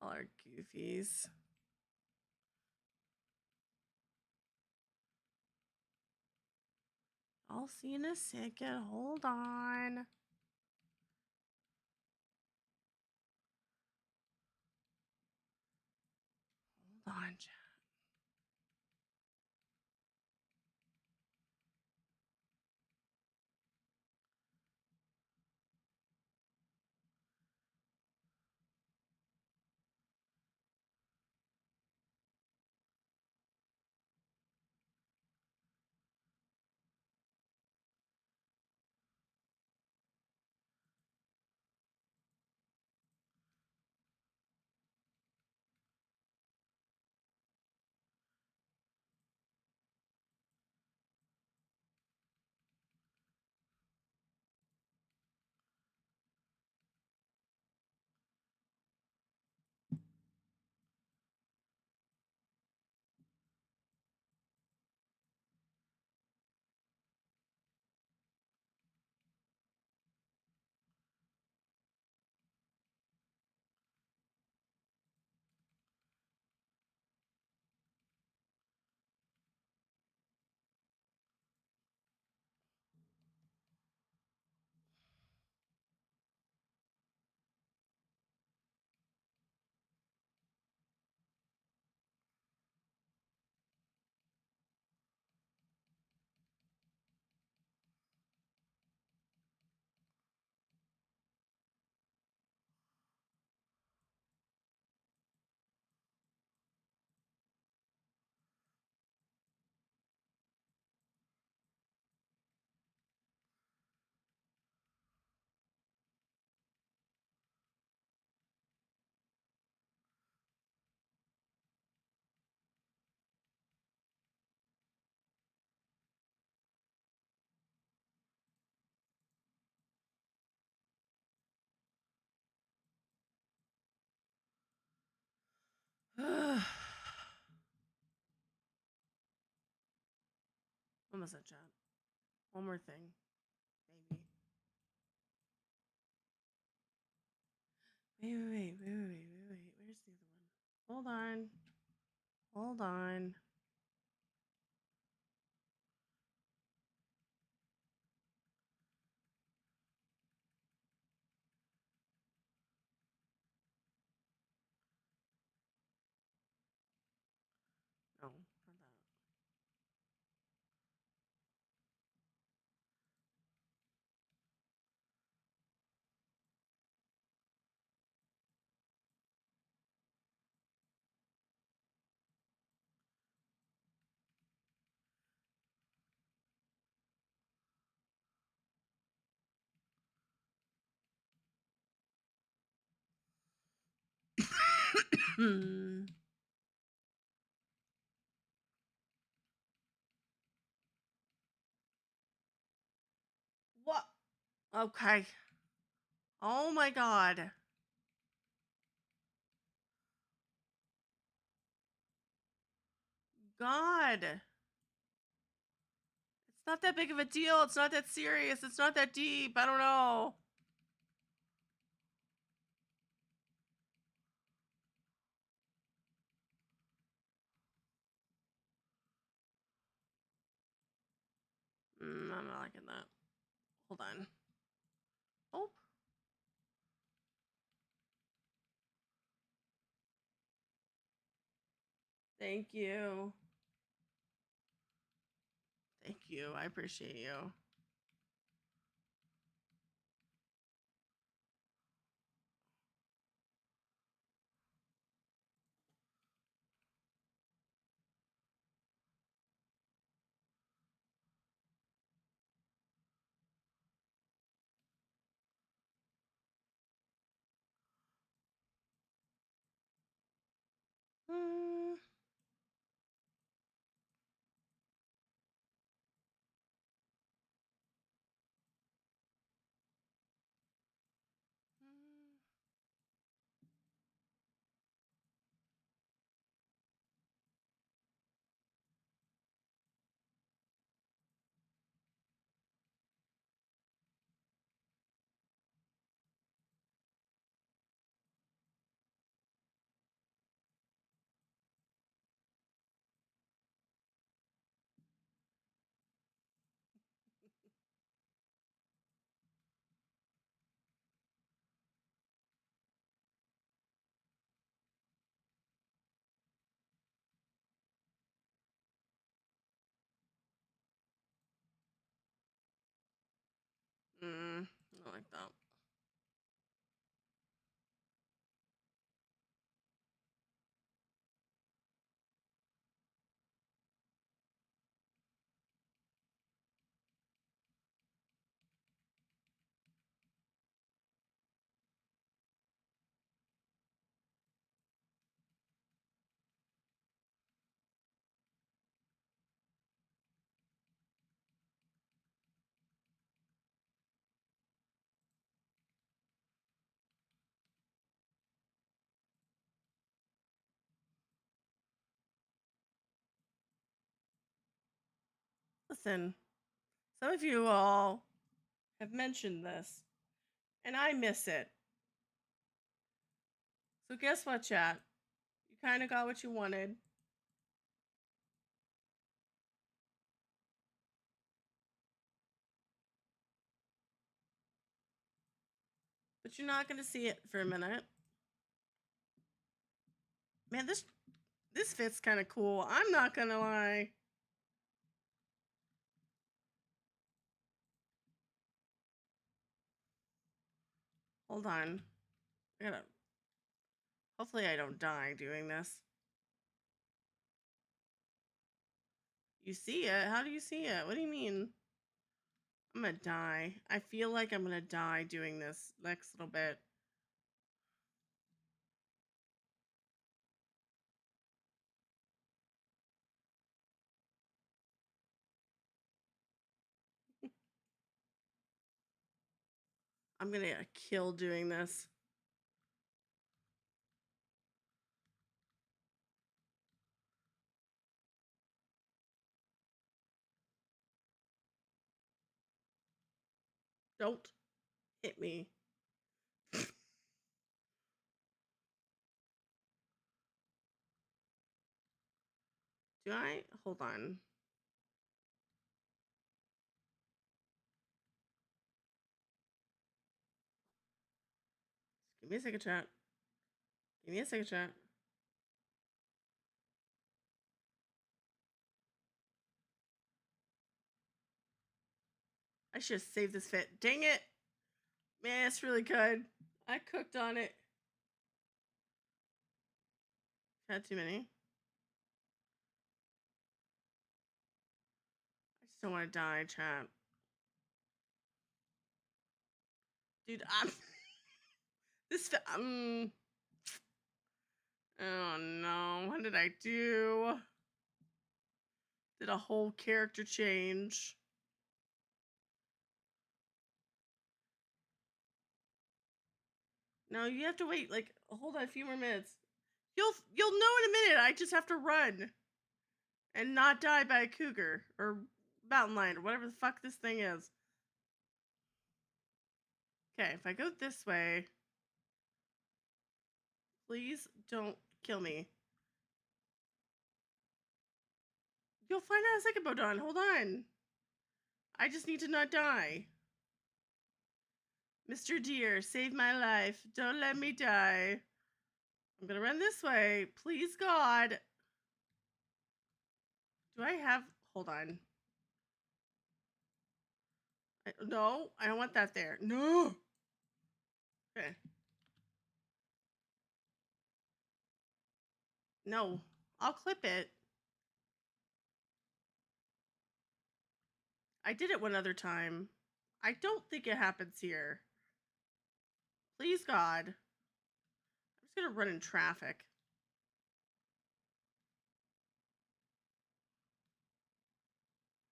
All our goofies. I'll see you in a second. Hold on. Hold on, chat. Almost at chat. One more thing. Maybe. Wait. Where's the other one? Hold on. Hold on. No, not that. What? Okay. Oh my god. God. It's not that big of a deal. It's not that serious. It's not that deep. I don't know. I'm not liking that. Hold on. Oh. Thank you. Thank you. I appreciate you. Mm. I like that. Listen, some of you all have mentioned this, and I miss it. So guess what, chat? You kind of got what you wanted. But you're not going to see it for a minute. Man, this fit's kind of cool. I'm not going to lie. Hold on. Hopefully I don't die doing this. You see it? How do you see it? What do you mean? I'm gonna die. I feel like I'm gonna die doing this next little bit. I'm gonna get killed doing this. Don't hit me. Do I? Hold on. Give me a second, chat. Give me a second, chat. I should have saved this fit. Dang it. Man, it's really good. I cooked on it. Had too many. I just don't want to die, chat. Dude, I'm... this fit... Oh, no. What did I do? Did a whole character change. No, you have to wait, like, hold on a few more minutes. You'll know in a minute. I just have to run. And not die by a cougar. Or mountain lion, or whatever the fuck this thing is. Okay, if I go this way... Please don't kill me. You'll find out in a second, Bodon. Hold on. I just need to not die. Mr. Deer, save my life. Don't let me die. I'm gonna run this way. Please, God. Do I have... Hold on. No, I don't want that there. No. Okay. No. I'll clip it. I did it one other time. I don't think it happens here. Please, God. I'm just gonna run in traffic.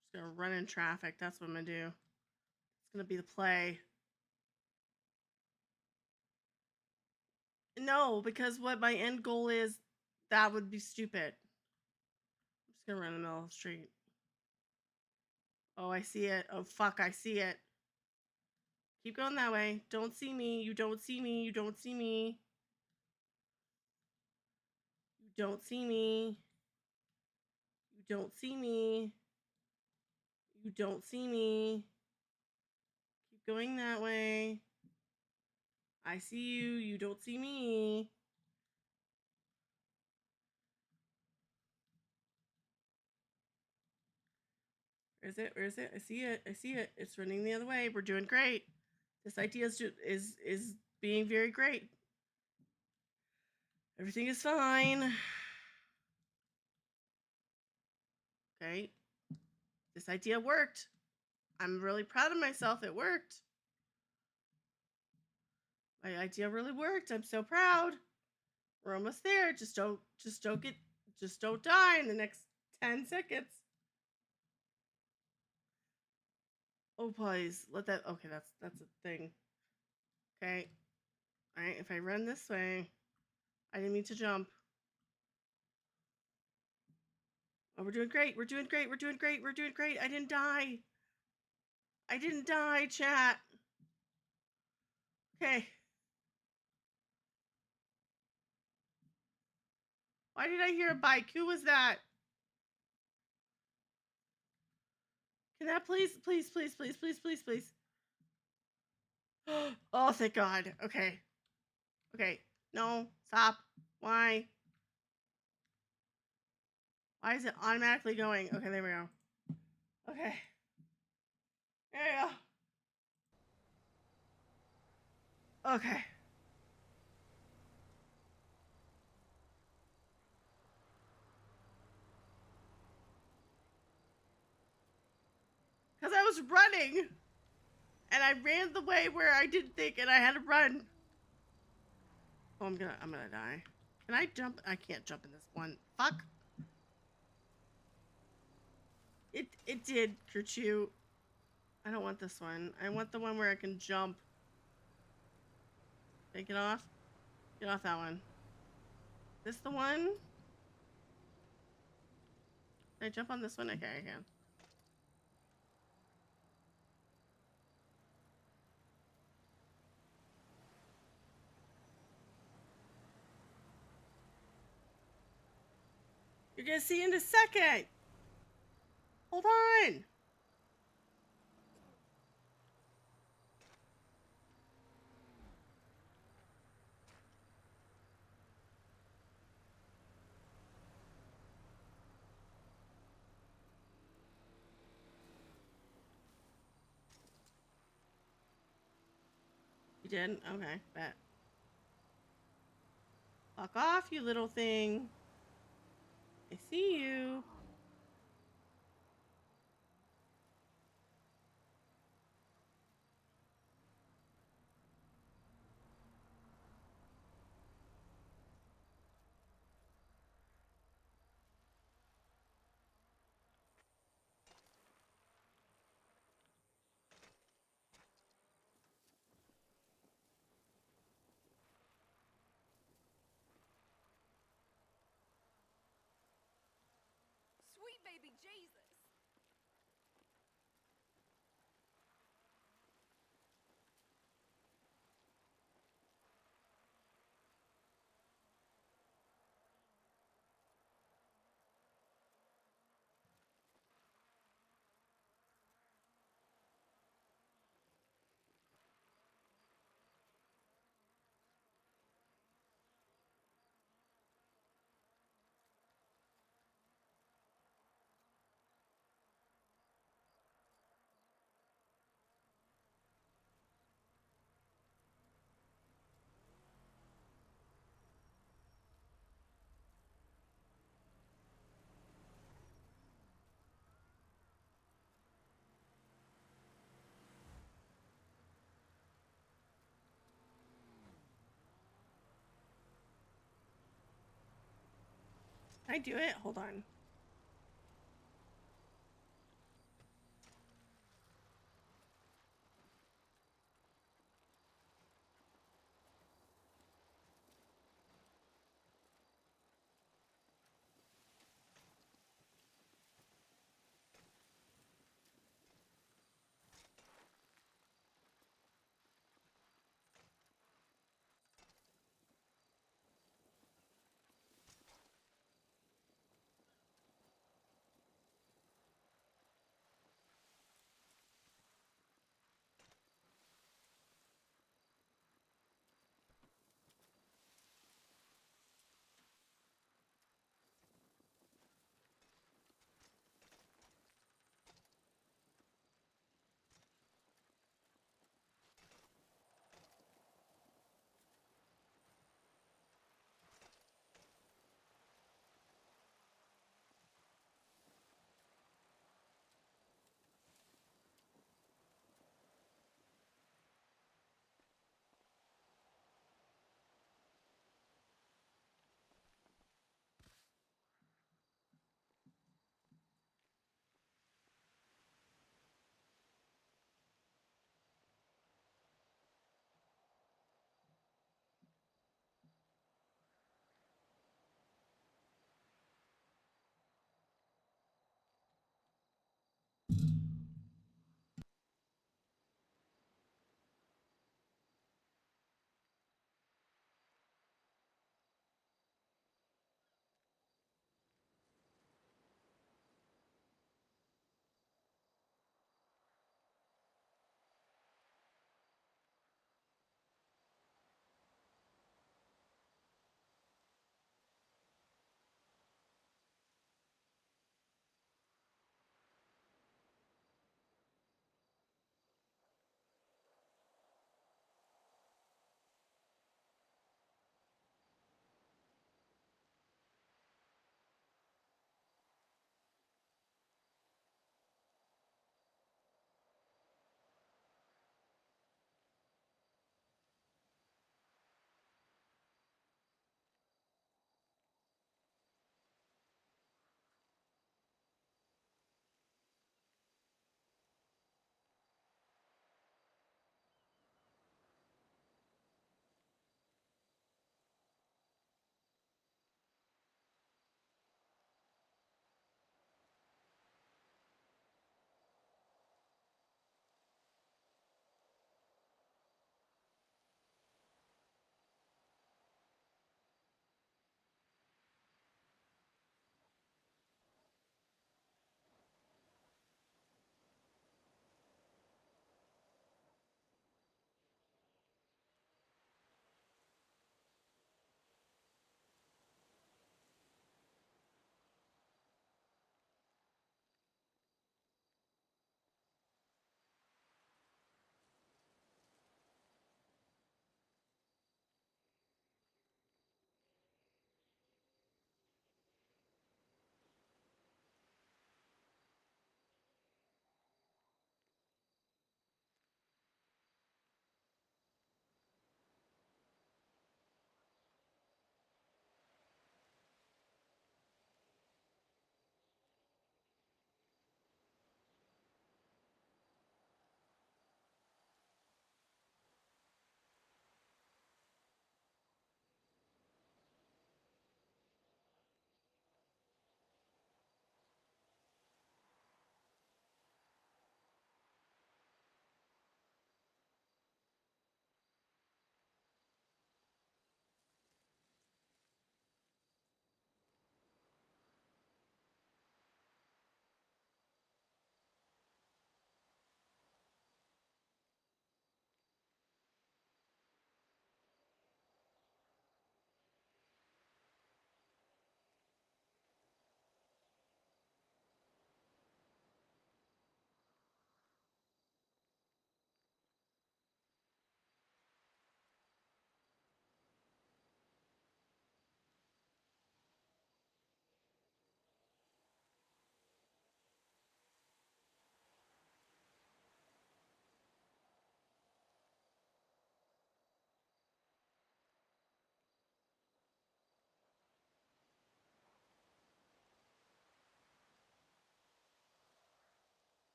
Just gonna run in traffic. That's what I'm gonna do. It's gonna be the play. No, because what my end goal is, that would be stupid. I'm just gonna run in the middle of the street. Oh, I see it. Oh, fuck, I see it. Keep going that way. Don't see me. You don't see me. You don't see me. You don't see me. You don't see me. You don't see me. Keep going that way. I see you. You don't see me. Where is it? Where is it? I see it. I see it. It's running the other way. We're doing great. This idea is being very great. Everything is fine. Okay. This idea worked. I'm really proud of myself. It worked. My idea really worked. I'm so proud. We're almost there. Just don't die in the next 10 seconds. Oh, please. Let that... Okay, that's a thing. Okay. All right, if I run this way... I didn't mean to jump. Oh, we're doing great. We're doing great. We're doing great. We're doing great. I didn't die. I didn't die, chat. Okay. Why did I hear a bike? Who was that? Can that please? Oh, thank God. Okay. Okay. No. Stop. Why? Why is it automatically going? Okay, there we go. Okay. There you go. Okay. Because I was running. And I ran the way where I didn't think and I had to run. Oh, I'm gonna die. Can I jump? I can't jump in this one. Fuck. It did, Kerchu. I don't want this one. I want the one where I can jump. Take it off. Get off that one. This the one? Can I jump on this one? Okay, I can. You're You're gonna see in a second. Hold on. You didn't? Okay, bet. Fuck off, you little thing. I see you. Sweet baby Jesus. Can I do it? Hold on.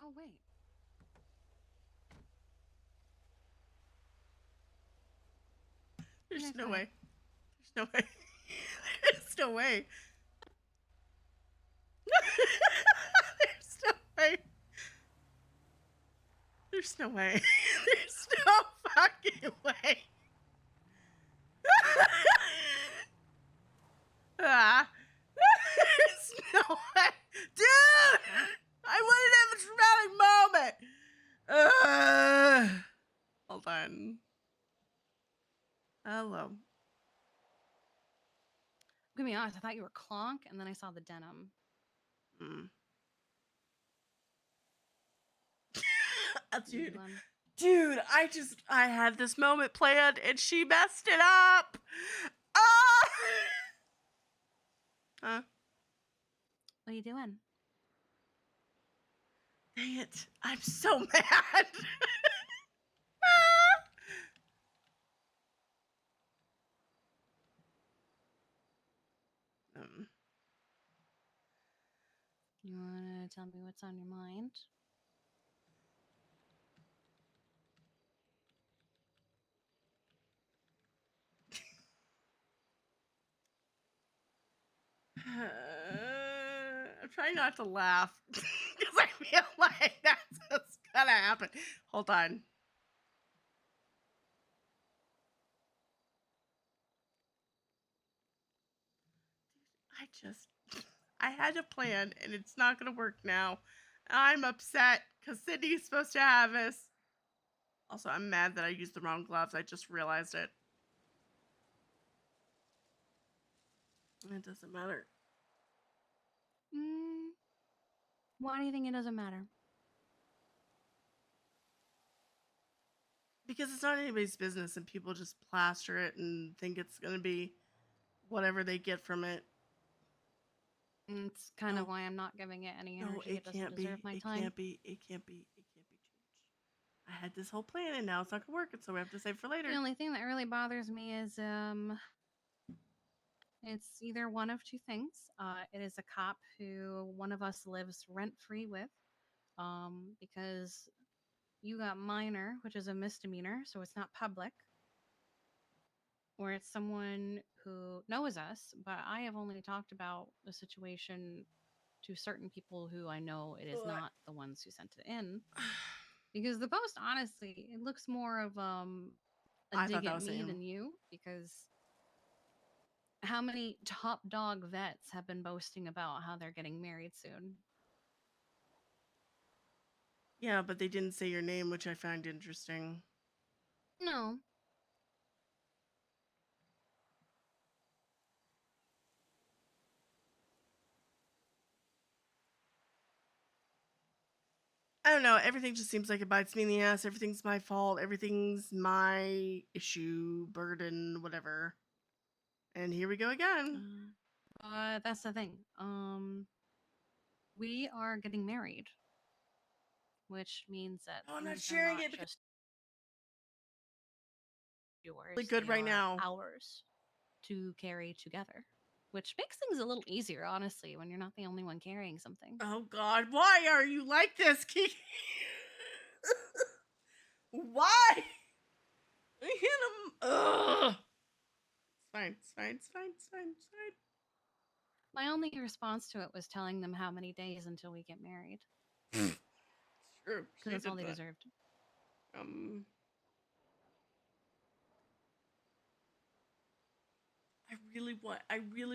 Oh, wait. There's Okay, no go way. ahead. There's no way. There's no way. There's no way. There's no way. There's no fucking way. Ah. There's no way. Dude! I wanted to have a dramatic moment. Hold on. Hello. I'm gonna be honest, I thought you were Clonk, and then I saw the denim. Dude, dude, I had this moment planned and she messed it up. Ah! Huh? What are you doing? Dang it. I'm so mad. You wanna tell me what's on your mind? I'm trying not to laugh because I feel like that's what's gonna happen. Hold on. I had a plan and it's not gonna work now. I'm upset because Sydney's supposed to have this. Also, I'm mad that I used the wrong gloves. I just realized it. It doesn't matter. Why do you think it doesn't matter? Because it's not anybody's business and people just plaster it and think it's gonna be whatever they get from it. It's kind of why I'm not giving it any energy. No, it doesn't deserve my time. It can't be changed. I had this whole plan and now it's not gonna work, and so we have to save for later. The only thing that really bothers me is it's either one of two things. It is a cop who one of us lives rent free with, because you got minor, which is a misdemeanor, so it's not public. Or it's someone who knows us, but I have only talked about the situation to certain people who I know it is not the ones who sent it in. Because the post, honestly, it looks more of a I dig thought that at was me him. than you, because how many top dog vets have been boasting about how they're getting married soon? Yeah, but they didn't say your name, which I find interesting. No. I don't know. Everything just seems like it bites me in the ass. Everything's my fault. Everything's my issue, burden, whatever. And here we go again. That's the thing. We are getting married, which means that Oh, I'm not things are sharing not it because just yours. really good they right are now. Ours to carry together, which makes things a little easier, honestly, when you're not the only one carrying something. Oh God, why are you like this, Kiki? Why? I hit him. Ugh. It's fine. It's fine. It's fine. It's fine. It's fine. My only response to it was telling them how many days until we get married. It's true. Because that's all they deserved. I really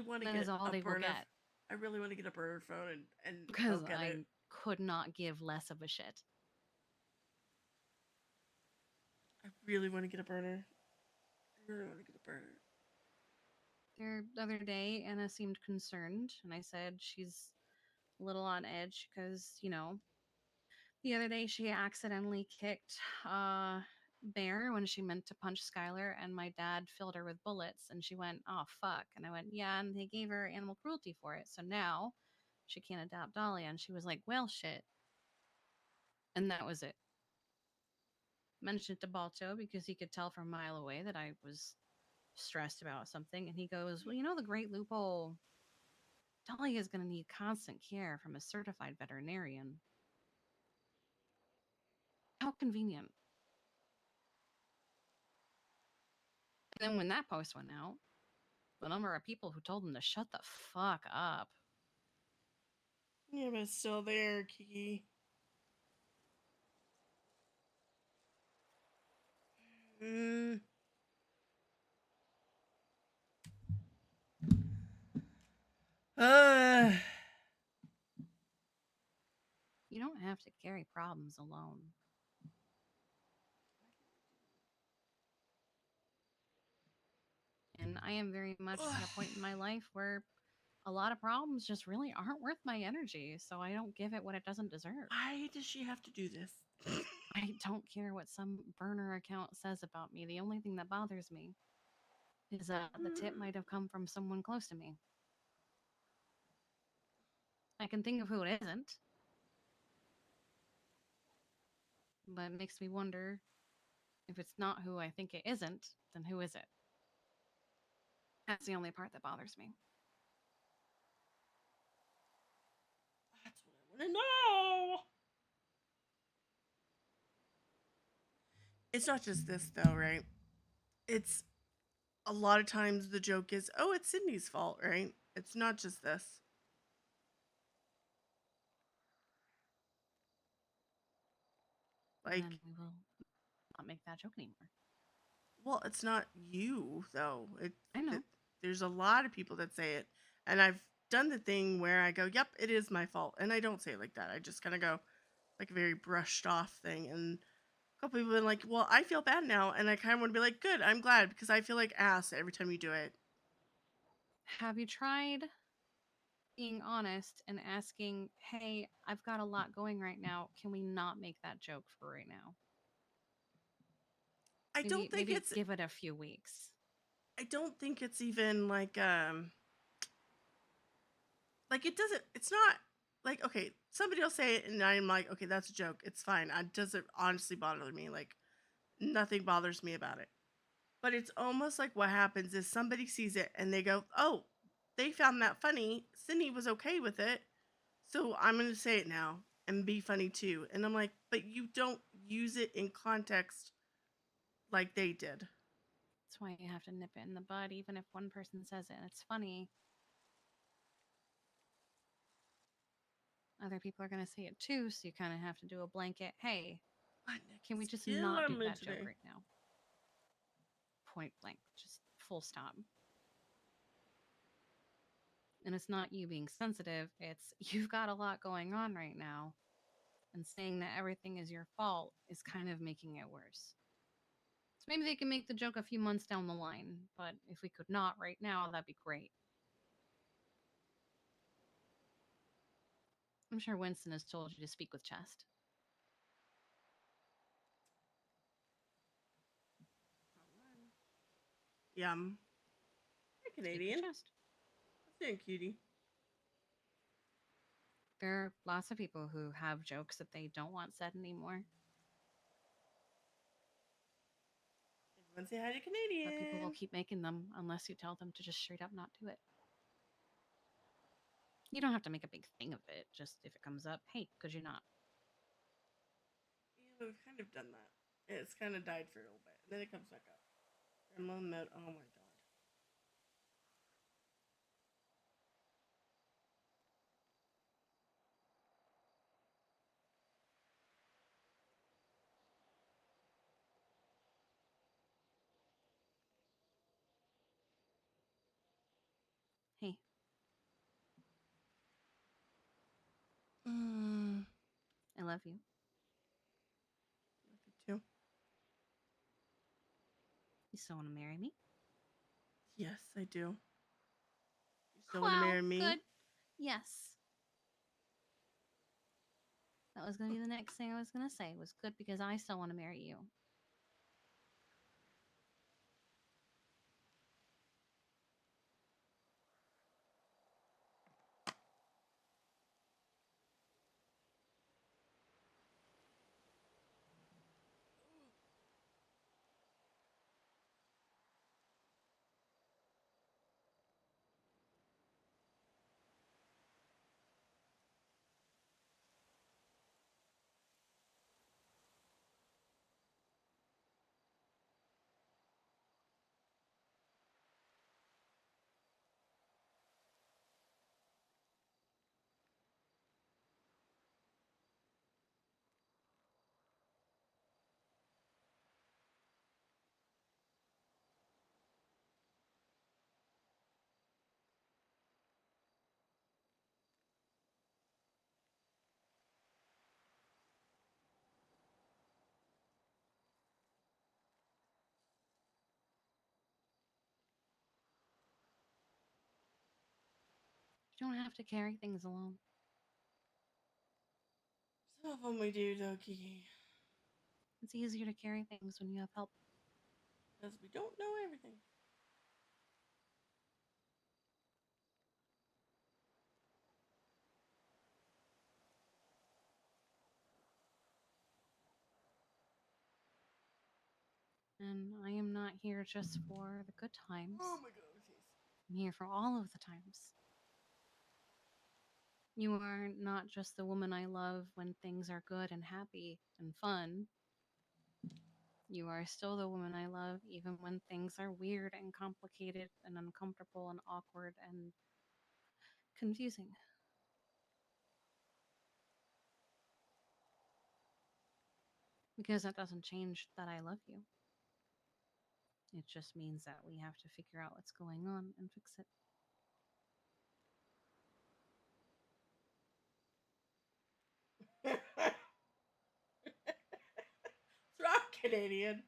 want to That get is all a they will burner. get. I really want to get a burner phone and Because poke at I it. could not give less of a shit. I really want to get a burner. I really want to get a burner. The other day, Anna seemed concerned, and I said she's a little on edge because, the other day she accidentally kicked Bear when she meant to punch Skylar, and my dad filled her with bullets, and she went, "Oh, fuck." And I went, "Yeah," and they gave her animal cruelty for it. So now she can't adopt Dahlia. And she was like, "Well, shit." And that was it. Mentioned it to Balto because he could tell from a mile away that I was stressed about something. And he goes, "Well, the great loophole. Dahlia is going to need constant care from a certified veterinarian." How convenient. And then when that post went out, the number of people who told him to shut the fuck up. Yeah, but it's still there, Kiki. Mm. You don't have to carry problems alone. And I am very much at a point in my life where a lot of problems just really aren't worth my energy, so I don't give it what it doesn't deserve. Why does she have to do this? I don't care what some burner account says about me. The only thing that bothers me is that the tip might have come from someone close to me. I can think of who it isn't, but it makes me wonder, if it's not who I think it isn't, then who is it? That's the only part that bothers me. That's what I want to know. It's not just this, though, right? It's a lot of times the joke is, oh, it's Sydney's fault, right? It's not just this. Like, and then we will not make that joke anymore. Well, it's not you, though. I know. There's a lot of people that say it. And I've done the thing where I go, yep, it is my fault. And I don't say it like that. I just kind of go like a very brushed off thing. And a couple people have been like, well, I feel bad now. And I kind of want to be like, good, I'm glad, because I feel like ass every time you do it. Have you tried being honest and asking, hey, I've got a lot going right now. Can we not make that joke for right now? I don't think it's... give it a few weeks. I don't think it's even like it doesn't... It's not... Like, okay, somebody will say it and I'm like, okay, that's a joke. It's fine. It doesn't honestly bother me. Like, nothing bothers me about it. But it's almost like what happens is somebody sees it and they go, oh, they found that funny. Sydney was okay with it. So I'm going to say it now and be funny too. And I'm like, but you don't use it in context like they did. That's why you have to nip it in the bud, even if one person says it and it's funny. Other people are going to say it too, so you kind of have to do a blanket, hey, can we just not do that joke right now? Point blank, just full stop. And it's not you being sensitive, it's you've got a lot going on right now. And saying that everything is your fault is kind of making it worse. So maybe they can make the joke a few months down the line, but if we could not right now, that'd be great. I'm sure Winston has told you to speak with chest. Yum. Hi, Canadian. That's doing, cutie. There are lots of people who have jokes that they don't want said anymore. Everyone say hi to Canadian. But people will keep making them unless you tell them to just straight up not do it. You don't have to make a big thing of it. Just if it comes up, hey, could you not? Yeah, we've kind of done that. It's kind of died for a little bit. And then it comes back up. Grandma mode. Oh my god. Hey. I love you. Love you too. You still want to marry me? Yes, I do. You still want to marry me? Good. Yes. That was going to be the next thing I was going to say. Was good because I still want to marry you. You don't have to carry things alone. Some of them we do, though, Kiki. It's easier to carry things when you have help. Because we don't know everything. And I am not here just for the good times. Oh my god, yes. I'm here for all of the times. You are not just the woman I love when things are good and happy and fun. You are still the woman I love even when things are weird and complicated and uncomfortable and awkward and confusing. Because that doesn't change that I love you. It just means that we have to figure out what's going on and fix it. It's wrong, Canadian.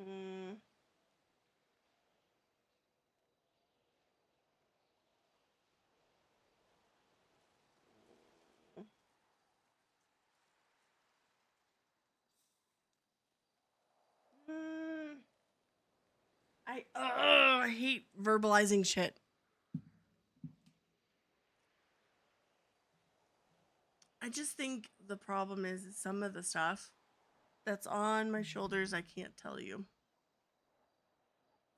Mm. Mm. I hate verbalizing shit. I just think the problem is some of the stuff that's on my shoulders I can't tell you.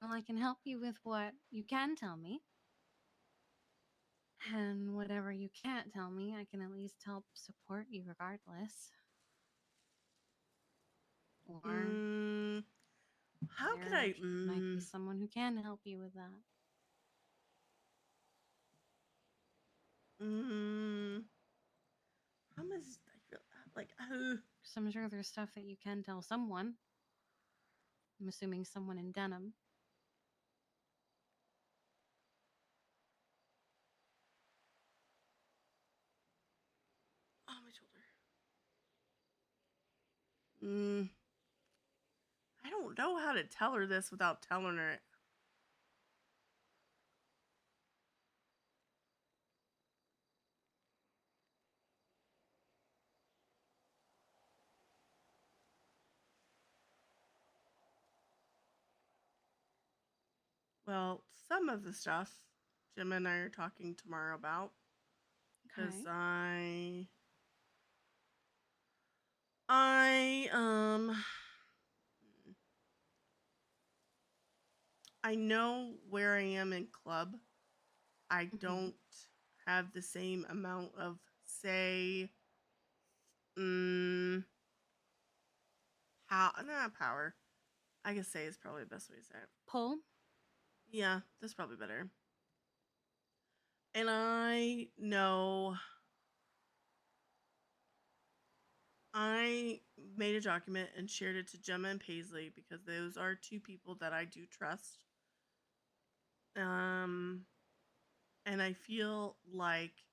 Well, I can help you with what you can tell me. And whatever you can't tell me, I can at least help support you regardless. Or how could there I? might be someone who can help you with that. Promise. I feel like. So I'm sure there's stuff that you can tell someone. I'm assuming someone in denim. Oh, my shoulder. I don't know how to tell her this without telling her it. Well, some of the stuff Jim and I are talking tomorrow about. Because Okay. I know where I am in club. I don't have the same amount of say. Not power. I guess say is probably the best way to say it. Pull? Yeah, that's probably better. And I know I made a document and shared it to Gemma and Paisley because those are two people that I do trust. And I feel like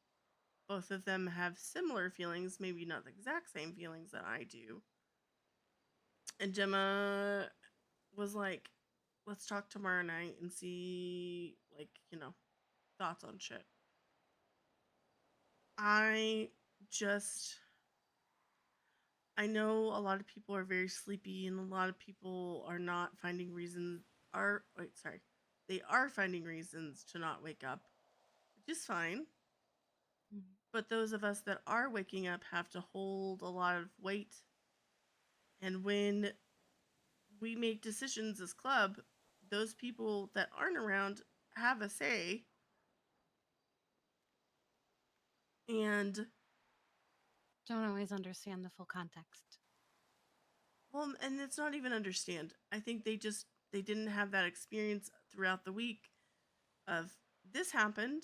both of them have similar feelings, maybe not the exact same feelings that I do. And Gemma was like, let's talk tomorrow night and see, like, thoughts on shit. I know a lot of people are very sleepy and a lot of people are not finding reasons they are finding reasons to not wake up, which is fine. But those of us that are waking up have to hold a lot of weight. And when we make decisions as club, those people that aren't around have a say. And don't always understand the full context. Well, and it's not even understand. I think they didn't have that experience throughout the week of this happened.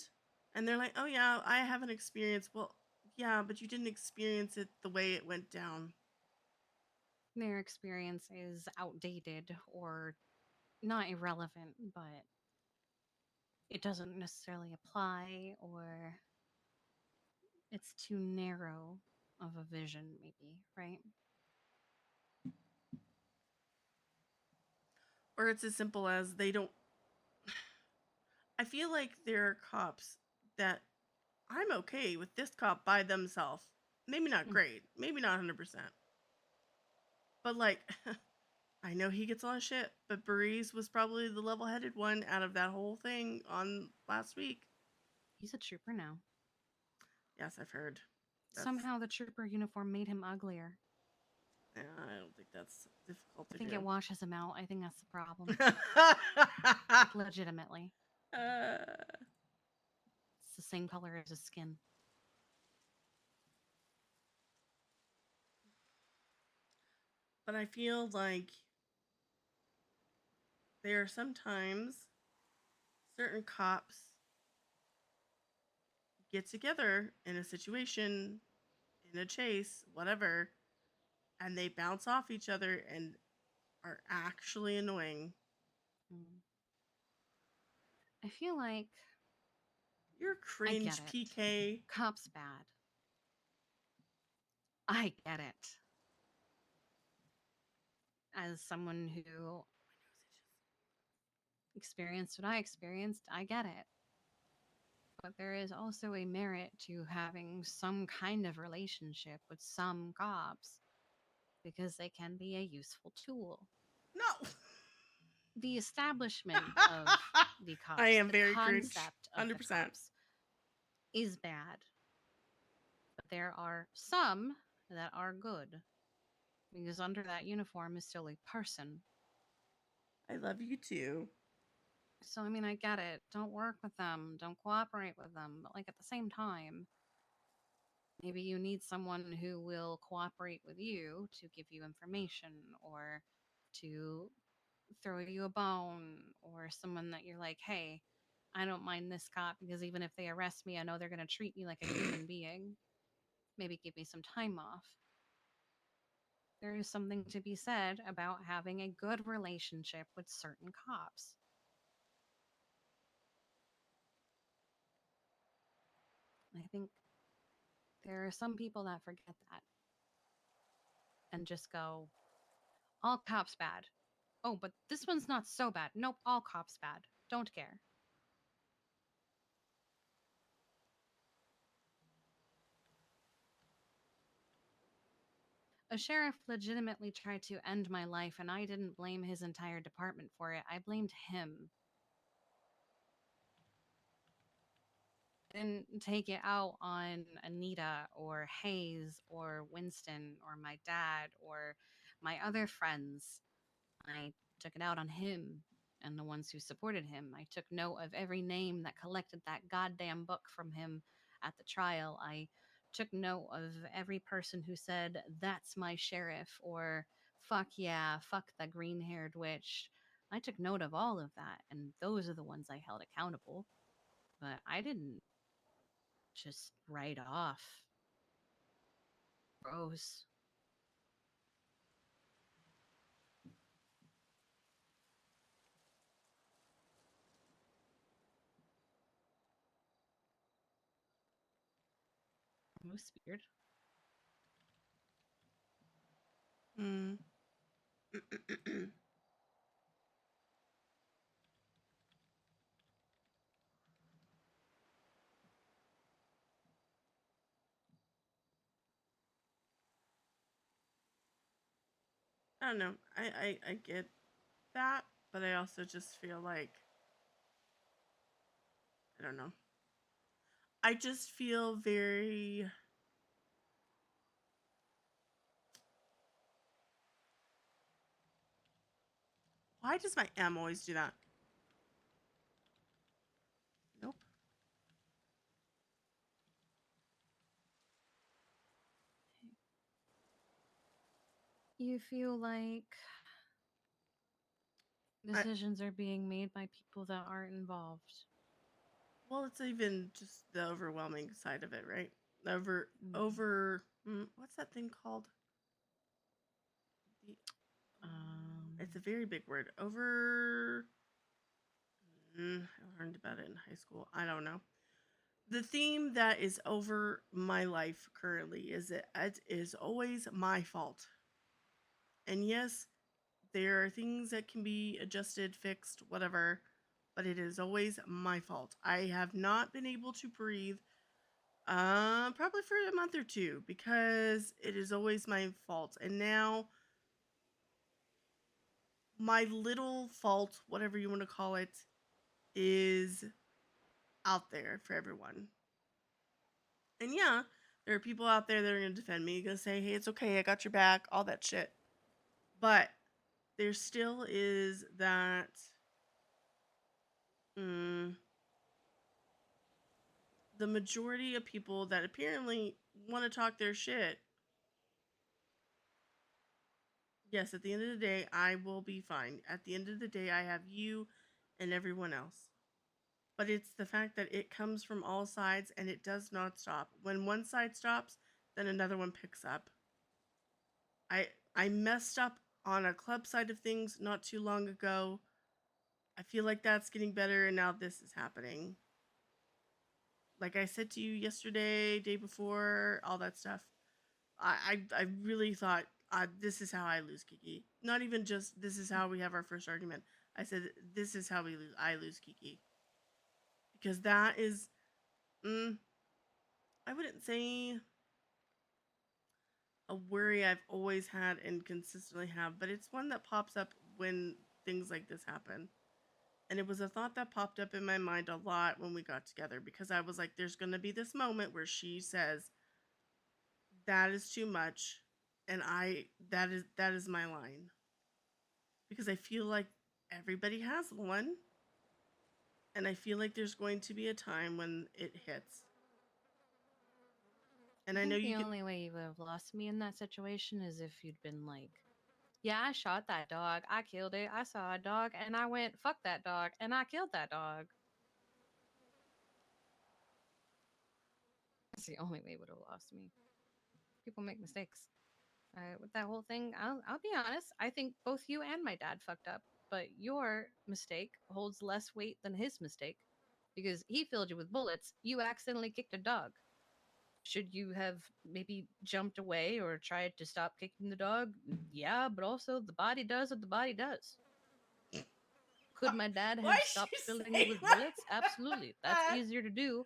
And they're like, oh yeah, I have an experience. Well, yeah, but you didn't experience it the way it went down. Their experience is outdated or not irrelevant, but it doesn't necessarily apply, or it's too narrow of a vision, maybe, right? Or it's as simple as they don't. I feel like there are cops that I'm okay with this cop by themselves. Maybe not great, maybe not 100%. But like, I know he gets a lot of shit, but Breeze was probably the level-headed one out of that whole thing on last week. He's a trooper now. Yes, I've heard. Somehow the trooper uniform made him uglier. Yeah, I don't think that's difficult to I think do. it washes him out. I think that's the problem. Legitimately. It's the same color as his skin. But I feel like there are sometimes certain cops get together in a situation, in a chase, whatever, and they bounce off each other and are actually annoying. I feel like you're cringe, PK. Cop's bad. I get it. As someone who experienced what I experienced, I get it. But there is also a merit to having some kind of relationship with some cops because they can be a useful tool. No. The establishment of the cops, I am the very cringe. concept of 100%. the cops is bad. But there are some that are good. Because under that uniform is still a person. I love you too. So, I mean, I get it. Don't work with them. Don't cooperate with them. But, like, at the same time, maybe you need someone who will cooperate with you to give you information or to throw you a bone, or someone that you're like, hey, I don't mind this cop because even if they arrest me, I know they're going to treat me like a human being. Maybe give me some time off. There is something to be said about having a good relationship with certain cops. I think there are some people that forget that and just go, all cops bad. Oh, but this one's not so bad. Nope, all cops bad. Don't care. A sheriff legitimately tried to end my life, and I didn't blame his entire department for it. I blamed him. I didn't take it out on Anita or Hayes or Winston or my dad or my other friends. I took it out on him and the ones who supported him. I took note of every name that collected that goddamn book from him at the trial. I took note of every person who said, that's my sheriff, or fuck yeah, fuck the green haired witch. I took note of all of that, and those are the ones I held accountable. But I didn't just write off Rose. It was weird. Mm. I don't know. I get that, but I also just feel like, I don't know. I just feel very... Why does my M always do that? Nope. You feel like decisions are being made by people that aren't involved. Well, it's even just the overwhelming side of it, right? What's that thing called? It's a very big word. I learned about it in high school. I don't know. The theme that is over my life currently is it is always my fault. And yes, There are things that can be adjusted, fixed, whatever, but it is always my fault. I have not been able to breathe probably for a month or two because it is always my fault. And now my little fault, whatever you want to call it, is out there for everyone. And yeah, there are people out there that are going to defend me, going to say, hey, it's okay, I got your back, all that shit. But there still is that the majority of people that apparently want to talk their shit. Yes, at the end of the day, I will be fine. At the end of the day, I have you and everyone else. But it's the fact that it comes from all sides and it does not stop. When one side stops, then another one picks up. I messed up on a club side of things not too long ago. I feel like that's getting better, and now this is happening. Like I said to you yesterday, day before, all that stuff. I really thought this is how I lose Kiki. Not even just this is how we have our first argument. I said this is how I lose Kiki. Because that is, I wouldn't say a worry I've always had and consistently have, but it's one that pops up when things like this happen. And it was a thought that popped up in my mind a lot when we got together because I was like, there's going to be this moment where she says, that is too much. And that is my line. Because I feel like everybody has one. And I feel like there's going to be a time when it hits. And I know the only way you would have lost me in that situation is if you'd been like, yeah, I shot that dog. I killed it. I saw a dog and I went, fuck that dog. And I killed that dog. That's the only way it would have lost me. People make mistakes. With that whole thing, I'll be honest. I think both you and my dad fucked up. But your mistake holds less weight than his mistake. Because he filled you with bullets. You accidentally kicked a dog. Should you have maybe jumped away or tried to stop kicking the dog? Yeah, but also the body does what the body does. Could my dad have stopped filling you with bullets? Absolutely. That's easier to do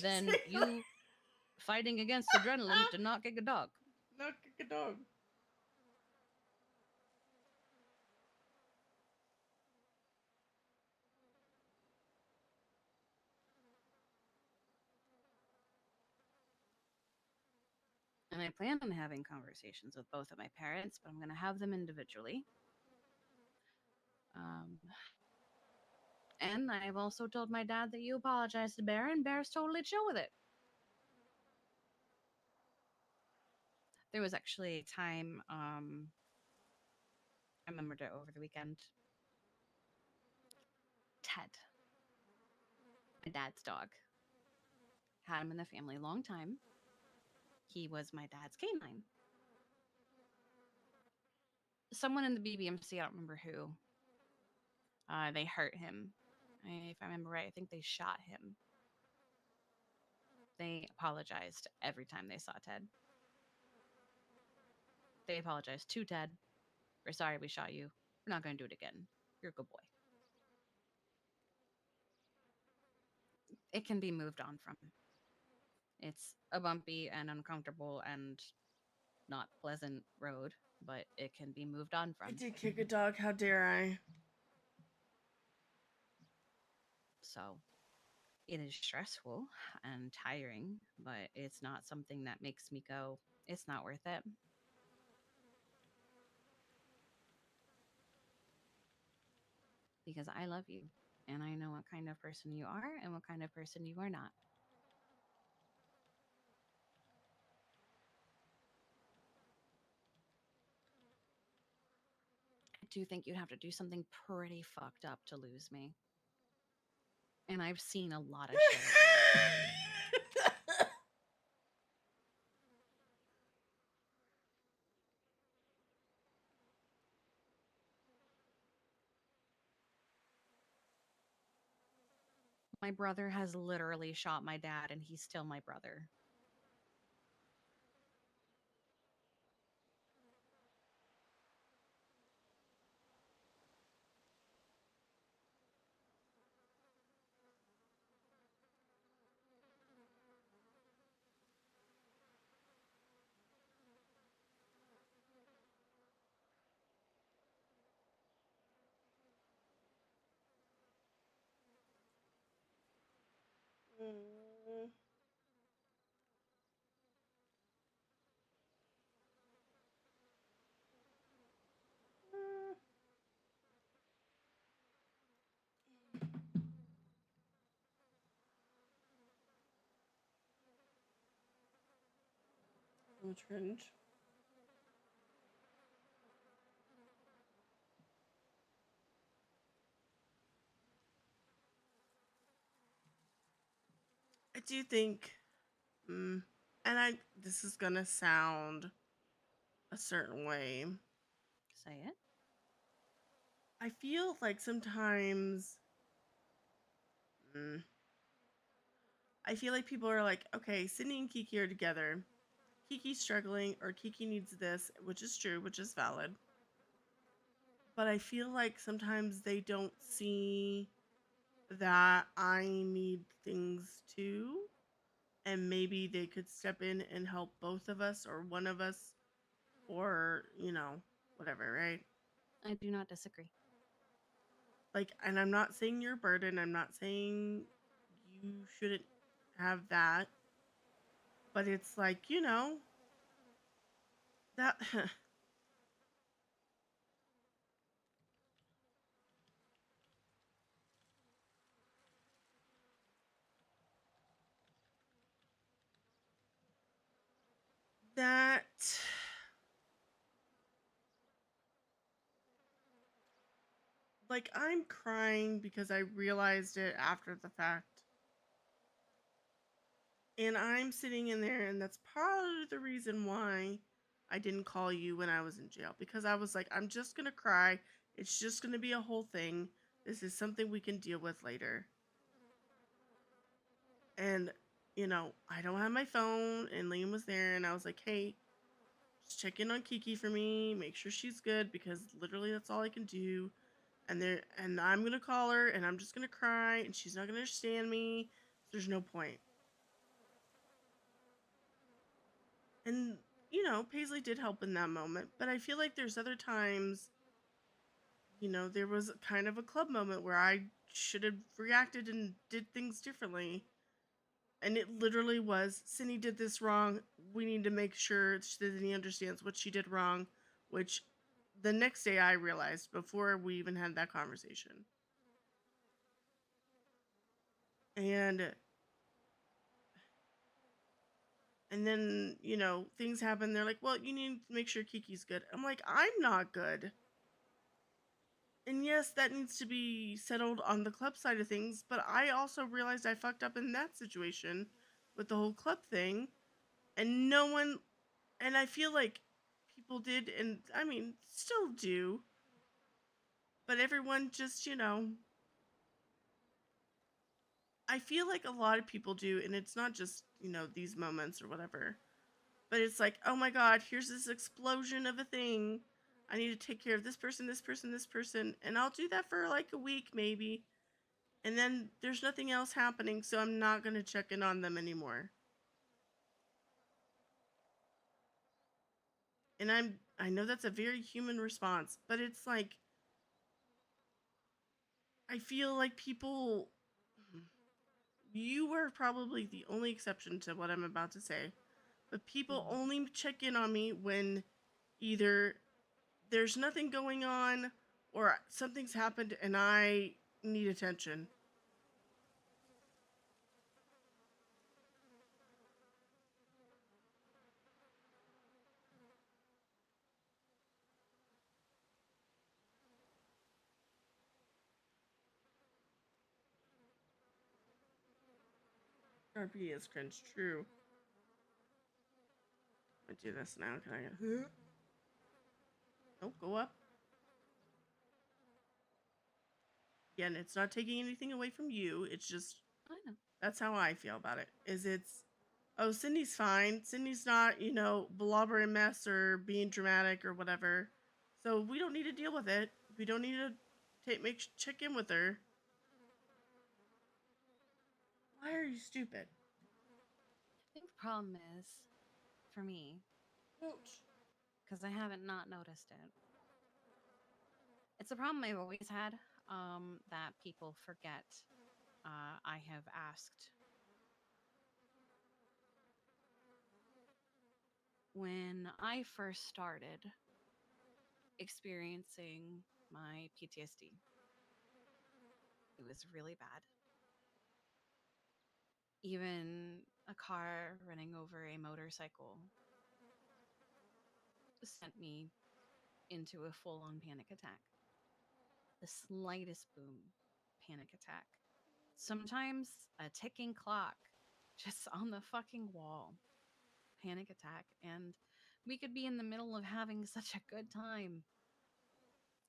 than you fighting against adrenaline to not kick a dog. Not kick a dog. And I plan on having conversations with both of my parents, but I'm going to have them individually. And I've also told my dad that you apologized to Bear, and Bear's totally chill with it. There was actually a time, I remembered it over the weekend. Ted, my dad's dog, had him in the family a long time. He was my dad's canine. Someone in the BBMC, I don't remember who, they hurt him. If I remember right, I think they shot him. They apologized every time they saw Ted. They apologized to Ted. We're sorry we shot you. We're not going to do it again. You're a good boy. It can be moved on from. It's a bumpy and uncomfortable and not pleasant road, but it can be moved on from. I did kick a dog. How dare I? So it is stressful and tiring, but it's not something that makes me go, it's not worth it. Because I love you and I know what kind of person you are and what kind of person you are not. I do think you'd have to do something pretty fucked up to lose me. And I've seen a lot of shit. My brother has literally shot my dad, and he's still my brother. Mm. Cringe. I do think, and this is gonna sound a certain way. Say it. I feel like sometimes, I feel like people are like, okay, Sydney and Kiki are together. Kiki's struggling, or Kiki needs this, which is true, which is valid. But I feel like sometimes they don't see that I need things too. And maybe they could step in and help both of us, or one of us, or, whatever, right? I do not disagree. Like, and I'm not saying you're a burden. I'm not saying you shouldn't have that. But it's like, that. that. Like, I'm crying because I realized it after the fact. And I'm sitting in there, and that's part of the reason why I didn't call you when I was in jail. Because I was like, I'm just going to cry. It's just going to be a whole thing. This is something we can deal with later. And, I don't have my phone, and Liam was there, and I was like, hey, just check in on Kiki for me. Make sure she's good, because literally that's all I can do. And I'm going to call her, and I'm just going to cry, and she's not going to understand me. So there's no point. And, Paisley did help in that moment. But I feel like there's other times, there was kind of a club moment where I should have reacted and did things differently. And it literally was, Cindy did this wrong. We need to make sure Sydney understands what she did wrong, which the next day I realized before we even had that conversation. And then, things happen. They're like, well, you need to make sure Kiki's good. I'm like, I'm not good. And yes, that needs to be settled on the club side of things, but I also realized I fucked up in that situation with the whole club thing. And no one, and I feel like people did, and I mean, still do, but everyone just, I feel like a lot of people do, and it's not just, these moments or whatever, but it's like, oh my God, here's this explosion of a thing. I need to take care of this person, this person, this person, and I'll do that for like a week maybe. And then there's nothing else happening, so I'm not going to check in on them anymore. And I know that's a very human response, but it's like, I feel like people, you were probably the only exception to what I'm about to say, but people only check in on me when either there's nothing going on or something's happened and I need attention. RP is cringe, true. I do this now. Can I? Nope, go up. Again, it's not taking anything away from you. It's just, I know. That's how I feel about it. Oh, Cindy's fine. Cindy's not, blubbering mess or being dramatic or whatever. So we don't need to deal with it. We don't need to check in with her. Why are you stupid? I think the problem is, for me, because I haven't not noticed it. It's a problem I've always had, that people forget. I have asked when I first started experiencing my PTSD, it was really bad. Even a car running over a motorcycle sent me into a full on panic attack. The slightest boom, panic attack. Sometimes a ticking clock just on the fucking wall, panic attack. And we could be in the middle of having such a good time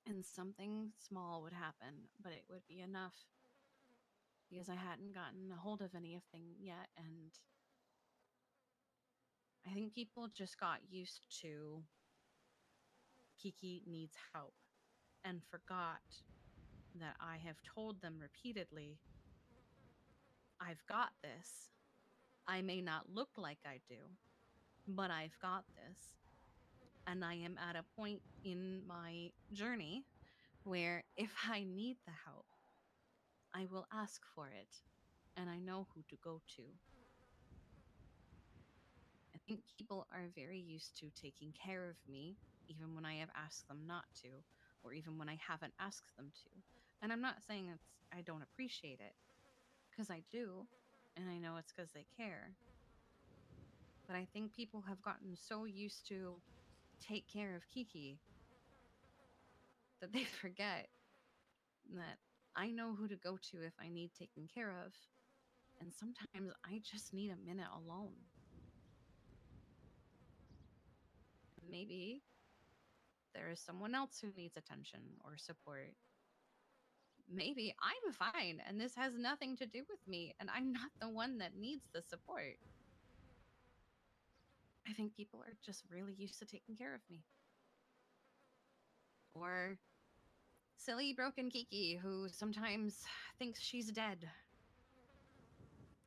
and something small would happen, but it would be enough because I hadn't gotten a hold of anything yet. And I think people just got used to Kiki needs help and forgot that I have told them repeatedly, I've got this. I may not look like I do, but I've got this. And I am at a point in my journey where if I need the help, I will ask for it and I know who to go to. I think people are very used to taking care of me, even when I have asked them not to, or even when I haven't asked them to. And I'm not saying I don't appreciate it, because I do, and I know it's because they care. But I think people have gotten so used to take care of Kiki that they forget that I know who to go to if I need taken care of. And sometimes I just need a minute alone. Maybe there is someone else who needs attention or support. Maybe I'm fine and this has nothing to do with me and I'm not the one that needs the support. I think people are just really used to taking care of me. Or silly broken Kiki who sometimes thinks she's dead.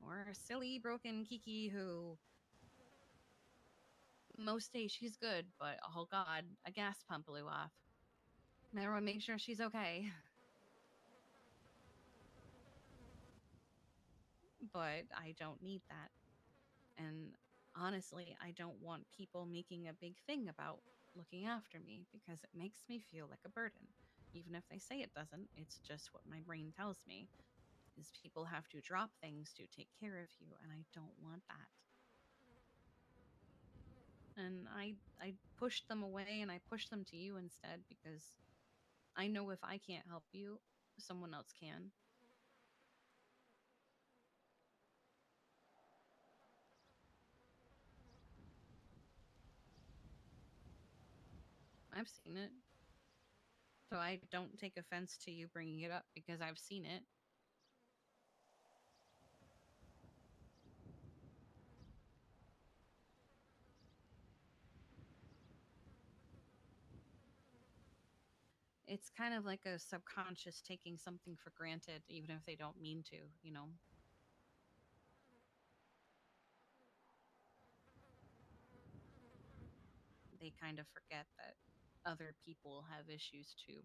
Or silly broken Kiki who most days she's good, but oh god, a gas pump blew off. And everyone make sure she's okay. But I don't need that. And honestly, I don't want people making a big thing about looking after me because it makes me feel like a burden. Even if they say it doesn't, it's just what my brain tells me. Is people have to drop things to take care of you, and I don't want that. And I pushed them away and I pushed them to you instead because I know if I can't help you, someone else can. I've seen it. So I don't take offense to you bringing it up because I've seen it. It's kind of like a subconscious taking something for granted, even if they don't mean to, you know? They kind of forget that other people have issues too.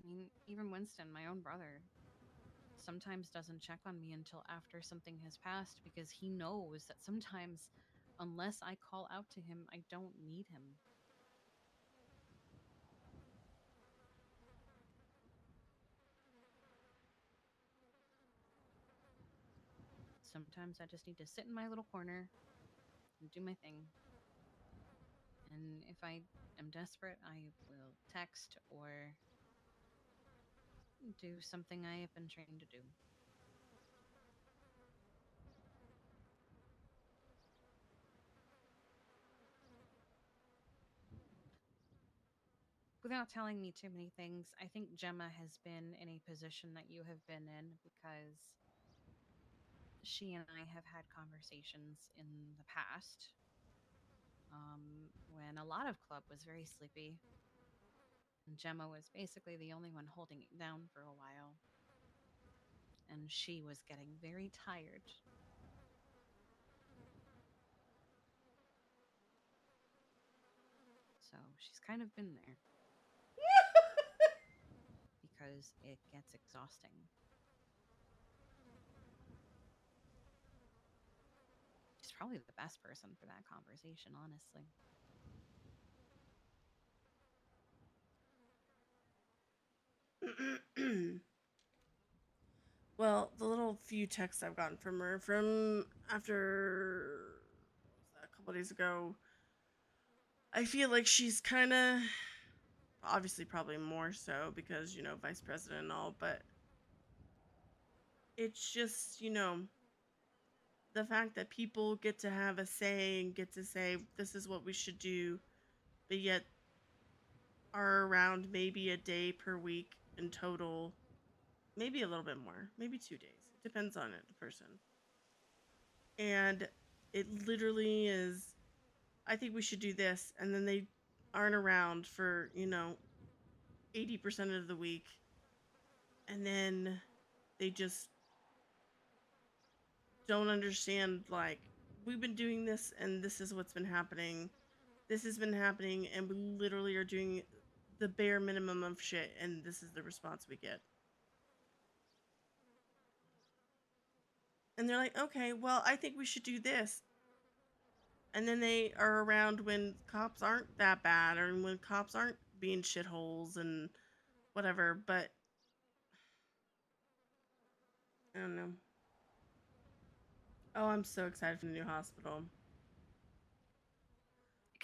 I mean, even Winston, my own brother, sometimes doesn't check on me until after something has passed because he knows that sometimes, unless I call out to him, I don't need him. Sometimes I just need to sit in my little corner and do my thing. And if I am desperate, I will text or do something I have been trained to do. Without telling me too many things, I think Gemma has been in a position that you have been in because she and I have had conversations in the past when a lot of Club was very sleepy. And Gemma was basically the only one holding it down for a while. And she was getting very tired. So she's kind of been there. Because it gets exhausting. She's probably the best person for that conversation, honestly. Well, the little few texts I've gotten from her from after a couple days ago, I feel like she's kind of obviously probably more so because, you know, vice president and all, but it's just, you know, the fact that people get to have a say and get to say this is what we should do, but yet are around maybe a day per week in total, maybe a little bit more, maybe 2 days. It depends on it, the person. And it literally is, I think we should do this, and then they aren't around for, you know, 80% of the week, and then they just don't understand, like, we've been doing this and this is what's been happening. This has been happening and we literally are doing the bare minimum of shit and this is the response we get. And they're like, okay, well, I think we should do this. And then they are around when cops aren't that bad or when cops aren't being shitholes and whatever, but I don't know. Oh, I'm so excited for the new hospital.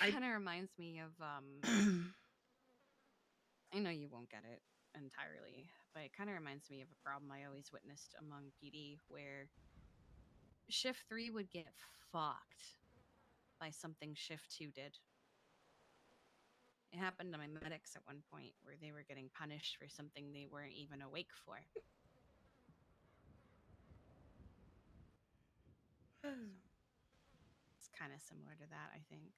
It kind of reminds me of I know you won't get it entirely, but it kind of reminds me of a problem I always witnessed among PD where shift 3 would get fucked by something shift 2 did. It happened to my medics at one point where they were getting punished for something they weren't even awake for. So, it's kind of similar to that, I think,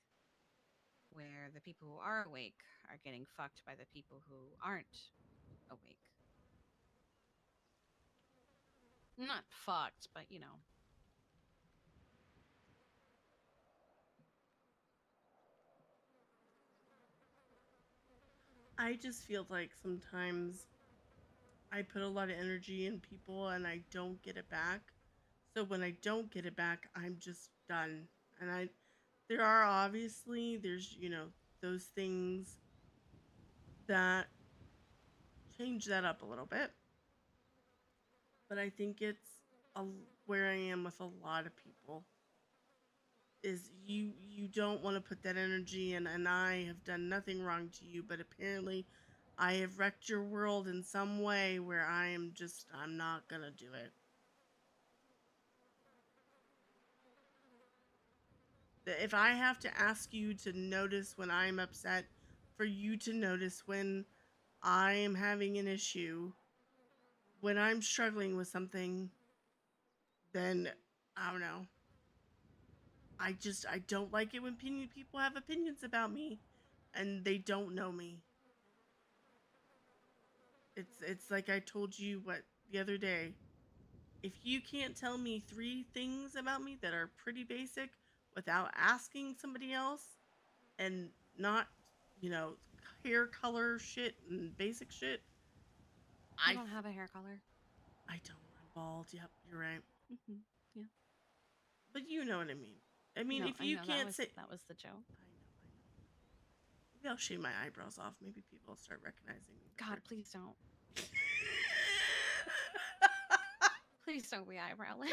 where the people who are awake are getting fucked by the people who aren't awake. Not fucked, but you know. I just feel like sometimes I put a lot of energy in people and I don't get it back. So when I don't get it back, I'm just done. And there are obviously, there's, you know, those things that change that up a little bit. But I think it's where I am with a lot of people is you don't want to put that energy in, and I have done nothing wrong to you, but apparently I have wrecked your world in some way where I'm not gonna do it. If I have to ask you to notice when I'm upset, for you to notice when I am having an issue, when I'm struggling with something, then I don't know. I don't like it when people have opinions about me and they don't know me. It's like I told you the other day. If you can't tell me 3 things about me that are pretty basic without asking somebody else and not, you know, hair color shit and basic shit. I don't have a hair color. I don't. I'm bald. Yep, you're right. Mm-hmm. Yeah. But you know what I mean. I mean, No, if you can't say that was the joke. Maybe I'll shave my eyebrows off. Maybe people will start recognizing me. God, please don't. Please don't be eyebrowless.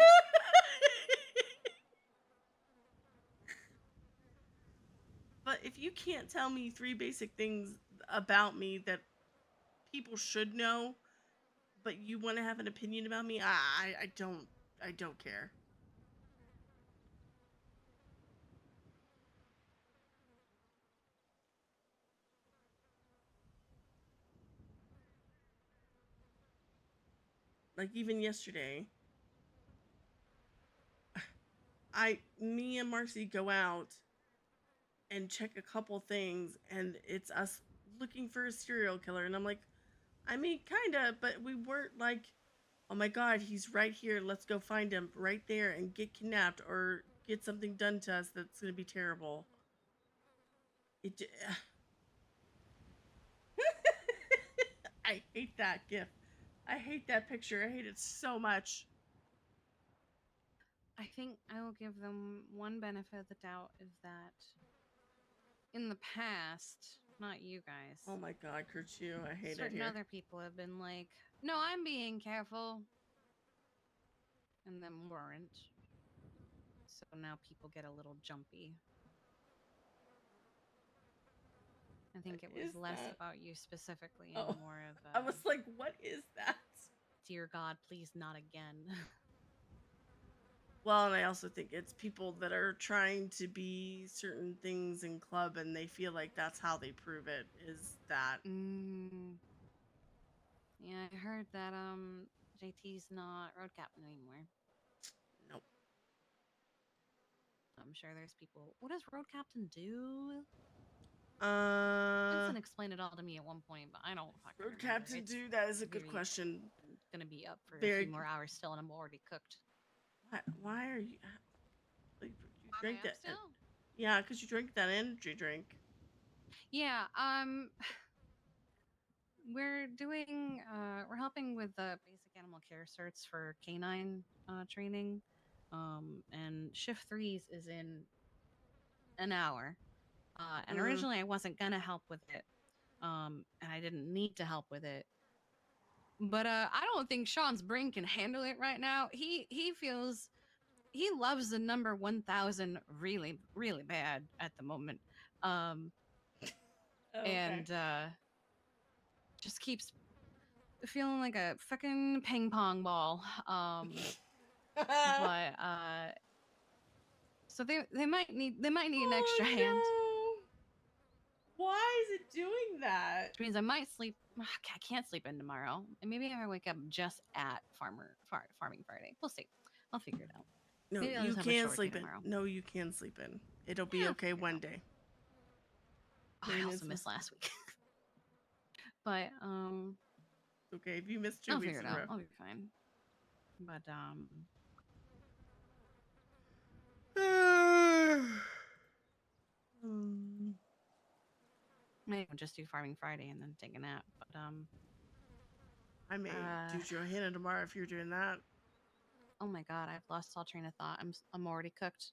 But if you can't tell me 3 basic things about me that people should know, but you want to have an opinion about me, I don't care. Like even yesterday, me and Marcy go out and check a couple things, and it's us looking for a serial killer, and I'm like, I mean, kinda, but we weren't like, oh my god, he's right here, let's go find him right there and get kidnapped or get something done to us that's gonna be terrible. I hate that gif. I hate that picture. I hate it so much. I think I will give them one benefit of the doubt is that in the past, not you guys. Oh my god, Kurchu, I hate it certain here. other people have been like, no, I'm being careful. And then weren't. So now people get a little jumpy. I think it was less about you specifically and more of I was like, what is that? Dear God, please not again. Well, and I also think it's people that are trying to be certain things in club and they feel like that's how they prove it, is that. Yeah, I heard that JT's not road captain anymore. Nope. I'm sure there's people. What does road captain do? Vincent explained it all to me at one point, but I don't fucking Road remember. captain It's do, that is a good really question. Gonna be up for a Very few more hours still, and I'm already cooked. Why are you like, you drink that still? Yeah, because you drink that energy drink. Yeah, we're doing we're helping with the basic animal care certs for canine training. And shift 3s is in an hour. And originally I wasn't gonna help with it. And I didn't need to help with it. But I don't think Sean's brain can handle it right now. He feels he loves the number 1000 really, really bad at the moment. And just keeps feeling like a fucking ping pong ball. But so they might need an extra hand. Why is it doing that? Which means I might sleep. I can't sleep in tomorrow, and maybe I wake up just at Farming Friday. We'll see. I'll figure it out. No, Maybe I'll you just have a can short sleep day in. tomorrow. No, you can sleep in. It'll be okay one day. Oh, I also missed last week. But okay, if you missed 2 I'll weeks figure it in a out. row. I'll be fine. But maybe I'll just do Farming Friday and then take a nap. But I may do Johanna tomorrow if you're doing that. Oh my god, I've lost all train of thought. I'm already cooked.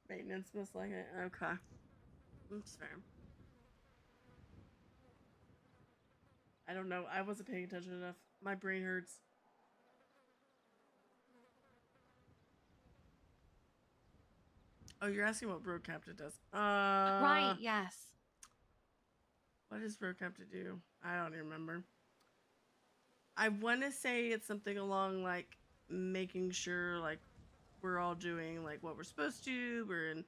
Maintenance most like it. Okay. That's fair. I don't know. I wasn't paying attention enough. My brain hurts. Oh, you're asking what road captain does? Right, yes. What does road captain do? I don't even remember. I want to say it's something along like making sure like we're all doing like what we're supposed to. We're in,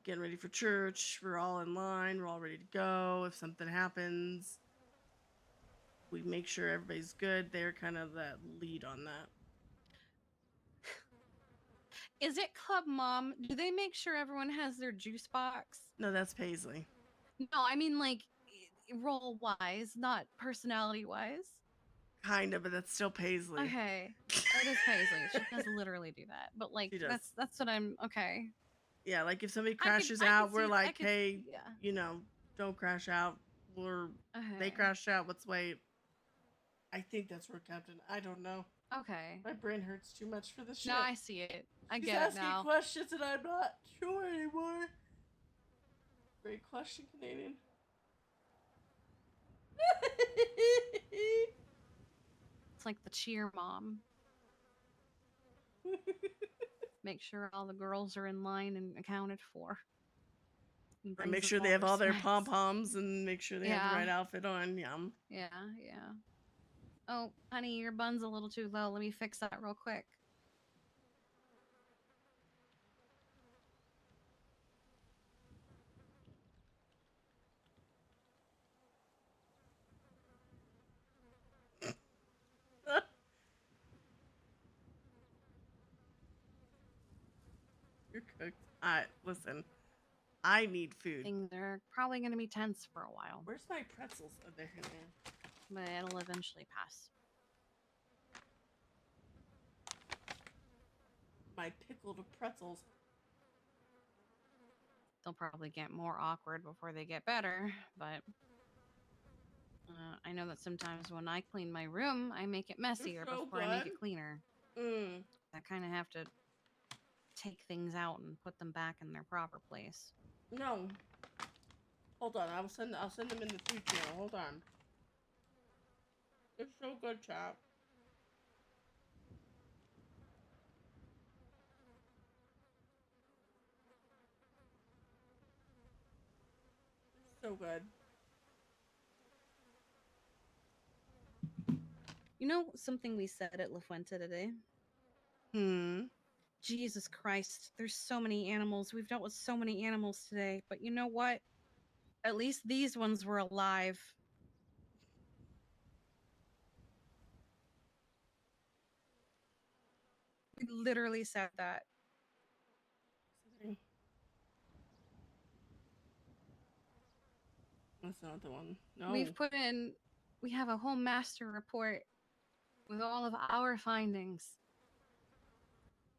getting ready for church. We're all in line. We're all ready to go. If something happens, we make sure everybody's good. They're kind of that lead on that. Is it Club Mom? Do they make sure everyone has their juice box? No, that's Paisley. No, I mean like role wise, not personality wise. Kind of, but that's still Paisley. Okay, it is Paisley. She does literally do that. But like that's what I'm okay. Yeah, like if somebody crashes out, we're like, hey, don't crash out. They crashed out. Let's wait. I think that's road captain. I don't know. Okay. My brain hurts too much for this shit. No, I see it. I She's get it now. asking questions and I'm not sure anymore. Great question, Canadian. It's like the cheer mom. Make sure all the girls are in line and accounted for. And make sure they have all their pom-poms and make sure they have the right outfit on. Yum. Yeah. Oh, honey, your bun's a little too low. Let me fix that real quick. You're cooked. Listen, I need food. Things are probably going to be tense for a while. Where's my pretzels? Oh, they're in there. But it'll eventually pass. My pickled pretzels. they'll probably get more awkward before they get better, but I know that sometimes when I clean my room, I make it messier so before I make it good. cleaner. Mm. I kind of have to take things out and put them back in their proper place. No. Hold on, I'll send them in the food channel. Hold on. It's so good, chat. It's so good. You know something we said at La Fuente today? Jesus Christ, there's so many animals. We've dealt with so many animals today, but you know what? At least these ones were alive. We literally said that. That's not the one. No. We have a whole master report with all of our findings.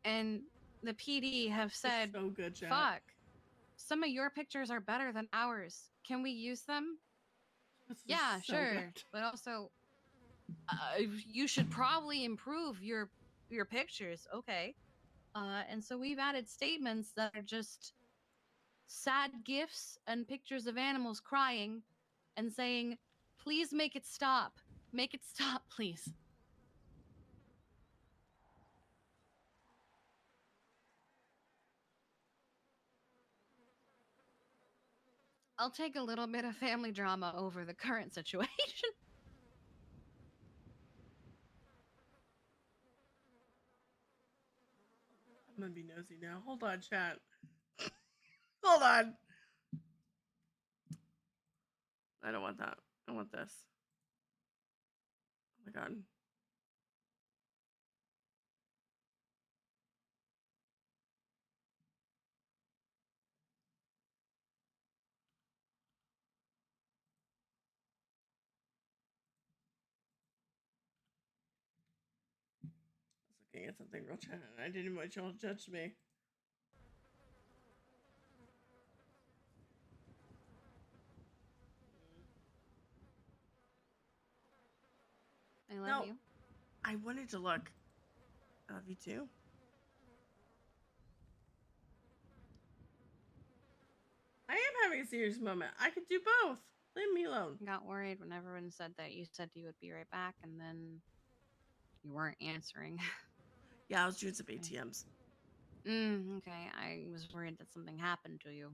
And the PD have said, so good, chat. fuck, some of your pictures are better than ours. Can we use them? Yeah, so sure. good. But also, you should probably improve your pictures. Okay. And so we've added statements that are just sad gifs and pictures of animals crying and saying, please make it stop. Make it stop, please. I'll take a little bit of family drama over the current situation. I'm gonna be nosy now. Hold on, chat. Hold on. I don't want that. I want this. Oh my god. I was looking at something real chat and I didn't want y'all to judge me. I love you. I wanted to look. I love you too. I am having a serious moment. I could do both. Leave me alone. I got worried when everyone said that you said you would be right back and then you weren't answering. Yeah, I was doing some ATMs. Okay. I was worried that something happened to you.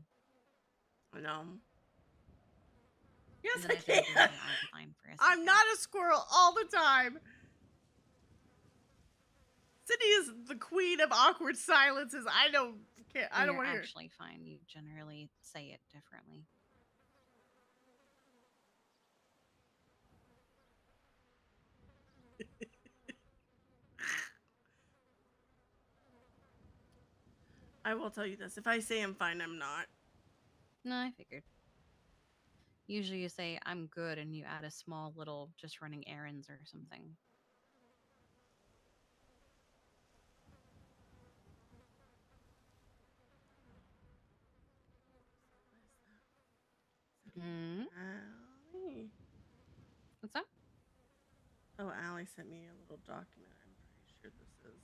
I know. Yes, Then I I told you can. that I'm fine for a I'm not a squirrel all the time. Sydney is the queen of awkward silences. I don't care. I don't You're want to hear. actually fine. You generally say it differently. I will tell you this. If I say I'm fine, I'm not. No, I figured. Usually you say, I'm good, and you add a small little just running errands or something. Allie. What's up? Oh, Allie sent me a little document. I'm pretty sure this is.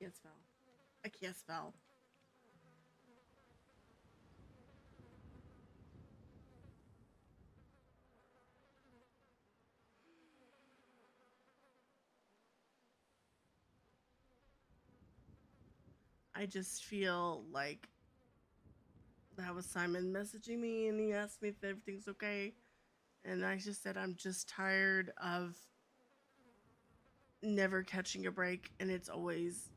I can't spell. I can't spell. I just feel like that was Simon messaging me and he asked me if everything's okay. And I just said, I'm just tired of never catching a break. And it's always,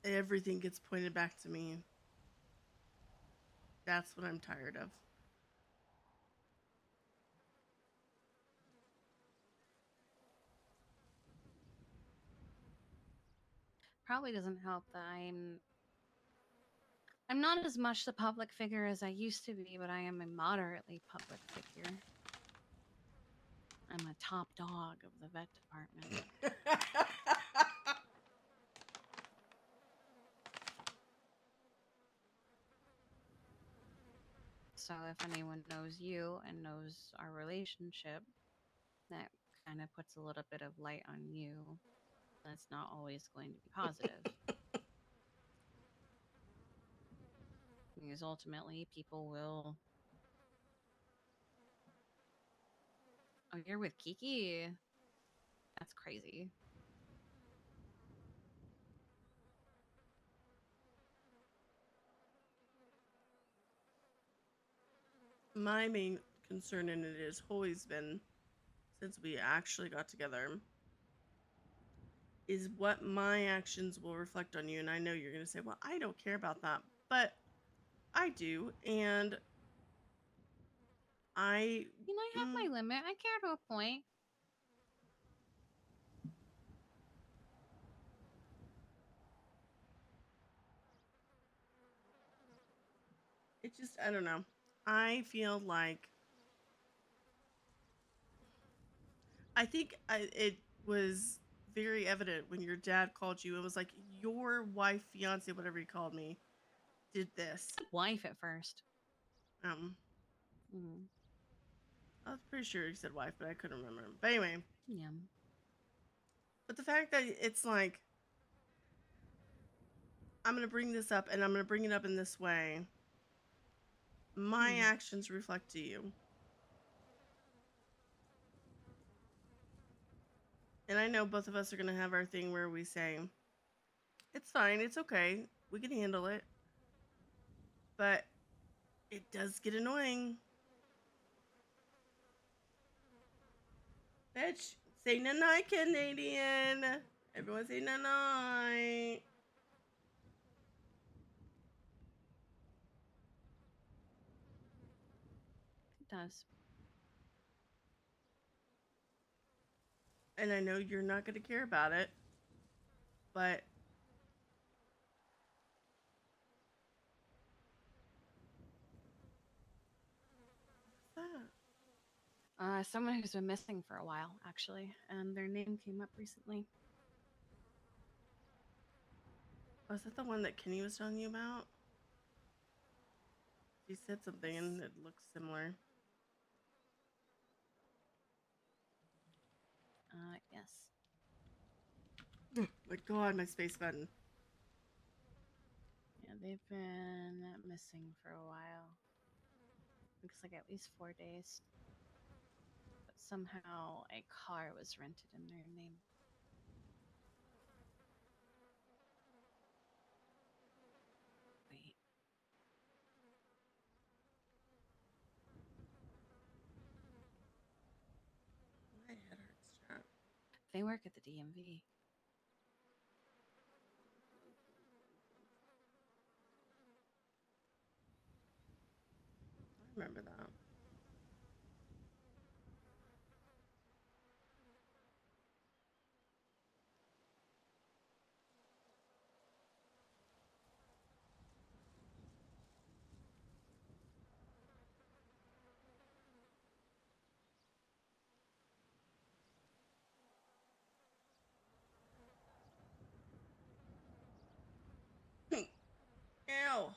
everything gets pointed back to me. That's what I'm tired of. probably doesn't help that I'm not as much the public figure as I used to be, but I am a moderately public figure. I'm a top dog of the vet department. So if anyone knows you and knows our relationship, that kind of puts a little bit of light on you. That's not always going to be positive. Because ultimately, people will. Oh, you're with Kiki? That's crazy. My main concern in it has always been, since we actually got together, is what my actions will reflect on you. And I know you're going to say, well, I don't care about that, but I do. And I have my limit. I care to a point. It just, I don't know. I feel like, I think it was very evident when your dad called you. It was like, your wife, fiance, whatever he called me, did this. Wife at first. Mm. I was pretty sure he said wife, but I couldn't remember. But anyway. Yeah. But the fact that it's like, I'm going to bring this up and I'm going to bring it up in this way. My actions reflect to you. And I know both of us are going to have our thing where we say, it's fine, it's okay, we can handle it. But it does get annoying. Bitch, say nanai, Canadian. Everyone say nanai. It does. And I know you're not going to care about it, but what's that? Someone who's been missing for a while, actually, and their name came up recently. Was that the one that Kenny was telling you about? He said something and it looks similar. Yes. Oh my god, my space button. Yeah, they've been missing for a while. Looks like at least 4 days. But somehow a car was rented in their name. Wait. My head hurts, chat. They work at the DMV. I remember that. Ew.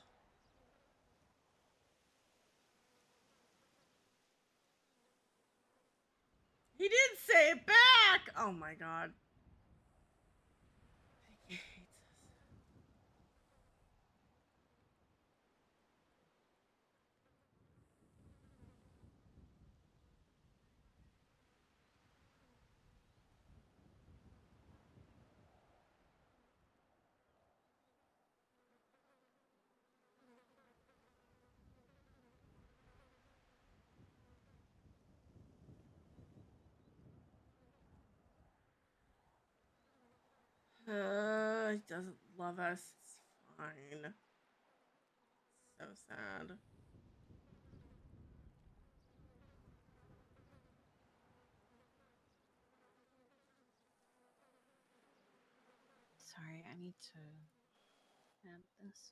He did say it back! Oh my god. He hates us. He doesn't love us. It's fine. So sad. Sorry, I need to add this.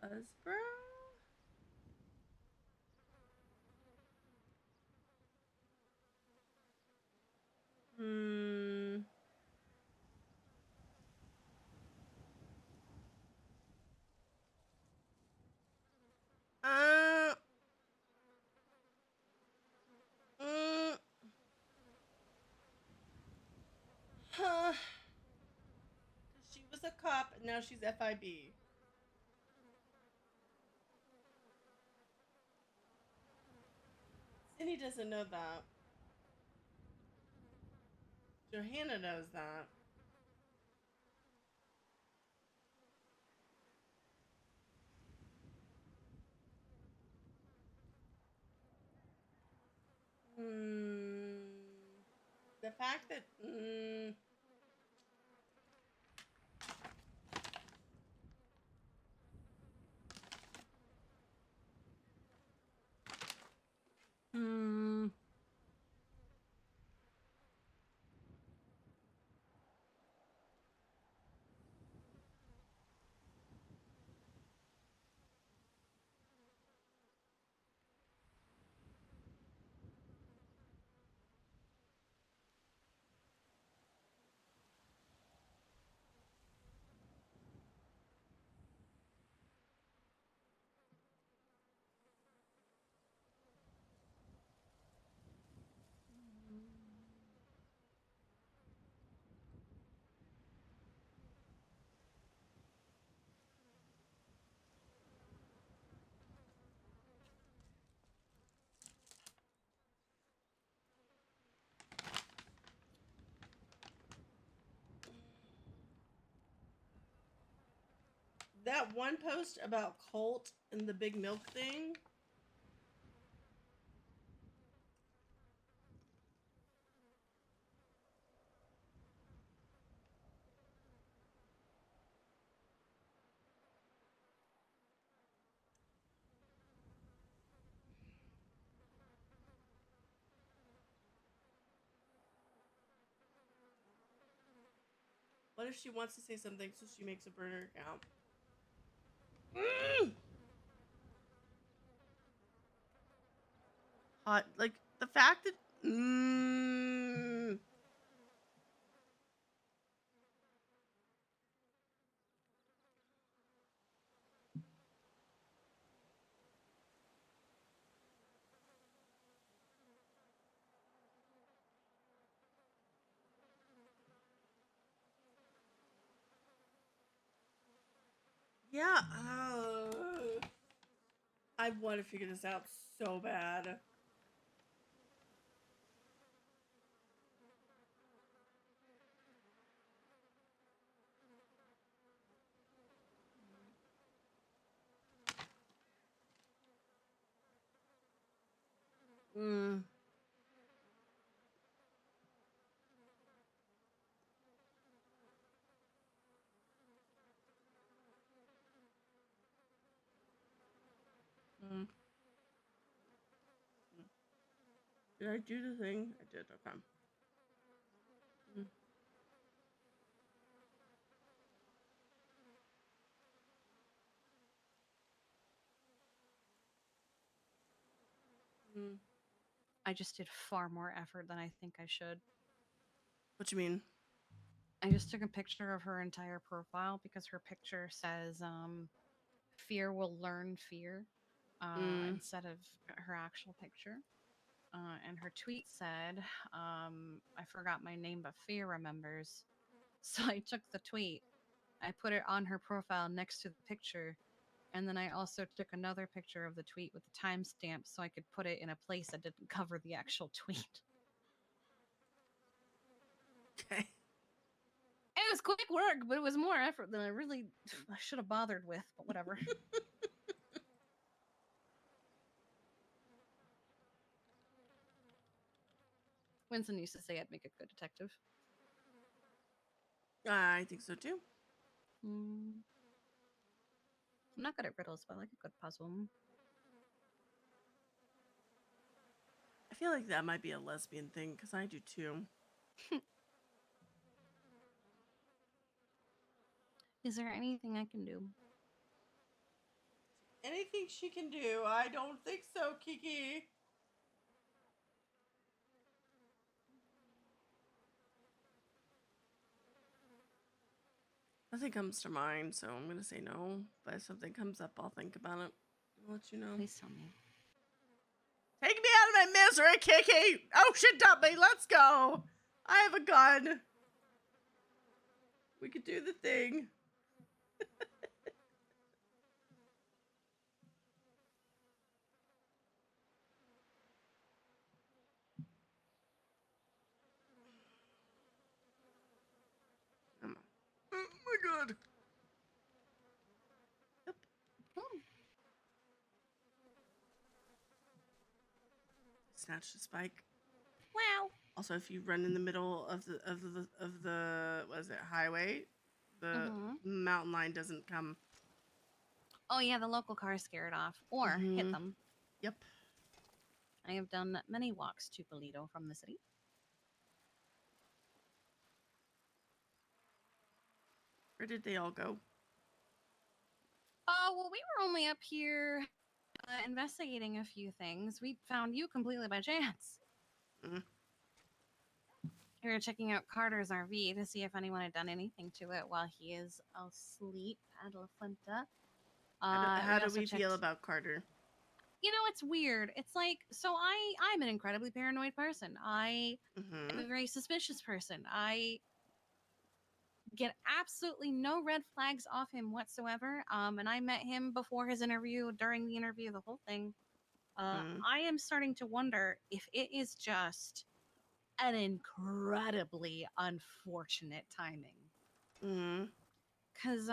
Buzzbro? Hmm. Uh. Mm. Huh. She was a cop, and now she's FIB. Cindy doesn't know that. Johanna knows that. The fact that that one post about Colt and the big milk thing. What if she wants to say something so she makes a burner account? Hot, like the fact that yeah, I want to figure this out so bad. Did I do the thing? I did. Okay. I just did far more effort than I think I should. What you mean? I just took a picture of her entire profile because her picture says fear will learn fear instead of her actual picture. And her tweet said, I forgot my name, but fear remembers. So I took the tweet, I put it on her profile next to the picture, and then I also took another picture of the tweet with the timestamp so I could put it in a place that didn't cover the actual tweet. Okay. It was quick work, but it was more effort than I should have bothered with, but whatever. Winston used to say I'd make a good detective. I think so too. I'm not good at riddles, but I like a good puzzle. I feel like that might be a lesbian thing because I do too. Is there anything I can do? Anything she can do? I don't think so, Kiki. Nothing comes to mind, so I'm gonna say no. But if something comes up, I'll think about it. I'll let you know. Please tell me. Take me out of my misery, Kiki! Ocean dump me, let's go! I have a gun. We could do the thing. Oh my god. Yep. Snatch the spike. Wow. Also, if you run in the middle of the what is it, highway, the mountain lion doesn't come. Oh yeah, the local cars scare it off or hit them. Yep. I have done many walks to Polito from the city. Where did they all go? Oh, well, we were only up here investigating a few things. We found you completely by chance. We were checking out Carter's RV to see if anyone had done anything to it while he is asleep at La Fuenta. How do we feel about Carter? You know, it's weird. It's like, so I'm an incredibly paranoid person. I'm a very suspicious person. I get absolutely no red flags off him whatsoever. And I met him before his interview, during the interview, the whole thing. I am starting to wonder if it is just an incredibly unfortunate timing. Because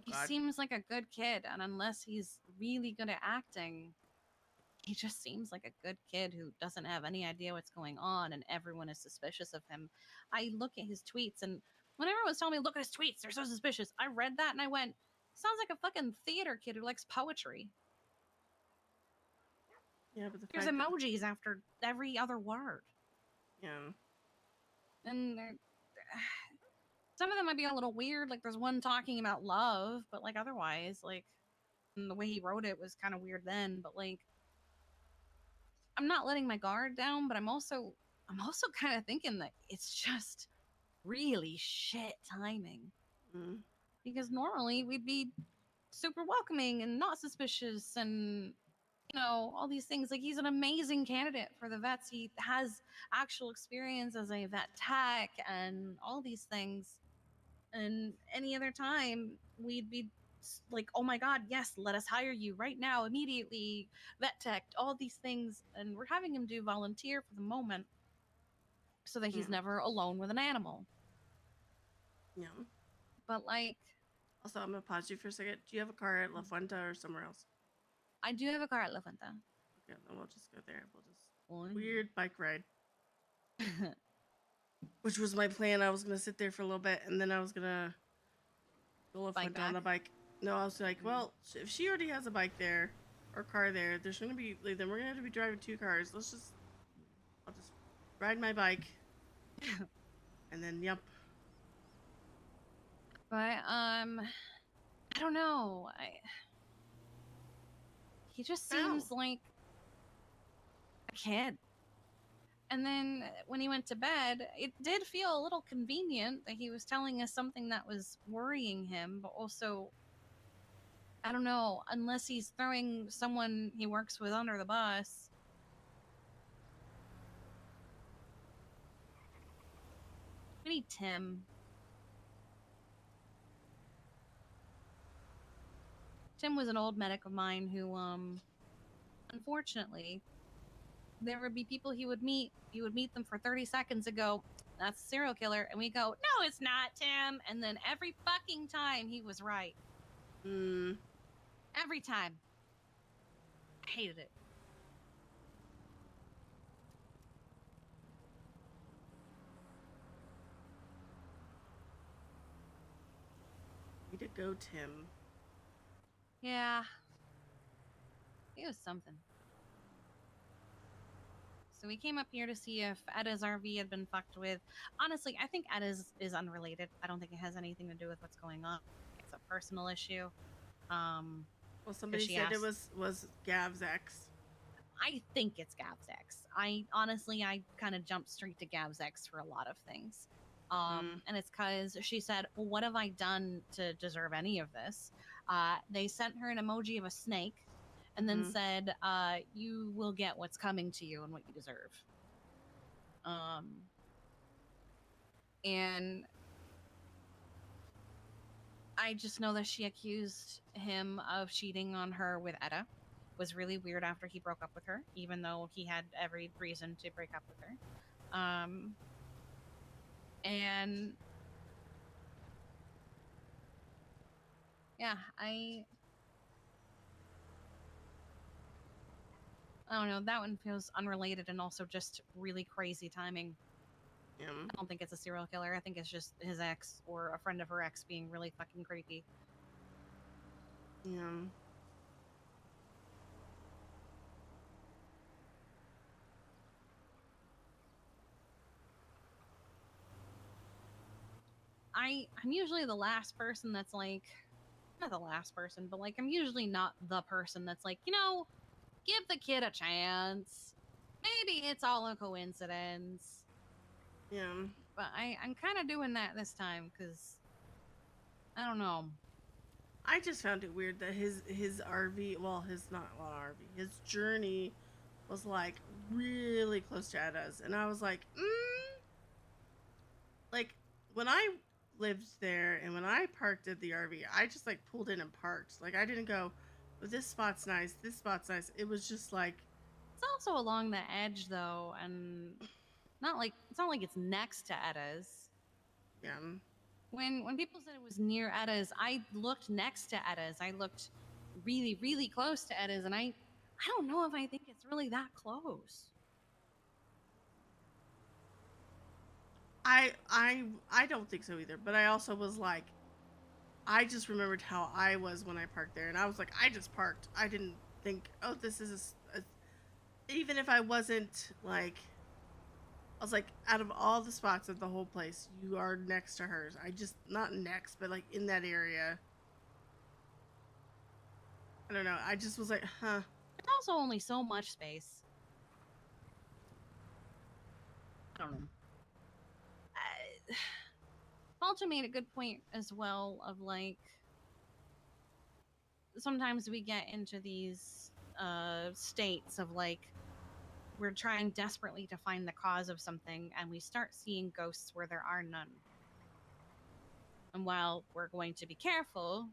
he seems like a good kid, and unless he's really good at acting, he just seems like a good kid who doesn't have any idea what's going on, and everyone is suspicious of him. I look at his tweets, and when everyone was telling me, look at his tweets, they're so suspicious, I read that and I went, sounds like a fucking theater kid who likes poetry. Yeah, but there's emojis after every other word. Yeah. And some of them might be a little weird. Like there's one talking about love, but like otherwise, like the way he wrote it was kind of weird then. But like, I'm not letting my guard down, but I'm also kind of thinking that it's just really shit timing. Because normally we'd be super welcoming and not suspicious and you know, all these things. Like he's an amazing candidate for the vets. He has actual experience as a vet tech and all these things. And any other time we'd be like, oh my god, yes, let us hire you right now, immediately, vet tech, all these things. And we're having him do volunteer for the moment so that he's never alone with an animal. Yeah. But like, also, I'm gonna pause you for a second. Do you have a car at La Fuenta or somewhere else? I do have a car at La Fuenta. Okay, then we'll just go there. We'll just weird bike ride. Which was my plan. I was gonna sit there for a little bit and then I was gonna go La Fuenta on the bike. No, I was like, well, if she already has a bike there or car there, there's gonna be like, then we're gonna have to be driving 2 cars. I'll just ride my bike. And then yep. But I don't know. He just seems like a kid. And then when he went to bed, it did feel a little convenient that he was telling us something that was worrying him, but also, I don't know, unless he's throwing someone he works with under the bus. We need Tim. Tim was an old medic of mine who, unfortunately, there would be people he would meet them for 30 seconds and go, that's a serial killer. And we go, no, it's not, Tim. And then every fucking time he was right. Every time. I hated it. Way to go, Tim. Yeah. It was something. So we came up here to see if Edda's RV had been fucked with. Honestly, I think Edda's is unrelated. I don't think it has anything to do with what's going on. It's a personal issue. Well, somebody said it was Gav's ex. I think it's Gav's ex. I kind of jumped straight to Gav's ex for a lot of things. And it's because she said, well, what have I done to deserve any of this? They sent her an emoji of a snake and then said, you will get what's coming to you and what you deserve. And I just know that she accused him of cheating on her with Edda. It was really weird after he broke up with her, even though he had every reason to break up with her. And yeah, I don't know. That one feels unrelated and also just really crazy timing. Yeah. I don't think it's a serial killer. I think it's just his ex or a friend of her ex being really fucking creepy. Yeah. I'm usually the last person that's like, not the last person, but like I'm usually not the person that's like, give the kid a chance. Maybe it's all a coincidence. Yeah. But I'm kind of doing that this time because I don't know. I just found it weird that his RV, well, his RV, his journey was like really close to Edda's, and I was like, like when I lived there and when I parked at the RV, I just like pulled in and parked. Like I didn't go, well, this spot's nice, this spot's nice. It was just like, it's also along the edge though, and it's not like it's next to Edda's. Yeah. When people said it was near Edda's, I looked next to Edda's. I looked really, really close to Edda's, and I don't know if I think it's really that close. I don't think so either, but I also was like, I just remembered how I was when I parked there, and I was like, I just parked. I didn't think, oh, this is even if I wasn't like, I was like, out of all the spots of the whole place, you are next to hers. I just, not next, but like in that area. I don't know. I just was like, huh. There's also only so much space. I don't know. Balto made a good point as well of like, sometimes we get into these states of like, we're trying desperately to find the cause of something and we start seeing ghosts where there are none. And while we're going to be careful,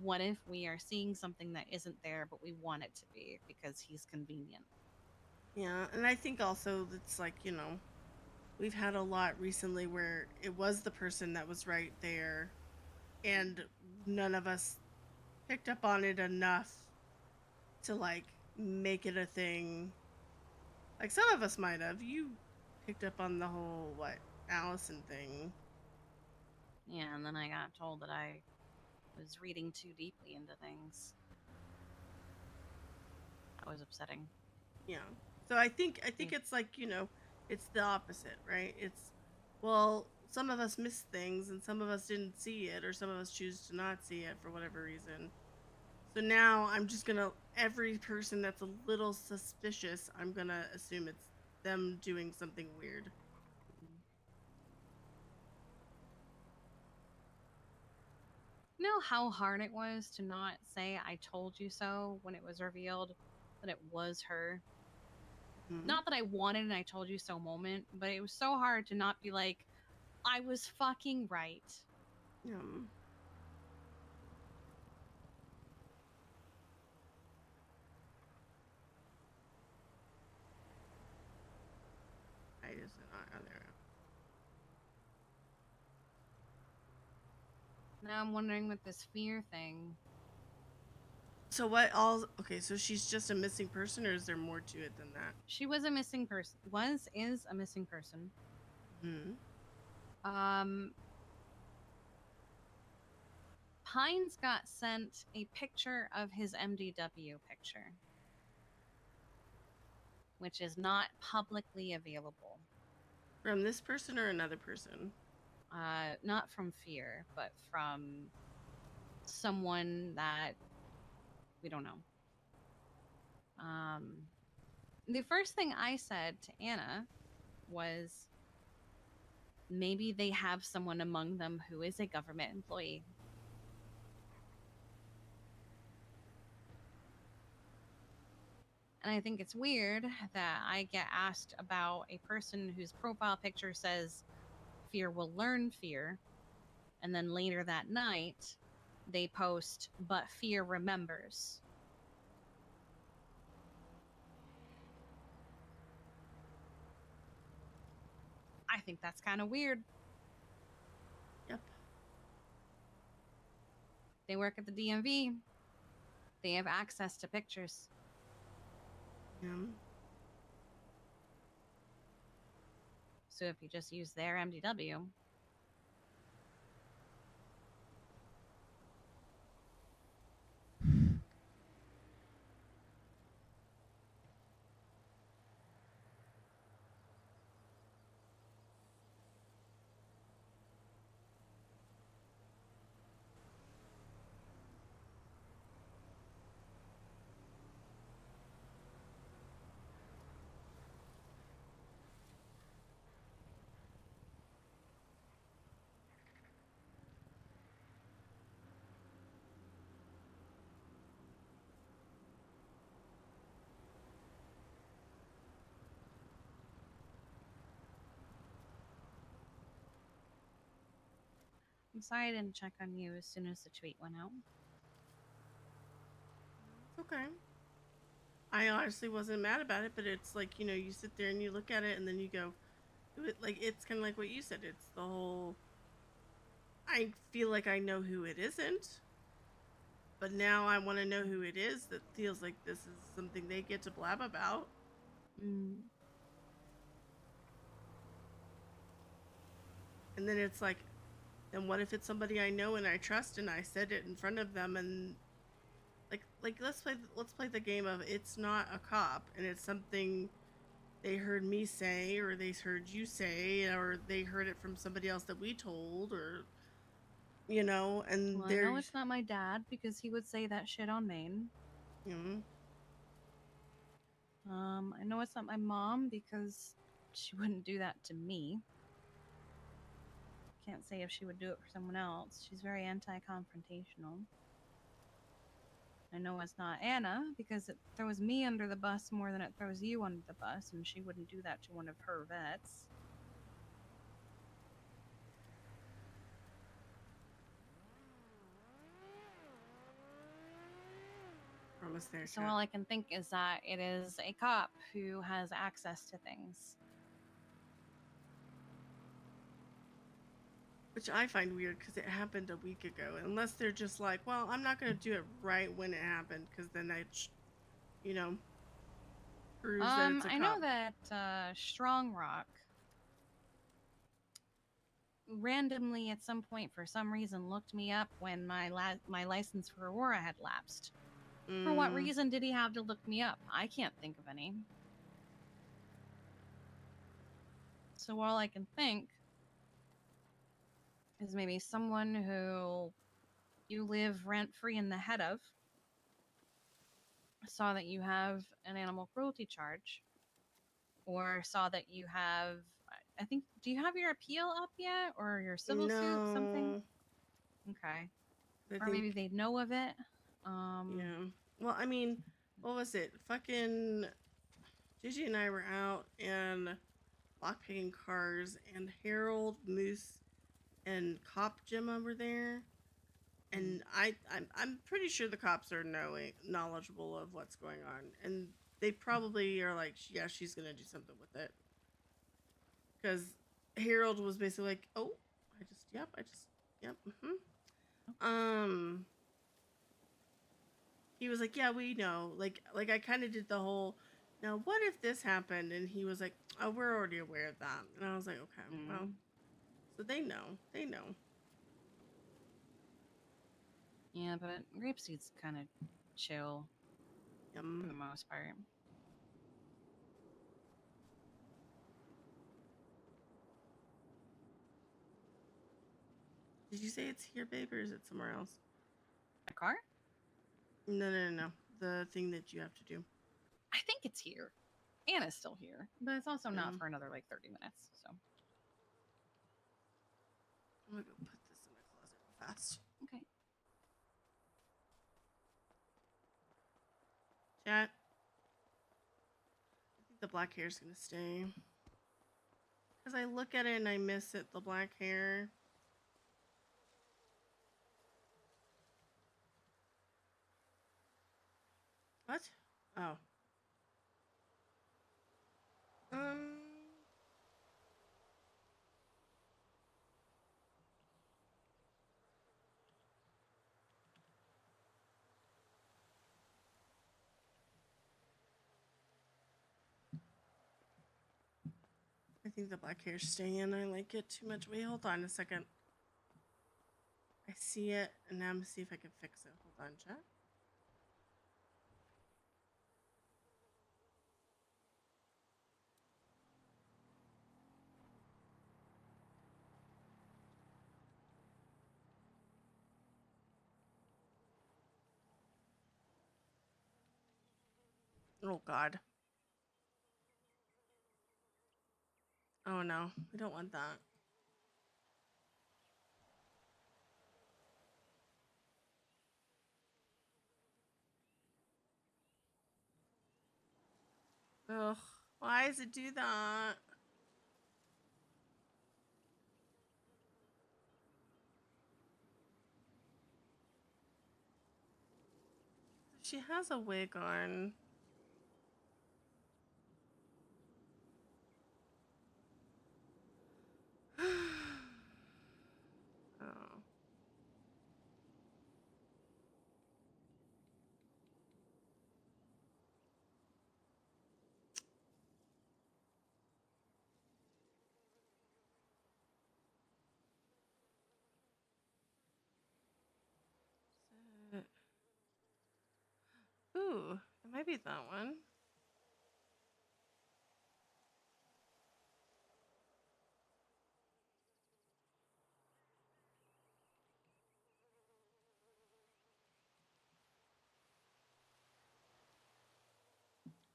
what if we are seeing something that isn't there but we want it to be because he's convenient? Yeah, and I think also it's like, we've had a lot recently where it was the person that was right there and none of us picked up on it enough to like make it a thing. Like some of us might have. You picked up on the whole Allison thing. Yeah, and then I got told that I was reading too deeply into things. That was upsetting. Yeah. So I think it's like, it's the opposite, right? It's, well, some of us missed things and some of us didn't see it, or some of us choose to not see it for whatever reason. So now I'm just gonna, every person that's a little suspicious, I'm gonna assume it's them doing something weird. You know how hard it was to not say "I told you so" when it was revealed that it was her? Not that I wanted an "I told you so" moment, but it was so hard to not be like, I was fucking right. I just there. Now I'm wondering with this fear thing. So what all? Okay, so she's just a missing person, or is there more to it than that? She was a missing person. Is a missing person. Pines got sent a picture of his MDW picture, which is not publicly available. From this person or another person? Not from Fear, but from someone that we don't know. The first thing I said to Anna was, maybe they have someone among them who is a government employee. And I think it's weird that I get asked about a person whose profile picture says Fear will learn fear, and then later that night they post, but Fear remembers. I think that's kind of weird. Yep. They work at the DMV. They have access to pictures. So if you just use their MDW, I'm sorry I didn't check on you as soon as the tweet went out. It's okay. I honestly wasn't mad about it, but it's like, you sit there and you look at it and then you go, like, it's kind of like what you said. It's the whole, I feel like I know who it isn't, but now I want to know who it is that feels like this is something they get to blab about. And then it's like, then what if it's somebody I know and I trust and I said it in front of them, and like let's play the game of, it's not a cop and it's something they heard me say, or they heard you say, or they heard it from somebody else that we told, or and well, I know it's not my dad because he would say that shit on Maine. I know it's not my mom because she wouldn't do that to me. Can't say if she would do it for someone else. She's very anti-confrontational. I know it's not Anna because it throws me under the bus more than it throws you under the bus, and she wouldn't do that to one of her vets. Almost there. So all I can think is that it is a cop who has access to things. Which I find weird because it happened a week ago. Unless they're just like, well, I'm not going to do it right when it happened, because then I, proves that it's a cop. I know that Strong Rock randomly at some point for some reason looked me up when my license for Aurora had lapsed. For what reason did he have to look me up? I can't think of any. So all I can think is maybe someone who you live rent-free in the head of, saw that you have an animal cruelty charge, or saw that you have, I think, do you have your appeal up yet, or your civil suit, something? No. Okay. I Or maybe think- they know of it. Yeah. Well, I mean, what was it? Fucking Gigi and I were out and lockpicking cars, and Harold, Moose, and Cop Gemma were there. And I'm pretty sure the cops are knowledgeable of what's going on, and they probably are like, yeah, she's gonna do something with it. Because Harold was basically like, oh, yep. He was like, yeah, we know. Like I kind of did the whole, now what if this happened? And he was like, oh, we're already aware of that. And I was like, okay, well, so they know. Yeah, but Grapeseed's kind of chill for the most part. Did you say it's here, babe, or is it somewhere else? A car? No. The thing that you have to do. I think it's here. Anna's still here, but it's also not for another like 30 minutes. So I'm gonna go put this in my closet real fast. okay. Chat. I think the black hair is gonna stay. Because I look at it and I miss it, the black hair. What? Oh. I think the black hair's staying. I like it too much. Wait, hold on a second. I see it, and now I'm gonna see if I can fix it. Hold on, chat. Oh, God. Oh, no. We don't want that. Ugh. Why does it do that? She has a wig on. Oh. Ooh, it might be that one.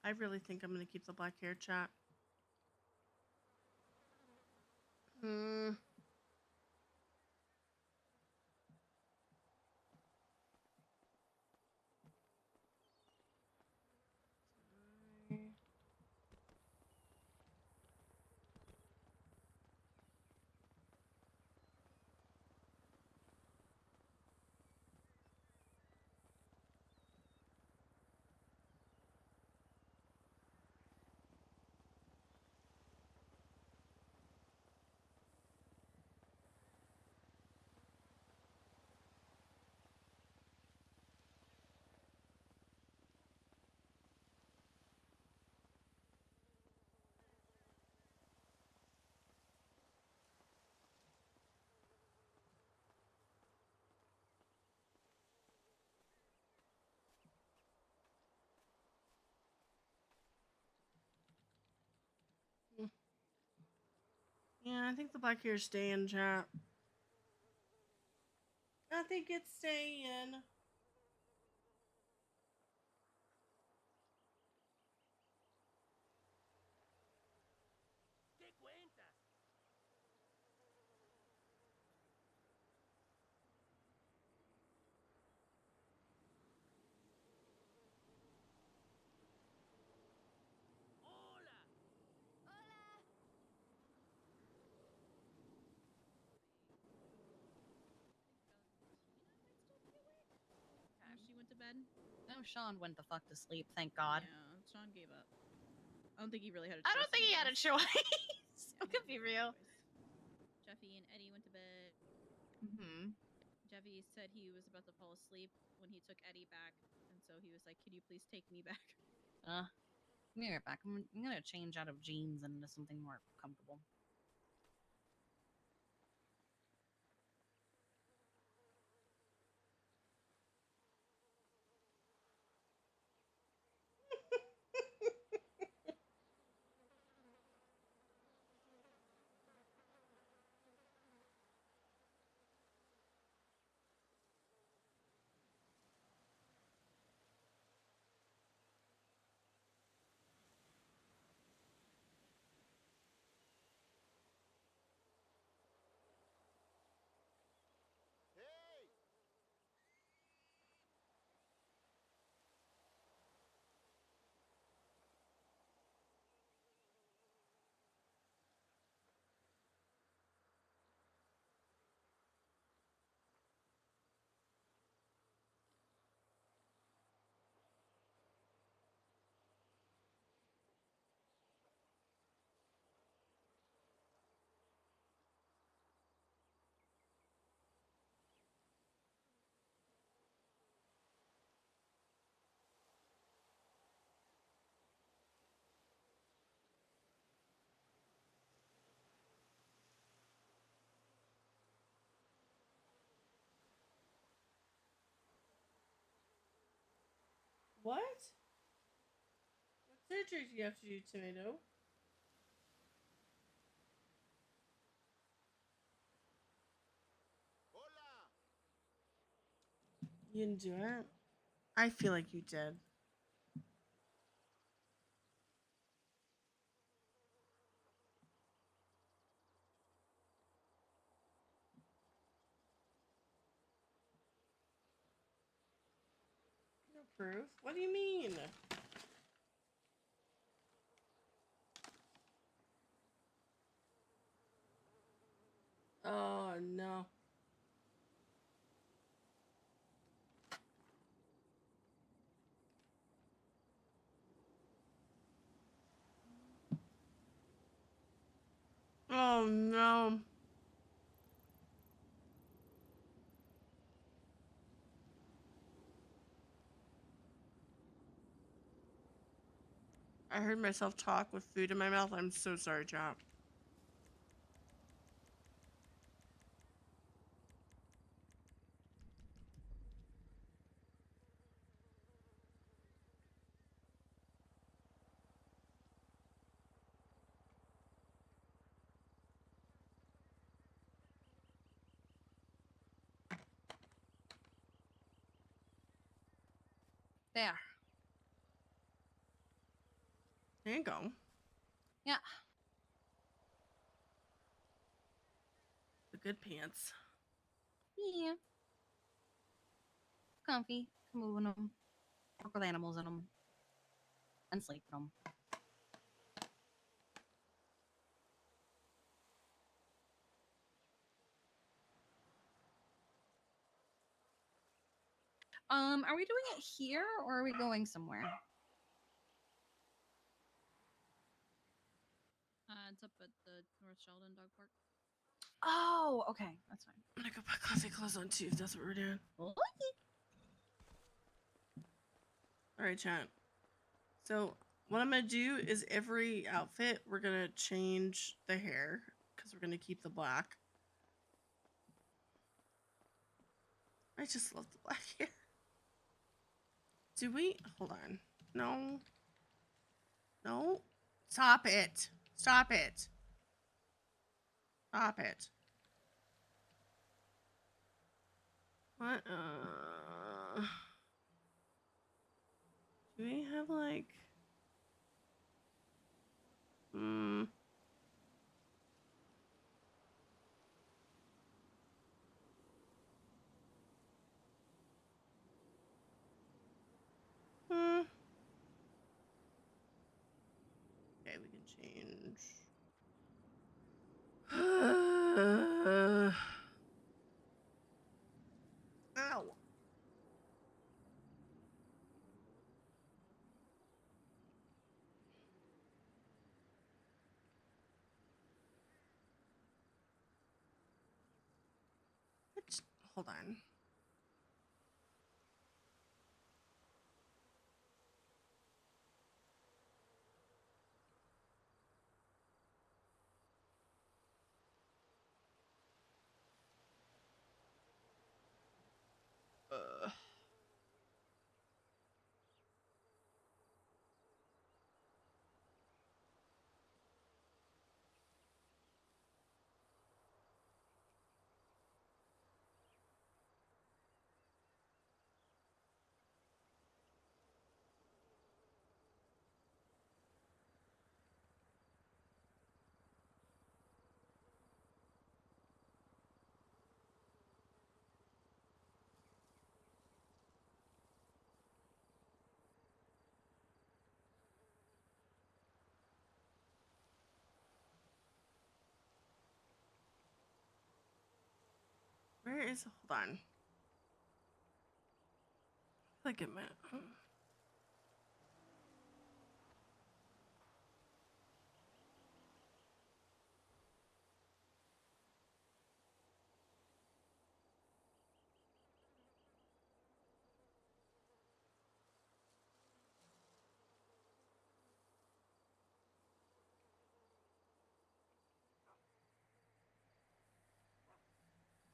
I really think I'm gonna keep the black hair, chat. Yeah, I think the black hair's staying, chat. I think it's staying. bed? No, Sean went the fuck to sleep. Thank God. Yeah, Sean gave up. I don't think he really had a I choice. don't think he had a choice. I'm gonna be real. Jeffy and Eddie went to bed. Mm-hmm. Jeffy said he was about to fall asleep when he took Eddie back, and so he was like, "Can you please take me back?" Give me right back. I'm gonna change out of jeans and into something more comfortable. What? What surgery do you have to do, Tomato? You didn't do it? I feel like you did. No proof? What do you mean? Oh, no. Oh, no. I heard myself talk with food in my mouth. I'm so sorry, chat. There. There you go. Yeah. The good pants. Yeah. Comfy. Moving them. Work with animals in them. And sleep in them. Are we doing it here or are we going somewhere? It's up at the North Sheldon Dog Park. Oh, okay. That's fine. I'm gonna go put coffee clothes on too if that's what we're doing. Alright, chat. So what I'm gonna do is every outfit we're gonna change the hair because we're gonna keep the black. I just love the black hair. Do we? Hold on. No. No. Stop it. Stop it. Stop it. What? Do we have like? Hmm. Okay, we can change. Ow. hold on. Where is? Hold on. Like a minute.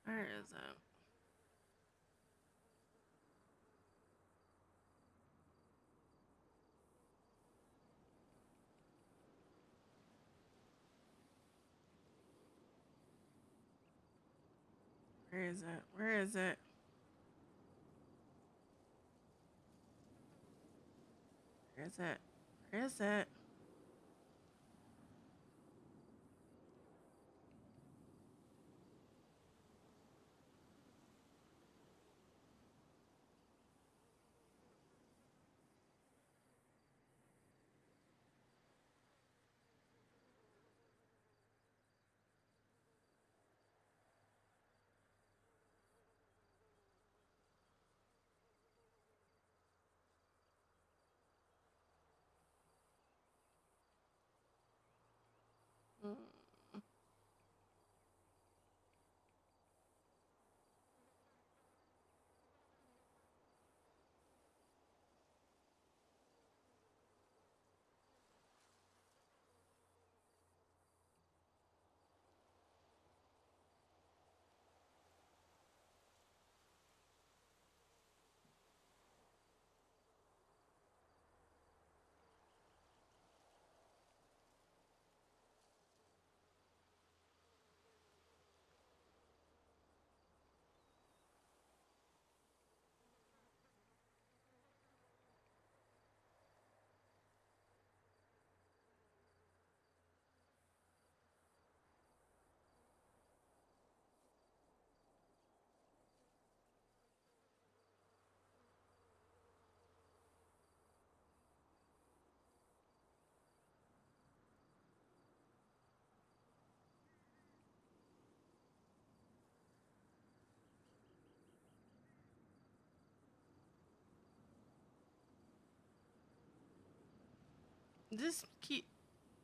Where is it? Where is it? Where is it? Where is it? Where is it? Mm.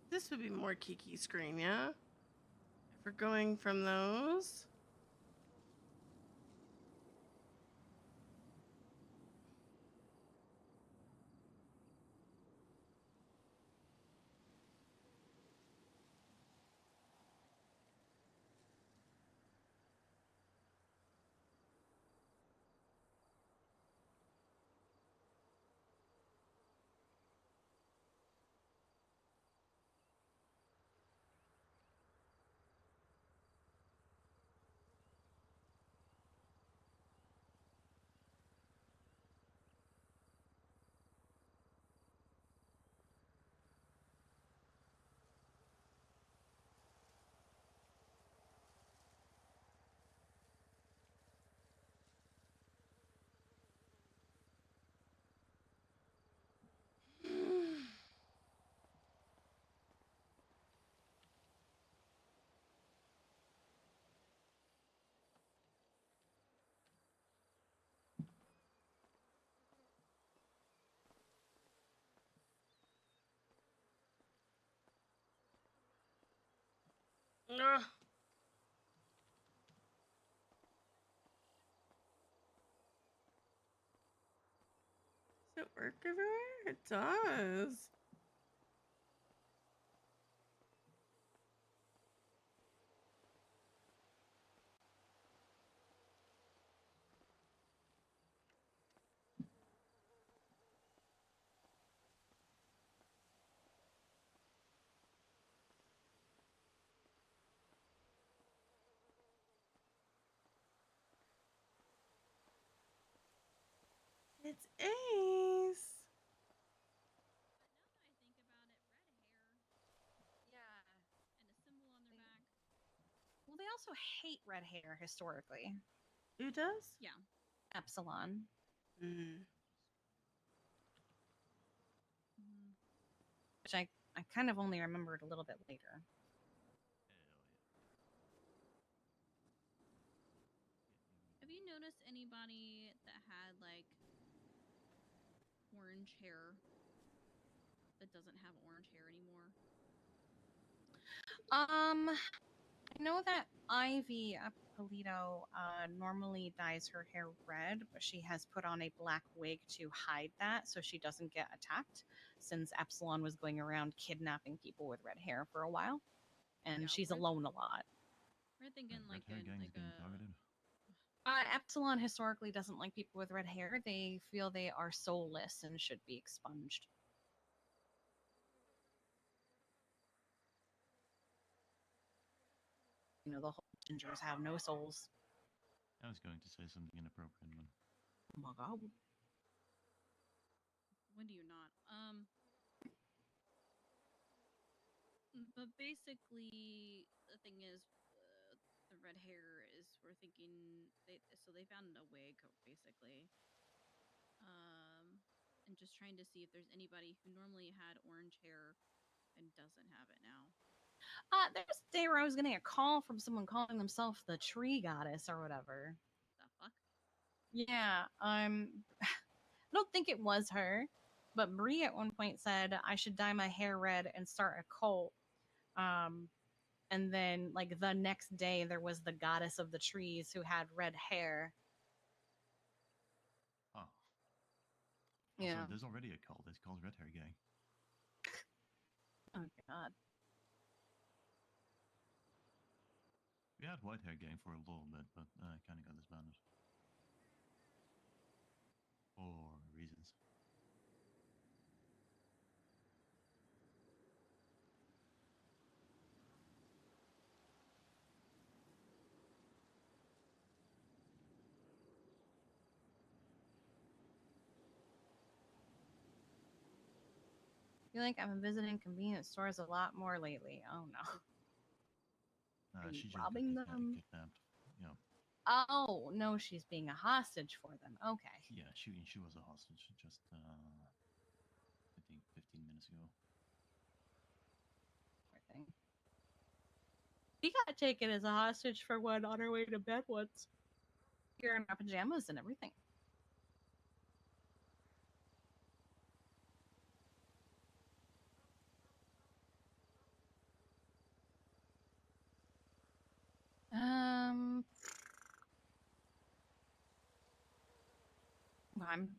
This would be more Kiki screen, yeah? If we're going from those. Ugh. Does it work everywhere? It does. It's Ace. Well, they also hate red hair historically. Who does? Yeah. Epsilon. Which I kind of only remembered a little bit later. Have you noticed anybody that had like orange hair that doesn't have orange hair anymore? I know that Ivy Polito normally dyes her hair red, but she has put on a black wig to hide that so she doesn't get attacked, since Epsilon was going around kidnapping people with red hair for a while, and Yeah, she's we're- alone a lot. We're thinking Red like hair in gang like is getting a targeted. Epsilon historically doesn't like people with red hair. They feel they are soulless and should be expunged. You know, the whole gingers have no souls. I was going to say something inappropriate, but Oh my god. when do you not? But basically, the thing is, the red hair is we're thinking they found a wig basically, and just trying to see if there's anybody who normally had orange hair and doesn't have it now. There's a day where I was getting a call from someone calling themselves the tree goddess or whatever. The fuck? Yeah, I don't think it was her, but Bree at one point said I should dye my hair red and start a cult. And then like the next day there was the goddess of the trees who had red hair. oh. Yeah. Also, there's already a cult. It's called Red Hair Gang. Oh god. We had White Hair Gang for a little bit, but kind of got disbanded. For reasons. I feel like I've been visiting convenience stores a lot more lately. Oh no. Are you She just robbing got them? kidnapped. Yeah. Oh no, she's being a hostage for them. Okay. Yeah, she was a hostage just I think 15 minutes ago. Poor thing. We got taken as a hostage for one on our way to bed once. You're in our pajamas and everything. I'm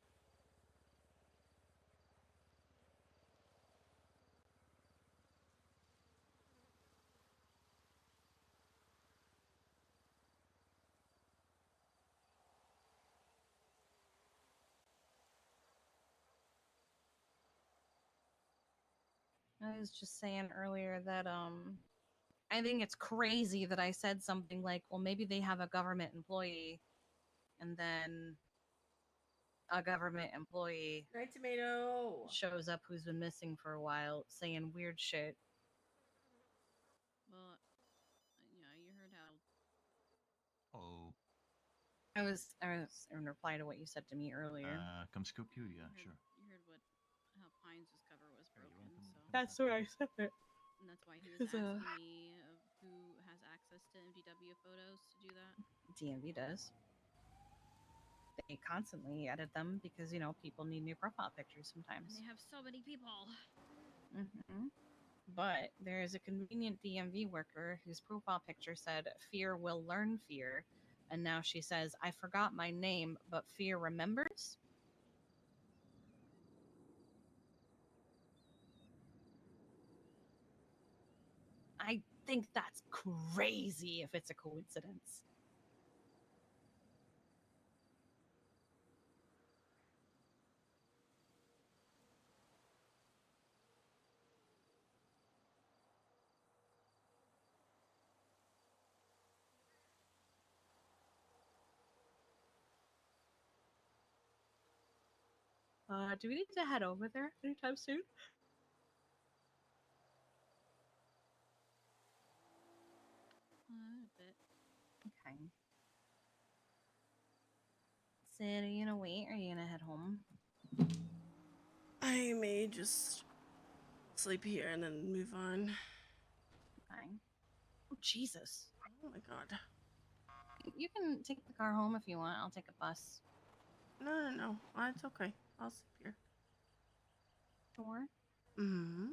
I was just saying earlier that I think it's crazy that I said something like, well, maybe they have a government employee, and then a government employee Right, tomato. shows up who's been missing for a while saying weird shit. Well, yeah, you heard how. Oh. I was in reply to what you said to me earlier. Come scoop you? Yeah, sure. You heard what how Pines' cover was broken, so That's where I said it. and that's why he was 'Cause, asking me of who has access to MDW photos to do that. DMV does. They constantly edit them because, you know, people need new profile pictures sometimes. And they have so many people. But there is a convenient DMV worker whose profile picture said, "Fear will learn fear." And now she says, "I forgot my name, but fear remembers." I think that's crazy if it's a coincidence. Do we need to head over there anytime soon? A bit. Okay. Sid, are you gonna wait or are you gonna head home? I may just sleep here and then move on. Okay. Oh, Jesus. Oh my god. You can take the car home if you want. I'll take a bus. No. It's okay. I'll sleep here. Sure. Mm-hmm.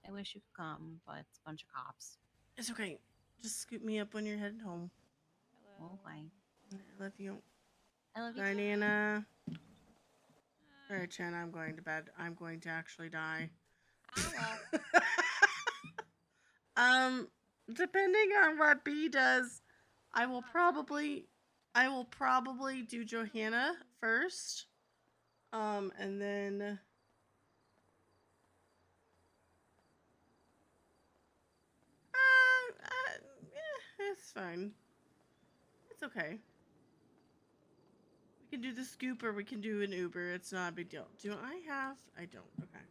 I wish you could come, but it's a bunch of cops. It's okay. Just scoop me up when you're heading home. Okay. I love you. I love you Bye, too. Nana. Alright, Chen, I'm going to bed. I'm going to actually die. Depending on what B does, I will probably do Johanna first. And then it's fine. It's okay. We can do the scoop or we can do an Uber. It's not a big deal. Do I have? I don't. Okay.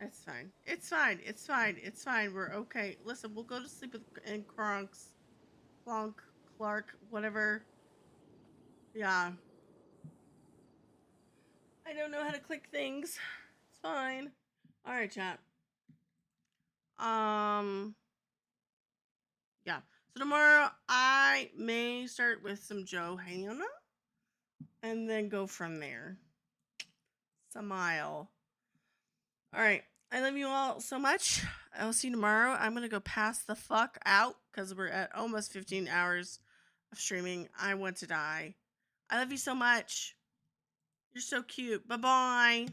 It's fine. It's fine. It's fine. It's fine. We're okay. Listen, we'll go to sleep in Kronk's. Clark, whatever. Yeah. I don't know how to click things. It's fine. Alright, chat. Yeah. So tomorrow I may start with some Johanna and then go from there. Smile. Alright. I love you all so much. I will see you tomorrow. I'm gonna go pass the fuck out because we're at almost 15 hours of streaming. I want to die. I love you so much. You're so cute. Bye-bye.